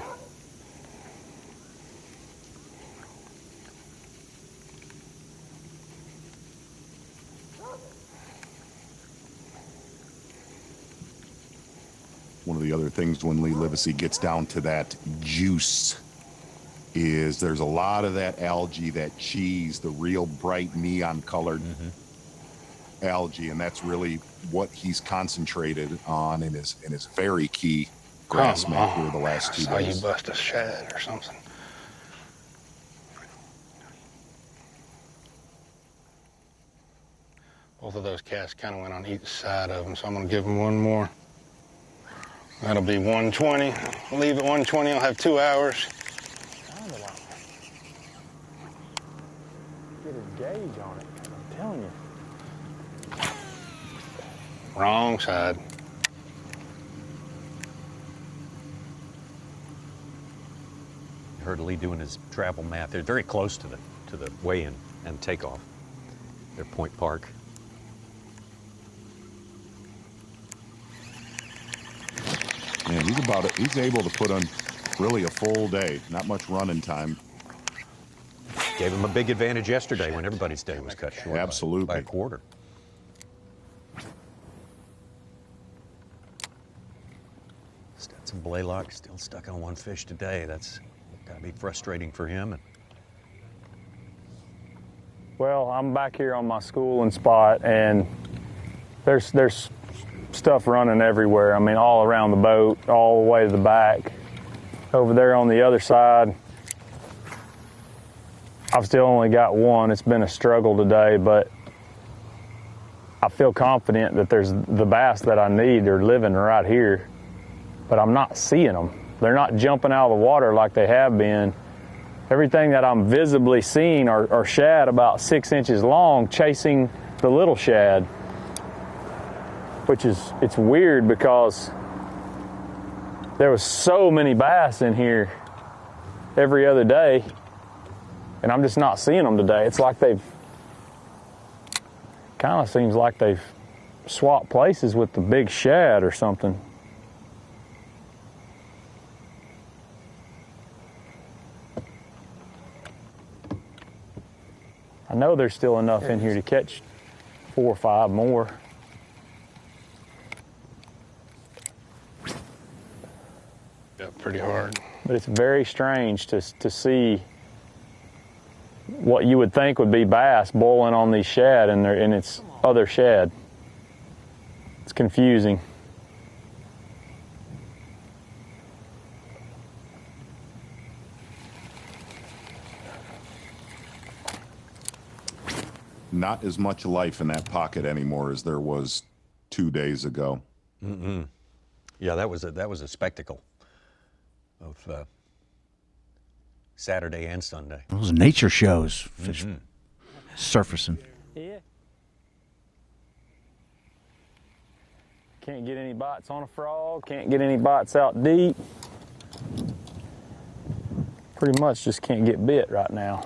One of the other things when Lee Livesey gets down to that juice is there's a lot of that algae, that cheese, the real bright neon colored algae, and that's really what he's concentrated on in his very key grass mat here the last 2 days. I saw you bust a shad or something. Both of those casts kind of went on each side of them, so I'm gonna give them one more. That'll be 120. Leave it 120. I'll have 2 hours. Get his gauge on it. I'm telling you. Wrong side. You heard Lee doing his travel math. They're very close to the weigh-in and takeoff. They're Point Park. Man, he's able to put on really a full day. Not much running time. Gave him a big advantage yesterday when everybody's day was cut short. Absolutely. By a quarter. Stetson Blaylock still stuck on one fish today. That's got to be frustrating for him. Well, I'm back here on my schooling spot, and there's stuff running everywhere. I mean, all around the boat, all the way to the back. Over there on the other side, I've still only got one. It's been a struggle today, but I feel confident that there's the bass that I need are living right here, but I'm not seeing them. They're not jumping out of the water like they have been. Everything that I'm visibly seeing are shad about 6 inches long chasing the little shad, which is, it's weird because there was so many bass in here every other day, and I'm just not seeing them today. It's like kind of seems like they've swapped places with the big shad or something. I know there's still enough in here to catch 4 or 5 more. Got pretty hard. But it's very strange to see what you would think would be bass boiling on these shad, and it's other shad. It's confusing. Not as much life in that pocket anymore as there was 2 days ago. Yeah, that was a spectacle of Saturday and Sunday. Those nature shows, fish surfacing. Yeah. Can't get any bites on a frog, can't get any bites out deep. Pretty much just can't get bit right now.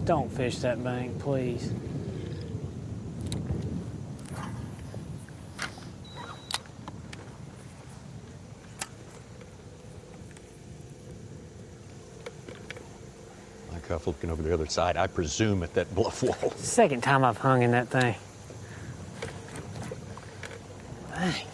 Don't fish that bank, please. My cuff looking over the other side, I presume at that bluff wall. Second time I've hung in that thing. Dang.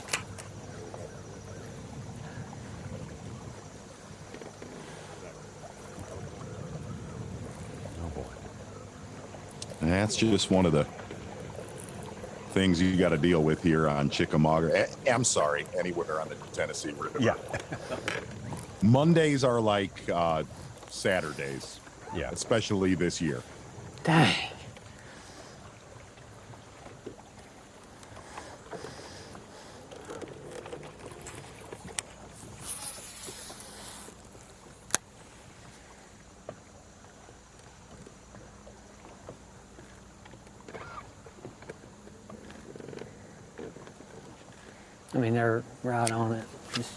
That's just one of the things you got to deal with here on Chickamauga. I'm sorry, anywhere on the Tennessee River. Yeah. Mondays are like Saturdays. Yeah. Especially this year. Dang. I mean, they're right on it. Just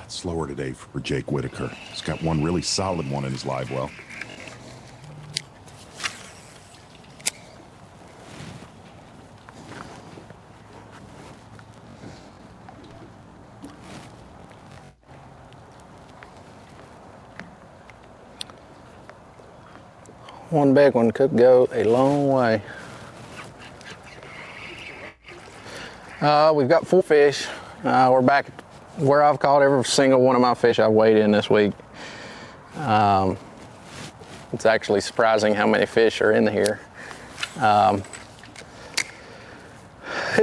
Slower today for Jake Whitaker. He's got one really solid one in his live well. One big one could go a long way. We've got 4 fish. We're back where I've caught every single one of my fish I've weighed in this week. It's actually surprising how many fish are in here.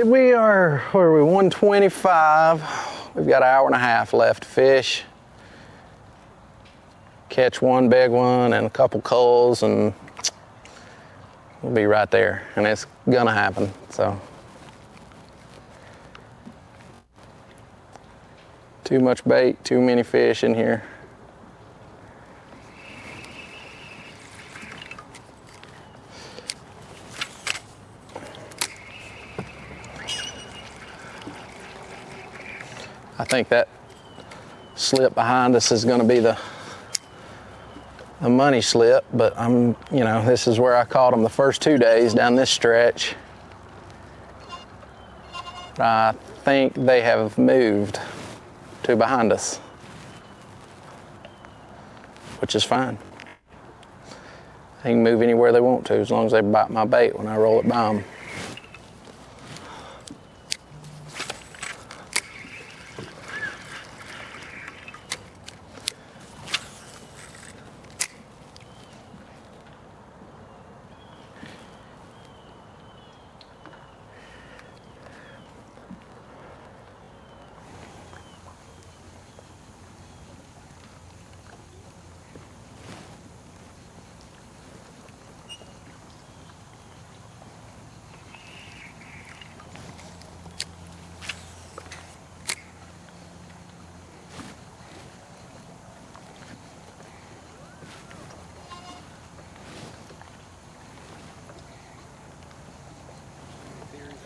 We are, where are we, 125. We've got an hour and a half left to fish. Catch one big one and a couple culls and we'll be right there. And it's gonna happen, so. Too much bait, too many fish in here. I think that slip behind us is going to be the money slip, but this is where I caught them the first 2 days down this stretch. I think they have moved to behind us, which is fine. They can move anywhere they want to as long as they bite my bait when I roll it by them.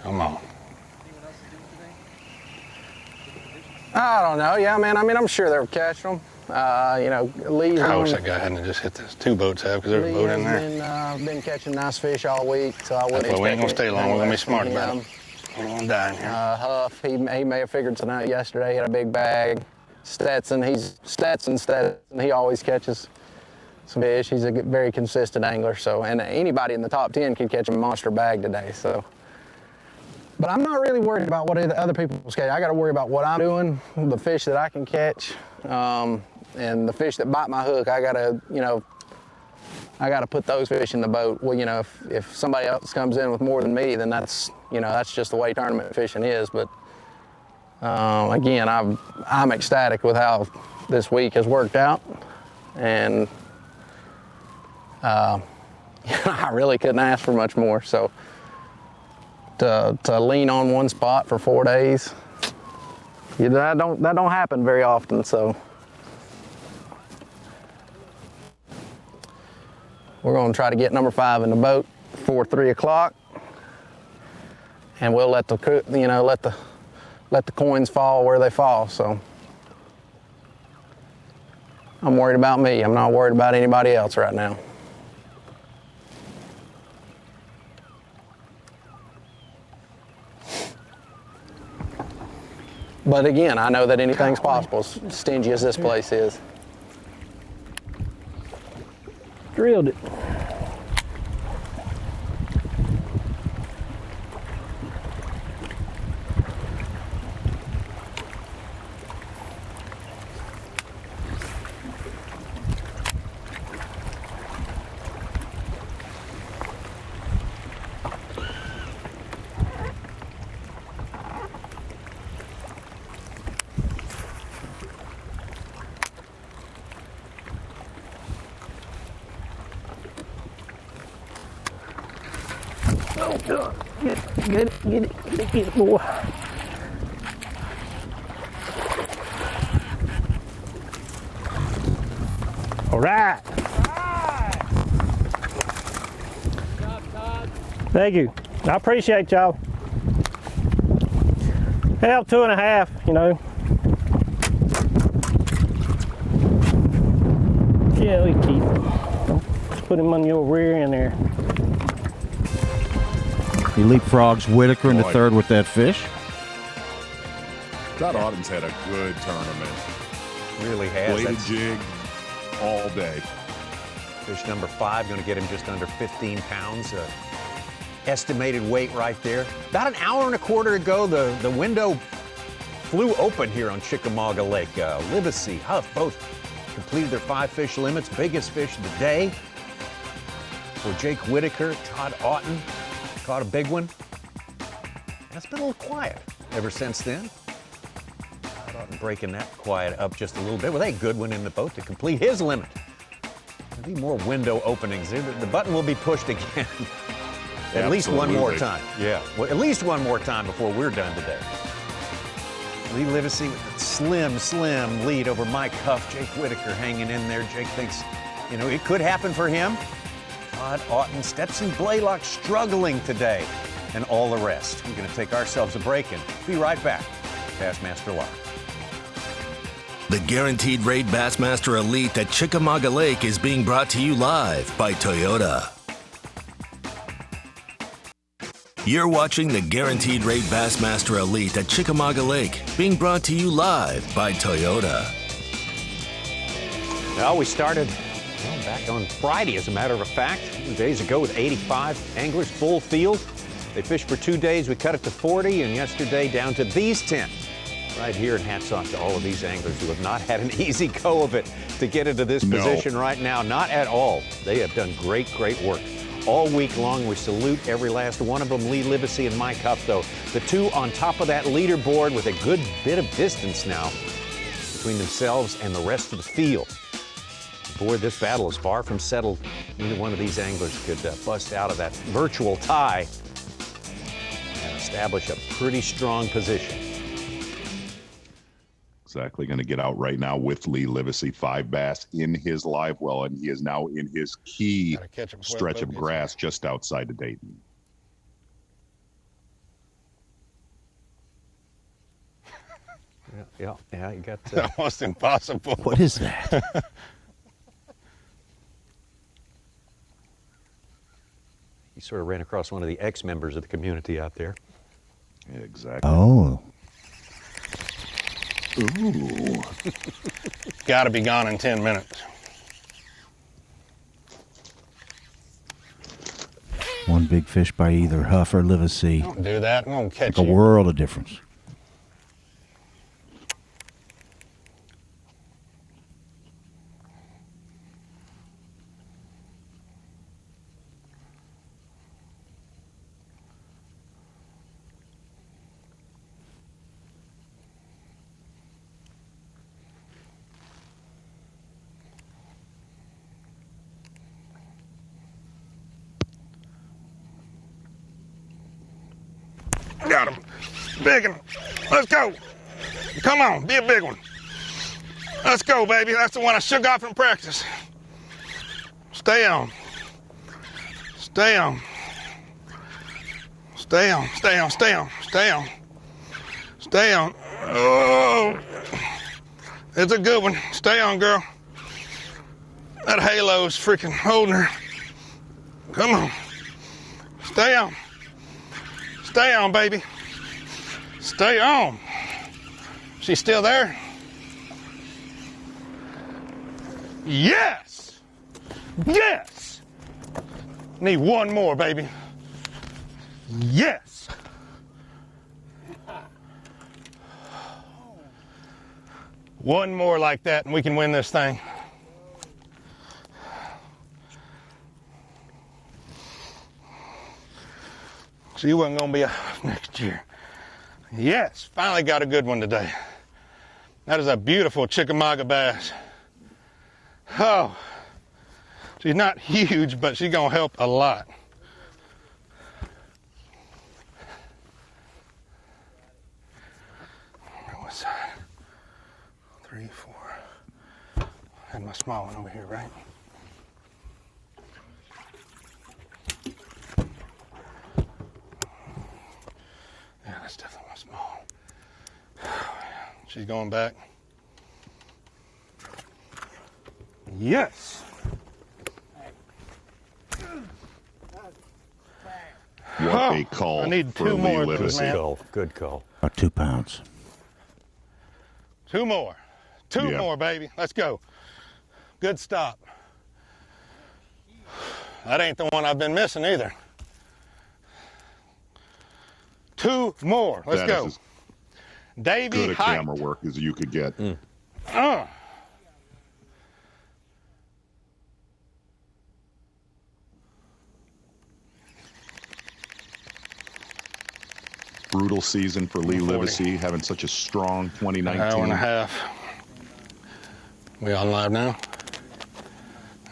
Come on. I don't know. Yeah, man. I mean, I'm sure they'll catch them. You know, Lee's I wish that guy hadn't just hit this. 2 boats have, because there's a boat in there. Been catching nice fish all week, so I wouldn't. Well, we ain't gonna stay long. We're gonna be smart about it. We're gonna die in here. Huff, he may have figured something out yesterday. He had a big bag. Stetson, he always catches some fish. He's a very consistent angler. So, and anybody in the top 10 could catch a monster bag today. So, but I'm not really worried about what other people catch. I got to worry about what I'm doing, the fish that I can catch, and the fish that bite my hook. I gotta put those fish in the boat. Well, you know, if somebody else comes in with more than me, then that's just the way tournament fishing is. But again, I'm ecstatic with how this week has worked out, and I really couldn't ask for much more. So to lean on one spot for 4 days, that don't happen very often. So we're going to try to get number 5 in the boat before 3 o'clock, and we'll let the coins fall where they fall. So I'm worried about me. I'm not worried about anybody else right now. But again, I know that anything's possible, as stingy as this place is. Drilled it. Get it, boy. All right. Good job, Todd. Thank you. I appreciate y'all. Hell, 2.5, you know. Yeah, we keep. Let's put him on your rear end there. He leapfrogs Whitaker into third with that fish. Todd Autumn's had a good tournament. Really has. Bladed jig all day. Fish number 5 going to get him just under 15 pounds. Estimated weight right there. About an hour and a quarter ago, the window flew open here on Chickamauga Lake. Livesey, Huff, both completed their 5 fish limits. Biggest fish of the day for Jake Whitaker. Todd Autumn caught a big one. It's been a little quiet ever since then. Todd Autumn breaking that quiet up just a little bit with a good one in the boat to complete his limit. There'll be more window openings. The button will be pushed again. At least one more time. Yeah, well, at least one more time before we're done today. Lee Livesey with a slim lead over Mike Huff. Jake Whitaker hanging in there. Jake thinks, you know, it could happen for him. Todd Autumn, Stetson Blaylock struggling today, and all the rest. We're going to take ourselves a break and be right back. Bassmaster Live. The Guaranteed Rate Bassmaster Elite at Chickamauga Lake is being brought to you live by Toyota. You're watching the Guaranteed Rate Bassmaster Elite at Chickamauga Lake, being brought to you live by Toyota. Well, we started back on Friday, as a matter of fact, 2 days ago with 85 anglers, full field. They fished for 2 days. We cut it to 40, and yesterday down to these 10 right here. And hats off to all of these anglers who have not had an easy go of it to get into this position right now. Not at all. They have done great work all week long. We salute every last one of them. Lee Livesey and Mike Huff, though, the two on top of that leaderboard with a good bit of distance now between themselves and the rest of the field. Boy, this battle is far from settled. Neither one of these anglers could bust out of that virtual tie and establish a pretty strong position. Exactly, going to get out right now with Lee Livesey, 5 bass in his live well, and he is now in his key stretch of grass just outside of Dayton. Yeah, you got almost impossible. What is that? He sort of ran across one of the ex-members of the community out there. Exactly. Oh. Ooh. Got to be gone in 10 minutes. One big fish by either Huff or Livesey. Don't do that. I'm going to catch Make you. a world of difference. Got him. Big one. Let's go. Come on, be a big one. Let's go, baby. That's the one I shook off in practice. Stay on. Stay on. Stay on. Stay on. Stay on. Stay on. Stay on. Oh. It's a good one. Stay on, girl. That halo's freaking holding her. Come on. Stay on. Stay on, baby. Stay on. She's still there? Yes! Yes! Need one more, baby. Yes! One more like that and we can win this thing. She wasn't going to be off next year. Yes, finally got a good one today. That is a beautiful Chickamauga bass. Oh, she's not huge, but she's going to help a lot. What side? 3, 4. I had my small one over here, right? Yeah, that's definitely my small. She's going back. Yes. What a call. I need for 2 more. Lee Livesey. Good call. Good call. About 2 pounds. 2 more. 2 more, baby. Let's go. Good stop. That ain't the one I've been missing either. 2 more. Let's That go. is Davey good a Height. camera work as you could get. Brutal season for Lee 40. Livesey, having such a strong 2019. Hour and a half. We on live now?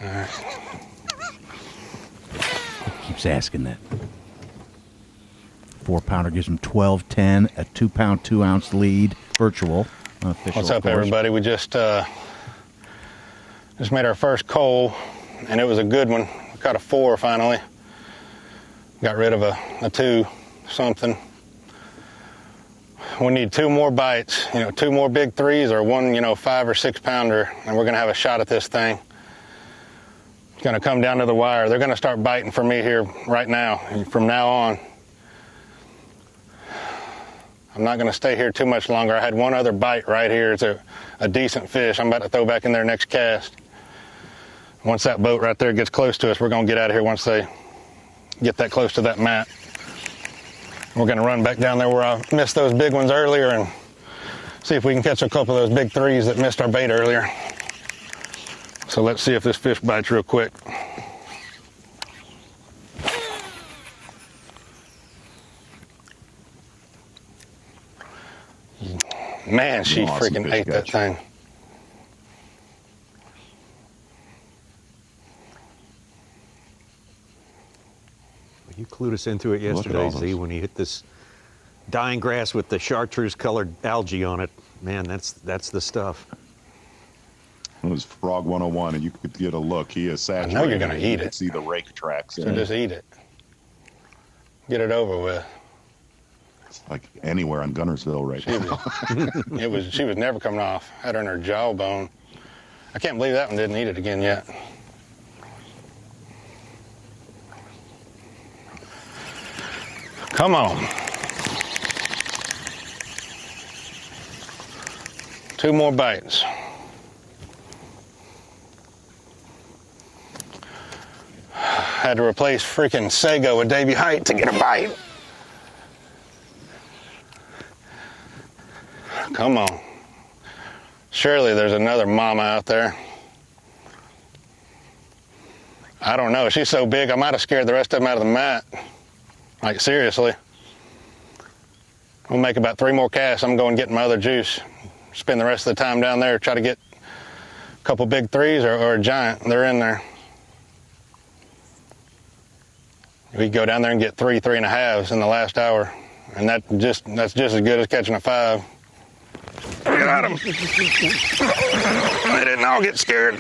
All right. Keeps asking that. 4-pounder gives him 12-10, a 2-pound, 2-ounce lead, virtual. Official, What's up, of course. everybody? We just made our first coal, and it was a good one. We caught a 4 finally. Got rid of a 2 something. We need 2 more bites, 2 more big 3s or 1, 5 or 6 pounder, and we're gonna have a shot at this thing. It's gonna come down to the wire. They're gonna start biting for me here right now, and from now on. I'm not gonna stay here too much longer. I had one other bite right here. It's a decent fish. I'm about to throw back in there next cast. Once that boat right there gets close to us, we're gonna get out of here once they get that close to that mat. We're gonna run back down there where I missed those big ones earlier and see if we can catch a couple of those big 3s that missed our bait earlier. So let's see if this fish bites real quick. Man, she Awesome freaking fish ate that catch. thing. You clued us into it Look at yesterday, all Z, those. when you hit this dying grass with the chartreuse-colored algae on it. Man, that's the stuff. It was Frog 101, and you could get a look. He is I saturated. know you're gonna eat You could it. see the rake tracks. So in it. just eat it. Get it over with. like anywhere on Gunnersville right now. She was never coming off. Had her in her jawbone. I can't believe that one didn't eat it again yet. Come on. 2 more bites. Had to replace freaking Sago with Davy Height to get a bite. Come on. Surely there's another mama out there. I don't know. She's so big, I might have scared the rest of them out of the mat. Like, seriously. We'll make about 3 more casts. I'm going to get my other juice. Spend the rest of the time down there, try to get a couple big 3s or a giant. They're in there. We go down there and get 3 3.5s in the last hour. And that's just as good as catching a 5. Get at him. They didn't all get scared.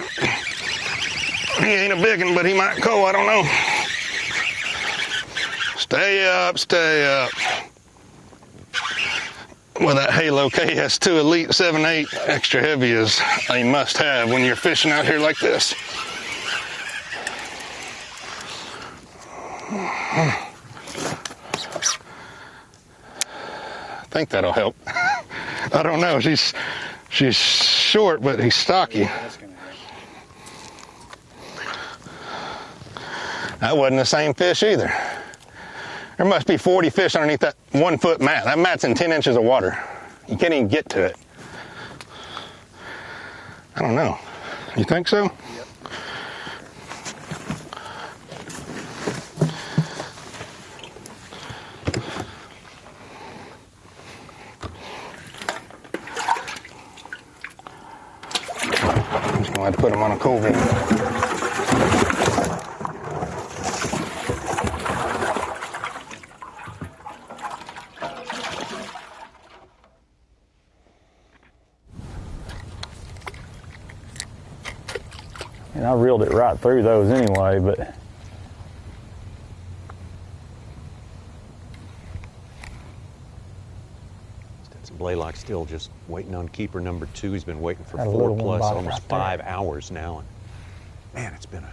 He ain't a big one, but he might go, I don't know. Stay up, stay up. Well, that Halo KS2 Elite 7.8 extra heavy is a must-have when you're fishing out here like this. I think that'll help. I don't know. She's short, but he's stocky. That wasn't the same fish either. There must be 40 fish underneath that 1-foot mat. That mat's in 10 inches of water. You can't even get to it. I don't know. You think so? Yep. I'm just gonna have to put them on a covey. And I reeled it right through those anyway, but Stetson Blaylock still just waiting on keeper number 2. He's been waiting for Got a 4 little plus, one bite almost right 5 hours now. And man, it's been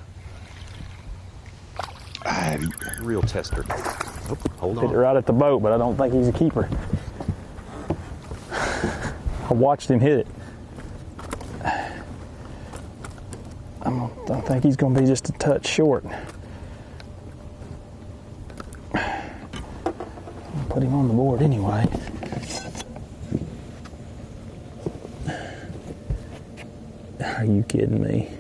a real tester. Oh, hold on. hit it right at the boat, but I don't think he's a keeper. I watched him hit it. I think he's going to be just a touch short. I'll put him on the board anyway. Are you kidding me?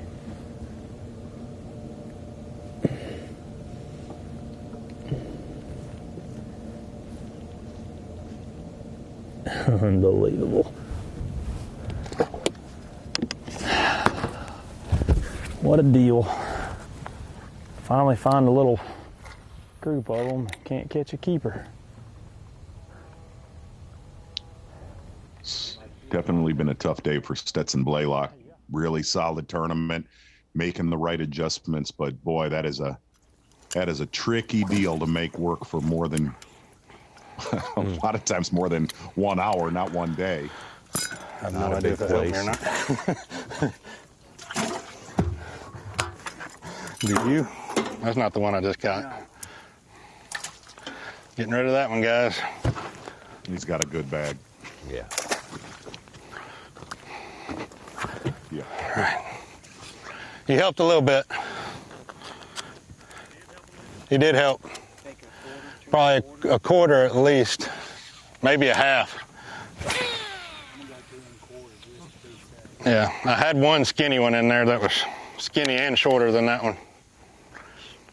Unbelievable. What a deal. Finally find a little group of them. Can't catch a keeper. It's definitely been a tough day for Stetson Blaylock. Really solid tournament, making the right adjustments, but boy, that is a tricky deal to make work for more than a lot of times more than 1 hour, not 1 day. I have no idea if that's open or not. Do you? That's not the one I just got. No. Getting rid of that one, guys. He's got a good bag. Yeah. Yeah. All right. He helped a little bit. He did help. Probably a quarter at least, maybe a half. Yeah, I had one skinny one in there that was skinny and shorter than that one.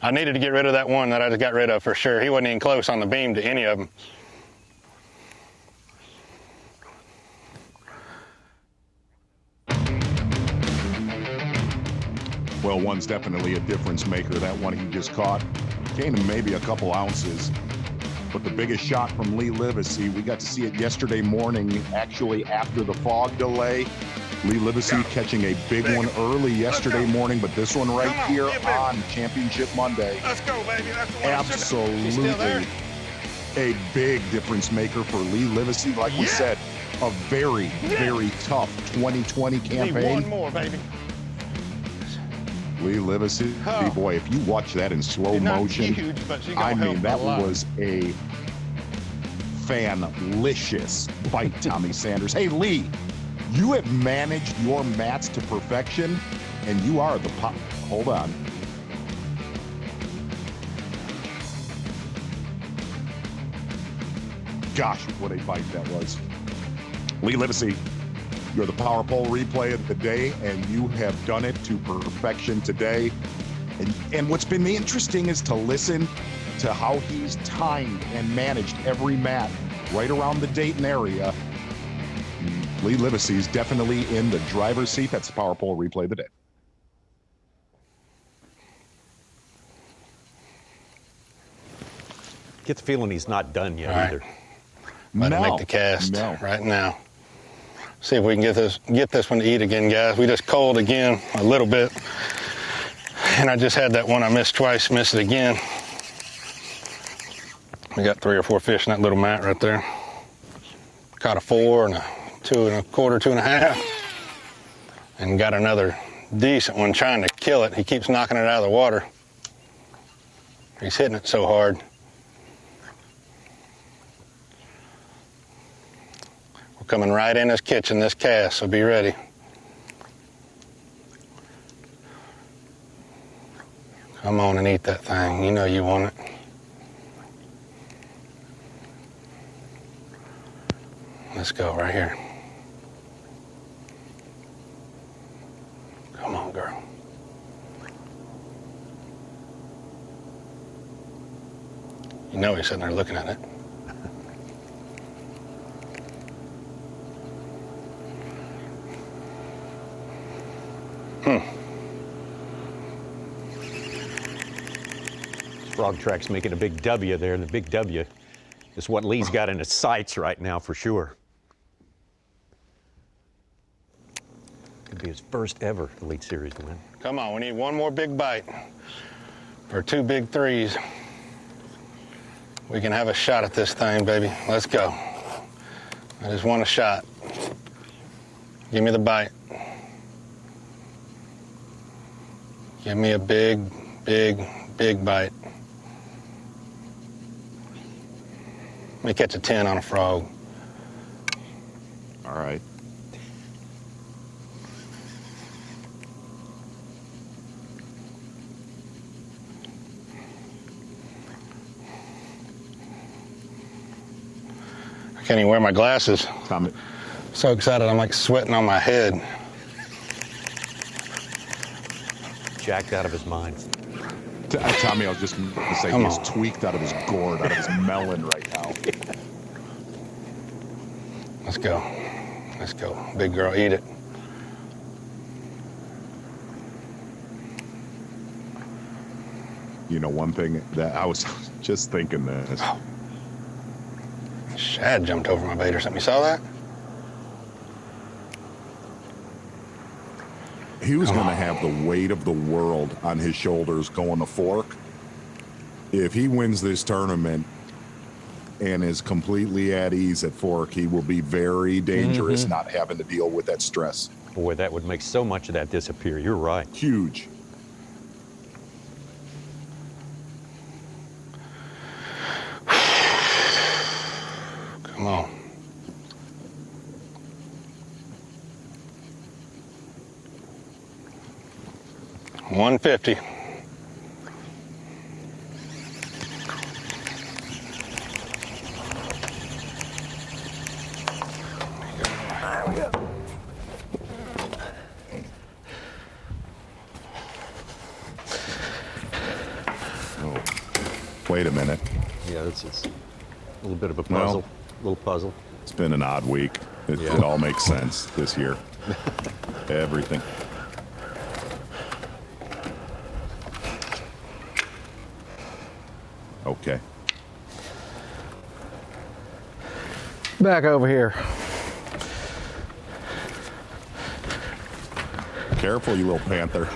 I needed to get rid of that one that I just got rid of for sure. He wasn't even close on the beam to any of them. Well, one's definitely a difference maker. That one he just caught came in maybe a couple ounces. But the biggest shot from Lee Livesey, we got to see it yesterday morning, actually after the fog delay. Lee Livesey catching a big one early yesterday morning, but this one right here on Championship Monday. Let's go, baby. That's the one. Absolutely a big difference maker for Lee Livesey. Like we said, a very, very tough 2020 campaign. Need one more, baby. Lee Livesey, boy, if you watch that in slow motion, huge, but she gonna I mean, help that a lot. was a fanlicious bite, Tommy Sanders. Hey, Lee, you have managed your mats to perfection, and you are the pop. Hold on. Gosh, what a bite that was. Lee Livesey, you're the power pole replay of the day, and you have done it to perfection today. And what's been interesting is to listen to how he's timed and managed every mat right around the Dayton area. Lee Livesey is definitely in the driver's seat. That's the power pole replay of the day. Get the feeling he's not done yet either. About to make the cast right now. See if we can get this one to eat again, guys. We just called again a little bit. And I just had that one I missed twice, missed it again. We got 3 or 4 fish in that little mat right there. Caught a 4 and a 2 1/4, 2 1/2. And got another decent one trying to kill it. He keeps knocking it out of the water. He's hitting it so hard. We're coming right in his kitchen, this cast, so be ready. Come on and eat that thing. You know you want it. Let's go right here. Come on, girl. You know he's sitting there looking at it. Frog Track's making a big W there, and the big W is what Lee's got in his sights right now for sure. Could be his first ever Elite Series win. Come on, we need one more big bite. Or 2 big 3s. We can have a shot at this thing, baby. Let's go. I just want a shot. Give me the bite. Give me a big, big, big bite. Let me catch a 10 on a frog. All right. I can't even wear my glasses. Tommy. So excited, I'm like sweating on my head. Jacked out of his mind. Tommy, I was just going to say, he's tweaked out of his gourd, out of his melon right now. Let's go. Let's go. Big girl, eat it. You know, one thing that I was just thinking this. Shad jumped over my bait or something. You saw that? He was going to have the weight of the world on his shoulders going to fork. If he wins this tournament and is completely at ease at fork, he will be very dangerous not having to deal with that stress. Boy, that would make so much of that disappear. You're right. Huge. Come on. $150. There we go. Oh, wait a minute. Yeah, it's a little bit of a puzzle. Little puzzle. It's been an odd week. It all makes sense this year. Everything. Okay. Back over here. Careful, you little panther.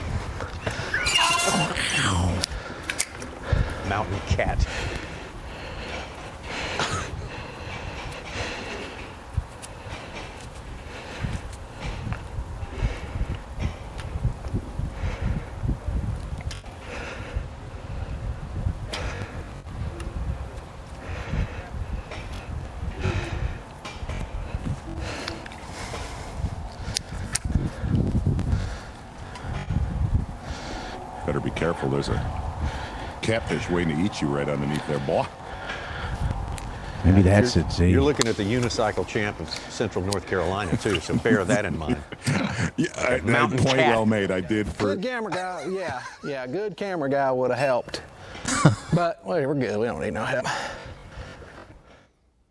Mountain cat. be careful. There's a catfish waiting to eat you right underneath there, boy. Maybe that's it, Z. You're looking at the unicycle champ of Central North Carolina, too, so bear that in mind. Yeah, Mountain point cat. well made. I did for... Good camera guy, yeah, good camera guy would have helped. But well, we're good. We don't need no help.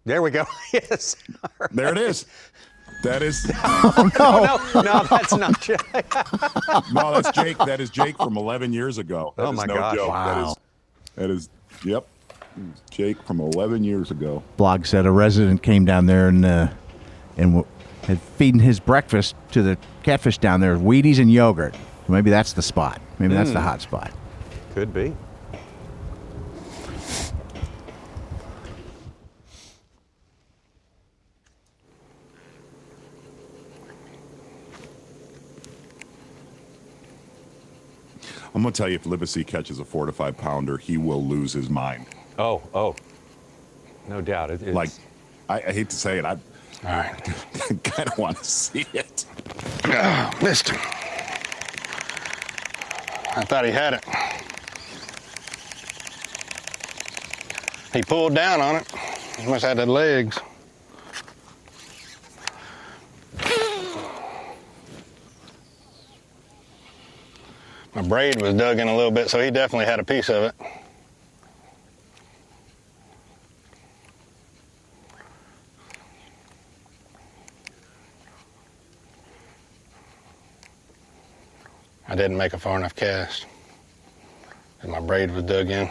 There we go. Yes. There it is. That is... No, that's not Jake. No, that's Jake. That is Jake from 11 years ago. That Oh, is my no gosh. joke. Wow. That is, yep. Jake from 11 years ago. Blog said a resident came down there and had feeding his breakfast to the catfish down there, Wheaties and yogurt. So maybe that's the spot. Maybe that's the hot spot. Could be. I'm going to tell you, if Livesey catches a 4 to 5 pounder, he will lose his mind. Oh. No doubt. Like, I hate to say it, I All right. kind of want to see it. Missed him. I thought he had it. He pulled down on it. He must have had the legs. My braid was dug in a little bit, so he definitely had a piece of it. I didn't make a far enough cast, and my braid was dug in.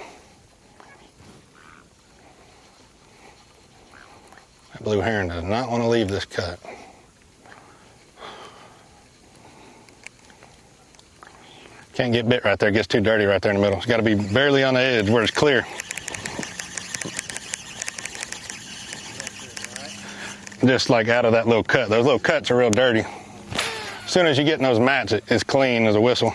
That blue heron does not want to leave this cut. Can't get bit right there. It gets too dirty right there in the middle. It's got to be barely on the edge where it's clear. Just like out of that little cut. Those little cuts are real dirty. As soon as you get in those mats, it's clean as a whistle.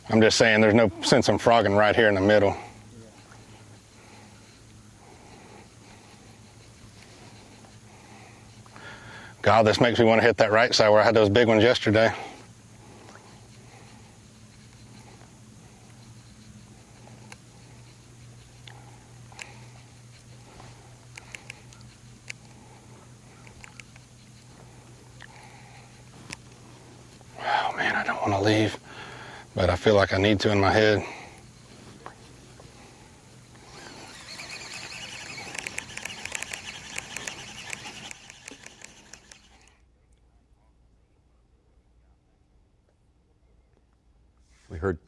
I'm just saying there's no sense in frogging right here in the middle. God, this makes me want to hit that right side where I had those big ones yesterday. Oh man, I don't want to leave, but I feel like I need to in my head. We heard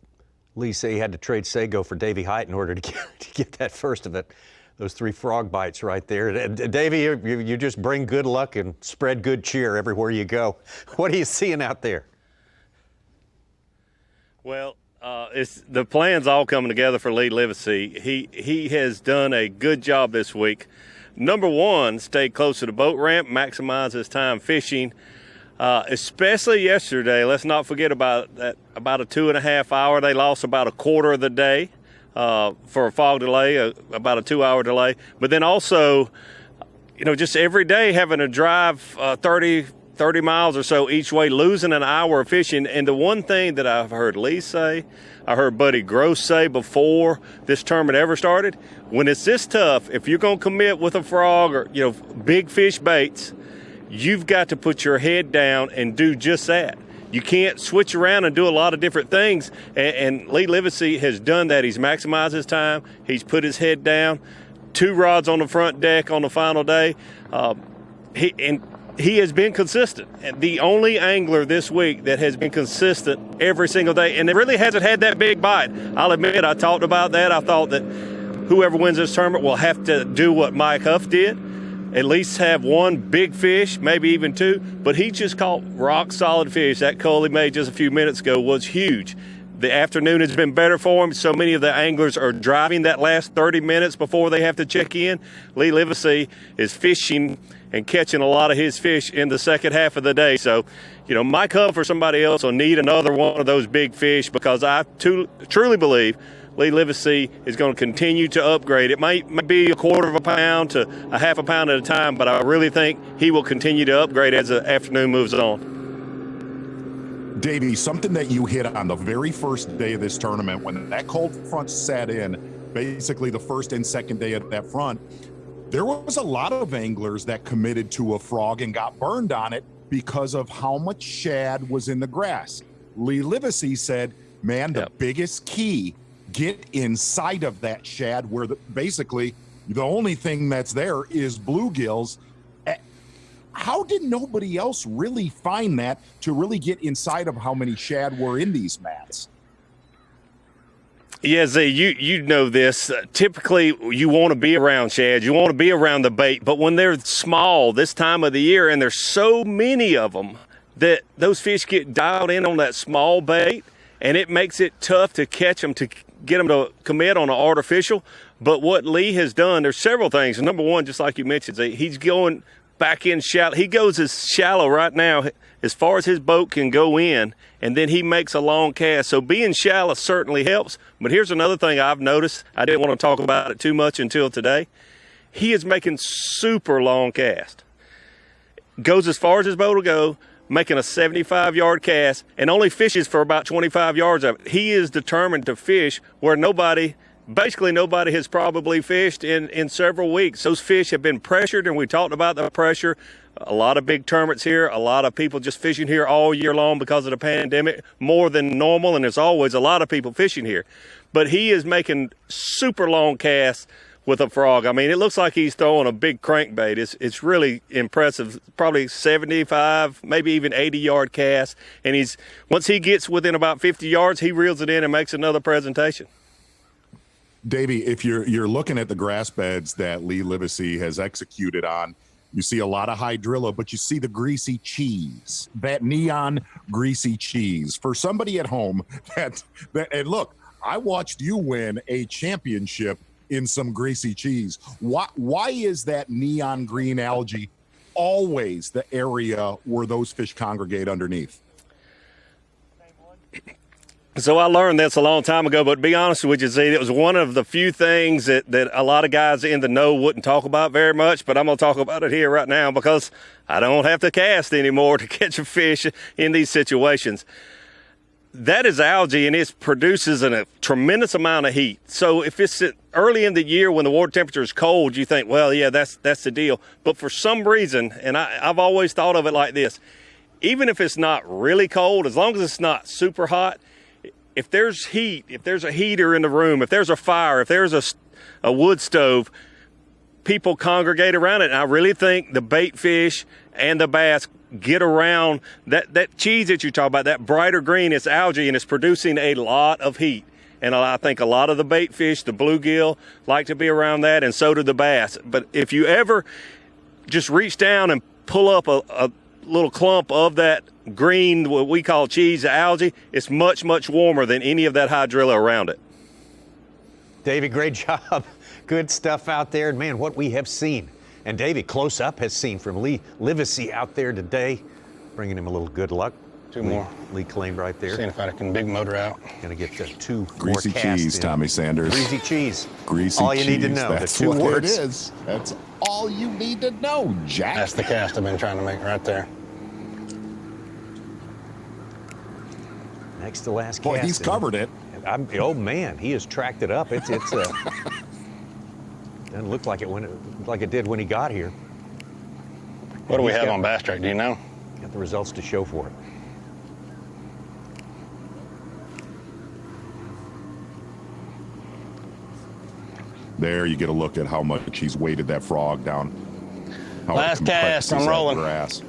Lee say he had to trade Sago for Davey Height in order to get that first of it. Those 3 frog bites right there. Davey, you just bring good luck and spread good cheer everywhere you go. What are you seeing out there? Well, it's the plan's all coming together for Lee Livesey. He has done a good job this week. Number one, stay close to the boat ramp, maximize his time fishing. Especially yesterday, let's not forget about that. About a 2.5 hour, they lost about a quarter of the day for a fog delay, about a 2-hour delay. But then also, just every day having to drive 30 miles or so each way, losing an hour of fishing. And the one thing that I've heard Lee say, I heard Buddy Gross say before this tournament ever started, when it's this tough, if you're going to commit with a frog or big fish baits, you've got to put your head down and do just that. You can't switch around and do a lot of different things. And Lee Livesey has done that. He's maximized his time. He's put his head down. 2 rods on the front deck on the final day. He has been consistent. And the only angler this week that has been consistent every single day. And it really hasn't had that big bite. I'll admit, I talked about that. I thought that whoever wins this tournament will have to do what Mike Huff did. At least have 1 big fish, maybe even 2, but he just caught rock solid fish. That cull he made just a few minutes ago was huge. The afternoon has been better for him. So many of the anglers are driving that last 30 minutes before they have to check in. Lee Livesey is fishing and catching a lot of his fish in the second half of the day. So, Mike Huff or somebody else will need another one of those big fish, because I truly believe Lee Livesey is going to continue to upgrade. It might be a 1/4 pound to a 1/2 pound at a time, but I really think he will continue to upgrade as the afternoon moves on. Davey, something that you hit on the very first day of this tournament, when that cold front set in, basically the first and second day of that front, there was a lot of anglers that committed to a frog and got burned on it because of how much shad was in the grass. Lee Livesey said, man, the biggest key, get inside of that shad where basically the only thing that's there is bluegills. How did nobody else really find that to really get inside of how many shad were in these mats? Yeah, Z, you know this. Typically, you want to be around shad. You want to be around the bait. But when they're small this time of the year and there's so many of them that those fish get dialed in on that small bait, and it makes it tough to catch them, to get them to commit on an artificial. But what Lee has done, there's several things. Number one, just like you mentioned, Z, he's going back in shallow. He goes as shallow right now as far as his boat can go in, and then he makes a long cast. So being shallow certainly helps. But here's another thing I've noticed. I didn't want to talk about it too much until today. He is making super long cast. Goes as far as his boat will go, making a 75-yard cast, and only fishes for about 25 yards of it. He is determined to fish where basically nobody has probably fished in several weeks. Those fish have been pressured, and we talked about the pressure. A lot of big tournaments here, a lot of people just fishing here all year long because of the pandemic, more than normal, and there's always a lot of people fishing here. But he is making super long casts with a frog. I mean, it looks like he's throwing a big crankbait. It's really impressive, probably 75, maybe even 80-yard cast. And once he gets within about 50 yards, he reels it in and makes another presentation. Davey, if you're looking at the grass beds that Lee Livesey has executed on, you see a lot of hydrilla, but you see the greasy cheese, that neon greasy cheese. For somebody at home, and look, I watched you win a championship in some greasy cheese. Why is that neon green algae always the area where those fish congregate underneath? So I learned this a long time ago, but to be honest with you, Z, it was one of the few things that a lot of guys in the know wouldn't talk about very much, but I'm going to talk about it here right now because I don't have to cast anymore to catch a fish in these situations. That is algae, and it produces a tremendous amount of heat. So if it's early in the year when the water temperature is cold, you think, well, yeah, that's the deal. But for some reason, and I've always thought of it like this, even if it's not really cold, as long as it's not super hot, if there's heat, if there's a heater in the room, if there's a fire, if there's a wood stove, people congregate around it. And I really think the bait fish and the bass get around that cheese that you talk about, that brighter green, it's algae, and it's producing a lot of heat. And I think a lot of the bait fish, the bluegill, like to be around that, and so do the bass. But if you ever just reach down and pull up a little clump of that green, what we call cheese algae, it's much, much warmer than any of that hydrilla around it. Davey, great job. Good stuff out there. Man, what we have seen. And Davey, close up, has seen from Lee Livesey out there today, bringing him a little good luck. Two more. Lee claimed right there. Seeing if I can big motor out. Gonna get the two greasy more casts cheese, in. Tommy Sanders. Greasy cheese. Greasy all you cheese. need to know. That's the two what words. it is. That's all you need to know, Jack. That's the cast I've been trying to make right there. Next to last Boy, cast. he's covered it. Oh man, he has tracked it up. It's doesn't look like it did when he got here. What do we have on Bass Track? Do you know? Got the results to show for it. There you get a look at how much he's weighted that frog down. Last cast, I'm rolling. Grass.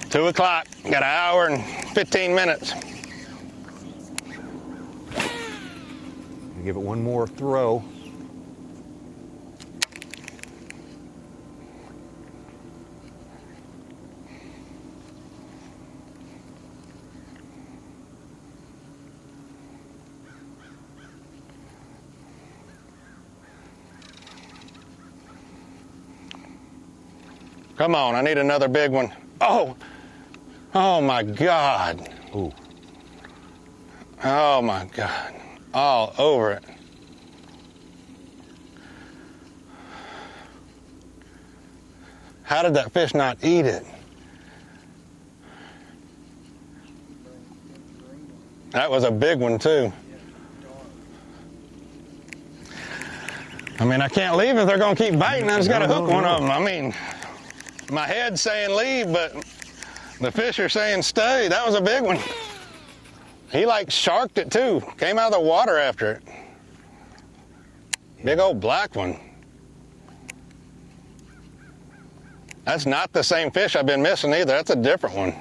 Two o'clock. Got an hour and 15 minutes. Give it one more throw. Come on, I need another big one. Oh my God. Ooh. Oh my God. All over it. How did that fish not eat it? That was a big one too. I mean, I can't leave if they're gonna keep biting. I just gotta hook one of them. I mean, my head's saying leave, but the fish are saying stay. That was a big one. He like sharked it too. Came out of the water after it. Big old black one. That's not the same fish I've been missing either. That's a different one.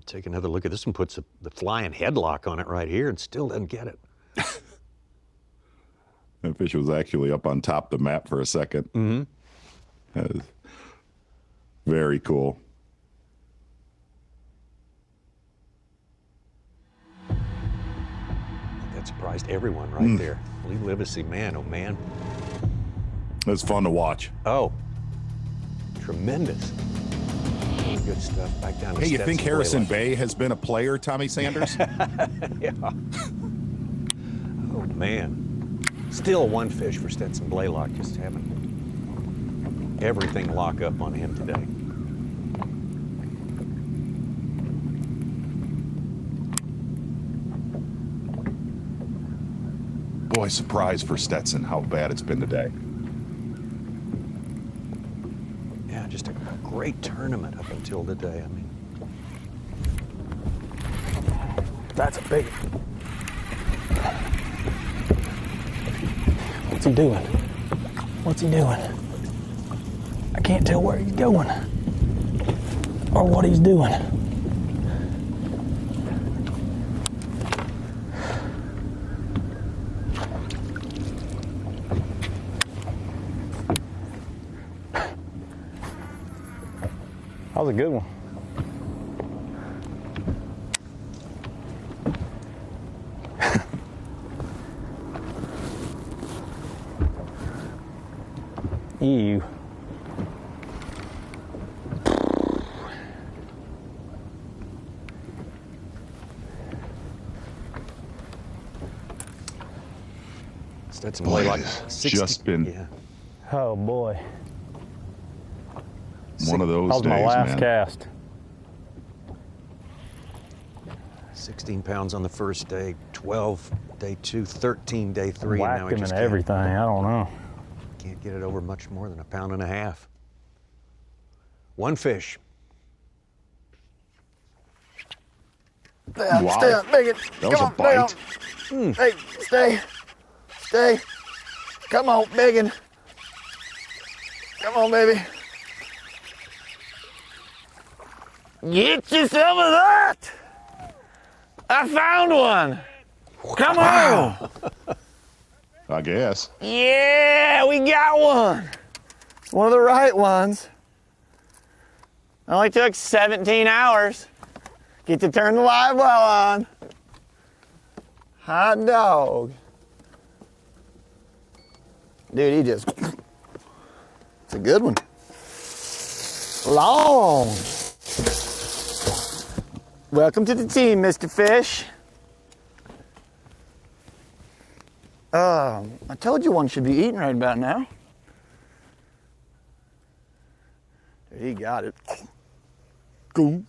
Take another look at this one, puts the flying headlock on it right here and still doesn't get it. That fish was actually up on top of the map for a second. Mm-hmm. That is very cool. That surprised everyone right there. Lee Livesey, man, oh man. It's fun to watch. Oh, tremendous. Good stuff. Back down to Hey, you think Stetson Harrison Blaylock. Bay has been a player, Tommy Sanders? Yeah. Oh, man. Still one fish for Stetson Blaylock, just having everything lock up on him today. Boy, surprise for Stetson how bad it's been today. Yeah, just a great tournament up until today. I mean, That's a big one. What's he doing? What's he doing? I can't tell where he's going or what he's doing. That was a good one. Ew. Stetson Boy, Blaylock, it's 60, just been Oh boy. one of those That was days, my last man. cast. 16 pounds on the first day, 12 day 2, 13 day 3. Whacked and now he him just and everything. I don't know. Can't get it over much more than 1.5 pounds. One fish. Wow. Stay up, Bigot. That was Come a on, bite. down. Hey, stay. Stay. Come on, Bigot. Come on, baby. Get you some of that. I found one. Come on. I guess. Yeah, we got one. One of the right ones. Only took 17 hours. Get to turn the live well on. Hot dog. Dude, he just, it's a good one. Long. Welcome to the team, Mr. Fish. I told you one should be eating right about now. Dude, he got it. Cool.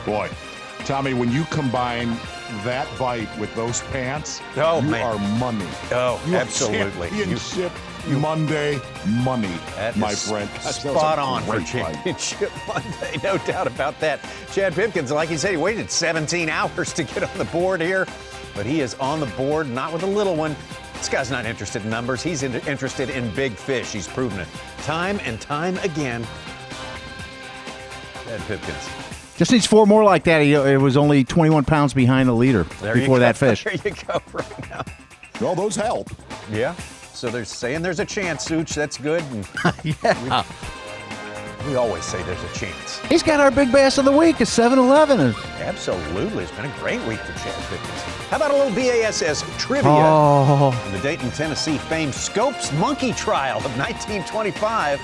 Boy, Tommy, when you combine that bite with those pants, Oh, you man. are money. Oh, You are absolutely. Championship Monday money, That my is friend. spot on for great fight. Championship Monday, no doubt about that. Chad Pipkins, like he said, he waited 17 hours to get on the board here, but he is on the board, not with a little one. This guy's not interested in numbers. He's interested in big fish. He's proven it time and time again. Chad Pipkins. Just needs 4 more like that. It was only 21 pounds behind the leader before that fish. There you go right now. Well, those help. Yeah. So they're saying there's a chance, Such. That's good. And Yeah. we always say there's a chance. He's got our big bass of the week at 7-Eleven. Absolutely. It's been a great week for Chad Pipkins. How about a little B.A.S.S. trivia? Oh. In the Dayton, Tennessee famed Scopes monkey trial of 1925.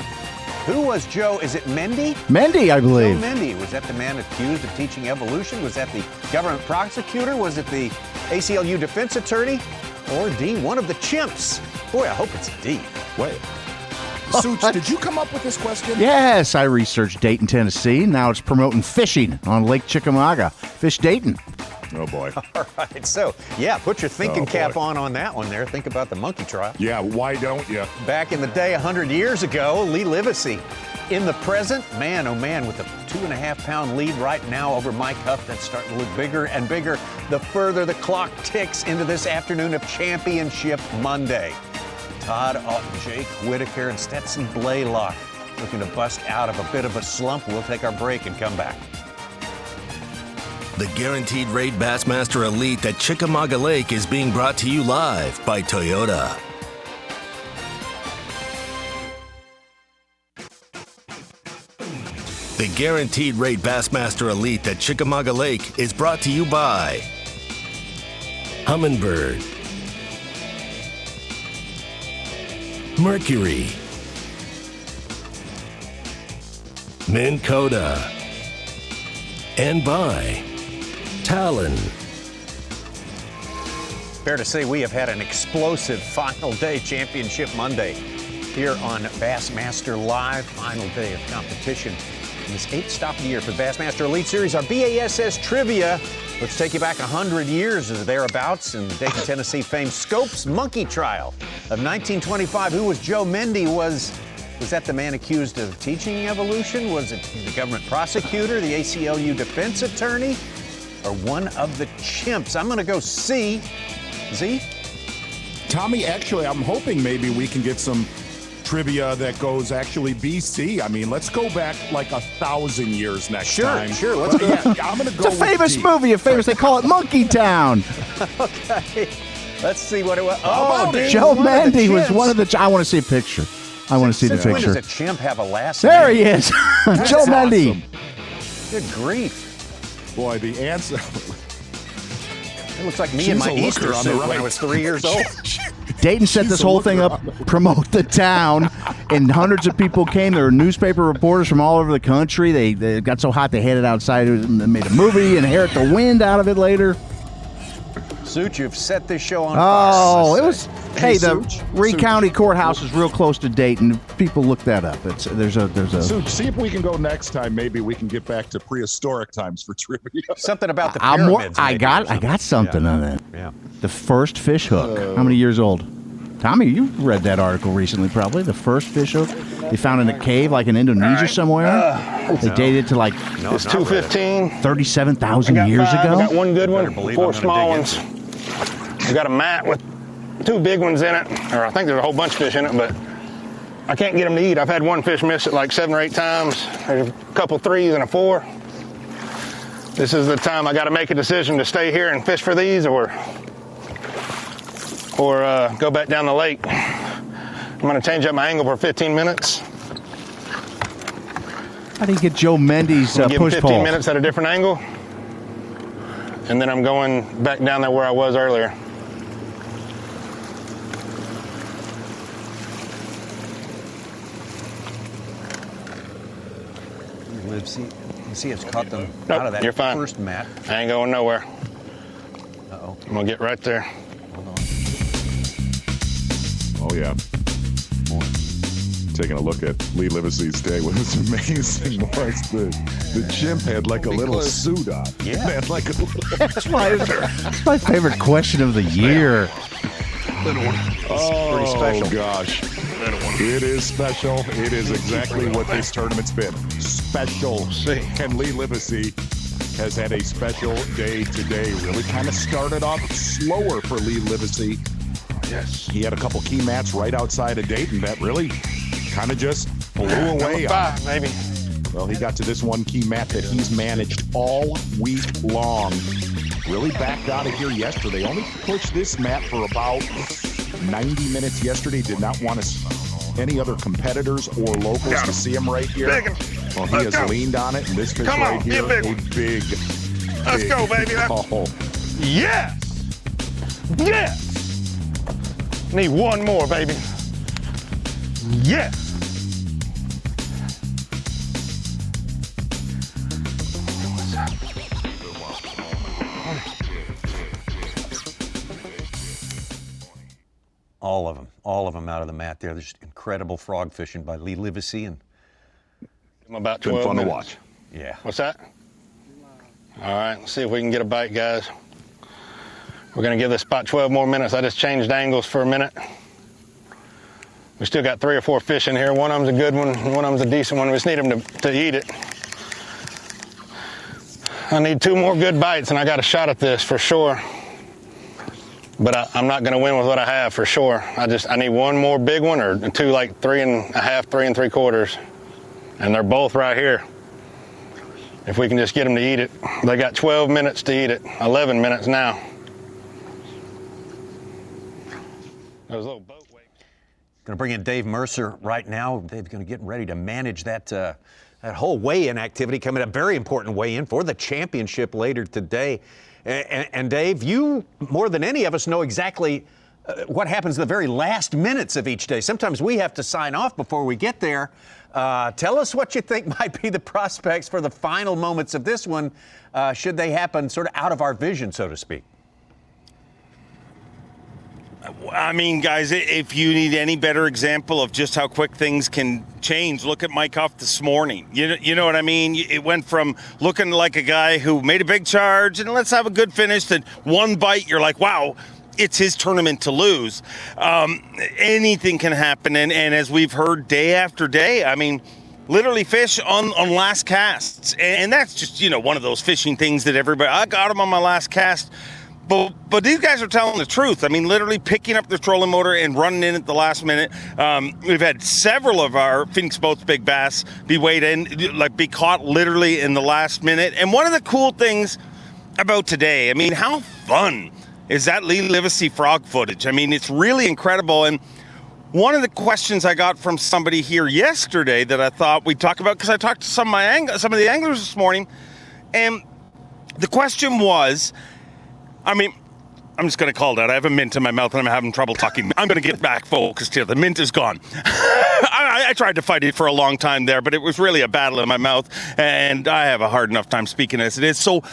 Who was Joe? Is it Mendy? Mendy, I believe. Joe Mendy. Was that the man accused of teaching evolution? Was that the government prosecutor? Was it the ACLU defense attorney? Or D, one of the chimps? Boy, I hope it's D. Wait. Such, did you come up with this question? Yes, I researched Dayton, Tennessee. Now it's promoting fishing on Lake Chickamauga. Fish Dayton. Oh, boy. All right, so, yeah, put your thinking Oh, cap boy. on that one there. Think about the monkey trial. Yeah, why don't you? Back in the day, 100 years ago, Lee Livesey. In the present, man, oh man, with a 2.5-pound lead right now over Mike Huff, that's starting to look bigger and bigger the further the clock ticks into this afternoon of Championship Monday. Todd Auten, Jake Whitaker, and Stetson Blaylock looking to bust out of a bit of a slump. We'll take our break and come back. The Guaranteed Rate Bassmaster Elite at Chickamauga Lake is being brought to you live by Toyota. The Guaranteed Rate Bassmaster Elite at Chickamauga Lake is brought to you by Humminbird, Mercury, Minn Kota, and by Talon. Fair to say we have had an explosive final day, Championship Monday, here on Bassmaster Live. Final day of competition in this 8th stop of the year for the Bassmaster Elite Series. Our B.A.S.S. trivia. Let's take you back 100 years or thereabouts in Dayton, Tennessee famed Scopes monkey trial of 1925. Who was Joe Mendy? Was that the man accused of teaching evolution? Was it the government prosecutor, the ACLU defense attorney, or one of the chimps? I'm going to go C. Z? Tommy, actually, I'm hoping maybe we can get some trivia that goes actually BC. I mean, let's go back like 1,000 years next time. Sure. Let's go. Yeah, I'm going to go It's a famous D. movie. They call it Monkey Town. Okay. Let's see what it was. How about it? Joe one of the Mendy was chimps. one of the. I want to see a picture. I want to see the Since when picture. does a chimp have a last There name? he is. Joe Mendy. Good grief. Boy, the answer. It looks like me She's in my a looker Easter on the suit when right. I was 3 years old. Dayton set She's this a whole thing looker up, on the- promote the town, and hundreds of people came. There were newspaper reporters from all over the country. They got so hot they had it outside and made a movie and Inherit the Wind out of it later. Such, you've set this show on Oh, fire. it was. Hey, the Such. Reed County Courthouse is real close to Dayton. People look that up. There's a. So see if we can go next time. Maybe we can get back to prehistoric times for trivia. Something about the I'm pyramids. I maybe, got or something. something on that. Yeah. The first fish hook. How many years old? Tommy, you read that article recently, probably. The first fish hook they found in a cave, like in Indonesia somewhere. They dated to like It's 215. 37,000 I got years 5. ago. I got one good one, believe 4 I'm gonna small dig ones. I got a mat with 2 big ones in it, or I think there's a whole bunch of fish in it, but I can't get them to eat. I've had one fish miss it like 7 or 8 times. There's a couple 3s and a 4. This is the time I got to make a decision to stay here and fish for these, or go back down the lake. I'm going to change up my angle for 15 minutes. How do you get Joe Mendy's Give them push 15 pole? minutes at a different angle, and then I'm going back down there where I was earlier. See, it's caught them Nope, out of that you're fine. first mat. I ain't going nowhere. Uh-oh. I'm going to get right there. Oh, yeah. taking a look at Lee Livesey's day. What was amazing was the chimp had like a little suit on. Yeah. Had like a little That's my favorite question of the year. little one. Oh, pretty special. Gosh. It is special. It is exactly what this tournament's been. Special. And Lee Livesey has had a special day today. Really kind of started off slower for Lee Livesey. Yes. He had a couple key mats right outside of Dayton that really kind of just blew away. Number 5, maybe. Well, he got to this one key mat that he's managed all week long. Really backed out of here yesterday. Only pushed this mat for about 90 minutes yesterday. Did not want any other competitors or locals to see him right here. Well, he has leaned on it, and this fish right here, a big, Let's go, baby. Oh. Yes! Yes! Need one more, baby. Yes! All of them out of the mat there. There's incredible frog fishing by Lee Livesey. And about 12 been fun minutes. to watch. Yeah. What's that? All right, let's see if we can get a bite, guys. We're gonna give this spot 12 more minutes. I just changed angles for a minute. We still got 3 or 4 fish in here. One of them's a good one, one of them's a decent one. We just need them to eat it. I need 2 more good bites, and I got a shot at this for sure. But I'm not gonna win with what I have for sure. I need one more big one, or 2 like 3.5, 3 3/4. And they're both right here. If we can just get them to eat it. They got 12 minutes to eat it, 11 minutes now. Those little boat weights. Going to bring in Dave Mercer right now. Dave's going to get ready to manage that whole weigh-in activity coming up. Very important weigh-in for the championship later today. And Dave, you more than any of us know exactly what happens in the very last minutes of each day. Sometimes we have to sign off before we get there. Tell us what you think might be the prospects for the final moments of this one, should they happen sort of out of our vision, so to speak. I mean, guys, if you need any better example of just how quick things can change, look at Mike Huff this morning. You know what I mean? It went from looking like a guy who made a big charge and let's have a good finish to one bite. You're like, wow, it's his tournament to lose. Anything can happen. And as we've heard day after day, I mean, literally fish on last casts. And that's just, one of those fishing things that I got him on my last cast. But these guys are telling the truth. I mean, literally picking up the trolling motor and running in at the last minute. We've had several of our Phoenix Boats Big Bass be weighed in, be caught literally in the last minute. And one of the cool things about today, I mean, how fun is that Lee Livesey frog footage? I mean, it's really incredible. And one of the questions I got from somebody here yesterday that I thought we'd talk about, because I talked to some of the anglers this morning, and the question was, I mean, I'm just going to call it out. I have a mint in my mouth and I'm having trouble talking. I'm going to get back focused here. The mint is gone. I tried to fight it for a long time there, but it was really a battle in my mouth, and I have a hard enough time speaking as it is. So,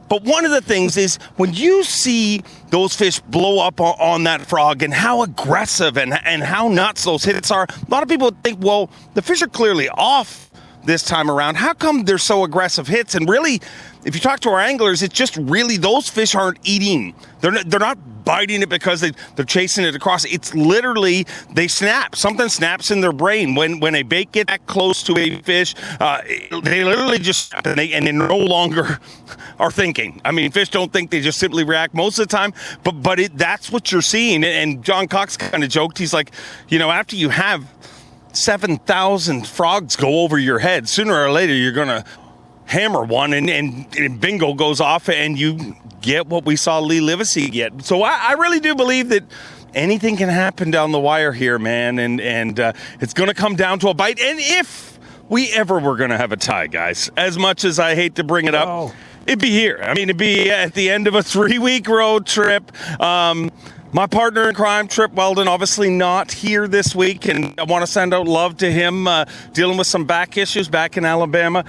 but one of the things is when you see those fish blow up on that frog and how aggressive and how nuts those hits are, a lot of people think, well, the fish are clearly off this time around. How come they're so aggressive hits? And really, if you talk to our anglers, it's just really those fish aren't eating. They're not biting it because they're chasing it across. It's literally they snap. Something snaps in their brain when a bait gets that close to a fish. They literally just snap and they no longer are thinking. I mean, fish don't think; they just simply react most of the time. But that's what you're seeing. And John Cox kind of joked. He's like, after you have 7,000 frogs go over your head, sooner or later you're gonna hammer one and bingo goes off and you get what we saw Lee Livesey get. So I really do believe that anything can happen down the wire here, man, and it's going to come down to a bite. And if we ever were going to have a tie, guys, as much as I hate to bring it up, it'd be here. I mean, it'd be at the end of a 3-week road trip. My partner in crime, Trip Weldon, obviously not here this week, and I want to send out love to him, dealing with some back issues back in Alabama.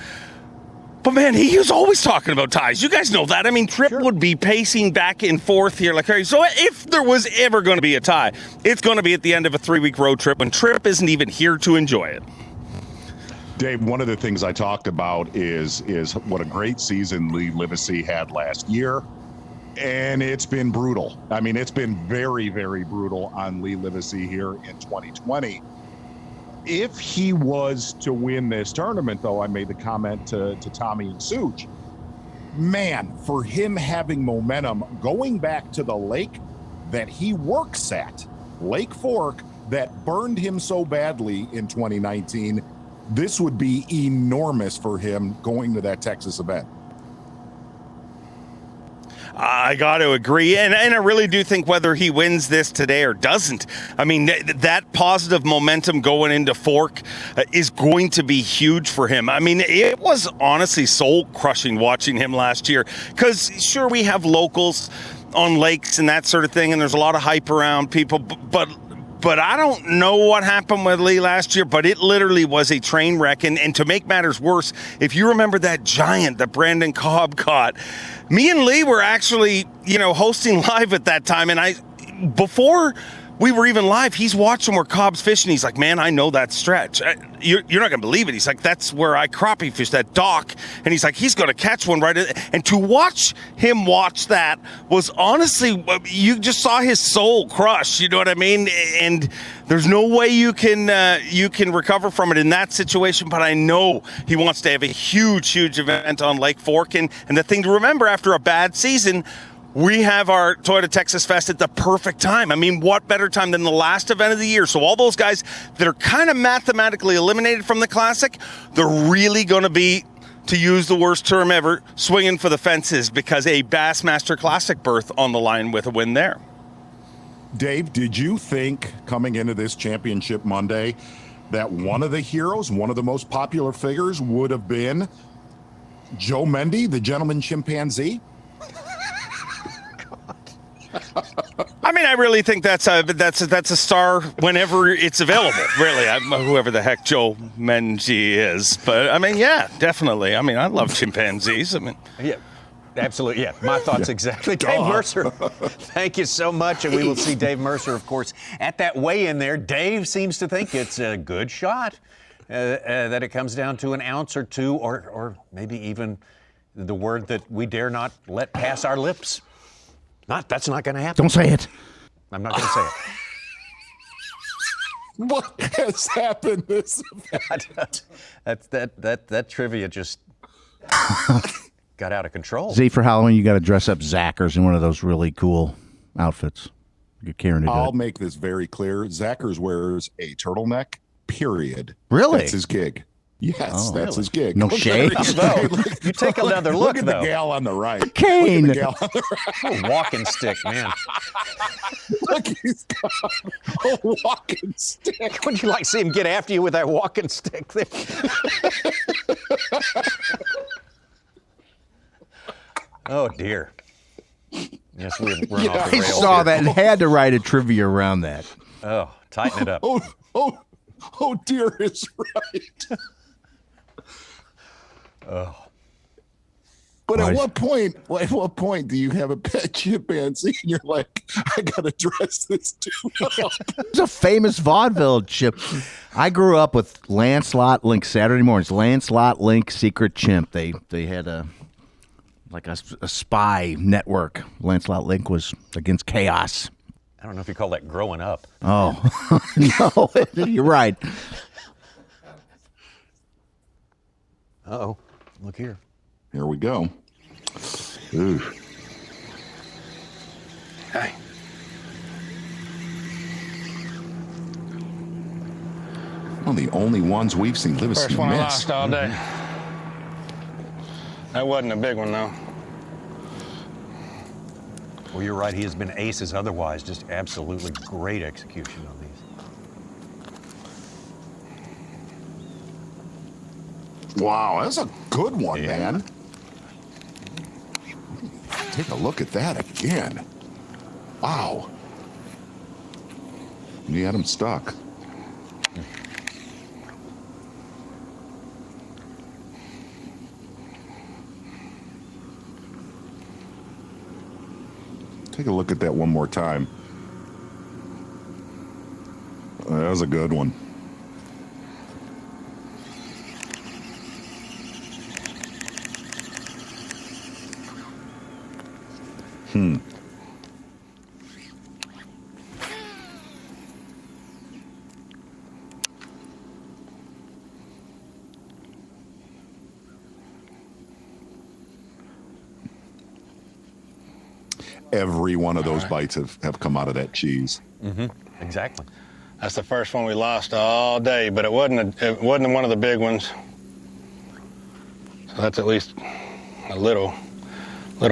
But, man, he was always talking about ties. You guys know that. I mean, Tripp would be pacing back and forth here like crazy. So if there was ever going to be a tie, it's going to be at the end of a 3-week road trip when Tripp isn't even here to enjoy it. Dave, one of the things I talked about is what a great season Lee Livesey had last year. And it's been brutal. I mean, it's been very, very brutal on Lee Livesey here in 2020. If he was to win this tournament, though, I made the comment to Tommy and Such, man, for him having momentum, going back to the lake that he works at, Lake Fork, that burned him so badly in 2019, this would be enormous for him going to that Texas event. I got to agree, and I really do think whether he wins this today or doesn't, I mean, that positive momentum going into Fork is going to be huge for him. I mean, it was honestly soul-crushing watching him last year, because sure, we have locals on lakes and that sort of thing, and there's a lot of hype around people, but I don't know what happened with Lee last year, but it literally was a train wreck. And to make matters worse, if you remember that giant that Brandon Cobb caught, me and Lee were actually, hosting live at that time. And before we were even live, he's watching where Cobb's fishing. He's like, man, I know that stretch. You're not going to believe it. He's like, that's where I crappie fish, that dock. And he's like, he's going to catch one right. And to watch him watch that was honestly, you just saw his soul crush. You know what I mean? And there's no way you can recover from it in that situation. But I know he wants to have a huge, huge event on Lake Fork. And the thing to remember after a bad season, we have our Toyota Texas Fest at the perfect time. I mean, what better time than the last event of the year? So all those guys that are kind of mathematically eliminated from the Classic, they're really going to be, to use the worst term ever, swinging for the fences because a Bassmaster Classic berth on the line with a win there. Dave, did you think coming into this championship Monday that one of the heroes, one of the most popular figures would have been Joe Mendy, the gentleman chimpanzee? I mean, I really think that's a star whenever it's available. Really, whoever the heck Joe Mendy is, but I mean, yeah, definitely. I mean, I love chimpanzees. I mean, yeah, absolutely. Yeah, my thoughts exactly. Dave Mercer, thank you so much, and we will see Dave Mercer, of course, at that weigh-in there. Dave seems to think it's a good shot that it comes down to an ounce or two, or maybe even the word that we dare not let pass our lips. That's not going to happen. Don't say it. I'm not going to say it. What has happened this event? That trivia just got out of control. Z, for Halloween, you got to dress up Zachers in one of those really cool outfits. Get Karen to do I'll it. make this very clear. Zachers wears a turtleneck, period. Really? That's his gig. Yes, that's his gig. No shade. You take another look, Look at though. the gal on the right. Cane. Look at the gal on the right. Oh, walking stick, man. Look, he's got a walking stick. Wouldn't you like to see him get after you with that walking stick there? Oh, dear. Yes, we're off the I rails saw here. that and had to write a trivia around that. Oh, tighten it up. Oh, dear is right. Oh. But at what point do you have a pet chimpanzee and you're like, I gotta dress this dude up? It's a famous vaudeville chip. I grew up with Lancelot Link Saturday mornings. Lancelot Link Secret Chimp. They had a spy network. Lancelot Link was against chaos. I don't know if you call that growing up. Oh, no, you're right. Uh-oh. Look here. Here we go. Ooh. Hey. One of the only ones we've seen Livesey First one I miss. lost all day. That wasn't a big one, though. Well, you're right. He has been aces otherwise. Just absolutely great execution on these. Wow, that's a good one, man. Take a look at that again. Wow. He had him stuck. Take a look at that one more time. That was a good one. Every one of those bites have come out of that cheese. Exactly. That's the first one we lost all day, but it wasn't one of the big ones. So that's at least a little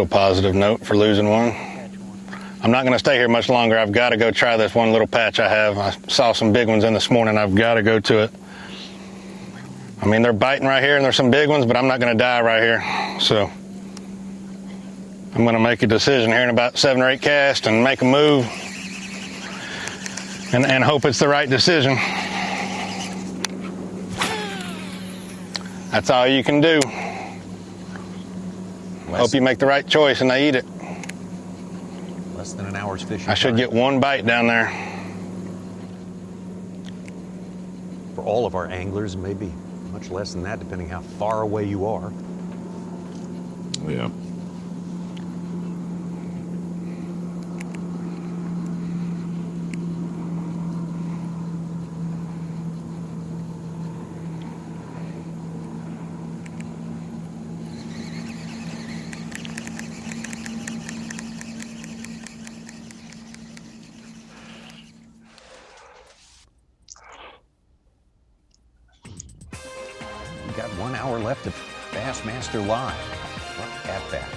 positive note for losing one. I'm not going to stay here much longer. I've got to go try this one little patch I have. I saw some big ones in this morning. I've got to go to it. I mean, they're biting right here, and there's some big ones, but I'm not going to die right here. So I'm going to make a decision here in about 7 or 8 casts and make a move and hope it's the right decision. That's all you can do. Hope you make the right choice and they eat it. Less than an hour's fishing. I should get one bite down there. For all of our anglers, maybe much less than that, depending how far away you are. Yeah. We got 1 hour left of Bassmaster Live. Look at that.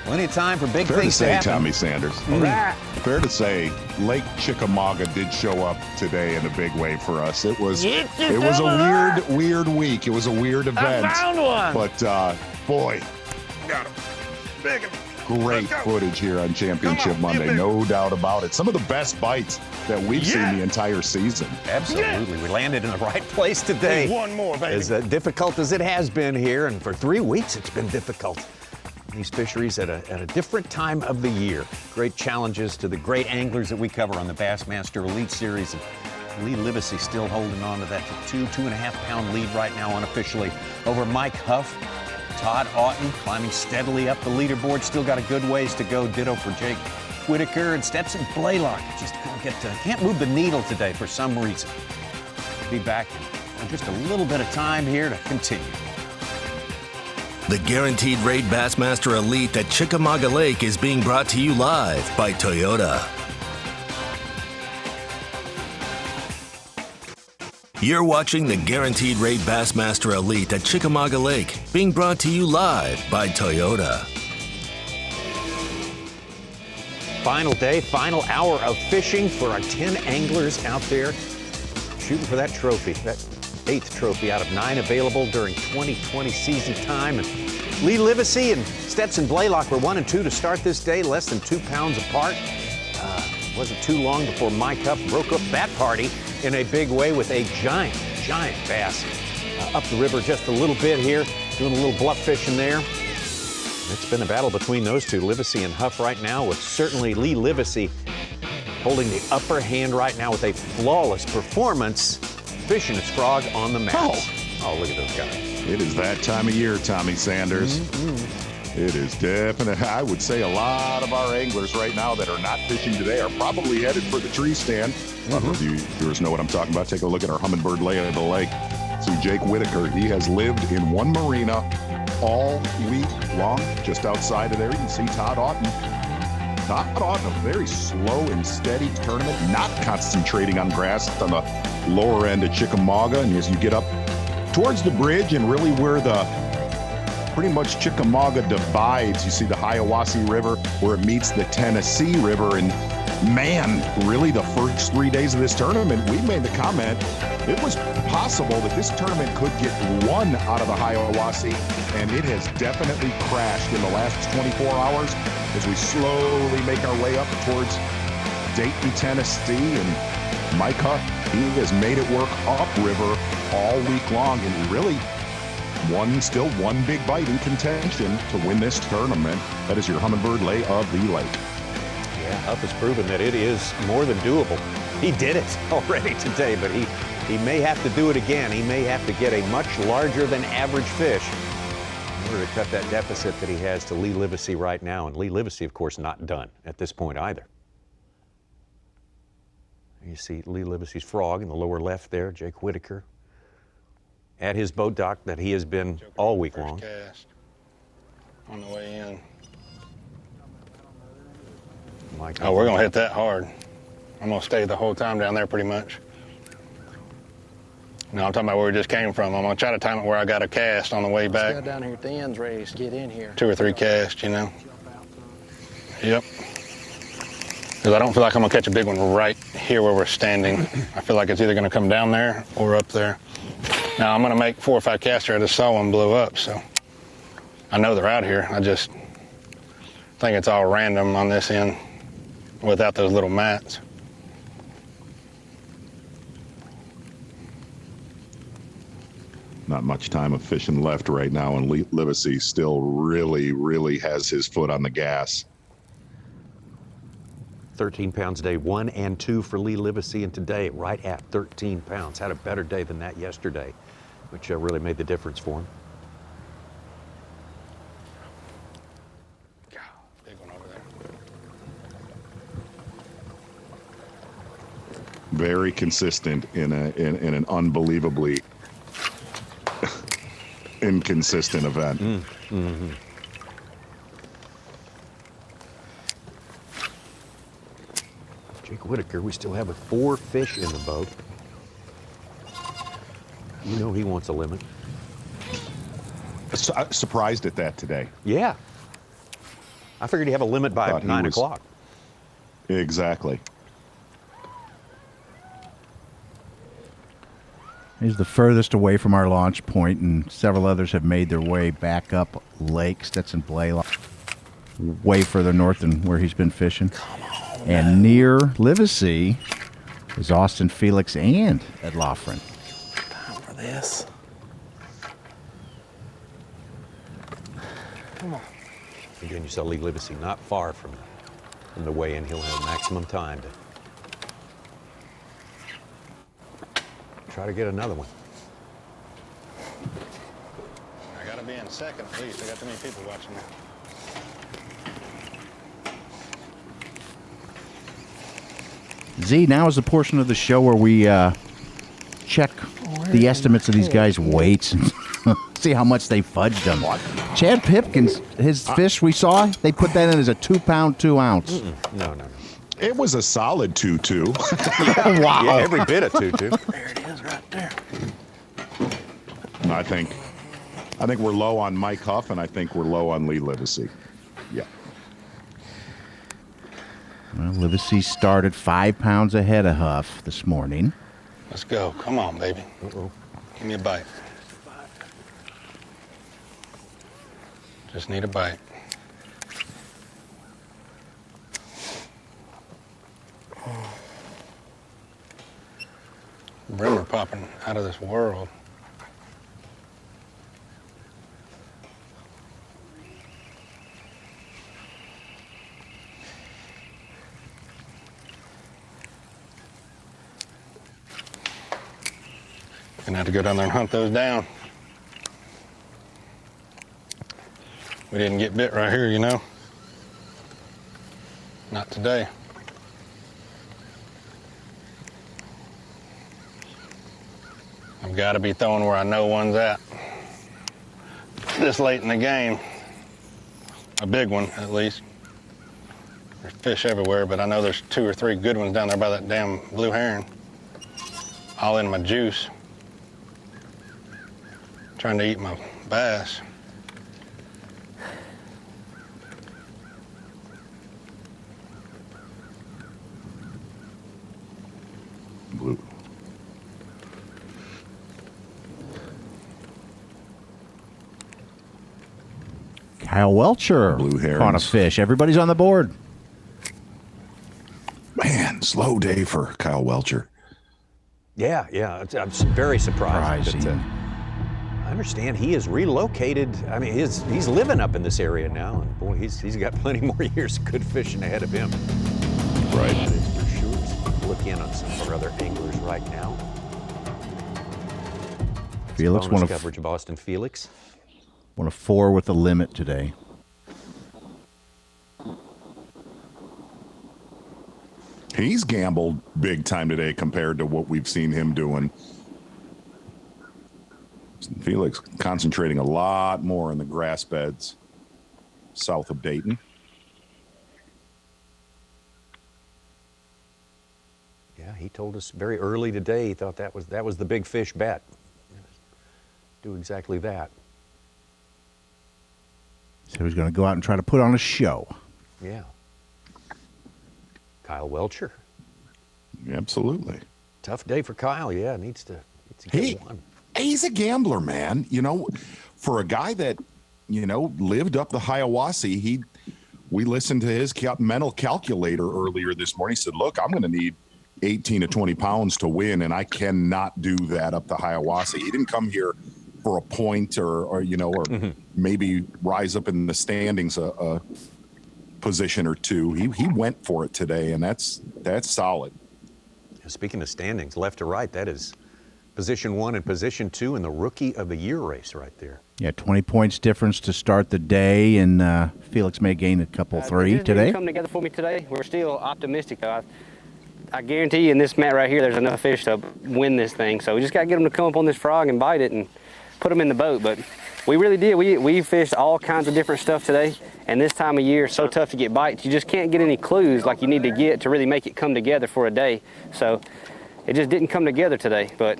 Plenty of time for big Fair to things to say, happen. Tommy Sanders. Fair to say, Lake Chickamauga did show up today in a big way for us. It was a weird week. It was a weird event. I found one. But boy, got him. Big one. Great footage here on Championship Monday, no doubt about it. Some of the best bites that we've seen the entire season. Absolutely. We landed in the right place today. One more, baby. As difficult as it has been here, and for 3 weeks it's been difficult. These fisheries at a different time of the year. Great challenges to the great anglers that we cover on the Bassmaster Elite Series. And Lee Livesey still holding on to that 2.5 pound lead right now unofficially over Mike Huff. Todd Auten climbing steadily up the leaderboard. Still got a good ways to go. Ditto for Jake Whitaker and Stetson Blaylock. Just can't move the needle today for some reason. Be back in just a little bit of time here to continue. The Guaranteed Rate Bassmaster Elite at Chickamauga Lake is being brought to you live by Toyota. You're watching the Guaranteed Rate Bassmaster Elite at Chickamauga Lake, being brought to you live by Toyota. Final day, final hour of fishing for our 10 anglers out there shooting for that trophy, that 8th trophy out of 9 available during 2020 season time. And Lee Livesey and Stetson Blaylock were 1 and 2 to start this day, less than 2 pounds apart. Wasn't too long before Mike Huff broke up that party in a big way with a giant bass up the river just a little bit here, doing a little bluff fishing there. It's been a battle between those two, Livesey and Huff right now, with certainly Lee Livesey holding the upper hand right now with a flawless performance, fishing its frog on the mats. Oh, look at those guys. It is that time of year, Tommy Sanders. It is definitely, I would say a lot of our anglers right now that are not fishing today are probably headed for the tree stand. A lot of you viewers know what I'm talking about. Take a look at our hummingbird lay of the lake. See Jake Whitaker. He has lived in one marina all week long, just outside of there. You can see Todd Auten. Todd Auten, a very slow and steady tournament, not concentrating on grass on the lower end of Chickamauga. And as you get up towards the bridge and really where the pretty much Chickamauga divides, you see the Hiawassee River where it meets the Tennessee River. And man, really the first 3 days of this tournament, we made the comment, it was possible that this tournament could get one out of the Hiawassee, and it has definitely crashed in the last 24 hours as we slowly make our way up towards Dayton, Tennessee. And Mike Huff, he has made it work upriver all week long, and really Still one big bite in contention to win this tournament. That is your Humminbird lay of the lake. Yeah, Huff has proven that it is more than doable. He did it already today, but he may have to do it again. He may have to get a much larger than average fish in order to cut that deficit that he has to Lee Livesey right now. And Lee Livesey, of course, not done at this point either. You see Lee Livesey's frog in the lower left there, Jake Whitaker, at his boat dock that he has been all week long. Cast on the way in. Oh, we're going to hit that hard. I'm going to stay the whole time down there pretty much. No, I'm talking about where we just came from. I'm going to try to time it where I got a cast on the way back. Got down here at the ends, ready to get in here. 2 or 3 casts, you know. Yep. Because I don't feel like I'm going to catch a big one right here where we're standing. I feel like it's either going to come down there or up there. Now, I'm going to make 4 or 5 casts here. I just saw one blow up, so I know they're out here. I just think it's all random on this end without those little mats. Not much time of fishing left right now, and Livesey still really has his foot on the gas. 13 pounds day 1 and 2 for Lee Livesey, and today right at 13 pounds. Had a better day than that yesterday, which really made the difference for him. Big one over there. Very consistent in an unbelievably inconsistent event. Mm-hmm. Jake Whitaker, we still have 4 fish in the boat. You know he wants a limit. Surprised at that today. Yeah. I figured he'd have a limit by 9 o'clock. Exactly. He's the furthest away from our launch point, and several others have made their way back up Lake Stetson Blaylock, way further north than where he's been fishing. And near Livesey is Austin Felix and Ed Loughran. Time for this. Come on. Again, you saw Lee Livesey not far from the weigh-in. He'll have maximum time to try to get another one. I got to be in second at least. I got too many people watching me. Z, now is the portion of the show where we check the estimates of these guys' weights and see how much they fudged them. Chad Pipkins, his fish we saw, they put that in as a 2-pound, 2-ounce. No. It was a solid 2-2. Wow. Yeah, every bit of 2-2. There it is right there. I think we're low on Mike Huff, and I think we're low on Lee Livesey. Yeah. Well, Livesey started 5 pounds ahead of Huff this morning. Let's go. Come on, baby. Uh-oh. Give me a bite. Just need a bite. Brimmer popping out of this world. Gonna have to go down there and hunt those down. We didn't get bit right here, you know. Not today. I've got to be throwing where I know one's at. This late in the game. A big one, at least. There's fish everywhere, but I know there's 2 or 3 good ones down there by that damn blue heron. All in my juice. Trying to eat my bass. Blue. Kyle Welcher Blue herons. caught a fish. Everybody's on the board. Man, slow day for Kyle Welcher. Yeah. I'm very surprised. But, I understand he is relocated. I mean, he's living up in this area now, and boy, he's got plenty more years of good fishing ahead of him. Right. That is for sure. Let's look in on some of our other anglers right now. Felix, bonus coverage of Austin Felix. 1 of 4 with the limit today. He's gambled big time today compared to what we've seen him doing. Felix concentrating a lot more in the grass beds south of Dayton. Yeah, he told us very early today he thought that was the big fish bet. Do exactly that. So he's going to go out and try to put on a show. Yeah. Kyle Welcher. Absolutely. Tough day for Kyle. Yeah, needs to get one. He's a gambler, man. You know, for a guy that, you know, lived up the Hiawassee, we listened to his mental calculator earlier this morning. He said, look, I'm going to need 18 to 20 pounds to win, and I cannot do that up the Hiawassee. He didn't come here for a point or maybe rise up in the standings a position or two. He went for it today, and that's solid. Speaking of standings, left to right, that is position 1 and position 2 in the Rookie of the Year race right there. Yeah, 20 points difference to start the day, and Felix may gain a couple 3 It today. didn't come together for me today. We're still optimistic, though. I guarantee you in this mat right here, there's enough fish to win this thing. So we just got to get them to come up on this frog and bite it and put them in the boat. But we really did. We fished all kinds of different stuff today. And this time of year, it's so tough to get bites. You just can't get any clues like you need to get to really make it come together for a day. So it just didn't come together today. But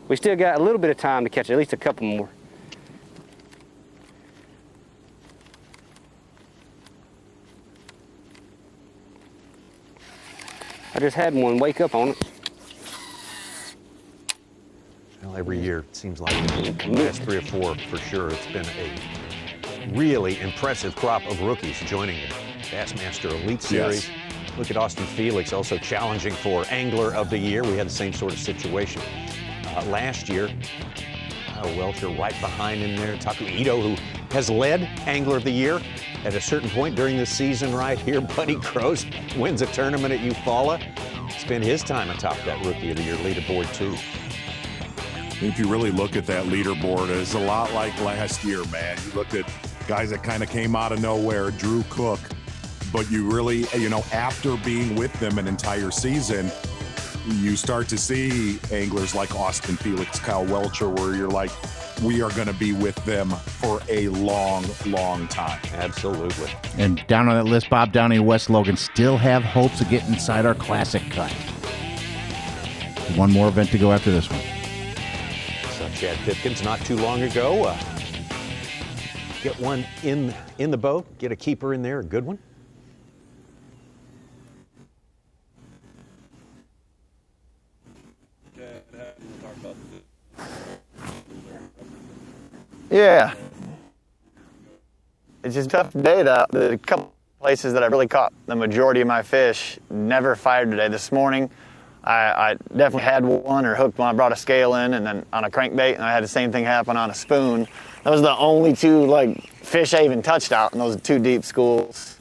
we still got a little bit of time to catch at least a couple more. I just had one wake up on it. Well, every year it seems like the last 3 or 4 for sure. It's been a really impressive crop of rookies joining the Bassmaster Elite Series. Yes. Look at Austin Felix also challenging for Angler of the Year. We had the same sort of situation last year. Welcher right behind him there. Taku Ito, who has led Angler of the Year at a certain point during the season right here. Buddy Gross wins a tournament at Eufaula. Spent his time atop that Rookie of the Year leaderboard too. If you really look at that leaderboard, it's a lot like last year, man. You looked at guys that kind of came out of nowhere, Drew Cook, but you really, after being with them an entire season, you start to see anglers like Austin Felix, Kyle Welcher, where you're like, we are going to be with them for a long, long time. Absolutely. And down on that list, Bob Downey and Wes Logan still have hopes of getting inside our classic cut. One more event to go after this one. So Chad Pipkins not too long ago. Get one in the boat, get a keeper in there, a good one. Yeah. It's just a tough day. The couple places that I really caught the majority of my fish never fired today. This morning, I definitely had one or hooked one. I brought a scale in and then on a crankbait, and I had the same thing happen on a spoon. Those are the only 2 fish I even touched out in those 2 deep schools.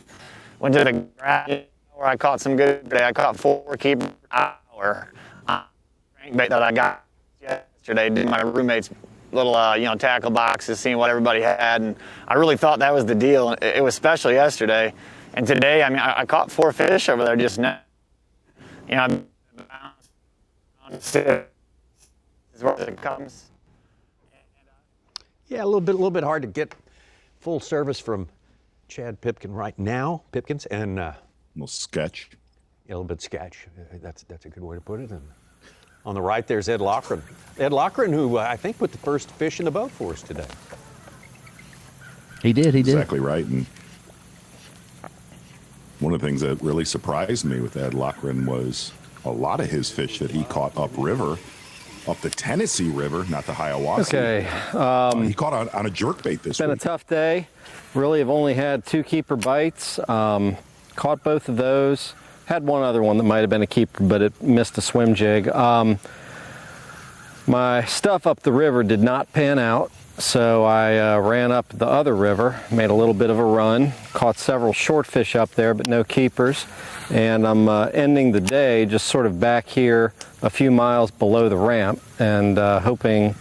Went to the grass where I caught some good today. I caught 4 keeper hour on a crankbait that I got yesterday. Did my roommate's little tackle boxes, seeing what everybody had, and I really thought that was the deal. It was special yesterday, and today, I caught 4 fish over there just now. As it comes. Yeah, a little bit hard to get full service from Chad Pipkins right now. Pipkins and a little sketch. Yeah, a little bit sketch. That's a good way to put it. And on the right, there's Ed Lochran. Ed Lochran, who I think put the first fish in the boat for us today. He did. Exactly right. And one of the things that really surprised me with Ed Lochran was a lot of his fish that he caught upriver, up the Tennessee River, not the Hiawassee. Okay. He caught on a jerkbait this week. It's been a tough day. Really have only had 2 keeper bites. Caught both of those. Had one other one that might have been a keeper, but it missed a swim jig. My stuff up the river did not pan out. So I ran up the other river, made a little bit of a run, caught several short fish up there, but no keepers. And I'm ending the day just sort of back here a few miles below the ramp and hoping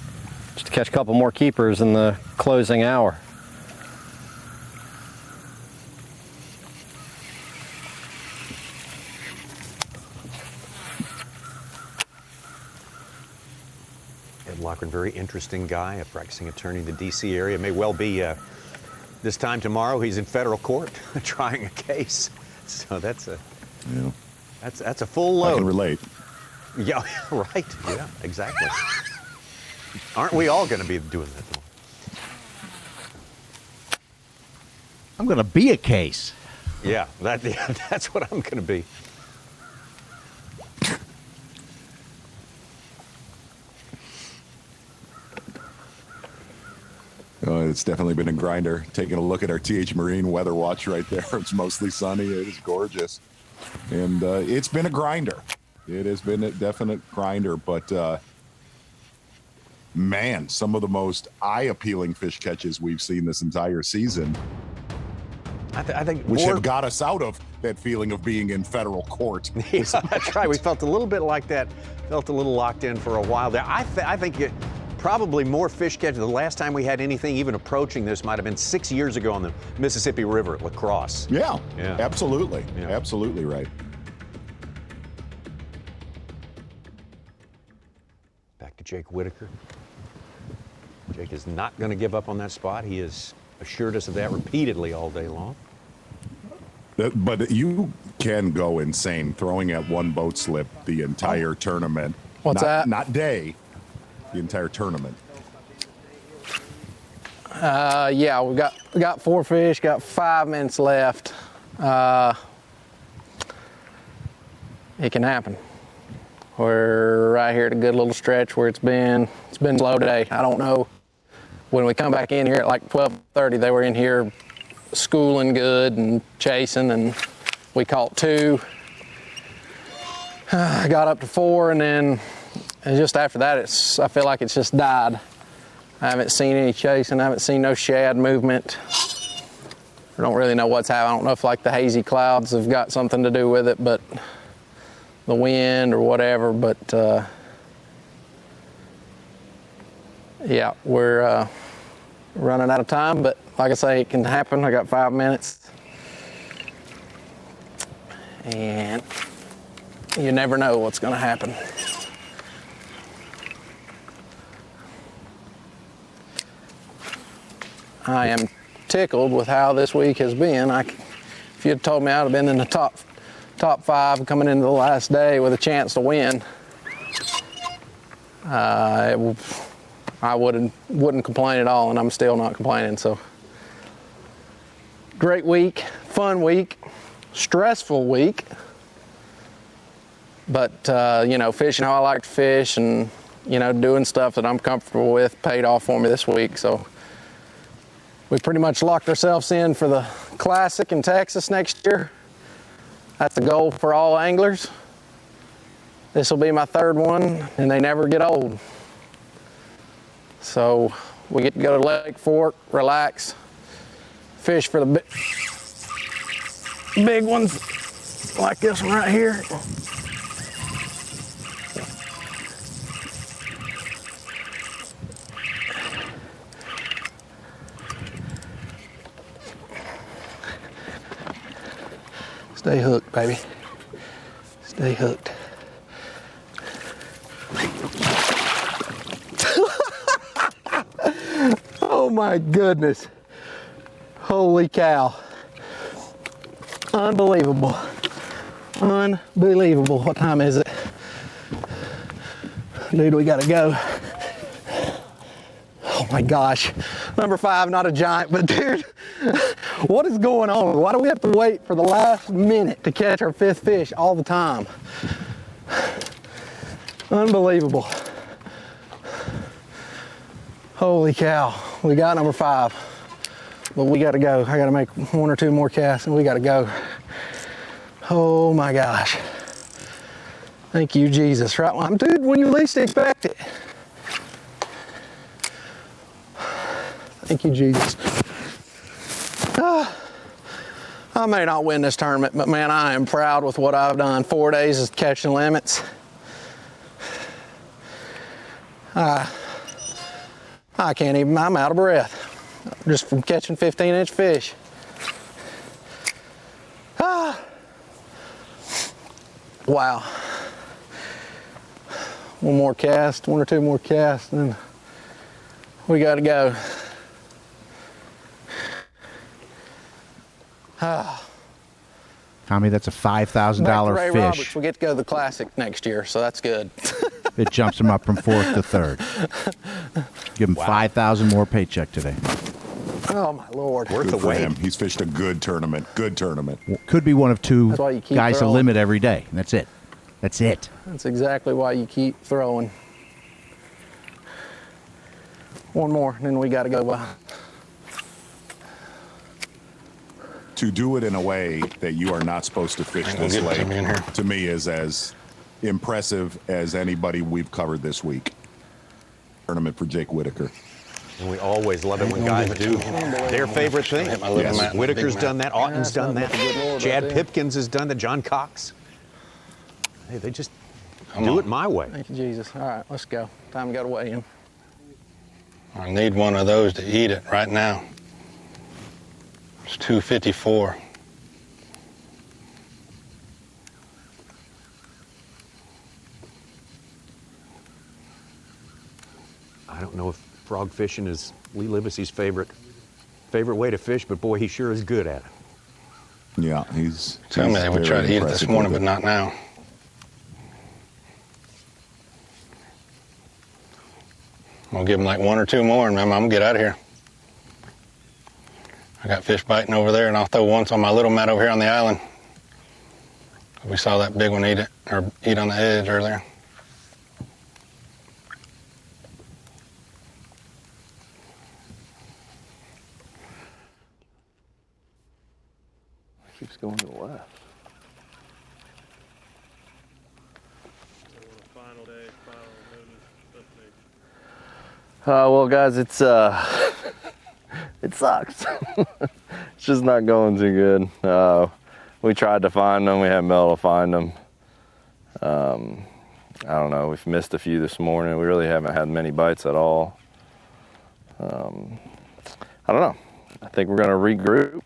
just to catch a couple more keepers in the closing hour. Lochran, very interesting guy, a practicing attorney in the D.C. area. May well be this time tomorrow he's in federal court trying a case. So that's a that's a full load. I can relate. Yeah, right. Yeah, exactly. Aren't we all going to be doing that tomorrow? I'm going to be a case. Yeah, that's what I'm going to be. It's definitely been a grinder. Taking a look at our TH Marine weather watch right there. It's mostly sunny. It is gorgeous. And it's been a grinder. It has been a definite grinder. But, man, some of the most eye-appealing fish catches we've seen this entire season. I think which have got us out of that feeling of being in federal court. Yeah, that's right. We felt a little bit like that. Felt a little locked in for a while there. I think probably more fish catches. The last time we had anything even approaching this might have been 6 years ago on the Mississippi River at La Crosse. Yeah, absolutely. Yeah. Absolutely right. Back to Jake Whitaker. Jake is not going to give up on that spot. He has assured us of that repeatedly all day long. But you can go insane throwing at one boat slip the entire tournament. What's that? Not day. The entire tournament. Yeah, we got 4 fish, got 5 minutes left. It can happen. We're right here at a good little stretch where it's been slow today. I don't know. When we come back in here at like 12:30, they were in here schooling good and chasing, and we caught 2. I got up to 4, and then just after that, I feel like it's just died. I haven't seen any chasing. I haven't seen no shad movement. I don't really know what's happening. I don't know if like the hazy clouds have got something to do with it, but the wind or whatever. But yeah, we're running out of time. But like I say, it can happen. I got 5 minutes, and you never know what's going to happen. I am tickled with how this week has been. If you'd told me I'd have been in the top 5 coming into the last day with a chance to win, I wouldn't complain at all, and I'm still not complaining. So, great week, fun week, stressful week, but fishing how I like to fish and doing stuff that I'm comfortable with paid off for me this week. So. We pretty much locked ourselves in for the Classic in Texas next year. That's the goal for all anglers. This will be my 3rd one, and they never get old. So we get to go to Lake Fork, relax, fish for the big ones like this one right here. Stay hooked, baby. Stay hooked. Oh my goodness. Holy cow. Unbelievable. Unbelievable. What time is it? Dude, we gotta go. Oh my gosh. Number 5, not a giant, but dude, what is going on? Why do we have to wait for the last minute to catch our 5th fish all the time? Unbelievable. Holy cow. We got number 5, but we gotta go. I gotta make 1 or 2 more casts and we gotta go. Oh my gosh. Thank you, Jesus. Right, dude, when you least expect it. Thank you, Jesus. I may not win this tournament, but man, I am proud with what I've done. 4 days of catching limits. I can't even, I'm out of breath just from catching 15-inch fish. Wow. One more cast, 1 or 2 more casts, and we got to go. Tommy, that's a $5,000 Ray fish. Roberts, we get to go to the Classic next year, so that's good. It jumps him up from 4th to 3rd. Give him 5,000 more paycheck today. Oh my Lord! Worth the wait. He's fished a good tournament. Good tournament. Could be one of 2 That's why you keep guys to throwing. limit every day. And that's it. That's it. That's exactly why you keep throwing. One more, and then we got to go by. To do it in a way that you are not supposed to fish Hang on, this get lake, Timmy in here. to me, is as impressive as anybody we've covered this week. Tournament for Jake Whitaker. And we always love it when guys do their favorite thing. Yes. Whitaker's done that. Otten's done that. Chad Pipkins has done that. John Cox. Hey, they just do it my way. Thank you, Jesus. All right, let's go. Time to go to weigh-in. I need one of those to eat it right now. It's 254. I don't know if frog fishing is Lee Livesey's favorite way to fish, but boy, he sure is good at it. Yeah, he's. Tell me they would try to eat it this morning, but not now. I'm gonna give him like 1 or 2 more, and then I'm gonna get out of here. I got fish biting over there, and I'll throw once on my little mat over here on the island. We saw that big one eat it, or eat on the edge earlier. Keeps going to the left. Well, guys, it's it sucks. It's just not going too good. We tried to find them. We haven't been able to find them. I don't know. We've missed a few this morning. We really haven't had many bites at all. I don't know. I think we're going to regroup,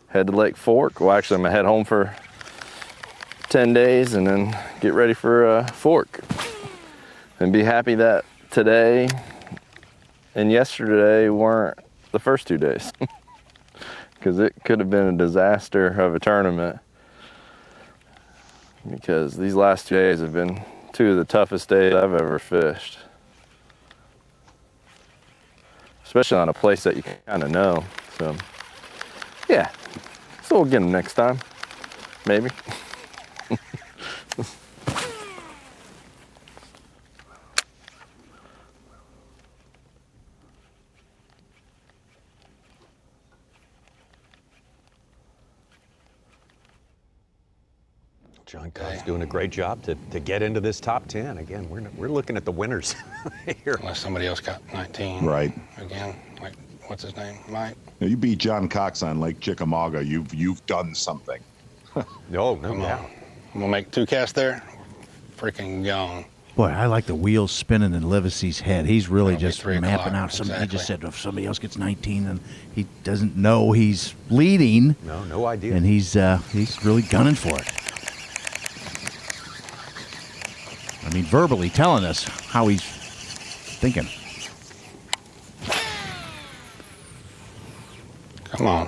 head to Lake Fork. Well, actually, I'm going to head home for 10 days and then get ready for Fork. And be happy that today and yesterday weren't the first 2 days. Because it could have been a disaster of a tournament. Because these last 2 days have been 2 of the toughest days I've ever fished. Especially on a place that you kind of know. So, yeah. So we'll get them next time. Maybe. John Cobb's doing a great job to get into this top 10. Again, we're looking at the winners here. Unless somebody else got 19. Right. Again, like, what's his name? Mike? Now, you beat John Cox on Lake Chickamauga. You've done something. No Come doubt. on. I'm gonna make 2 casts there. Freaking gone. Boy, I like the wheels spinning in Livesey's head. He's really It'll be just 3 mapping o'clock, out something. He just exactly. said if somebody else gets 19 and he doesn't know he's leading. No idea. And he's really gunning for it. I mean, verbally telling us how he's thinking. Come on.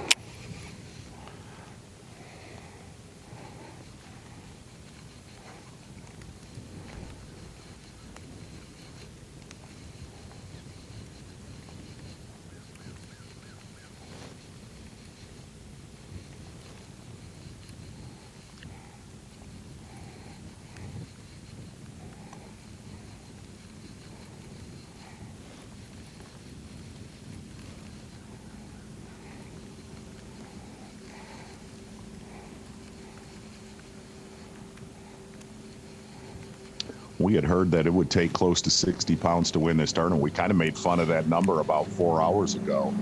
We had heard that it would take close to 60 pounds to win this tournament. We kind of made fun of that number about 4 hours ago.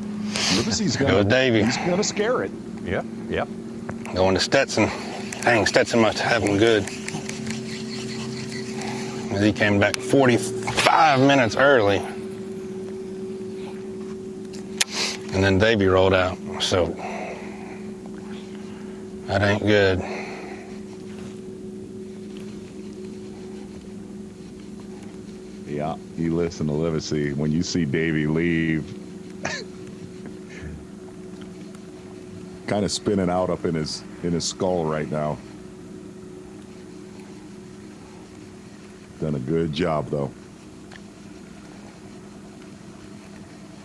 Livesy's gonna scare it. Yep, yep. Going to Stetson. Dang, Stetson must have him good. He came back 45 minutes early. And then Davey rolled out, so that ain't good. Yeah, you listen to Livesey. When you see Davey leave, kind of spinning out up in his skull right now. Done a good job, though.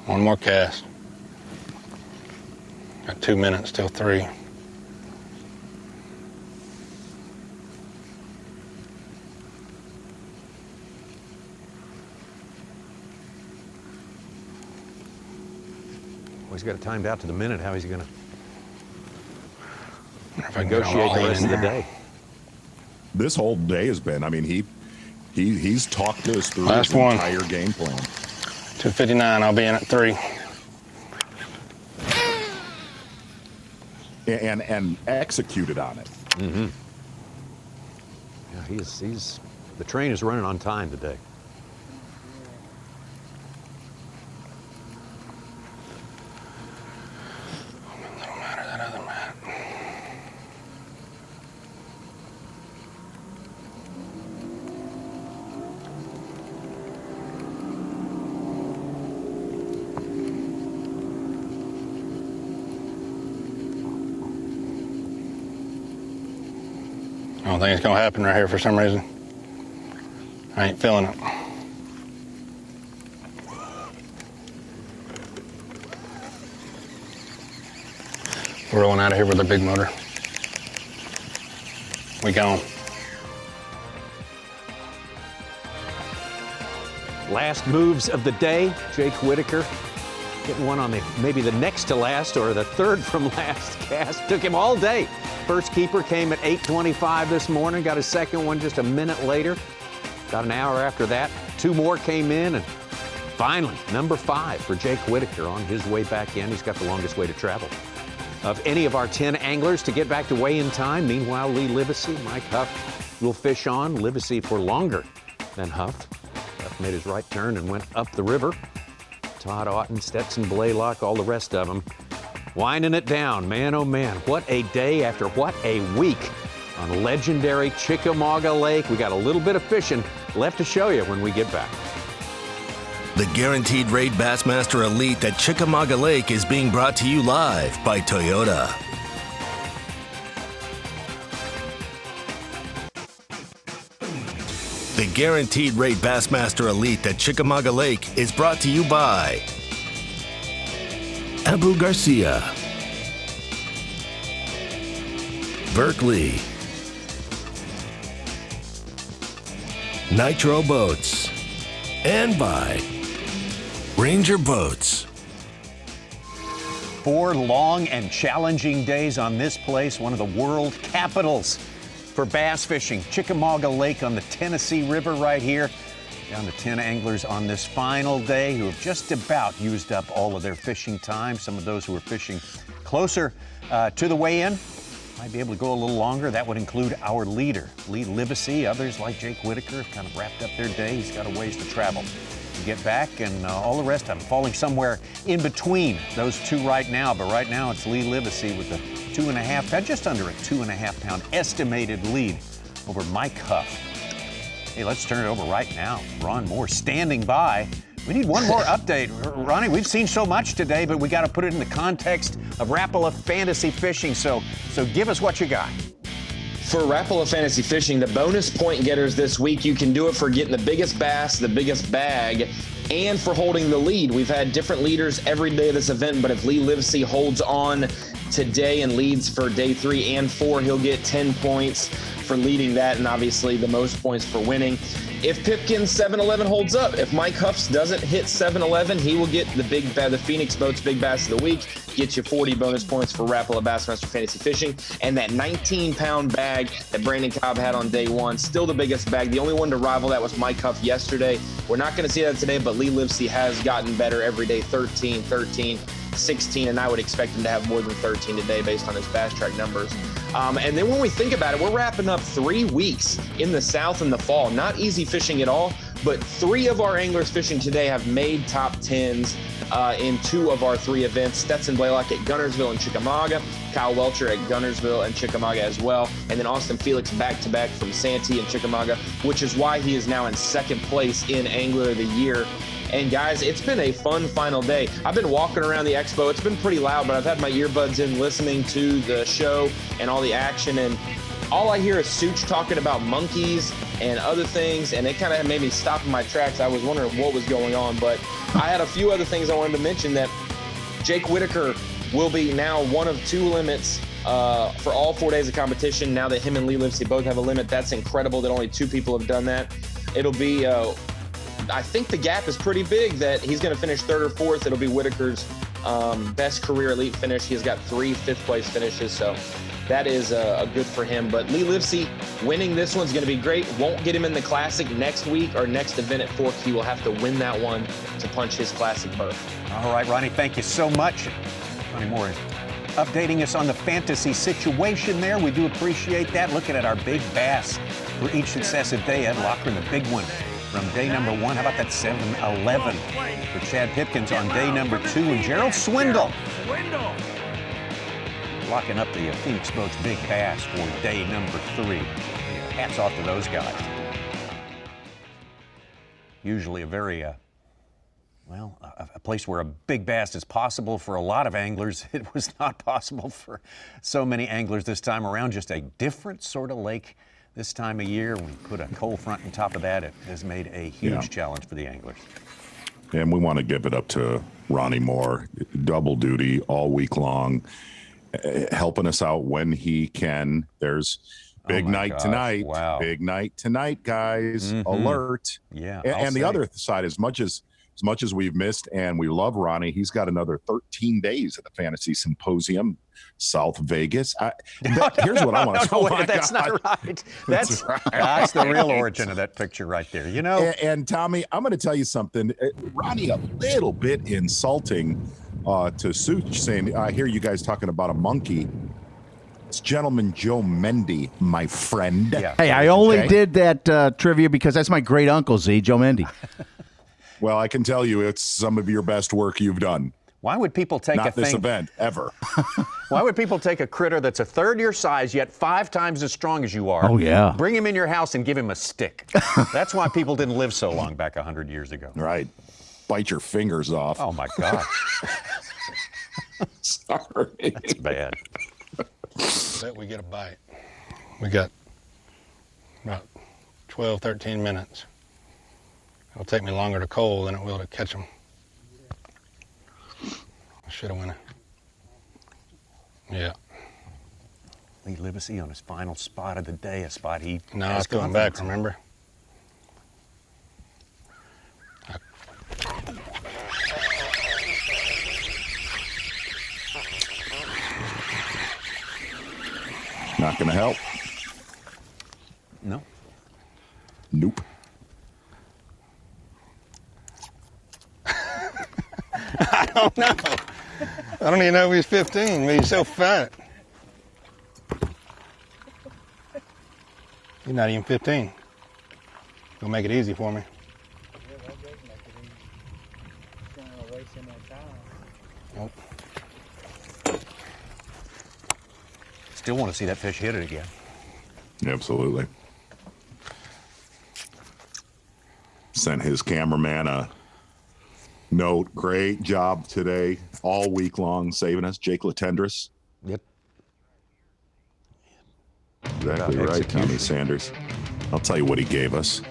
One more cast. Got 2 minutes till 3. Well, he's got it timed out to the minute. How is he going to negotiate the rest of the day? This whole day has been, I mean, he's talked to us through Last his one. entire game plan. 2:59, I'll be in at 3. And executed on it. Mm-hmm. Yeah, he's the train is running on time today. I don't think it's gonna happen right here for some reason. I ain't feeling it. We're rolling out of here with a big motor. We gone. Last moves of the day, Jake Whitaker getting one on maybe the next to last or the third from last cast. Took him all day. First keeper came at 8:25 this morning, got his second one just a minute later. About an hour after that, 2 more came in, and finally, number 5 for Jake Whitaker on his way back in. He's got the longest way to travel of any of our 10 anglers to get back to weigh-in time. Meanwhile, Lee Livesey, Mike Huff will fish on. Livesey for longer than Huff. Huff made his right turn and went up the river. Todd Otten, Stetson Blaylock, all the rest of them winding it down. Man, oh man, what a day after what a week on legendary Chickamauga Lake. We got a little bit of fishing left to show you when we get back. The Guaranteed Rate Bassmaster Elite at Chickamauga Lake is being brought to you live by Toyota. The Guaranteed Rate Bassmaster Elite at Chickamauga Lake is brought to you by Abu Garcia, Berkeley, Nitro Boats, and by Ranger Boats. 4 long and challenging days on this place, one of the world capitals for bass fishing. Chickamauga Lake on the Tennessee River right here. Down to 10 anglers on this final day who have just about used up all of their fishing time. Some of those who are fishing closer to the weigh-in might be able to go a little longer. That would include our leader, Lee Livesey. Others like Jake Whitaker have kind of wrapped up their day. He's got a ways to travel to get back, and all the rest I'm falling somewhere in between those two right now. But right now it's Lee Livesey with a 2.5 pound, just under a 2.5 pound estimated lead over Mike Huff. Hey, let's turn it over right now. Ron Moore standing by. We need one more update. Ronnie, we've seen so much today, but we got to put it in the context of Rapala Fantasy Fishing. So give us what you got. For Rapala Fantasy Fishing, the bonus point getters this week, you can do it for getting the biggest bass, the biggest bag, and for holding the lead. We've had different leaders every day of this event, but if Lee Livesey holds on today and leads for day 3 and 4, he'll get 10 points. for leading that, and obviously the most points for winning. If Pipkin's 7-11 holds up, if Mike Huffs doesn't hit 7-11, he will get the Phoenix Boats Big Bass of the Week, get you 40 bonus points for Rapala Bassmaster Fantasy Fishing, and that 19-pound bag that Brandon Cobb had on day one, still the biggest bag. The only one to rival that was Mike Huff yesterday. We're not going to see that today, but Lee Livesey has gotten better every day, 13, 16, and I would expect him to have more than 13 today based on his Bass Track numbers. And then when we think about it, we're wrapping up 3 weeks in the South in the fall. Not easy fishing at all, but 3 of our anglers fishing today have made top 10s in 2 of our 3 events. Stetson Blaylock at Guntersville and Chickamauga, Kyle Welcher at Guntersville and Chickamauga as well, and then Austin Felix back-to-back from Santee and Chickamauga, which is why he is now in 2nd place in Angler of the Year. And guys, it's been a fun final day. I've been walking around the expo. It's been pretty loud, but I've had my earbuds in listening to the show and all the action, and all I hear is Such talking about monkeys and other things, and it kind of made me stop in my tracks. I was wondering what was going on, but I had a few other things I wanted to mention. That Jake Whitaker will be now one of 2 limits for all 4 days of competition. Now that him and Lee Livesey both have a limit, that's incredible that only 2 people have done that. It'll be I think the gap is pretty big that he's going to finish 3rd or 4th. It'll be Whitaker's best career elite finish. He's got 3 5th-place finishes, so that is good for him. But Lee Livesey winning this one's going to be great. Won't get him in the Classic next week or next event at Fork. He will have to win that one to punch his Classic berth. All right, Ronnie, thank you so much. Ronnie Moore is updating us on the fantasy situation there. We do appreciate that. Looking at our big bass for each successive day. Ed Lochran, the big one from day number 1. How about that 7-11 for Chad Pipkins on day number 2? And Gerald Swindle locking up the Phoenix Boats Big Bass for day number 3. Hats off to those guys. Usually a very, a place where a big bass is possible for a lot of anglers. It was not possible for so many anglers this time around. Just a different sort of lake this time of year. We put a cold front on top of that. It has made a huge challenge for the anglers. And we want to give it up to Ronnie Moore, double duty all week long, helping us out when he can. There's big night tonight. Wow. Big night tonight, guys. Mm-hmm. Alert. Yeah. And the other side, as much as we've missed and we love Ronnie, he's got another 13 days at the Fantasy Symposium, South Vegas. Here's what I want to say. That's not right. That's the real origin of that picture right there. You know. And Tommy, I'm going to tell you something. Ronnie, a little bit insulting to Such, saying, I hear you guys talking about a monkey. It's Gentleman Joe Mendy, my friend. Yeah. Hey, I only did that trivia because that's my great uncle, Z, Joe Mendy. Well, I can tell you it's some of your best work you've done. Why would people take Not this event, ever. Why would people take a critter that's a 1/3 your size, yet 5 times as strong as you are? Oh, yeah. Bring him in your house and give him a stick. That's why people didn't live so long back 100 years ago. Right. Bite your fingers off. Oh, my gosh. Sorry. That's bad. Bet we get a bite. We got about 12, 13 minutes. It'll take me longer to coal than it will to catch them. I should have won it. Yeah. Lee Livesey on his final spot of the day, a spot he No, has it's going back, confidence in. remember? Not going to help. No. Nope. I don't know. I don't even know if he's 15, but he's so fat. He's not even 15. Gonna make it easy for me. Yeah, that does make it easy. It's gonna waste so much time. Nope. Still want to see that fish hit it again. Absolutely. Sent his cameraman a note. Great job today, all week long, saving us. Jake Latendrous. Yep. Exactly right, Tommy Sanders. I'll tell you what he gave us.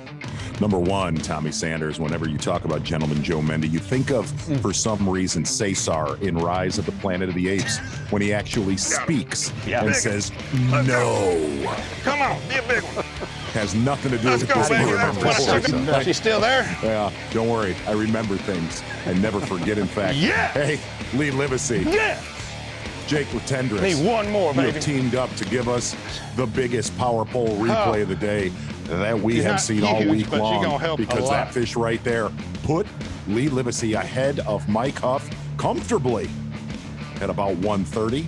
Number one, Tommy Sanders, whenever you talk about Gentleman Joe Mendy, you think of, for some reason, Caesar in Rise of the Planet of the Apes, when he actually speaks and says, no. Come on, be a big one. Has nothing to do with Let's this. go, baby. She's still there? Yeah, don't worry. I remember things. I never forget, in fact. Yeah. Hey, Lee Livesey. Yeah. Jake Latendresse. Need one more, You baby. have teamed up to give us the biggest power pole replay of the day that we He's have not seen all huge, week but you're long, gonna help a because lot. that fish right there put Lee Livesey ahead of Mike Huff comfortably at about 130.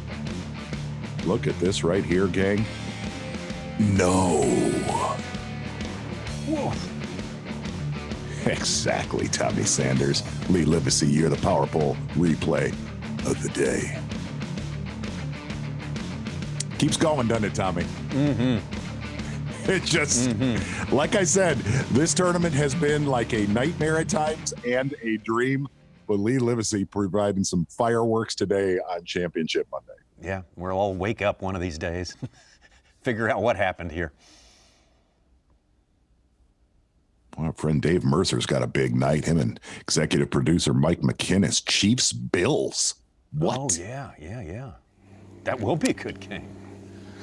Look at this right here, gang. No. Whoa. Exactly, Tommy Sanders. Lee Livesey, you're the power pole replay of the day. Keeps going, doesn't it, Tommy? Mm-hmm. It just, like I said, this tournament has been like a nightmare at times and a dream. But Lee Livesey providing some fireworks today on Championship Monday. Yeah, we'll all wake up one of these days, figure out what happened here. Well, our friend Dave Mercer's got a big night. Him and executive producer Mike McKinnis, Chiefs Bills. What? Oh, yeah. That will be a good game.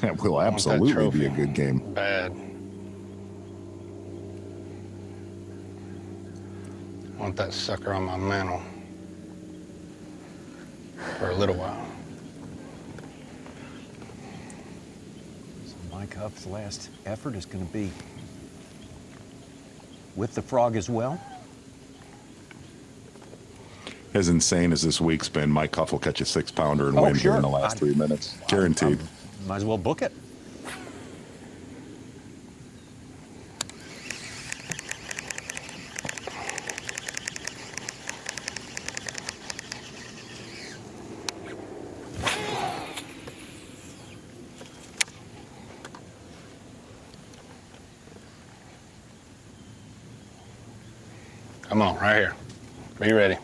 That will absolutely be a good game. Bad. Want that sucker on my mantle for a little while. So Mike Huff's last effort is going to be with the frog as well. As insane as this week's been, Mike Huff will catch a 6-pounder and win here in the last 3 minutes. Guaranteed. Might as well book it. Come on, right here. Be ready.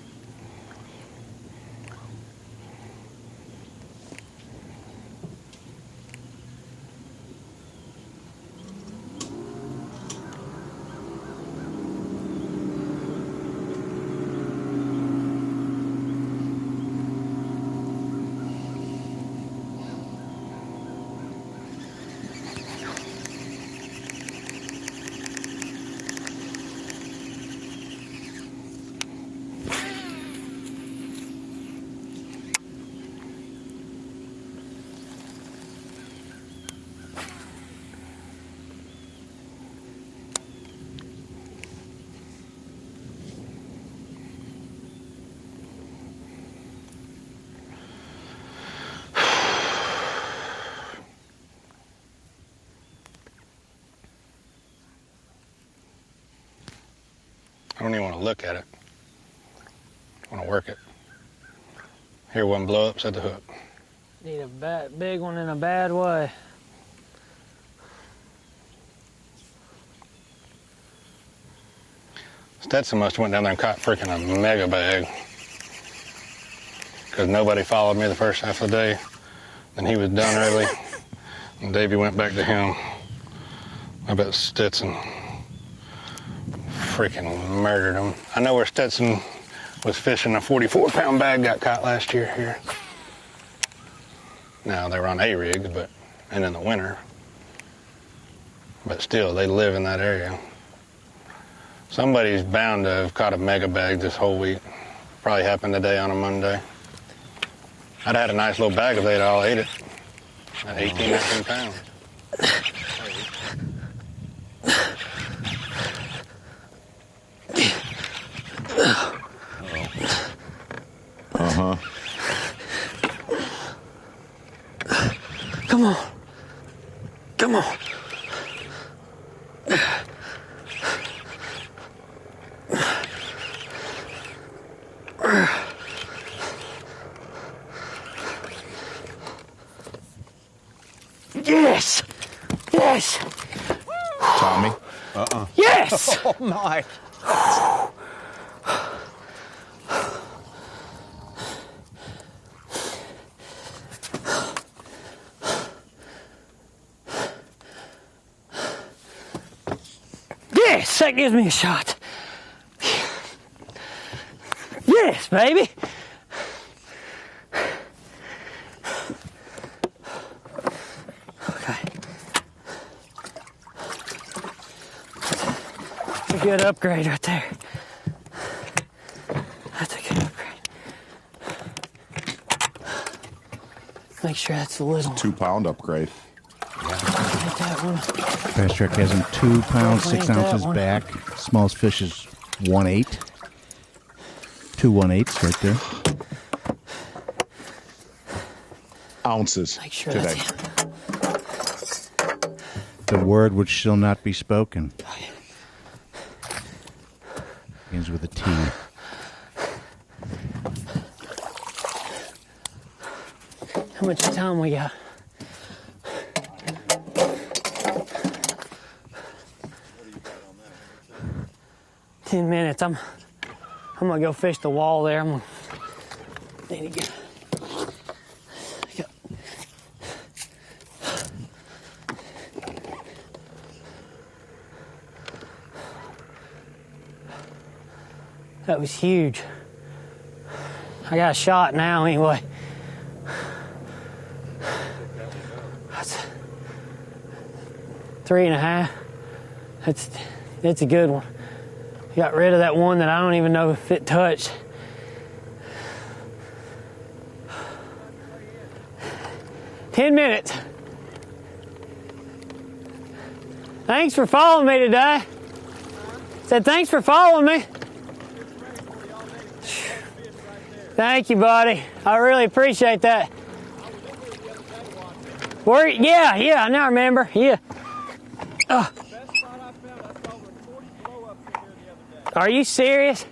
I don't even want to look at it. I want to work it. Hear one blow up, set the hook. Need a big one in a bad way. Stetson must have went down there and caught freaking a mega bag. Because nobody followed me the first half of the day. Then he was done early. And Davey went back to him. I bet Stetson freaking murdered him. I know where Stetson was fishing. A 44-pound bag got caught last year here. Now they were on A-rigs, and in the winter. But still, they live in that area. Somebody's bound to have caught a mega bag this whole week. Probably happened today on a Monday. I'd had a nice little bag if they'd all ate it. At 18, 19 pounds. Uh-huh. Come on. Come on. Yes! Yes! Tommy? Yes! Oh, my. Yes! that gives me a shot. Yes, baby. Okay. That's a good upgrade right there. That's a good upgrade. Make sure that's the little 2 pound upgrade. Get that one. Bass Truck has him 2 pounds, 6 ounces back. Smallest fish is 1/8. 2 1/8s right there. Ounces sure today. The word which shall not be spoken. Begins with a T. How much time we got? $10 minutes. I'm gonna go fish the wall there. I'm gonna need to get. That was huge. I got a shot now anyway. That's 3.5. That's a good one. Got rid of that one that I don't even know if it touched. $10 minutes. Thanks for following me today. Said thanks for following me. Thank you, buddy. I really appreciate that. Where? Yeah, I now remember. Yeah. Are you serious?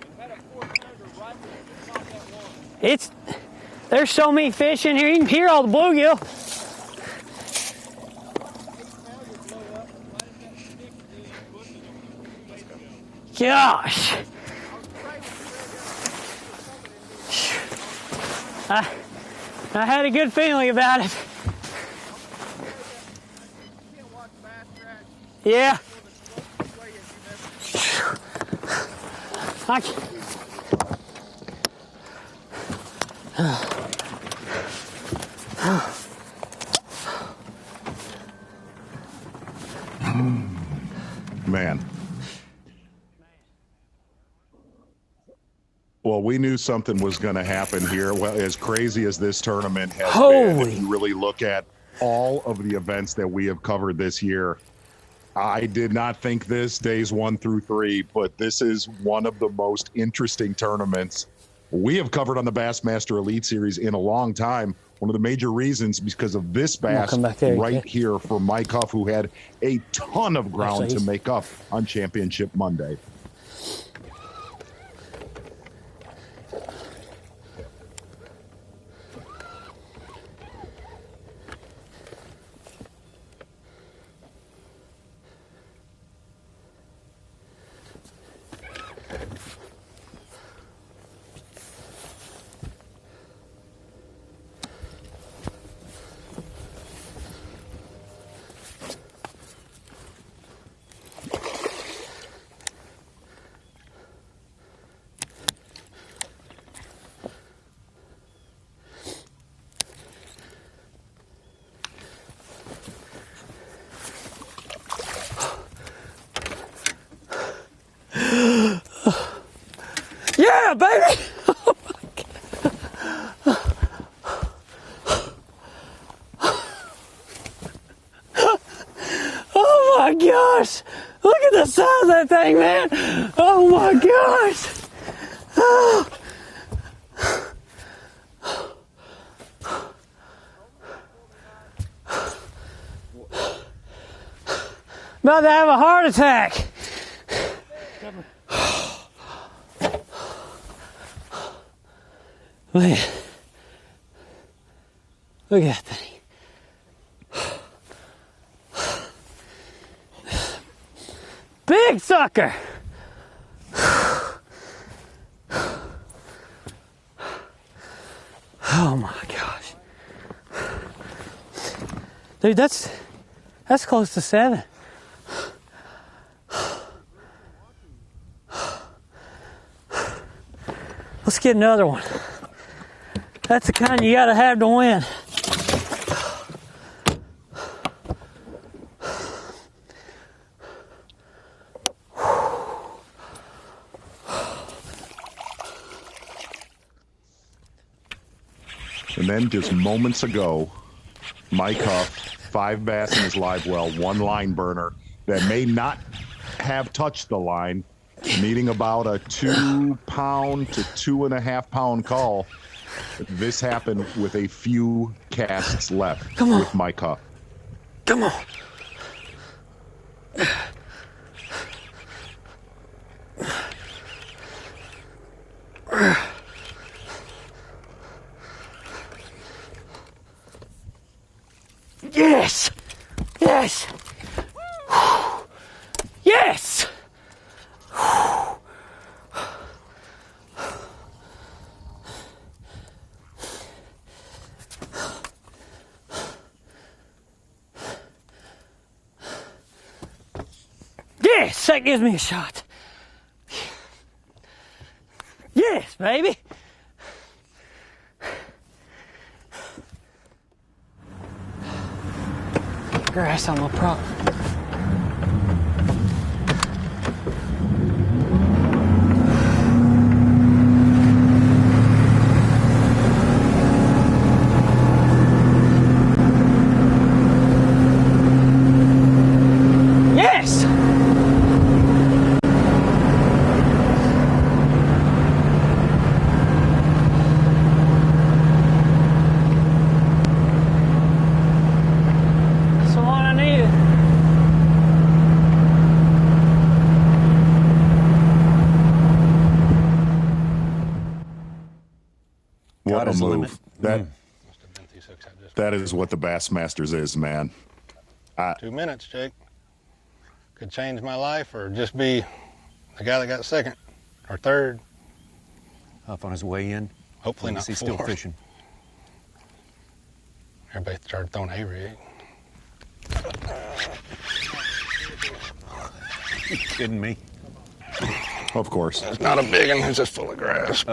There's so many fish in here. You can hear all the bluegill. Gosh. I had a good feeling about it. Yeah. Man. Well, we knew something was going to happen here. Well, as crazy as this tournament has been, if you really look at all of the events that we have covered this year, I did not think this days 1 through 3, but this is one of the most interesting tournaments we have covered on the Bassmaster Elite Series in a long time. One of the major reasons because of this bass right here for Mike Huff, who had a ton of ground to make up on Championship Monday. Yeah, baby! Oh my gosh! Look at the size of that thing, man! Oh my gosh! Oh. About to have a heart attack. Man. Look at that thing. Big sucker. Oh my gosh. Dude, that's close to 7. Let's get another one. That's the kind you gotta have to win. And then just moments ago, Mike Huff, 5 bass in his live well, 1 line burner that may not have touched the line, needing about a 2 pound to 2.5 pound call. This happened with a few casts left with Mike Huff. Come on. Yes! Yes! Yes! Yes, that gives me a shot. Yes, baby. Grass on my prop. Yes! What a move. That is what the Bassmasters is, man. 2 minutes, Jake. Could change my life or just be the guy that got second or third. Up on his way in. Hopefully not he's still fourth. fishing. Everybody started throwing A-rig. You kidding me? Of course. It's not a big one, it's just full of grass.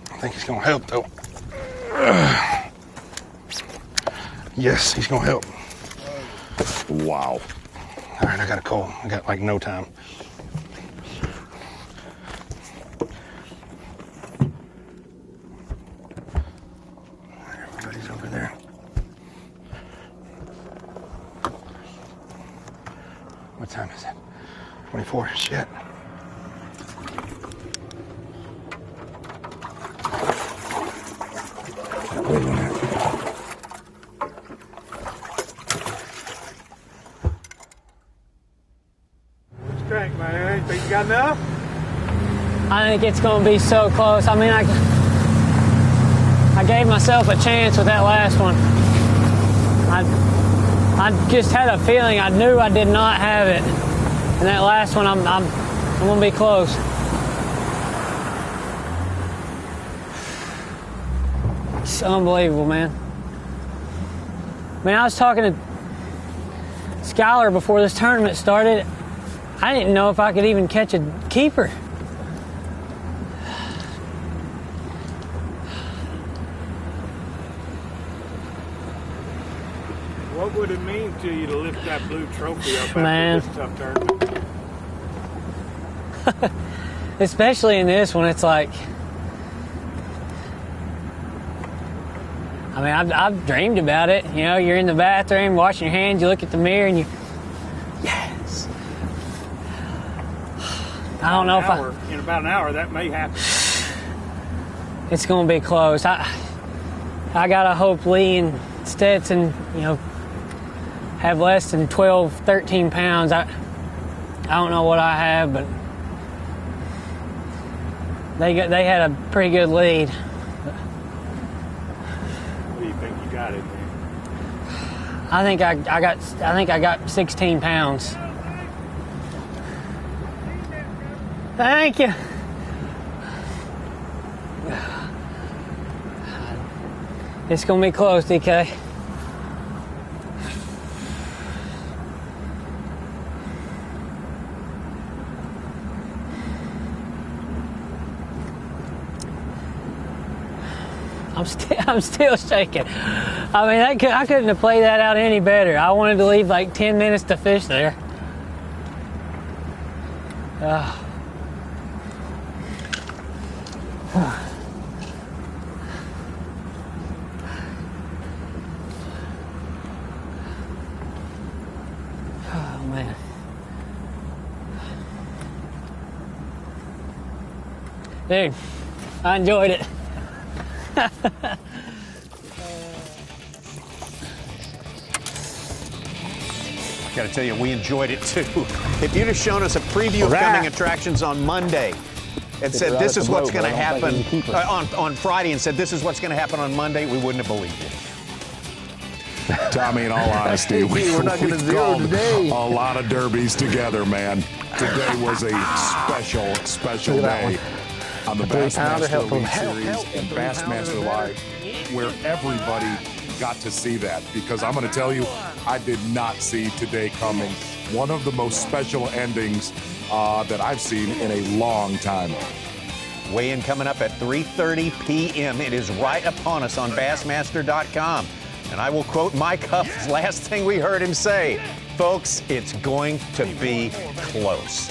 I think he's gonna help though. Yes, he's gonna help. Wow. All right, I got a call. I got like no time. Everybody's over there. What time is it? 24. Shit. Wait a minute. Crank, man. Think you got enough? I think it's going to be so close. I mean, I gave myself a chance with that last one. I just had a feeling. I knew I did not have it. And that last one, I'm going to be close. It's unbelievable, man. I mean, I was talking to Skylar before this tournament started. I didn't know if I could even catch a keeper. What would it mean to you to lift that blue trophy up Man. after this tough tournament? Especially in this one, it's like, I mean, I've dreamed about it. You know, you're in the bathroom, washing your hands, you look at the mirror, and you, yes. I don't know if in about an hour, that may happen. it's going to be close. I gotta hope Lee and Stetson, you know, have less than 12, 13 pounds. I don't know what I have, but they had a pretty good lead. What do you think you got it, man? I think I got 16 pounds. Thank you. It's going to be close, DK. I'm still shaking. I mean, I couldn't have played that out any better. I wanted to leave like 10 minutes to fish there. Oh, man. Dude, I enjoyed it. Got to tell you, we enjoyed it too. If you'd have shown us a preview of coming attractions on Monday and said this is what's going to happen on Friday and said this is what's going to happen on Monday, we wouldn't have believed it. Tommy, in all honesty, we're not going to zero today. A lot of derbies together, man. Today was a special day on the Bassmaster Elite Series and Bassmaster Live, where everybody got to see that, because I'm going to tell you, I did not see today coming. One of the most special endings that I've seen in a long time. Weigh-in coming up at 3:30 p.m. It is right upon us on Bassmaster.com. And I will quote Mike Huff's last thing we heard him say, folks, it's going to be close.